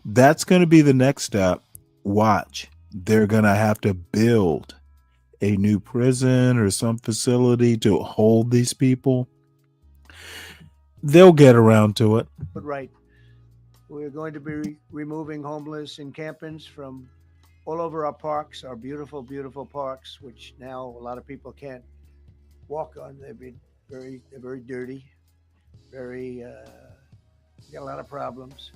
S4: That's going to be the next step. Watch. They're going to have to build a new prison or some facility to hold these people. They'll get around to it.
S11: But right, we're going to be removing homeless encampments from all over our parks, our beautiful, beautiful parks, which now a lot of people can't walk on. They've been they're very dirty, got a lot of problems.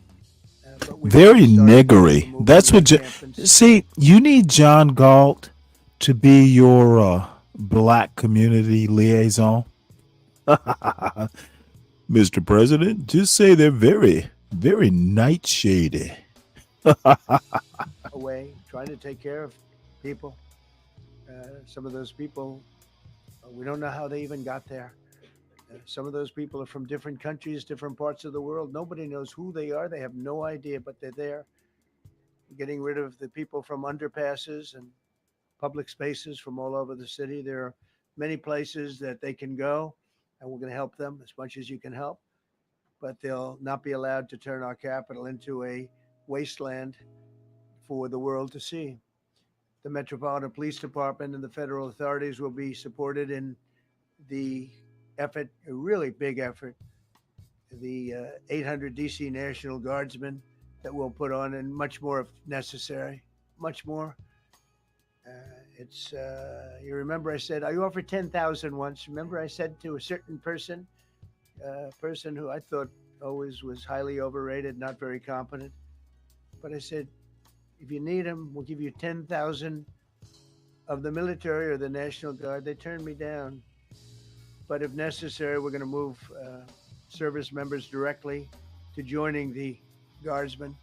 S11: But
S4: Very niggery. That's what see, you need John Galt to be your black community liaison. Mr. President, just say they're very, very nightshady.
S11: Away, trying to take care of people. Some of those people, we don't know how they even got there. Some of those people are from different countries, different parts of the world. Nobody knows who they are. They have no idea, but they're there. Getting rid of the people from underpasses and public spaces from all over the city. There are many places that they can go, and we're going to help them as much as you can help. But they'll not be allowed to turn our capital into a wasteland for the world to see. The Metropolitan Police Department and the federal authorities will be supported in the effort, a really big effort, the 800 DC National Guardsmen that we'll put on, and much more if necessary, much more. You remember I said, I offered 10,000 once. Remember I said to a certain person who I thought always was highly overrated, not very competent. But I said, if you need them, we'll give you 10,000 of the military or the National Guard. They turned me down. But if necessary, we're going to move service members directly to joining the Guardsmen.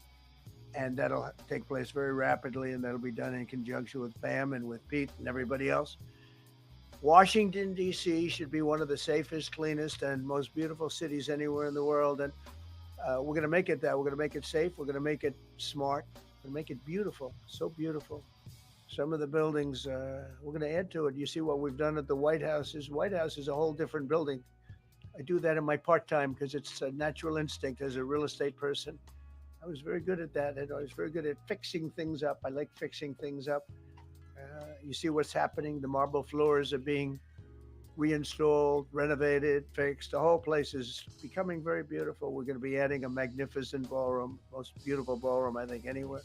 S11: And that'll take place very rapidly, and that'll be done in conjunction with BAM and with Pete and everybody else. Washington, D.C. should be one of the safest, cleanest, and most beautiful cities anywhere in the world. And we're going to make it that. We're going to make it safe. We're going to make it smart. We're going to make it beautiful, so beautiful. Some of the buildings, we're going to add to it. You see what we've done at the White House. White House is a whole different building. I do that in my part-time because it's a natural instinct as a real estate person. I was very good at that, and I was very good at fixing things up. I like fixing things up. You see what's happening. The marble floors are being reinstalled, renovated, fixed. The whole place is becoming very beautiful. We're going to be adding a magnificent ballroom, most beautiful ballroom, I think, anywhere.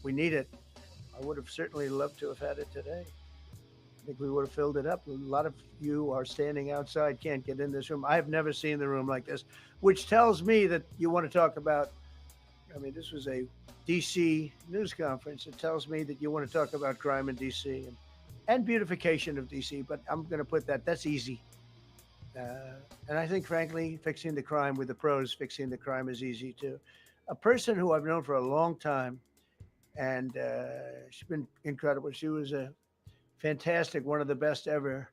S11: We need it. I would have certainly loved to have had it today. I think we would have filled it up. A lot of you are standing outside, can't get in this room. I have never seen the room like this, which tells me that you want to talk about, I mean, this was a DC news conference. It tells me that you want to talk about crime in DC and beautification of DC, but I'm going to put that's easy. And I think, frankly, fixing the crime with the pros, fixing the crime is easy too. A person who I've known for a long time, and she's been incredible. She was a fantastic, one of the best ever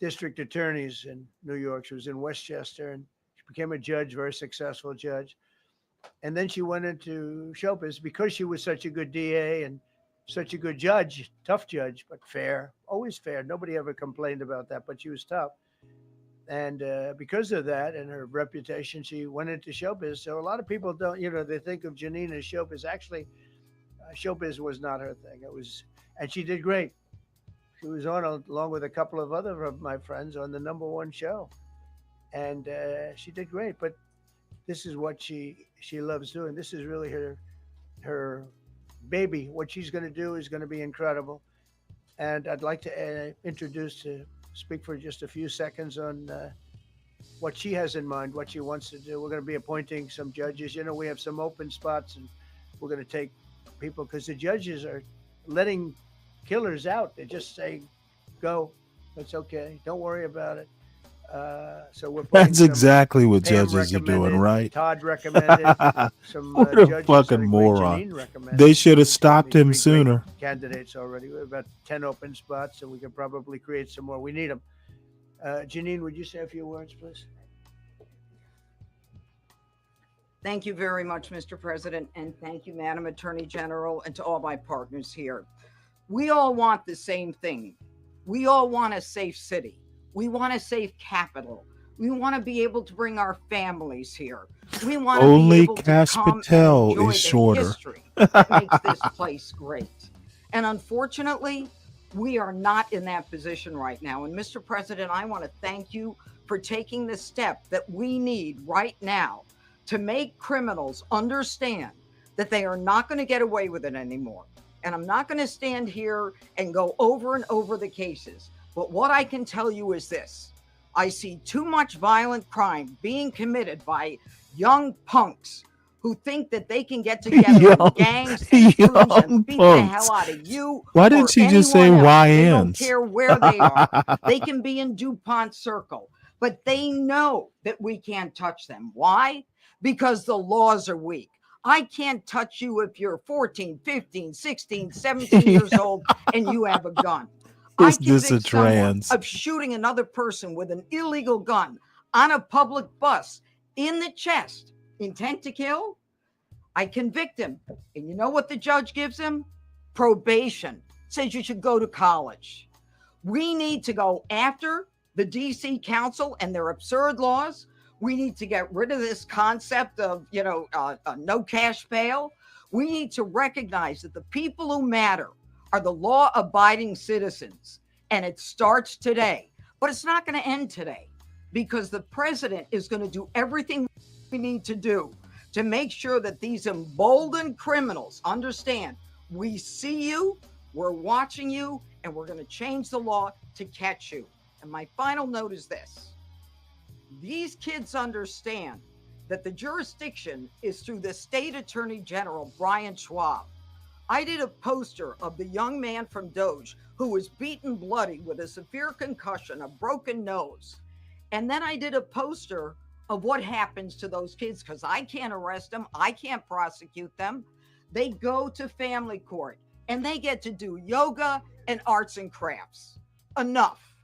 S11: district attorneys in New York. She was in Westchester, and she became a judge, very successful judge. And then she went into showbiz because she was such a good DA and such a good judge, tough judge, but fair, always fair. Nobody ever complained about that, but she was tough. And because of that and her reputation, she went into showbiz. So a lot of people don't, they think of Janine as showbiz. Actually, showbiz was not her thing. And she did great. She was on along with a couple of other of my friends on the #1 show. And she did great, but this is what she loves doing. This is really her baby. What she's going to do is going to be incredible. And I'd like to speak for just a few seconds on what she has in mind, what she wants to do. We're going to be appointing some judges. We have some open spots, and we're going to take people because the judges are letting killers out. They're just saying, go, it's okay. Don't worry about it. So we're
S4: That's exactly what judges are doing, right?
S11: Todd recommended some
S4: What a
S11: judges
S4: fucking moron. They should have stopped him sooner.
S11: Candidates already. We have about 10 open spots, so we can probably create some more. We need them. Janine, would you say a few words, please?
S9: Thank you very much, Mr. President, and thank you, Madam Attorney General, and to all my partners here. We all want the same thing. We all want a safe city. We want a safe capital. We want to be able to bring our families here. We want
S4: Only
S9: to be able
S4: Cash
S9: to come
S4: Patel
S9: and enjoy
S4: is
S9: the
S4: shorter.
S9: history that makes this place great. And unfortunately, we are not in that position right now. And Mr. President, I want to thank you for taking the step that we need right now to make criminals understand that they are not going to get away with it anymore. And I'm not going to stand here and go over and over the cases. But what I can tell you is this. I see too much violent crime being committed by young punks who think that they can get together in gangs and crews and beat the hell out of you.
S4: Why didn't she just say
S9: anyone else. They
S4: YNs?
S9: don't care where they are. They can be in DuPont Circle. but they know that we can't touch them. Why? Because the laws are weak. I can't touch you if you're 14, 15, 16, 17 years old and you have a gun.
S4: Is
S9: I
S4: this a
S9: convict someone
S4: trans?
S9: of shooting another person with an illegal gun on a public bus in the chest, intent to kill. I convict him. And you know what the judge gives him? Probation. Says you should go to college. We need to go after the DC Council and their absurd laws. We need to get rid of this concept of, no cash bail. We need to recognize that the people who matter are the law-abiding citizens. And it starts today. But it's not going to end today, because the president is going to do everything we need to do to make sure that these emboldened criminals understand we see you, we're watching you, and we're going to change the law to catch you. And my final note is this. These kids understand that the jurisdiction is through the state attorney general, Brian Schwab. I did a poster of the young man from Doge who was beaten bloody with a severe concussion, a broken nose. And then I did a poster of what happens to those kids, because I can't arrest them. I can't prosecute them. They go to family court and they get to do yoga and arts and crafts. Enough.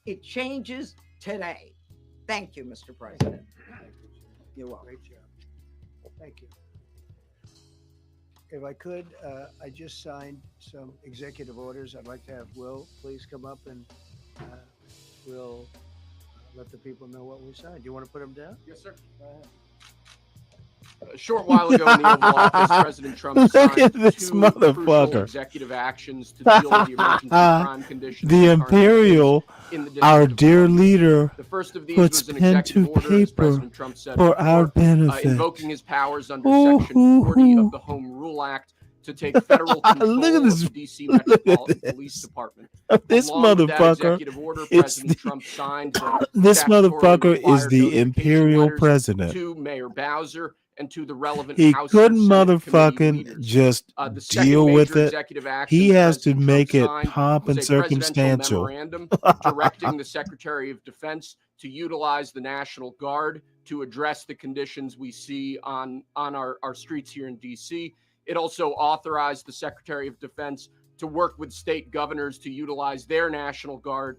S9: It changes today. Thank you, Mr. President. You're welcome.
S11: Great job. Thank you. If I could, I just signed some executive orders. I'd like to have Will please come up and we'll let the people know what we signed. Do you want to put them down?
S13: Yes, sir. Go ahead. A short while ago in the Oval Office, President Trump
S4: Look
S13: signed
S4: at this
S13: two crucial
S4: motherfucker.
S13: executive actions to deal with the emergency crime conditions.
S4: The Imperial,
S13: in the
S4: our
S13: District of
S4: dear
S13: Columbia.
S4: leader,
S13: The first of these
S4: puts
S13: was an
S4: pen
S13: executive
S4: to
S13: order, as
S4: paper
S13: President Trump said
S4: for
S13: before,
S4: our benefit.
S13: invoking his powers under Section 40 of the Home Rule Act to take federal control
S4: Look at this.
S13: of the D.C.
S4: Look at
S13: Metropolitan
S4: this.
S13: Police Department.
S4: This
S13: Along with that
S4: motherfucker
S13: executive order,
S4: is
S13: President Trump signed the
S4: this
S13: statutorily
S4: motherfucker is
S13: required
S4: the
S13: notification
S4: Imperial
S13: letters
S4: president.
S13: to Mayor Bowser and to the relevant
S4: He
S13: House
S4: couldn't
S13: and Senate committee
S4: motherfucking
S13: leaders.
S4: just
S13: The second
S4: deal with
S13: major
S4: it.
S13: executive action
S4: He
S13: that
S4: has to
S13: President
S4: make it
S13: Trump signed
S4: pomp
S13: was
S4: and
S13: a presidential
S4: circumstantial.
S13: memorandum directing the Secretary of Defense to utilize the National Guard to address the conditions we see on our streets here in D.C. It also authorized the Secretary of Defense to work with state governors to utilize their National Guard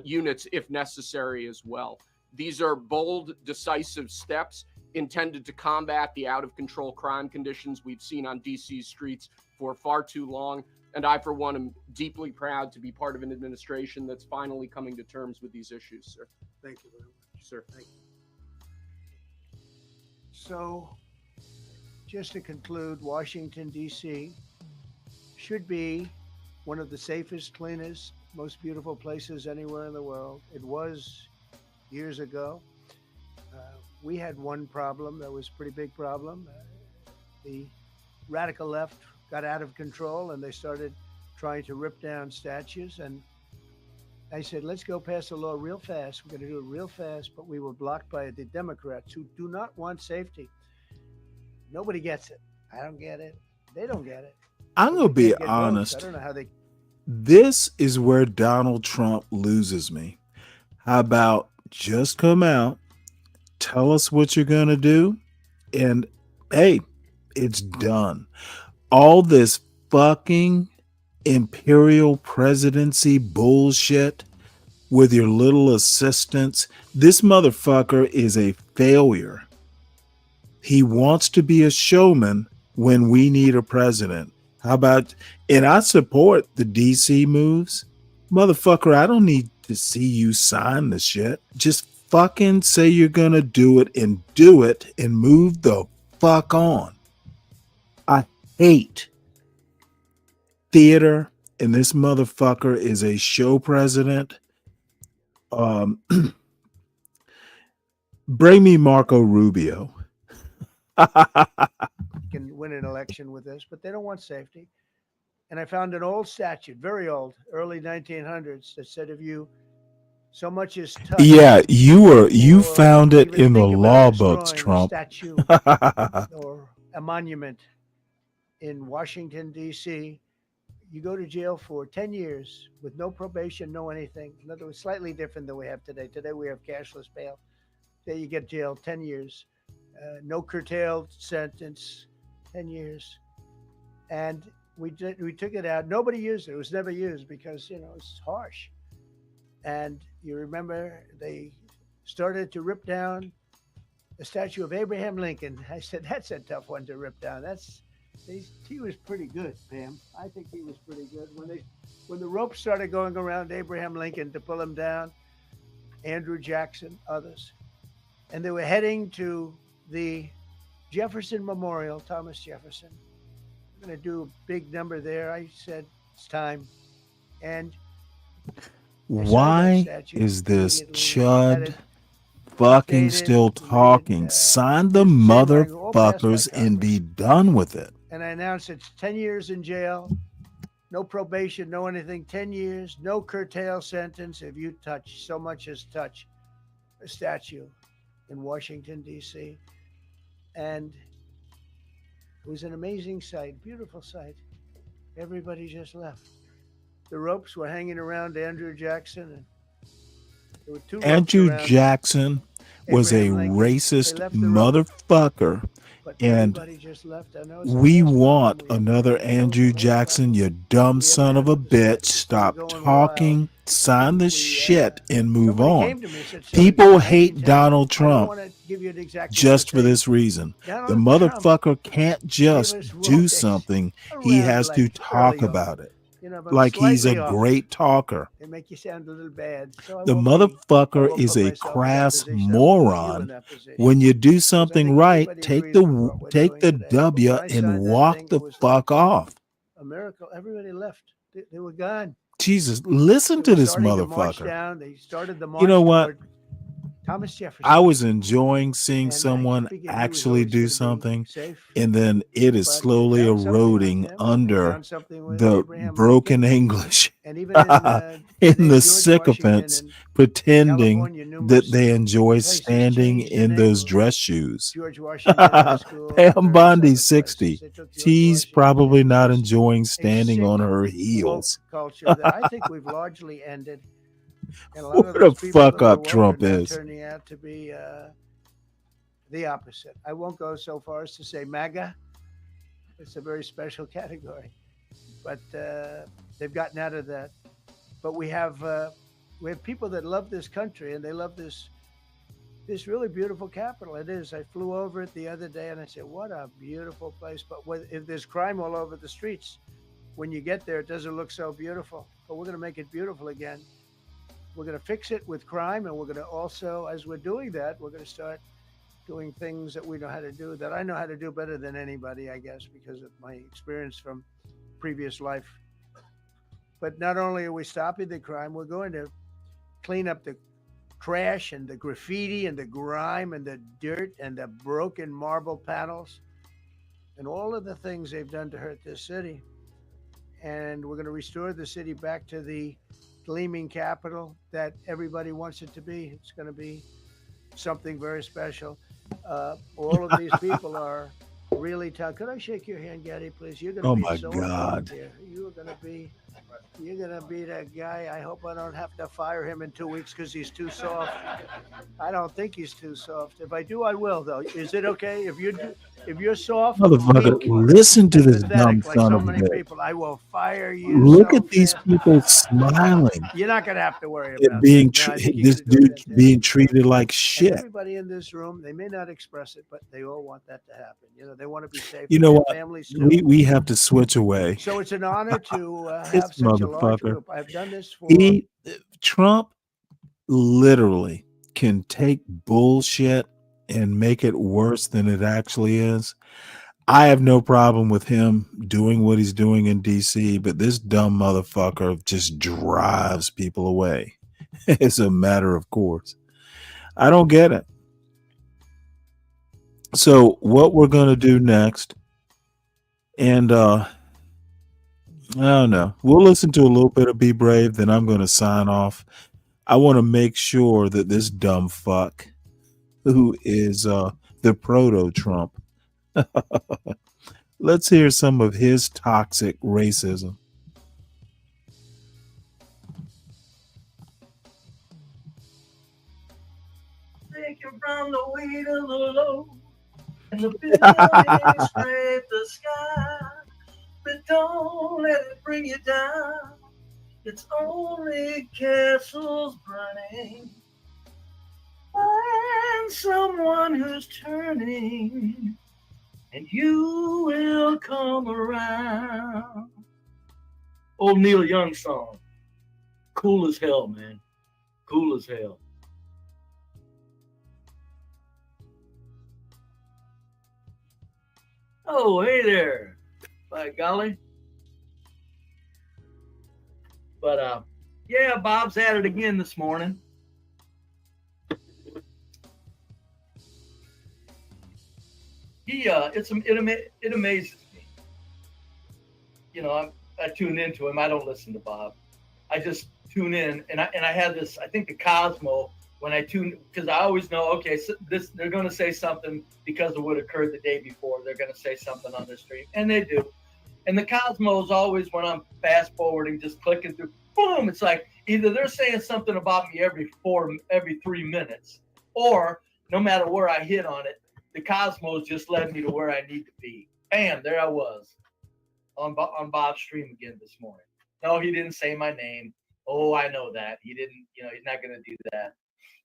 S13: units if necessary as well. These are bold, decisive steps intended to combat the out-of-control crime conditions we've seen on D.C.'s streets for far too long. And I, for one, am deeply proud to be part of an administration that's finally coming to terms with these issues, sir.
S11: Thank you very much.
S13: Sir, thank you.
S11: So, just to conclude, Washington, D.C. should be one of the safest, cleanest, most beautiful places anywhere in the world. It was years ago. We had one problem that was a pretty big problem. The radical left got out of control and they started trying to rip down statues. And I said, let's go pass a law real fast. We're going to do it real fast. But we were blocked by the Democrats who do not want safety. Nobody gets it. I don't get it. They don't get it.
S4: I'm going to be honest.
S11: I don't know how they.
S4: This is where Donald Trump loses me. How about just come out, tell us what you're going to do, and hey, it's done. All this fucking imperial presidency bullshit with your little assistants. This motherfucker is a failure. He wants to be a showman when we need a president. How about, and I support the DC moves. Motherfucker, I don't need to see you sign the shit. Just fucking say you're gonna do it and move the fuck on. I hate theater, and this motherfucker is a show president. Bring me Marco Rubio.
S11: Can win an election with this, but they don't want safety. And I found an old statute, very old, early 1900s, that said if you so much as touch,
S4: Yeah, you found it in the law books,
S11: destroying a
S4: Trump.
S11: statue or a monument in Washington, D.C., you go to jail for 10 years with no probation, no anything. In other words, slightly different than we have today. Today we have cashless bail. There you get jail 10 years, no curtailed sentence, 10 years. And we took it out. Nobody used it. It was never used because, it's harsh. And you remember they started to rip down the statue of Abraham Lincoln. I said, that's a tough one to rip down. He was pretty good, Pam. I think he was pretty good. When the rope started going around Abraham Lincoln to pull him down, Andrew Jackson, others, and they were heading to the Jefferson Memorial, Thomas Jefferson. We're going to do a big number there. I said, it's time. And
S4: why is this chud fucking still talking? Sign the motherfuckers and be done with it.
S11: And I announced it's 10 years in jail, no probation, no anything, 10 years, no curtail sentence if you so much as touch a statue in Washington, D.C. And it was an amazing sight, beautiful sight. Everybody just left. The ropes were hanging around Andrew Jackson. And there were two
S4: Andrew Jackson was a racist motherfucker. And we want another Andrew Jackson, you dumb son of a bitch. Stop talking, sign the shit, and move on. People hate Donald Trump just for this reason. The motherfucker can't just do something, he has to talk about it. Like he's a great talker.
S11: They make you sound a little bad.
S4: The motherfucker is a crass moron. When you do something right, take the W and walk the fuck off.
S11: America, everybody left. They were gone.
S4: Jesus, listen to this motherfucker.
S11: They started the march.
S4: You know what?
S11: Thomas Jefferson.
S4: I was enjoying seeing someone actually do something, and then it is slowly eroding under the broken English in the sycophants pretending that they enjoy standing in those dress shoes. Pam Bondi 60. She's probably not enjoying standing on her heels.
S11: Culture that I think we've largely ended.
S4: What a fuck up Trump is.
S11: Turning out to be the opposite. I won't go so far as to say MAGA. It's a very special category, but they've gotten out of that. But we have people that love this country and they love this really beautiful capital. It is. I flew over it the other day and I said, what a beautiful place. But if there's crime all over the streets, when you get there, it doesn't look so beautiful. But we're going to make it beautiful again. We're going to fix it with crime, and we're going to also, as we're doing that, we're going to start doing things that we know how to do, that I know how to do better than anybody, I guess, because of my experience from previous life. But not only are we stopping the crime, we're going to clean up the trash and the graffiti and the grime and the dirt and the broken marble panels and all of the things they've done to hurt this city. And we're going to restore the city back to the gleaming capital that everybody wants it to be. It's going to be something very special. All of these people are really tough. Could I shake your hand, Getty, please? You're going to be so
S4: God.
S11: Here. You're going to be that guy. I hope I don't have to fire him in 2 weeks because he's too soft. I don't think he's too soft. If I do, I will, though. Is it okay if you're soft?
S4: Motherfucker, listen to this dumb
S11: like
S4: son
S11: so
S4: of a
S11: many
S4: bitch.
S11: people, I will fire you.
S4: Look
S11: so
S4: at these
S11: fast.
S4: people smiling
S11: You're not going to have to worry
S4: at
S11: about
S4: being
S11: that. No, I think you
S4: this
S11: can do
S4: dude
S11: that.
S4: being treated like
S11: And
S4: shit.
S11: everybody in this room, they may not express it, but they all want that to happen. They want to be safe.
S4: You know
S11: Their
S4: what?
S11: families too.
S4: We have to switch away.
S11: So it's an honor to have
S4: This
S11: such a large
S4: motherfucker.
S11: group. I've done this for.
S4: Trump literally can take bullshit and make it worse than it actually is. I have no problem with him doing what he's doing in DC, but this dumb motherfucker just drives people away. It's a matter of course. I don't get it. So what we're going to do next, and I don't know, we'll listen to a little bit of Be Brave, then I'm going to sign off. I want to make sure that this dumb fuck who is the proto-Trump, let's hear some of his toxic racism.
S16: scrape the sky, but don't let it bring you down. It's only castles burning. Find someone who's turning, and you will come around. Old Neil Young song. Cool as hell, man. Cool as hell. Oh, hey there. By golly. But yeah, Bob's at it again this morning. It amazes me. You know, I tune into him. I don't listen to Bob. I just tune in, and I had this. I think the Cosmo when I tune, because I always know, okay, so they're going to say something because of what occurred the day before. They're going to say something on their stream, and they do. And the Cosmos always, when I'm fast forwarding, just clicking through, boom! It's like either they're saying something about me every 3 minutes, or no matter where I hit on it, the Cosmos just led me to where I need to be. Bam! There I was on Bob's stream again this morning. No, he didn't say my name. Oh, I know that. He didn't. You know, he's not going to do that.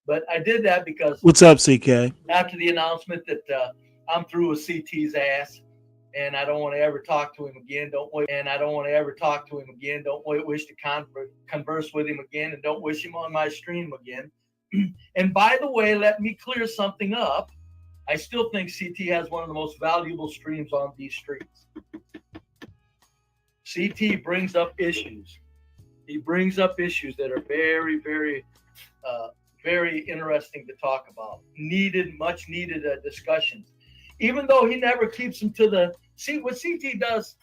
S16: But I did that because.
S4: What's up, CK?
S16: After the announcement that I'm through with CT's ass, and I don't want to ever talk to him again. Don't wish to converse with him again, and don't wish him on my stream again. And by the way, let me clear something up. I still think CT has one of the most valuable streams on these streets. CT brings up issues. He brings up issues that are very, very, very interesting to talk about. Much needed discussions. Even though he never keeps them to the what CT does,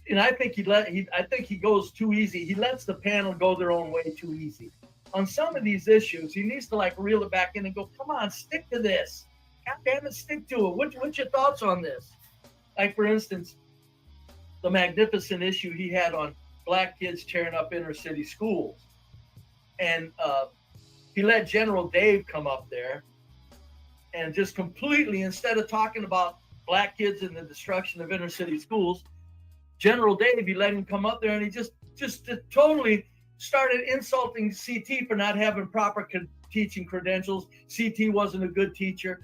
S16: and I think he goes too easy. He lets the panel go their own way too easy. On some of these issues, he needs to like reel it back in and go, come on, stick to this. God damn it, stick to it. What's your thoughts on this? Like, for instance, the magnificent issue he had on black kids tearing up inner city schools. And he let General Dave come up there and just completely, instead of talking about black kids and the destruction of inner city schools, General Dave, he let him come up there and he just totally started insulting CT for not having proper teaching credentials. CT wasn't a good teacher.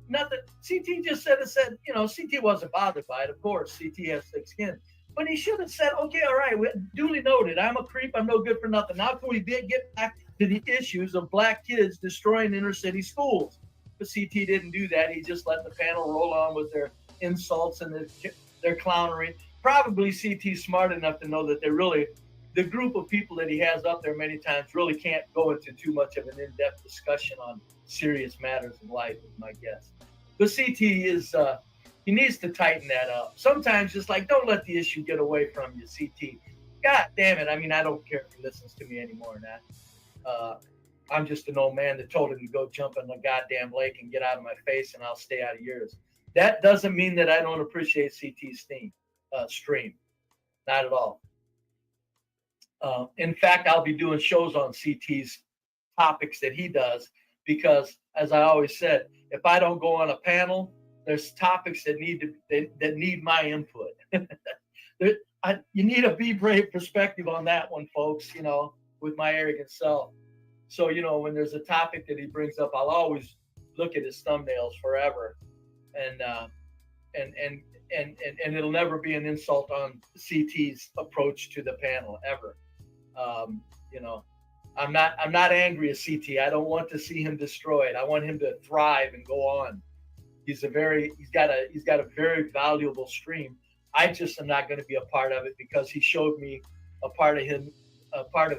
S16: Nothing. CT just said, you know, CT wasn't bothered by it. Of course, CT has thick skin. But he should have said, okay, all right, duly noted. I'm a creep. I'm no good for nothing. Now can we get back to the issues of black kids destroying inner city schools? But CT didn't do that. He just let the panel roll on with their insults and their clownery. Probably CT's smart enough to know that the group of people that he has up there many times really can't go into too much of an in-depth discussion on serious matters of life, is my guess. But CT is, he needs to tighten that up. Sometimes just like, don't let the issue get away from you, CT. God damn it. I mean, I don't care if he listens to me anymore or not. I'm just an old man that told him to go jump in the goddamn lake and get out of my face, and I'll stay out of yours. That doesn't mean that I don't appreciate CT's stream. Not at all. In fact, I'll be doing shows on CT's topics that he does because, as I always said, if I don't go on a panel, there's topics that need my input. You need a be brave perspective on that one, folks. You know, with my arrogant self. So you know, when there's a topic that he brings up, I'll always look at his thumbnails forever, and it'll never be an insult on CT's approach to the panel ever. You know, I'm not angry at CT. I don't want to see him destroyed. I want him to thrive and go on. He's got a very valuable stream. I just am not going to be a part of it because he showed me a part of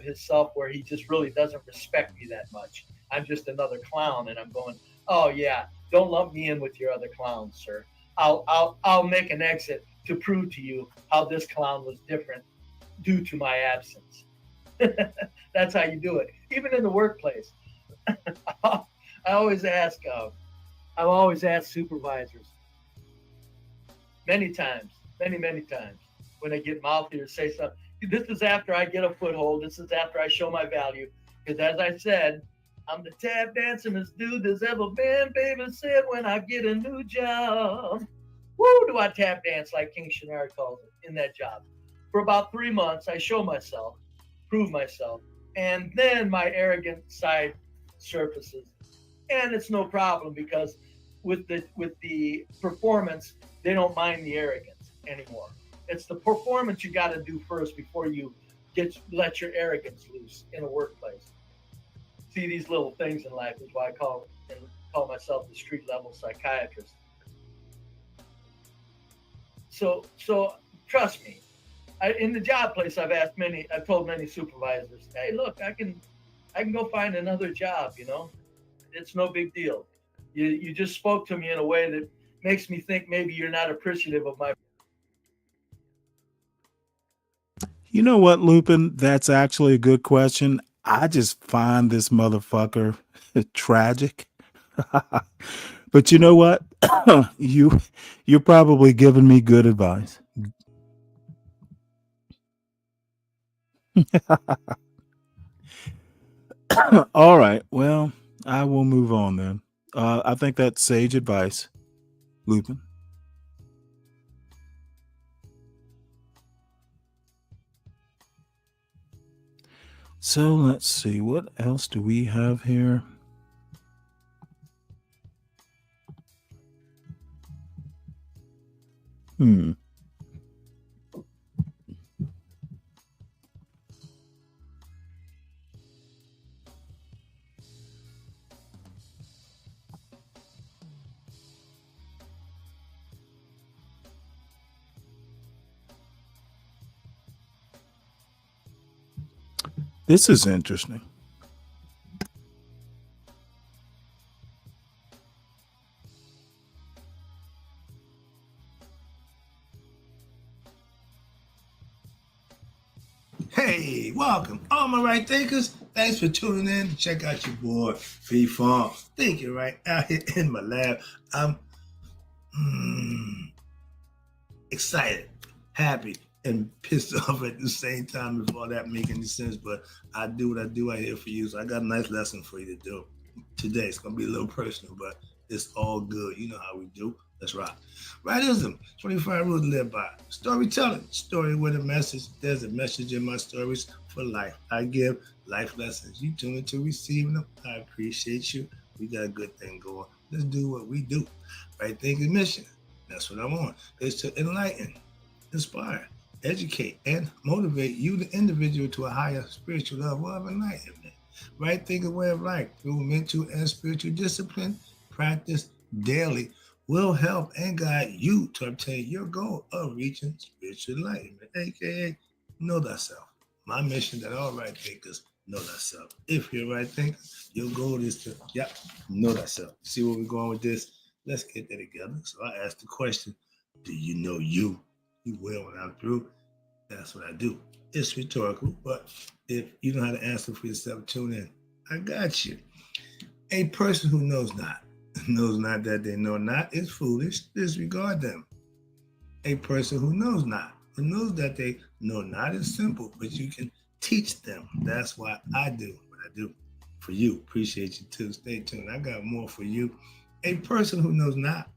S16: himself where he just really doesn't respect me that much. I'm just another clown, and I'm going, oh yeah, don't lump me in with your other clowns, sir. I'll make an exit to prove to you how this clown was different due to my absence. That's how you do it, even in the workplace. I've always asked supervisors many times when they get mouthy or say something. This is after I get a foothold. This is after I show my value. Because as I said, I'm the tap dancingest dude there's ever been, baby said when I get a new job. Woo, do I tap dance like King Shanard calls it in that job. For about 3 months, I show myself, prove myself, and then my arrogant side surfaces. And it's no problem because with the performance, they don't mind the arrogance anymore. It's the performance you got to do first before you let your arrogance loose in a workplace. See, these little things in life is why I call myself the street level psychiatrist. So trust me, in the job place, I've told many supervisors, hey, look, I can go find another job. You know, it's no big deal. You just spoke to me in a way that makes me think maybe you're not appreciative of my.
S4: You know what, Lupin? That's actually a good question. I just find this motherfucker tragic. But you know what? You're probably giving me good advice. All right. Well, I will move on then. I think that's sage advice, Lupin. So let's see. What else do we have here? This is interesting.
S3: Hey, welcome. All my right thinkers, thanks for tuning in to check out your boy, Free Farm. Thinking right out here in my lab. I'm excited, happy, and pissed off at the same time if all that make any sense, but I do what I do out here for you, so I got a nice lesson for you to do today. It's going to be a little personal, but it's all good. You know how we do. Let's rock. Rightism, 25 rules to live by. Storytelling, story with a message. There's a message in my stories for life. I give life lessons. You tune into receiving them. I appreciate you. We got a good thing going. Let's do what we do. Right thinking mission. That's what I want. Is to enlighten, inspire, educate, and motivate you, the individual, to a higher spiritual level of enlightenment. Right thinking way of life through mental and spiritual discipline, practice daily, will help and guide you to obtain your goal of reaching spiritual enlightenment, aka know thyself. My mission that all right thinkers know thyself. If you're a right thinker, your goal is to, know thyself. See where we're going with this? Let's get that together. So I asked the question, do you know you? You will when I'm through. That's what I do. It's rhetorical, but if you know how to answer for yourself, tune in. I got you. A person who knows not that they know not is foolish. Disregard them. A person who knows not and knows that they know not is simple, but you can teach them. That's why I do what I do for you. Appreciate you too. Stay tuned. I got more for you. A person who knows not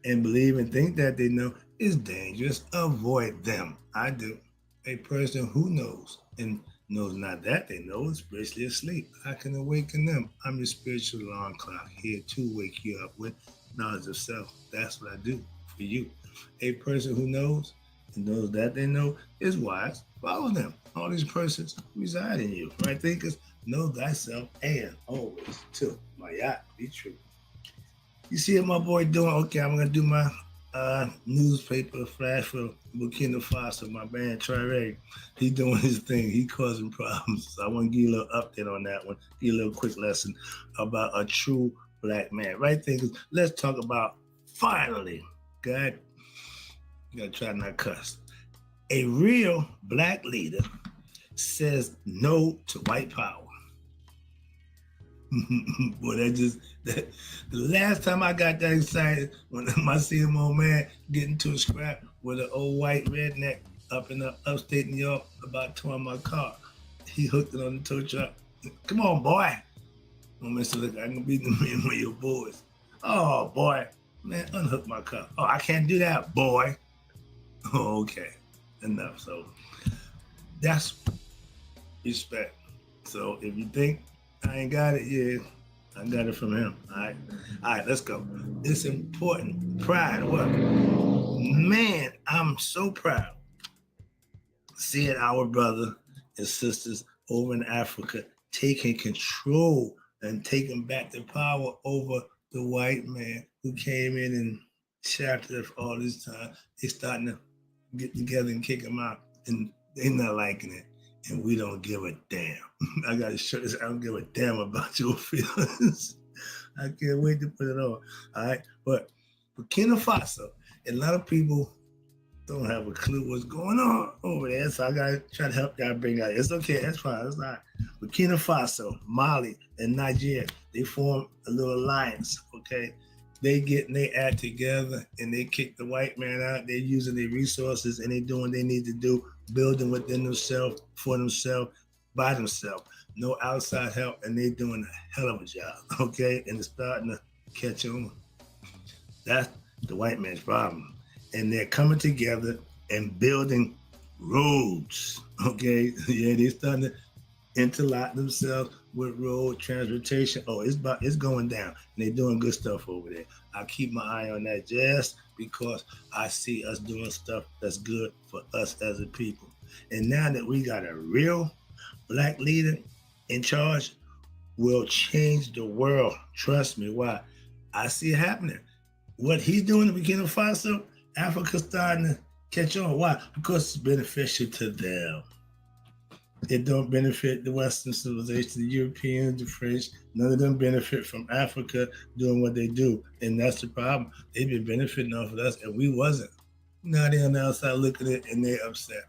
S3: and believe and think that they know is dangerous. Avoid them. I do. A person who knows and knows not that they know is spiritually asleep. I can awaken them. I'm your spiritual alarm clock here to wake you up with knowledge of self. That's what I do for you. A person who knows and knows that they know is wise. Follow them. All these persons reside in you. Right thinkers, know thyself and always to my yacht be true. You see what my boy doing? Okay, I'm gonna do my newspaper flash for Burkina Faso, my man Traore. He doing his thing. He causing problems. So I want to give you a little update on that one. Give you a little quick lesson about a true black man. Right thinkers, let's talk about finally, God, you gotta try not cuss. A real black leader says no to white power. Boy, the last time I got that excited when I see him old man getting to a scrap with an old white redneck up in upstate New York about towing my car. He hooked it on the tow truck. Come on, boy. Oh, Mr. Look, I can beat the man with your boys. Oh, boy. Man, unhook my cup. Oh, I can't do that, boy. Oh, okay. Enough. So that's respect. So if you think I ain't got it, yeah, I got it from him. All right, let's go. It's important. Pride. What? Man, I'm so proud seeing our brother and sisters over in Africa taking control and taking back the power over the white man who came in and shafted us all this time. They starting to get together and kick him out, and they not liking it. And we don't give a damn. I got to show this. I don't give a damn about your feelings. I can't wait to put it on. All right. But Burkina Faso, a lot of people don't have a clue what's going on over there. So I got to try to help y'all bring out. It's okay. That's fine. It's not. Burkina Faso, Mali, and Nigeria, they form a little alliance. Okay. They getting their act together and they kick the white man out. They're using their resources and they doing what they need to do, building within themselves, for themselves, by themselves. No outside help, and they doing a hell of a job, okay? And it's starting to catch on. That's the white man's problem. And they're coming together and building roads, okay? Yeah, they're starting to interlock themselves with road transportation. Oh, it's going down. And they're doing good stuff over there. I keep my eye on that just because I see us doing stuff that's good for us as a people. And now that we got a real black leader in charge, will change the world. Trust me. Why? I see it happening. What he's doing in Burkina Faso, Africa's starting to catch on. Why? Because it's beneficial to them. It don't benefit the Western civilization, the Europeans, the French. None of them benefit from Africa doing what they do. And that's the problem. They've been benefiting off of us and we wasn't. Now they're on the outside looking at it and they're upset.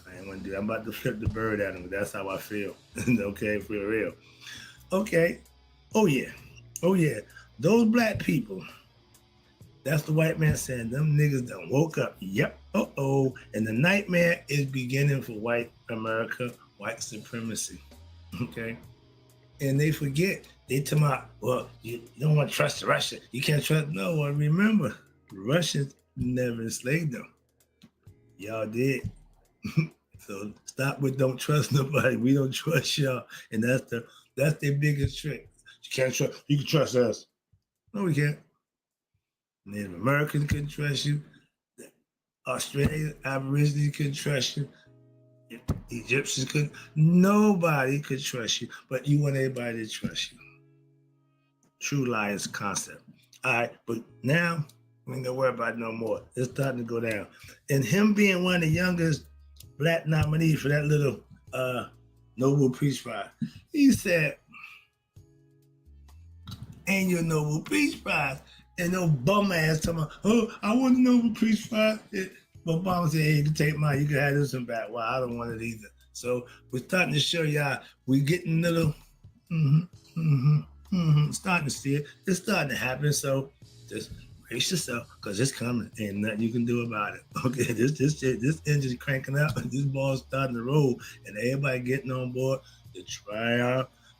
S3: I ain't gonna do that. I'm about to flip the bird at them. That's how I feel. Okay, for real. Okay. Oh yeah. Those black people, that's the white man saying, them niggas done woke up. Yep. Uh-oh. And the nightmare is beginning for white America, white supremacy. Okay. And they forget. They tell me, well, you don't want to trust Russia. You can't trust. No, well, remember, Russians never enslaved them. Y'all did. So stop with don't trust nobody. We don't trust y'all. And that's their biggest trick. You can't trust. You can trust us. No, we can't. Native Americans couldn't trust you. Australian Aborigines couldn't trust you. Egyptians couldn't. Nobody could trust you, but you want everybody to trust you. True liars concept. All right, but now we ain't gonna worry about it no more. It's starting to go down. And him being one of the youngest black nominees for that little Nobel Peace Prize, he said, "Ain't your Nobel Peace Prize?" And no bum ass talking about, oh, I want a Nobel Peace Prize. But Obama said, hey, you can take mine. You can have this one back. Well, I don't want it either. So we're starting to show y'all, we're getting a little, starting to see it. It's starting to happen. So just brace yourself because it's coming. Ain't nothing you can do about it. Okay, this engine's cranking up. This ball's starting to roll. And everybody getting on board to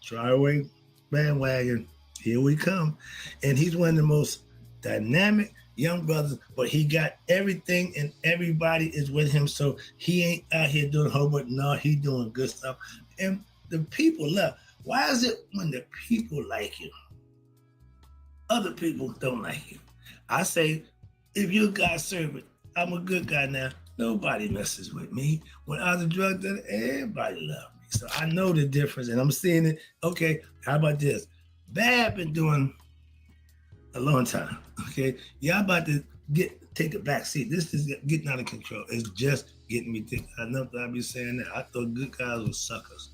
S3: try away bandwagon. Here we come. And he's one of the most dynamic young brothers, but he got everything and everybody is with him. So he ain't out here doing homework. No, he doing good stuff. And the people love. Why is it when the people like you, other people don't like you? I say, if you're a God's servant, I'm a good guy now. Nobody messes with me. When I was a drug dealer, everybody loved me. So I know the difference and I'm seeing it. Okay, how about this? Bad been doing a long time, okay? Y'all about to take a back seat. This is getting out of control. It's just getting me thinking. I know that I be saying that. I thought good guys were suckers.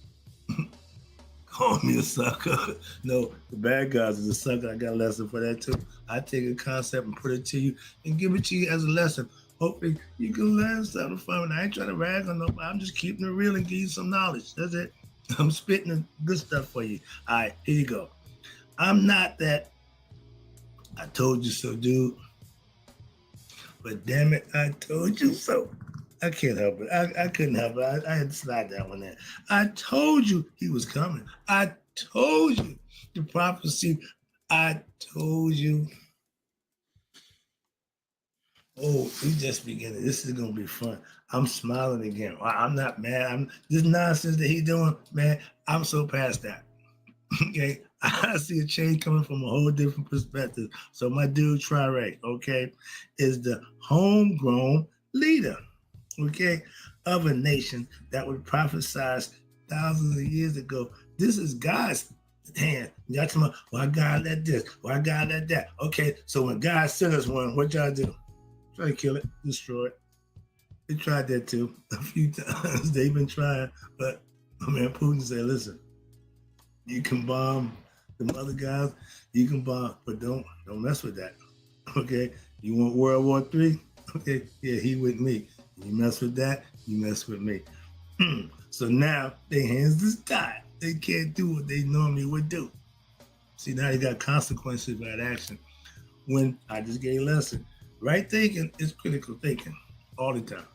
S3: Call me a sucker. No, the bad guys is a sucker. I got a lesson for that too. I take a concept and put it to you and give it to you as a lesson. Hopefully you can learn something from it. I ain't trying to rag on nobody. I'm just keeping it real and give you some knowledge. That's it. I'm spitting the good stuff for you. All right, here you go. I'm not that I told you so, dude. But damn it, I told you so. I can't help it. I couldn't help it. I had to slide that one in. I told you he was coming. I told you the prophecy. I told you. Oh, we just beginning. This is gonna be fun. I'm smiling again. I'm not mad. This nonsense that he doing, man. I'm so past that. Okay, I see a change coming from a whole different perspective. So my dude Traore, okay, is the homegrown leader, okay, of a nation that was prophesied thousands of years ago. This is God's hand. Y'all talking about, why God let this? Why God let that? Okay, so when God sent us one, what y'all do? Try to kill it, destroy it. They tried that too a few times. They've been trying, but Putin said, listen, you can bomb the other guys, you can bomb, but don't mess with that. Okay? You want World War III? Okay, yeah, he with me. You mess with that, you mess with me. So now their hands is tied. They can't do what they normally would do. See, now you got consequences by that action. When I just gave a lesson, right thinking is critical thinking all the time.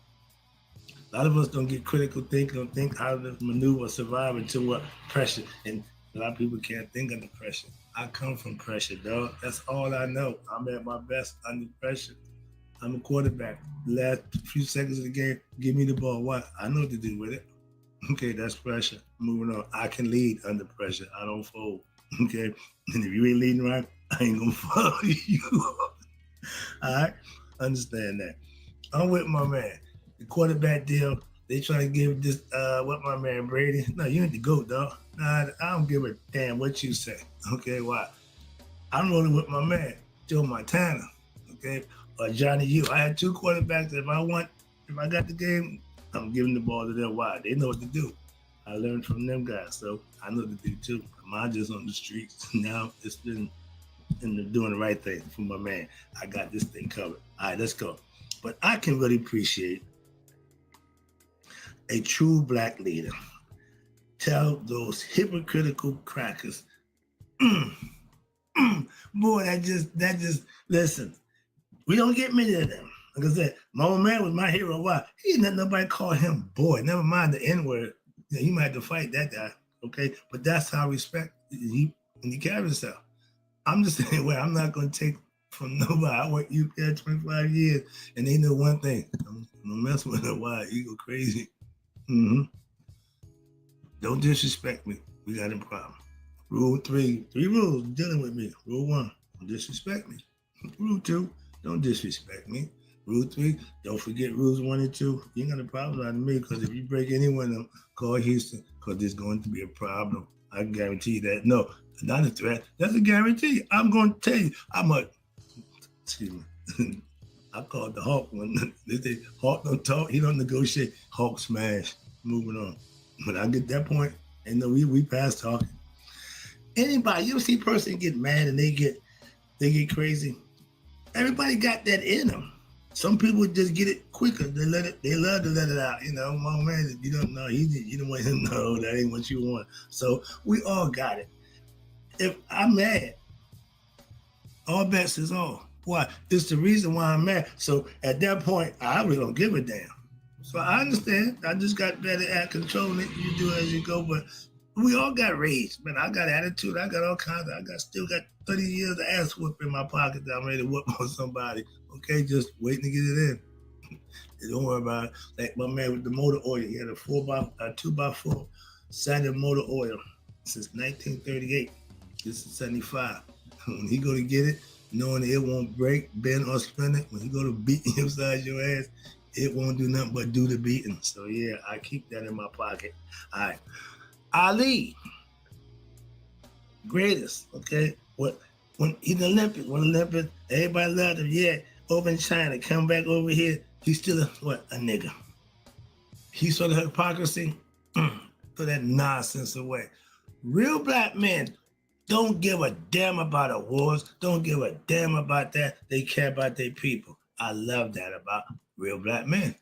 S3: A lot of us don't get critical thinking, don't think how to maneuver or survive until what? Pressure. And a lot of people can't think under pressure. I come from pressure, dog. That's all I know. I'm at my best under pressure. I'm a quarterback. The last few seconds of the game, give me the ball. What? I know what to do with it. Okay, that's pressure. Moving on. I can lead under pressure. I don't fold. Okay? And if you ain't leading right, I ain't gonna follow you. All right? Understand that. I'm with my man. The quarterback deal, they trying to give this, what my man Brady. No, you ain't the GOAT, dog. Nah, I don't give a damn what you say. Okay, why? I'm rolling with my man, Joe Montana. Okay, or Johnny U. I had two quarterbacks. If I got the game, I'm giving the ball to them. Why? They know what to do. I learned from them guys, so I know what to do too. Mine just on the streets. Now it's been doing the right thing for my man. I got this thing covered. All right, let's go. But I can really appreciate a true black leader tell those hypocritical crackers, boy, that just, listen, we don't get many of them. Like I said, my old man was my hero. Why? He didn't let nobody call him boy. Never mind the N-word. He might have to fight that guy, okay? But that's how respect he carries himself. I'm just saying, well, I'm not going to take from nobody. I worked UPS 25 years, and they know one thing. Don't mess with her. Why? You go crazy. Mm-hmm. Don't disrespect me. We got a problem. Rule 3 rules dealing with me. Rule 1, don't disrespect me. Rule 2, don't disrespect me. Rule 3, don't forget rules 1 and 2. You ain't got a problem out of me, because if you break any one of them, call Houston, because there's going to be a problem. I can guarantee you that. No, not a threat. That's a guarantee. I'm going to tell you. Excuse me. I call it the Hawk one. They say Hawk don't talk, he don't negotiate. Hawk smash. Moving on. When I get that point, and we past talking. Anybody, you ever see a person get mad and they get crazy? Everybody got that in them. Some people just get it quicker. They love to let it out. You know, my man, you don't know. You don't want him to know that ain't what you want. So we all got it. If I'm mad, all bets is off. Why? It's the reason why I'm mad. So at that point, I really don't give a damn. So I understand. I just got better at controlling it. You do it as you go, but we all got rage. Man, I got attitude. I got all kinds of, still got 30 years of ass whoop in my pocket that I'm ready to whoop on somebody. Okay, just waiting to get it in. Don't worry about it. Like my man with the motor oil, he had a 2x4 Saturn motor oil since 1938. This is 75. When he go to get it, knowing it won't break, bend, or spin it, when he go to beat you upside your ass, it won't do nothing but do the beating. So yeah, I keep that in my pocket. All right. Ali, greatest, okay? When he's Olympic, everybody loved him. Yeah, over in China, come back over here, he's still a nigga. He saw the hypocrisy, throw that nonsense away. Real black men don't give a damn about awards, don't give a damn about that. They care about their people. I love that about real black men.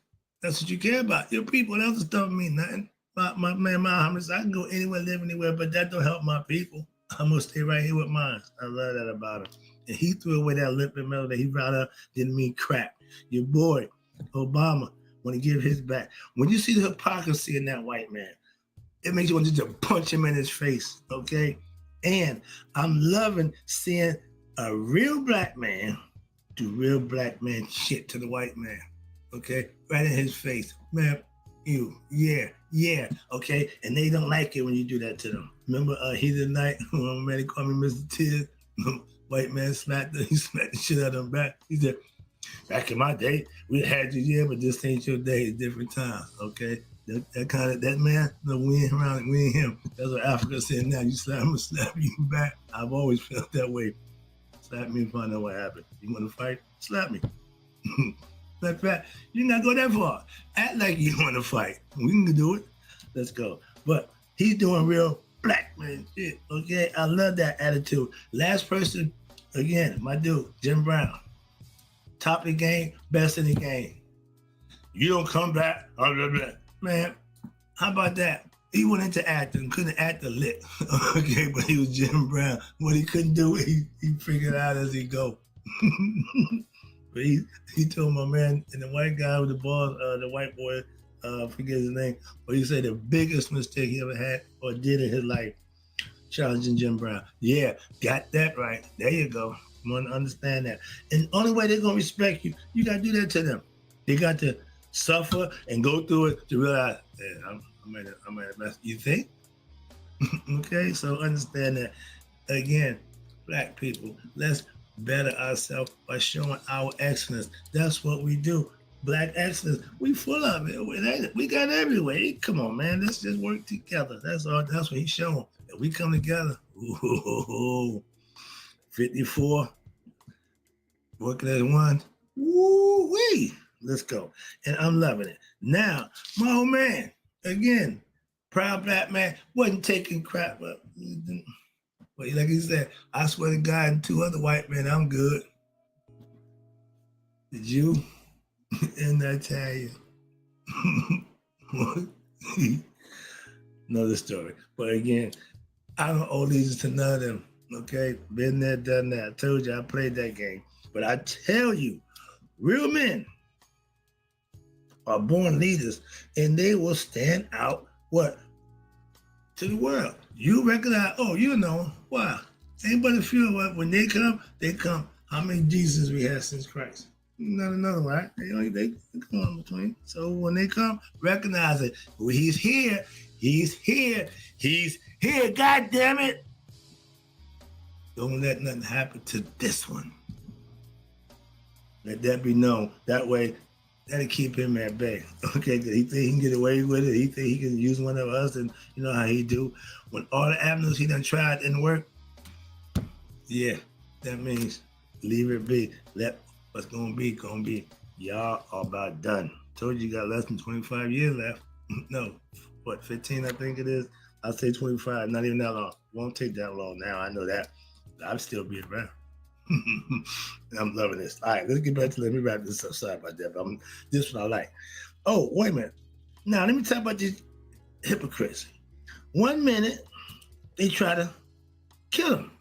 S3: That's what you care about. Your people, that other stuff mean nothing. My man Muhammad, I can go anywhere, live anywhere, but that don't help my people. I'm gonna stay right here with mine. I love that about him. And he threw away that Olympic medal that he brought up, didn't mean crap. Your boy, Obama, want to give his back. When you see the hypocrisy in that white man, it makes you want to just punch him in his face, okay? And I'm loving seeing a real black man do real black man shit to the white man, okay? Right in his face. Man, yeah, okay? And they don't like it when you do that to them. Remember Heat of the Night? One man, he called me Mr. Tears. White man smacked the shit out of him back. He said, back in my day, we had you, yeah, but this ain't your day, it's different times, okay? That man, no, we ain't around, we ain't him. That's what Africa said now. You slap him, slap you back. I've always felt that way. Slap me and find out what happened. You want to fight? Slap me. Matter of fact, you not go that far. Act like you want to fight. We can do it. Let's go. But he's doing real black man shit, okay? I love that attitude. Last person, again, my dude, Jim Brown. Top of the game, best in the game. You don't come back, blah, blah, blah. Man, how about that? He went into acting, couldn't act a lick, okay? But he was Jim Brown. What he couldn't do, he figured out as he go. But he told my man, and the white guy with the ball, the white boy, forget his name, but he said the biggest mistake he ever had or did in his life, challenging Jim Brown. Yeah, got that right. There you go. You want to understand that. And the only way they're going to respect you, you got to do that to them. They got to suffer and go through it to realize, yeah, I'm at a mess. You think? Okay, so understand that. Again, black people, let's better ourselves by showing our excellence. That's what we do. Black excellence, we full of it. We got everywhere. Come on, man, let's just work together. That's all. That's what he's showing. If we come together, 54, working as one, woo-wee. Let's go. And I'm loving it. Now, my old man, again, proud black man, wasn't taking crap up. But like he said, I swear to God and two other white men, I'm good. The Jew and the Italian. Know the story. But again, I don't owe allegiance to none of them. Okay? Been there, done that. I told you I played that game. But I tell you, real men are born leaders, and they will stand out what? To the world. You recognize, oh, you know, why? Anybody feel what when they come, how many Jesus we have since Christ? Not another, right? They come on between. So when they come, recognize it. Well, he's here, God damn it. Don't let nothing happen to this one. Let that be known. That way, that'll keep him at bay. Okay, he think he can get away with it. He think he can use one of us, and you know how he do. When all the avenues he done tried didn't work, yeah, that means leave it be. Let what's gonna be. Y'all are about done. Told you got less than 25 years left. No, what, 15 I think it is. I'll say 25, not even that long. Won't take that long now, I know that. I'll still be around. I'm loving this. All right, let's get back to, let me wrap this up. Sorry about that, but this is what I like. Oh, wait a minute. Now, let me talk about these hypocrites. 1 minute, they try to kill him.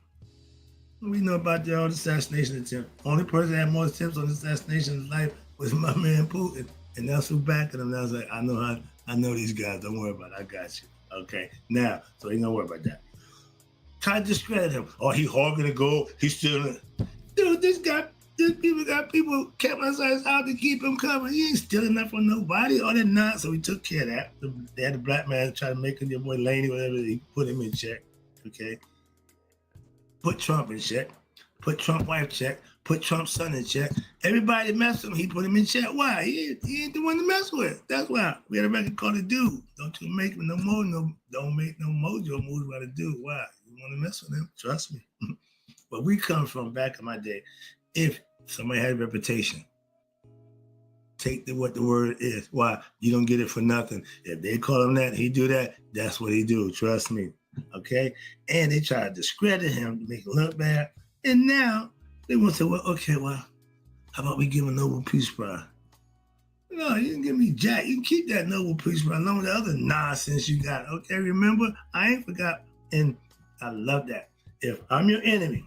S3: We know about the old assassination attempt. Only person that had more attempts on assassination in his life was my man Putin. And that's who backed him. And I was like, I know these guys. Don't worry about it. I got you. Okay. Now, so ain't no worry about that. Try to discredit him. Oh, he hogging the gold. He's stealing it. Dude, this people got people kept outside his house to keep him covered. He ain't stealing nothing from nobody. All that not. So we took care of that. They had the black man try to make him your boy Laney, whatever. He put him in check. Okay. Put Trump in check. Put Trump's wife in check. Put Trump's son in check. Everybody messed with him. He put him in check. Why? He ain't the one to mess with. That's why. We had a record called "The Dude." Don't you make no more. Don't make no mojo moves by the dude. Why? You want to mess with him? Trust me. But we come from back in my day. If somebody had a reputation, take what the word is. Why? You don't get it for nothing. If they call him that, he do that. That's what he do. Trust me. Okay? And they try to discredit him, make him look bad. And now they want to say, well, how about we give him a Nobel Peace Prize? No, you can give me jack. You can keep that Nobel Peace Prize along with the other nonsense you got. Okay, remember? I ain't forgot. And I love that. If I'm your enemy,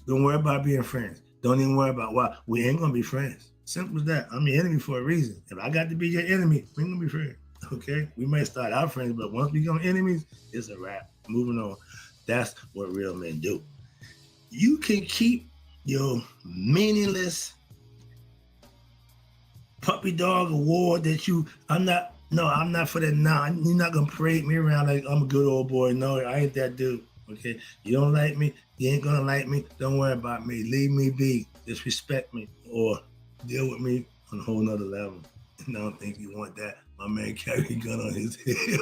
S3: don't worry about being friends. Don't even worry about why. We ain't going to be friends. Simple as that. I'm your enemy for a reason. If I got to be your enemy, we ain't gonna be friends. Okay? We might start out friends, but once we become enemies, it's a wrap. Moving on. That's what real men do. You can keep your meaningless puppy dog award that I'm not for that. Nah, you're not gonna parade me around like I'm a good old boy. No, I ain't that dude. Okay? You don't like me, you ain't gonna like me. Don't worry about me. Leave me be. Disrespect me or deal with me on a whole nother level. And I don't think you want that. My man carry a gun on his hip.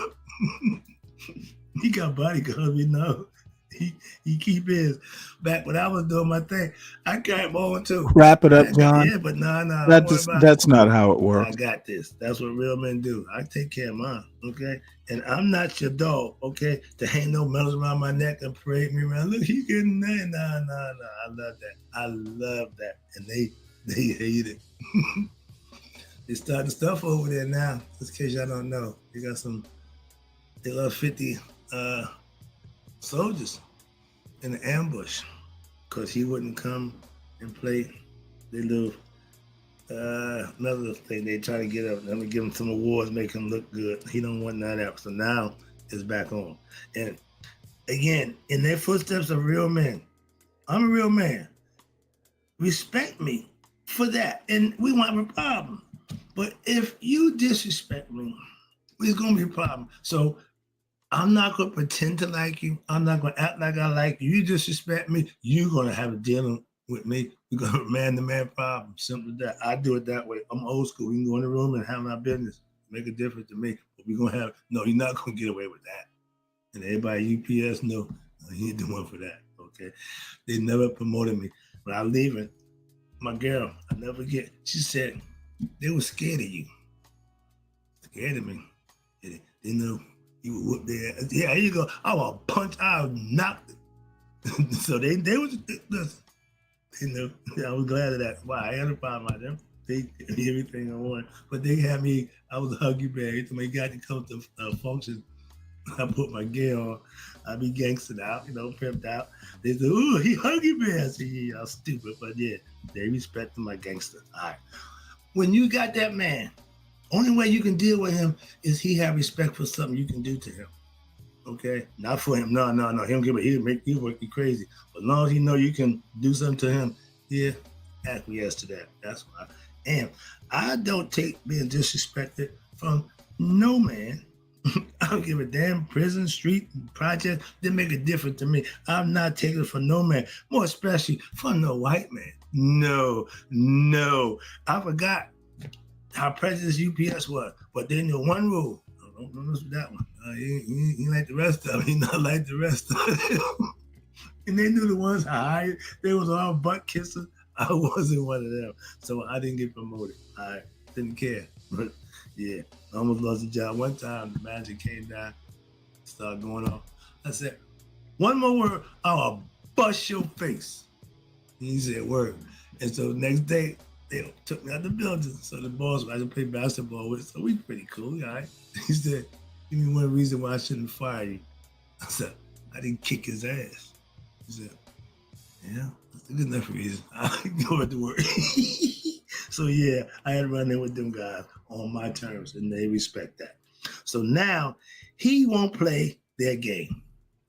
S3: He got bodyguards, we know. He keep his. Back when I was doing my thing, I carried my own too.
S4: Wrap it up, John.
S3: Yeah, but nah, don't worry about
S4: That's
S3: it.
S4: not how it
S3: I
S4: works.
S3: got this. That's what real men do. I take care of mine, okay? And I'm not your dog, okay? To hang no medals around my neck and parade me around. Look, he getting that. Nah. I love that. I love that. And they hate it. They starting stuff over there now. Just in case y'all don't know. They love 50 soldiers in an ambush because he wouldn't come and play their little another thing they try to get up. Let me give him some awards, make him look good. He don't want none of that. So now it's back on. And again, in their footsteps of real men, I'm a real man. Respect me for that. And we won't have a problem. But if you disrespect me, it's gonna be a problem. So I'm not gonna pretend to like you. I'm not gonna act like I like you. You disrespect me, you're gonna have a dealing with me. We're gonna man-to-man problem. Simple as that. I do it that way. I'm old school. We can go in the room and handle our business. Make a difference to me. But we're gonna have you're not gonna get away with that. And everybody UPS know he ain't the one for that. Okay. They never promoted me. When I was leaving, my girl, I never forget, she said, they were scared of you. Scared of me. They know you would whoop their ass. Yeah, here you go. I will punch, I'll knock it. So they was, listen, they know. I was glad of that. Wow, I had a problem with them. They gave me everything I wanted. But they had me, I was a huggy bear. Every time I got to come to function, I put my gear on. I be gangstered out, pimped out. They said, ooh, he huggy bear. I said, yeah, I'm stupid. But yeah, they respect my gangster. All right. When you got that man, only way you can deal with him is he have respect for something you can do to him. Okay? Not for him. No. He don't give a, he'll make you work you crazy. But as long as he know you can do something to him, yeah, acquiesce to that. That's why. And I don't take being disrespected from no man. I don't give a damn. Prison, street, project, they make a difference to me. I'm not taking it for no man, more especially for no white man. No. I forgot how prejudiced UPS was, but they knew one rule. Don't mess with that one. He like the rest of them. He not like the rest of them. And they knew the ones I hired. They was all butt kissing. I wasn't one of them. So I didn't get promoted. I didn't care. But yeah, I almost lost a job one time. The manager came down, started going off. I said, one more word, I'll bust your face. And he said, word. And so the next day, they took me out the building. So the boss, I didn't play basketball with, so we pretty cool, all right? He said, give me one reason why I shouldn't fire you. I said, I didn't kick his ass. He said, yeah, that's a good enough reason. I go to work. So yeah, I had to run in with them guys on my terms, and they respect that. So now he won't play their game.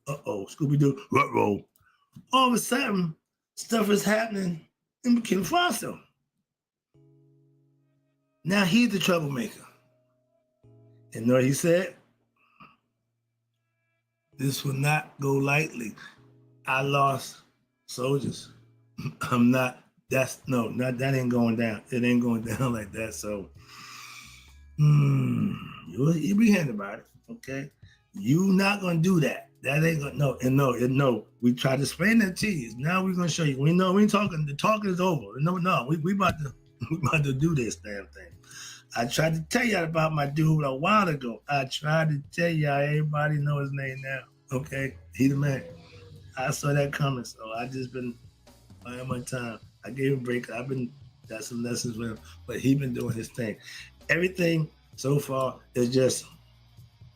S3: Scooby-Doo, ruh-roh. All of a sudden, stuff is happening in Burkina Faso. Now he's the troublemaker. And know what he said? This will not go lightly. I lost soldiers. That ain't going down. It ain't going down like that. So, you'll be handed about it, okay? You not gonna do that. That ain't gonna, no. We tried to explain that to you. Now we're gonna show you. We ain't talking, the talking is over. No, we about to do this damn thing. I tried to tell y'all about my dude a while ago. I tried to tell y'all, everybody know his name now, okay? He the man. I saw that coming, so I just been buying my time. I gave him a break. Got some lessons with him, but he been doing his thing. Everything so far is just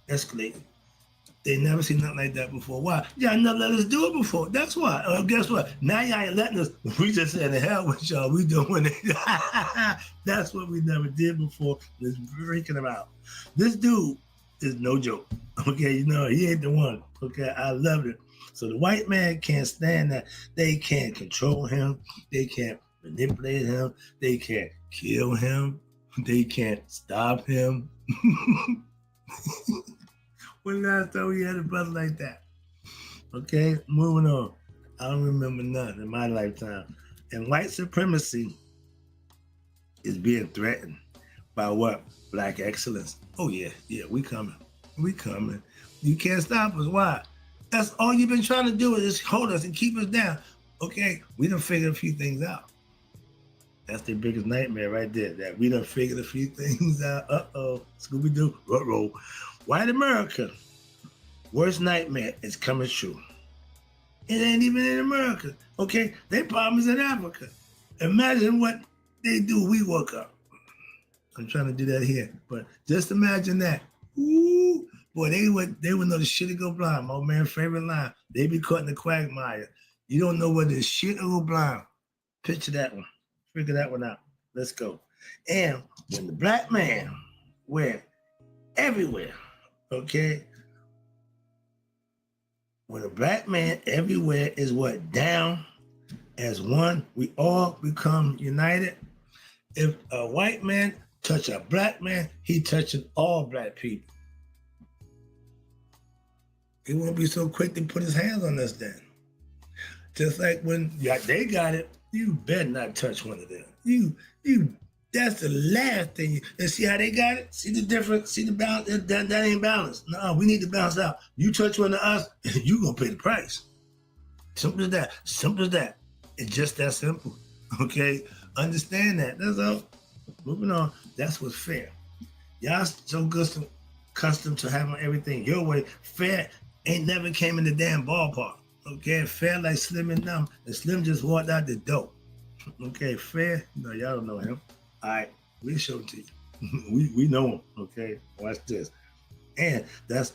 S3: escalating. They never seen nothing like that before. Why? Y'all never let us do it before. That's why. Guess what? Now y'all ain't letting us. We just said the hell with y'all. We doing it. That's what we never did before. Let's breaking them out. This dude is no joke. Okay, you know, he ain't the one. Okay, I love it. So the white man can't stand that. They can't control him. They can't manipulate him. They can't kill him. They can't stop him. When last time we had a brother like that? Okay, moving on. I don't remember none in my lifetime. And white supremacy is being threatened by what? Black excellence. Oh yeah, we coming. We coming. You can't stop us. Why? That's all you've been trying to do is hold us and keep us down. Okay, we done figured a few things out. That's their biggest nightmare right there, that we done figured a few things out. Uh-oh, Scooby-Doo, ruh-roh. White America, worst nightmare is coming true. It ain't even in America, okay? Their problem is in Africa. Imagine what they do, we woke up. I'm trying to do that here, but just imagine that. Ooh, boy, they would know the shit to go blind. My old man's favorite line, they be caught in the quagmire. You don't know whether it's shit or go blind. Picture that one. Figure that one out. Let's go. And when the black man went everywhere, okay? When a black man everywhere is what? Down as one, we all become united. If a white man touch a black man, he touching all black people. He won't be so quick to put his hands on us then. Just like when they got it, you better not touch one of them. That's the last thing. And see how they got it? See the difference? See the balance? That ain't balanced. No, we need to balance out. You touch one of us, you gonna pay the price. Simple as that. Simple as that. It's just that simple. Okay? Understand that. That's all. Moving on. That's what's fair. Y'all so accustomed to having everything your way. Fair ain't never came in the damn ballpark. Okay? Fair like Slim and them. And Slim just walked out the door. Okay? Fair? No, y'all don't know him. All right, we show it to you. we know him, okay? Watch this. And that's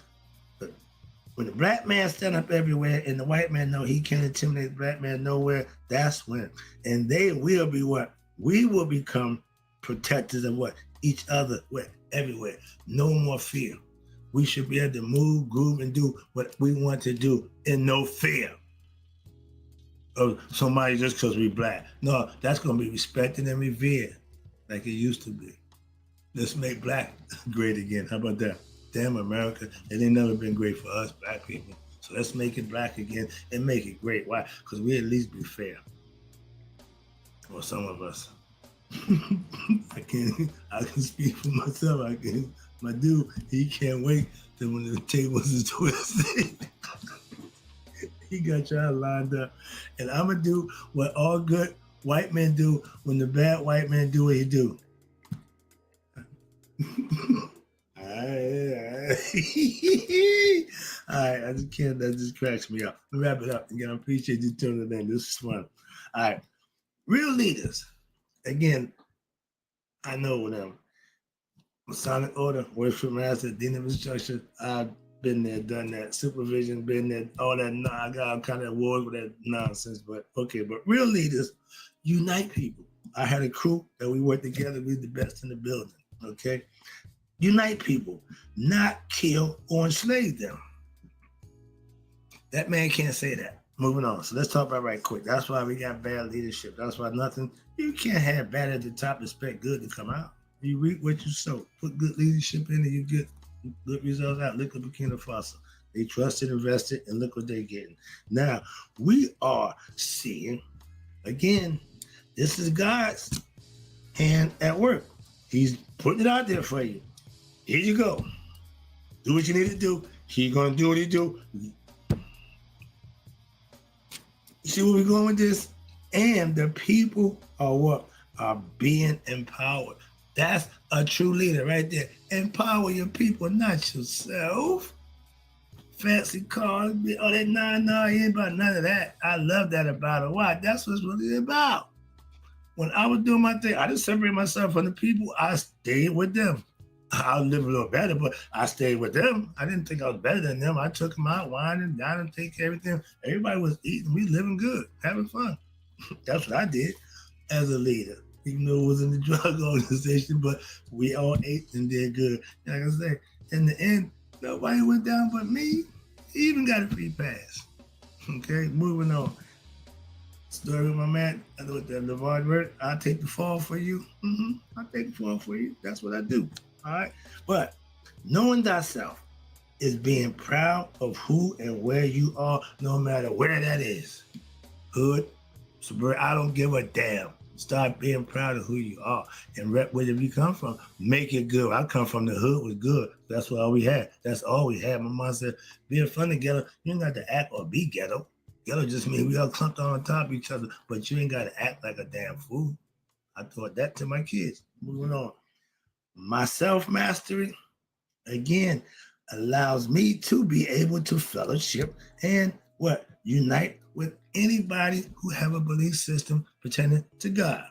S3: when the black man stand up everywhere and the white man know he can't intimidate the black man nowhere, that's when. And they will be what? We will become protectors of what? Each other, what? Everywhere. No more fear. We should be able to move, groove, and do what we want to do in no fear of somebody just because we black. No, that's going to be respected and revered. Like it used to be. Let's make black great again. How about that? Damn America, it ain't never been great for us black people. So let's make it black again and make it great. Why? Because we at least be fair. Or some of us. I can speak for myself. My dude, he can't wait till when the tables is twisted. He got y'all lined up. And I'm gonna do what all good white men do when the bad white man do what he do. All right. I just can't, that just cracks me up. Wrap it up. Again, I appreciate you tuning in. This is fun. All right. Real leaders. Again, I know them. Masonic order, worship master, dean of instruction. I've been there, done that. Supervision, been there, all that. I got all kind of awards with that nonsense, but okay. But real leaders unite people. I had a crew that we worked together. We the best in the building, okay? Unite people, not kill or enslave them. That man can't say that. Moving on. So let's talk about right quick. That's why we got bad leadership. That's why you can't have bad at the top, expect good to come out. You reap what you sow. Put good leadership in and you get good results out. Look at Burkina Faso. They trusted, invested, and look what they're getting. Now, we are seeing, again, this is God's hand at work. He's putting it out there for you. Here you go. Do what you need to do. He's going to do what he do. You see where we're going with this? And the people are what? Are being empowered. That's a true leader right there. Empower your people, not yourself. Fancy cars, all that, no, he ain't about none of that. I love that about it. Why? That's what's really about. When I was doing my thing, I didn't separate myself from the people. I stayed with them. I'll live a little better, but I stayed with them. I didn't think I was better than them. I took them out, whining, dining, take care of everything. Everybody was eating, we living good, having fun. That's what I did as a leader, even though it was in the drug organization, but we all ate and did good. Like I said, in the end, nobody went down but me. He even got a free pass. Okay, moving on. Story with my man, with the LeVar word, I'll take the fall for you. I'll take the fall for you. That's what I do. All right. But knowing thyself is being proud of who and where you are, no matter where that is. Hood, suburb, I don't give a damn. Start being proud of who you are and rep where you come from. Make it good. I come from the hood was good. That's what all we had. That's all we had. My mom said, being from the ghetto, you ain't got to act or be ghetto. Ghetto just means we all clumped on top of each other, but you ain't got to act like a damn fool. I taught that to my kids. Moving on. My self-mastery, again, allows me to be able to fellowship and what? Unite with anybody who have a belief system pertaining to God.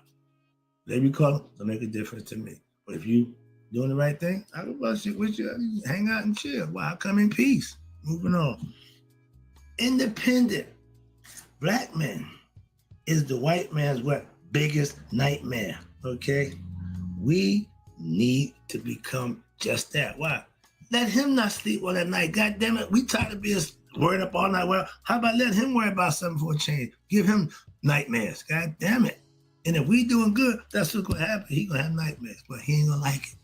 S3: Whatever you call them, it'll make a difference to me. But if you doing the right thing, I can fellowship with you, hang out and chill. Why? I come in peace. Moving on. Independent. Black man is the white man's what? Biggest nightmare, okay? We need to become just that. Why? Let him not sleep all that night. God damn it, we tired of being worried up all night. Well, how about let him worry about something for a change? Give him nightmares. God damn it. And if we doing good, that's what's gonna happen. He gonna have nightmares, but he ain't gonna like it.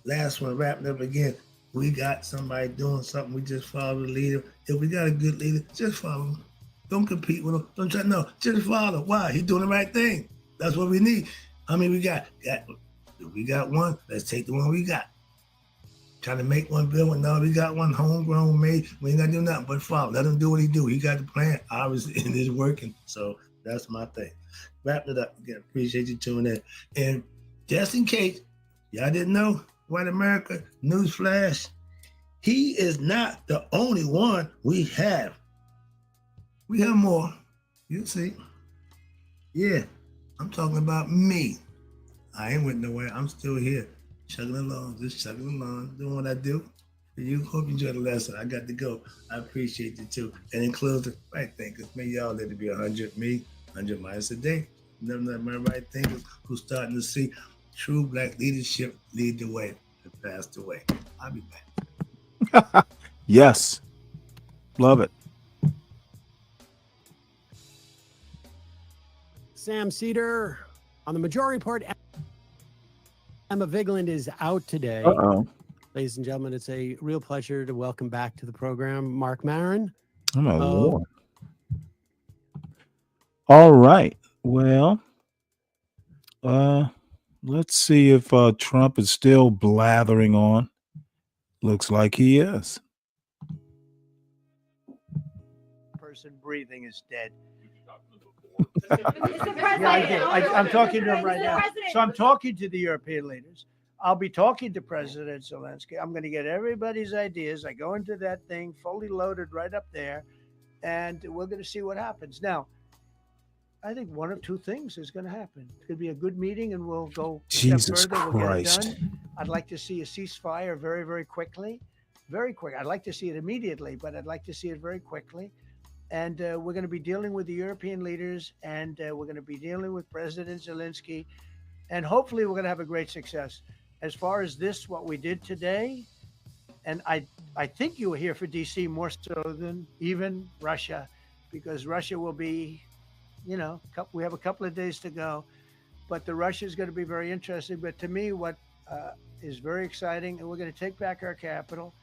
S3: Last one, wrapping up again. We got somebody doing something. We just follow the leader. If we got a good leader, just follow him. Don't compete with him. Don't try. No, just follow. Why? He's doing the right thing. That's what we need. I mean, we got one. Let's take the one we got. Trying to make one build one. No, we got one homegrown made. We ain't got to do nothing but follow. Let him do what he do. He got the plan. Obviously, and it's working. So that's my thing. Wrapping it up. Again, appreciate you tuning in. And just in case y'all didn't know, White America, newsflash, he is not the only one we have. We have more. You'll see. Yeah, I'm talking about me. I ain't went nowhere. I'm still here, chugging along, just chugging along, doing what I do. For you, hope you enjoy the lesson. I got to go. I appreciate you too. And in closing, right thinkers, may y'all live to be 100, me, 100 miles a day. Never let my right thinkers who's starting to see true Black leadership lead the way that passed away. I'll be back.
S4: Yes. Love it.
S2: Sam Cedar. On the majority part, Emma Vigeland is out today.
S4: Uh-oh.
S2: Ladies and gentlemen, it's a real pleasure to welcome back to the program Mark Maron.
S4: Oh, my Lord. All right. Well, let's see if Trump is still blathering on. Looks like he is.
S11: Person breathing is dead. Yeah, I did. I'm talking to him right now. So I'm talking to the European leaders. I'll be talking to President Zelensky. I'm going to get everybody's ideas. I go into that thing fully loaded right up there, and we're going to see what happens. Now, I think one of two things is going to happen. It's going to be a good meeting, and we'll go a step
S4: Jesus
S11: further. We'll get it
S4: Christ.
S11: done. I'd like to see a ceasefire very, very quickly. Very quick. I'd like to see it immediately, but I'd like to see it very quickly. And we're going to be dealing with the European leaders, and we're going to be dealing with President Zelensky, and hopefully we're going to have a great success. As far as this, what we did today, and I think you were here for DC more so than even Russia, because Russia will be, you know, we have a couple of days to go, but the Russia is going to be very interesting. But to me, what is very exciting, and we're going to take back our capital.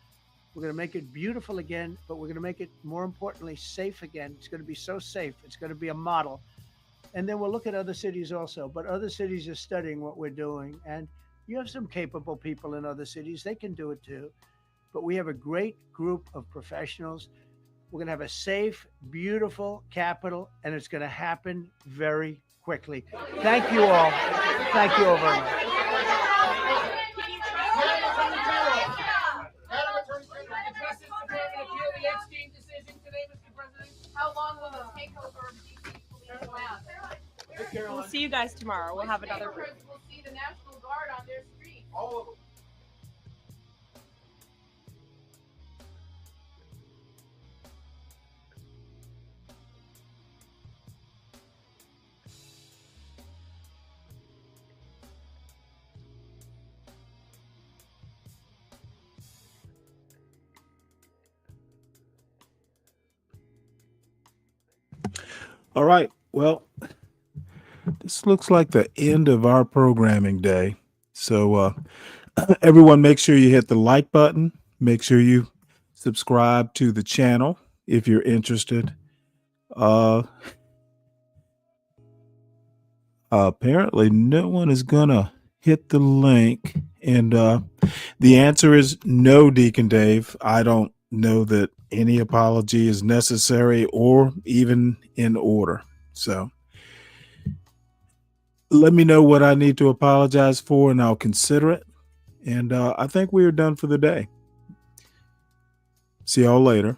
S11: We're going to make it beautiful again, but we're going to make it, more importantly, safe again. It's going to be so safe. It's going to be a model. And then we'll look at other cities also. But other cities are studying what we're doing. And you have some capable people in other cities. They can do it too. But we have a great group of professionals. We're going to have a safe, beautiful capital, and it's going to happen very quickly. Thank you all. Thank you all very much.
S17: How long will the takeover of DC police last? We'll see you guys tomorrow. We'll have another. We'll see the National Guard on their streets.
S21: All of them.
S4: All right. Well, this looks like the end of our programming day. So everyone, make sure you hit the like button. Make sure you subscribe to the channel if you're interested. Apparently no one is gonna hit the link, and the answer is no, Deacon Dave. I don't know that any apology is necessary or even in order. So let me know what I need to apologize for, and I'll consider it. And I think we are done for the day. See y'all later.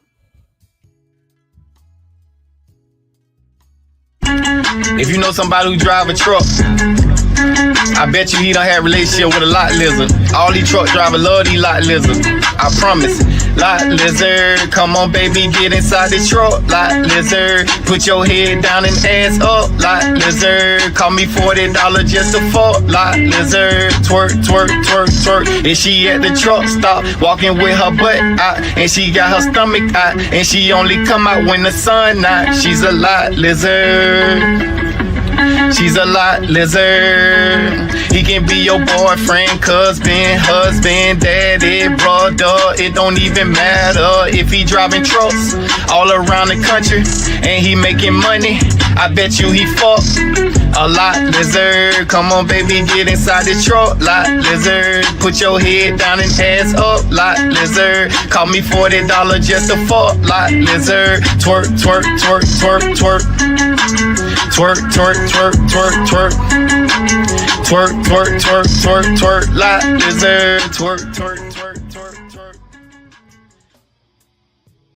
S5: If you know somebody who drive a truck, I bet you he done had a relationship with a lot lizard. All these truck drivers love these lot lizards. I promise. Lot lizard, come on baby, get inside the truck. Lot lizard, put your head down and ass up. Lot lizard, call me $40 just to fuck. Lot lizard, twerk, twerk, twerk, twerk. And she at the truck stop, walking with her butt out, and she got her stomach out, and she only come out when the sun out. She's a lot lizard. She's a lot lizard. He can be your boyfriend, cousin, husband, daddy, brother. It don't even matter if he driving trucks all around the country and he making money. I bet you he fuck a lot lizard. Come on, baby, get inside the truck. Lot lizard. Put your head down and ass up. Lot lizard. Call me $40 just to fuck. Lot lizard. Twerk, twerk, twerk, twerk, twerk. Twerk, twerk, twerk, twerk, twerk. Twerk, twerk, twerk, twerk, twerk. Lot lizard. Twerk, twerk.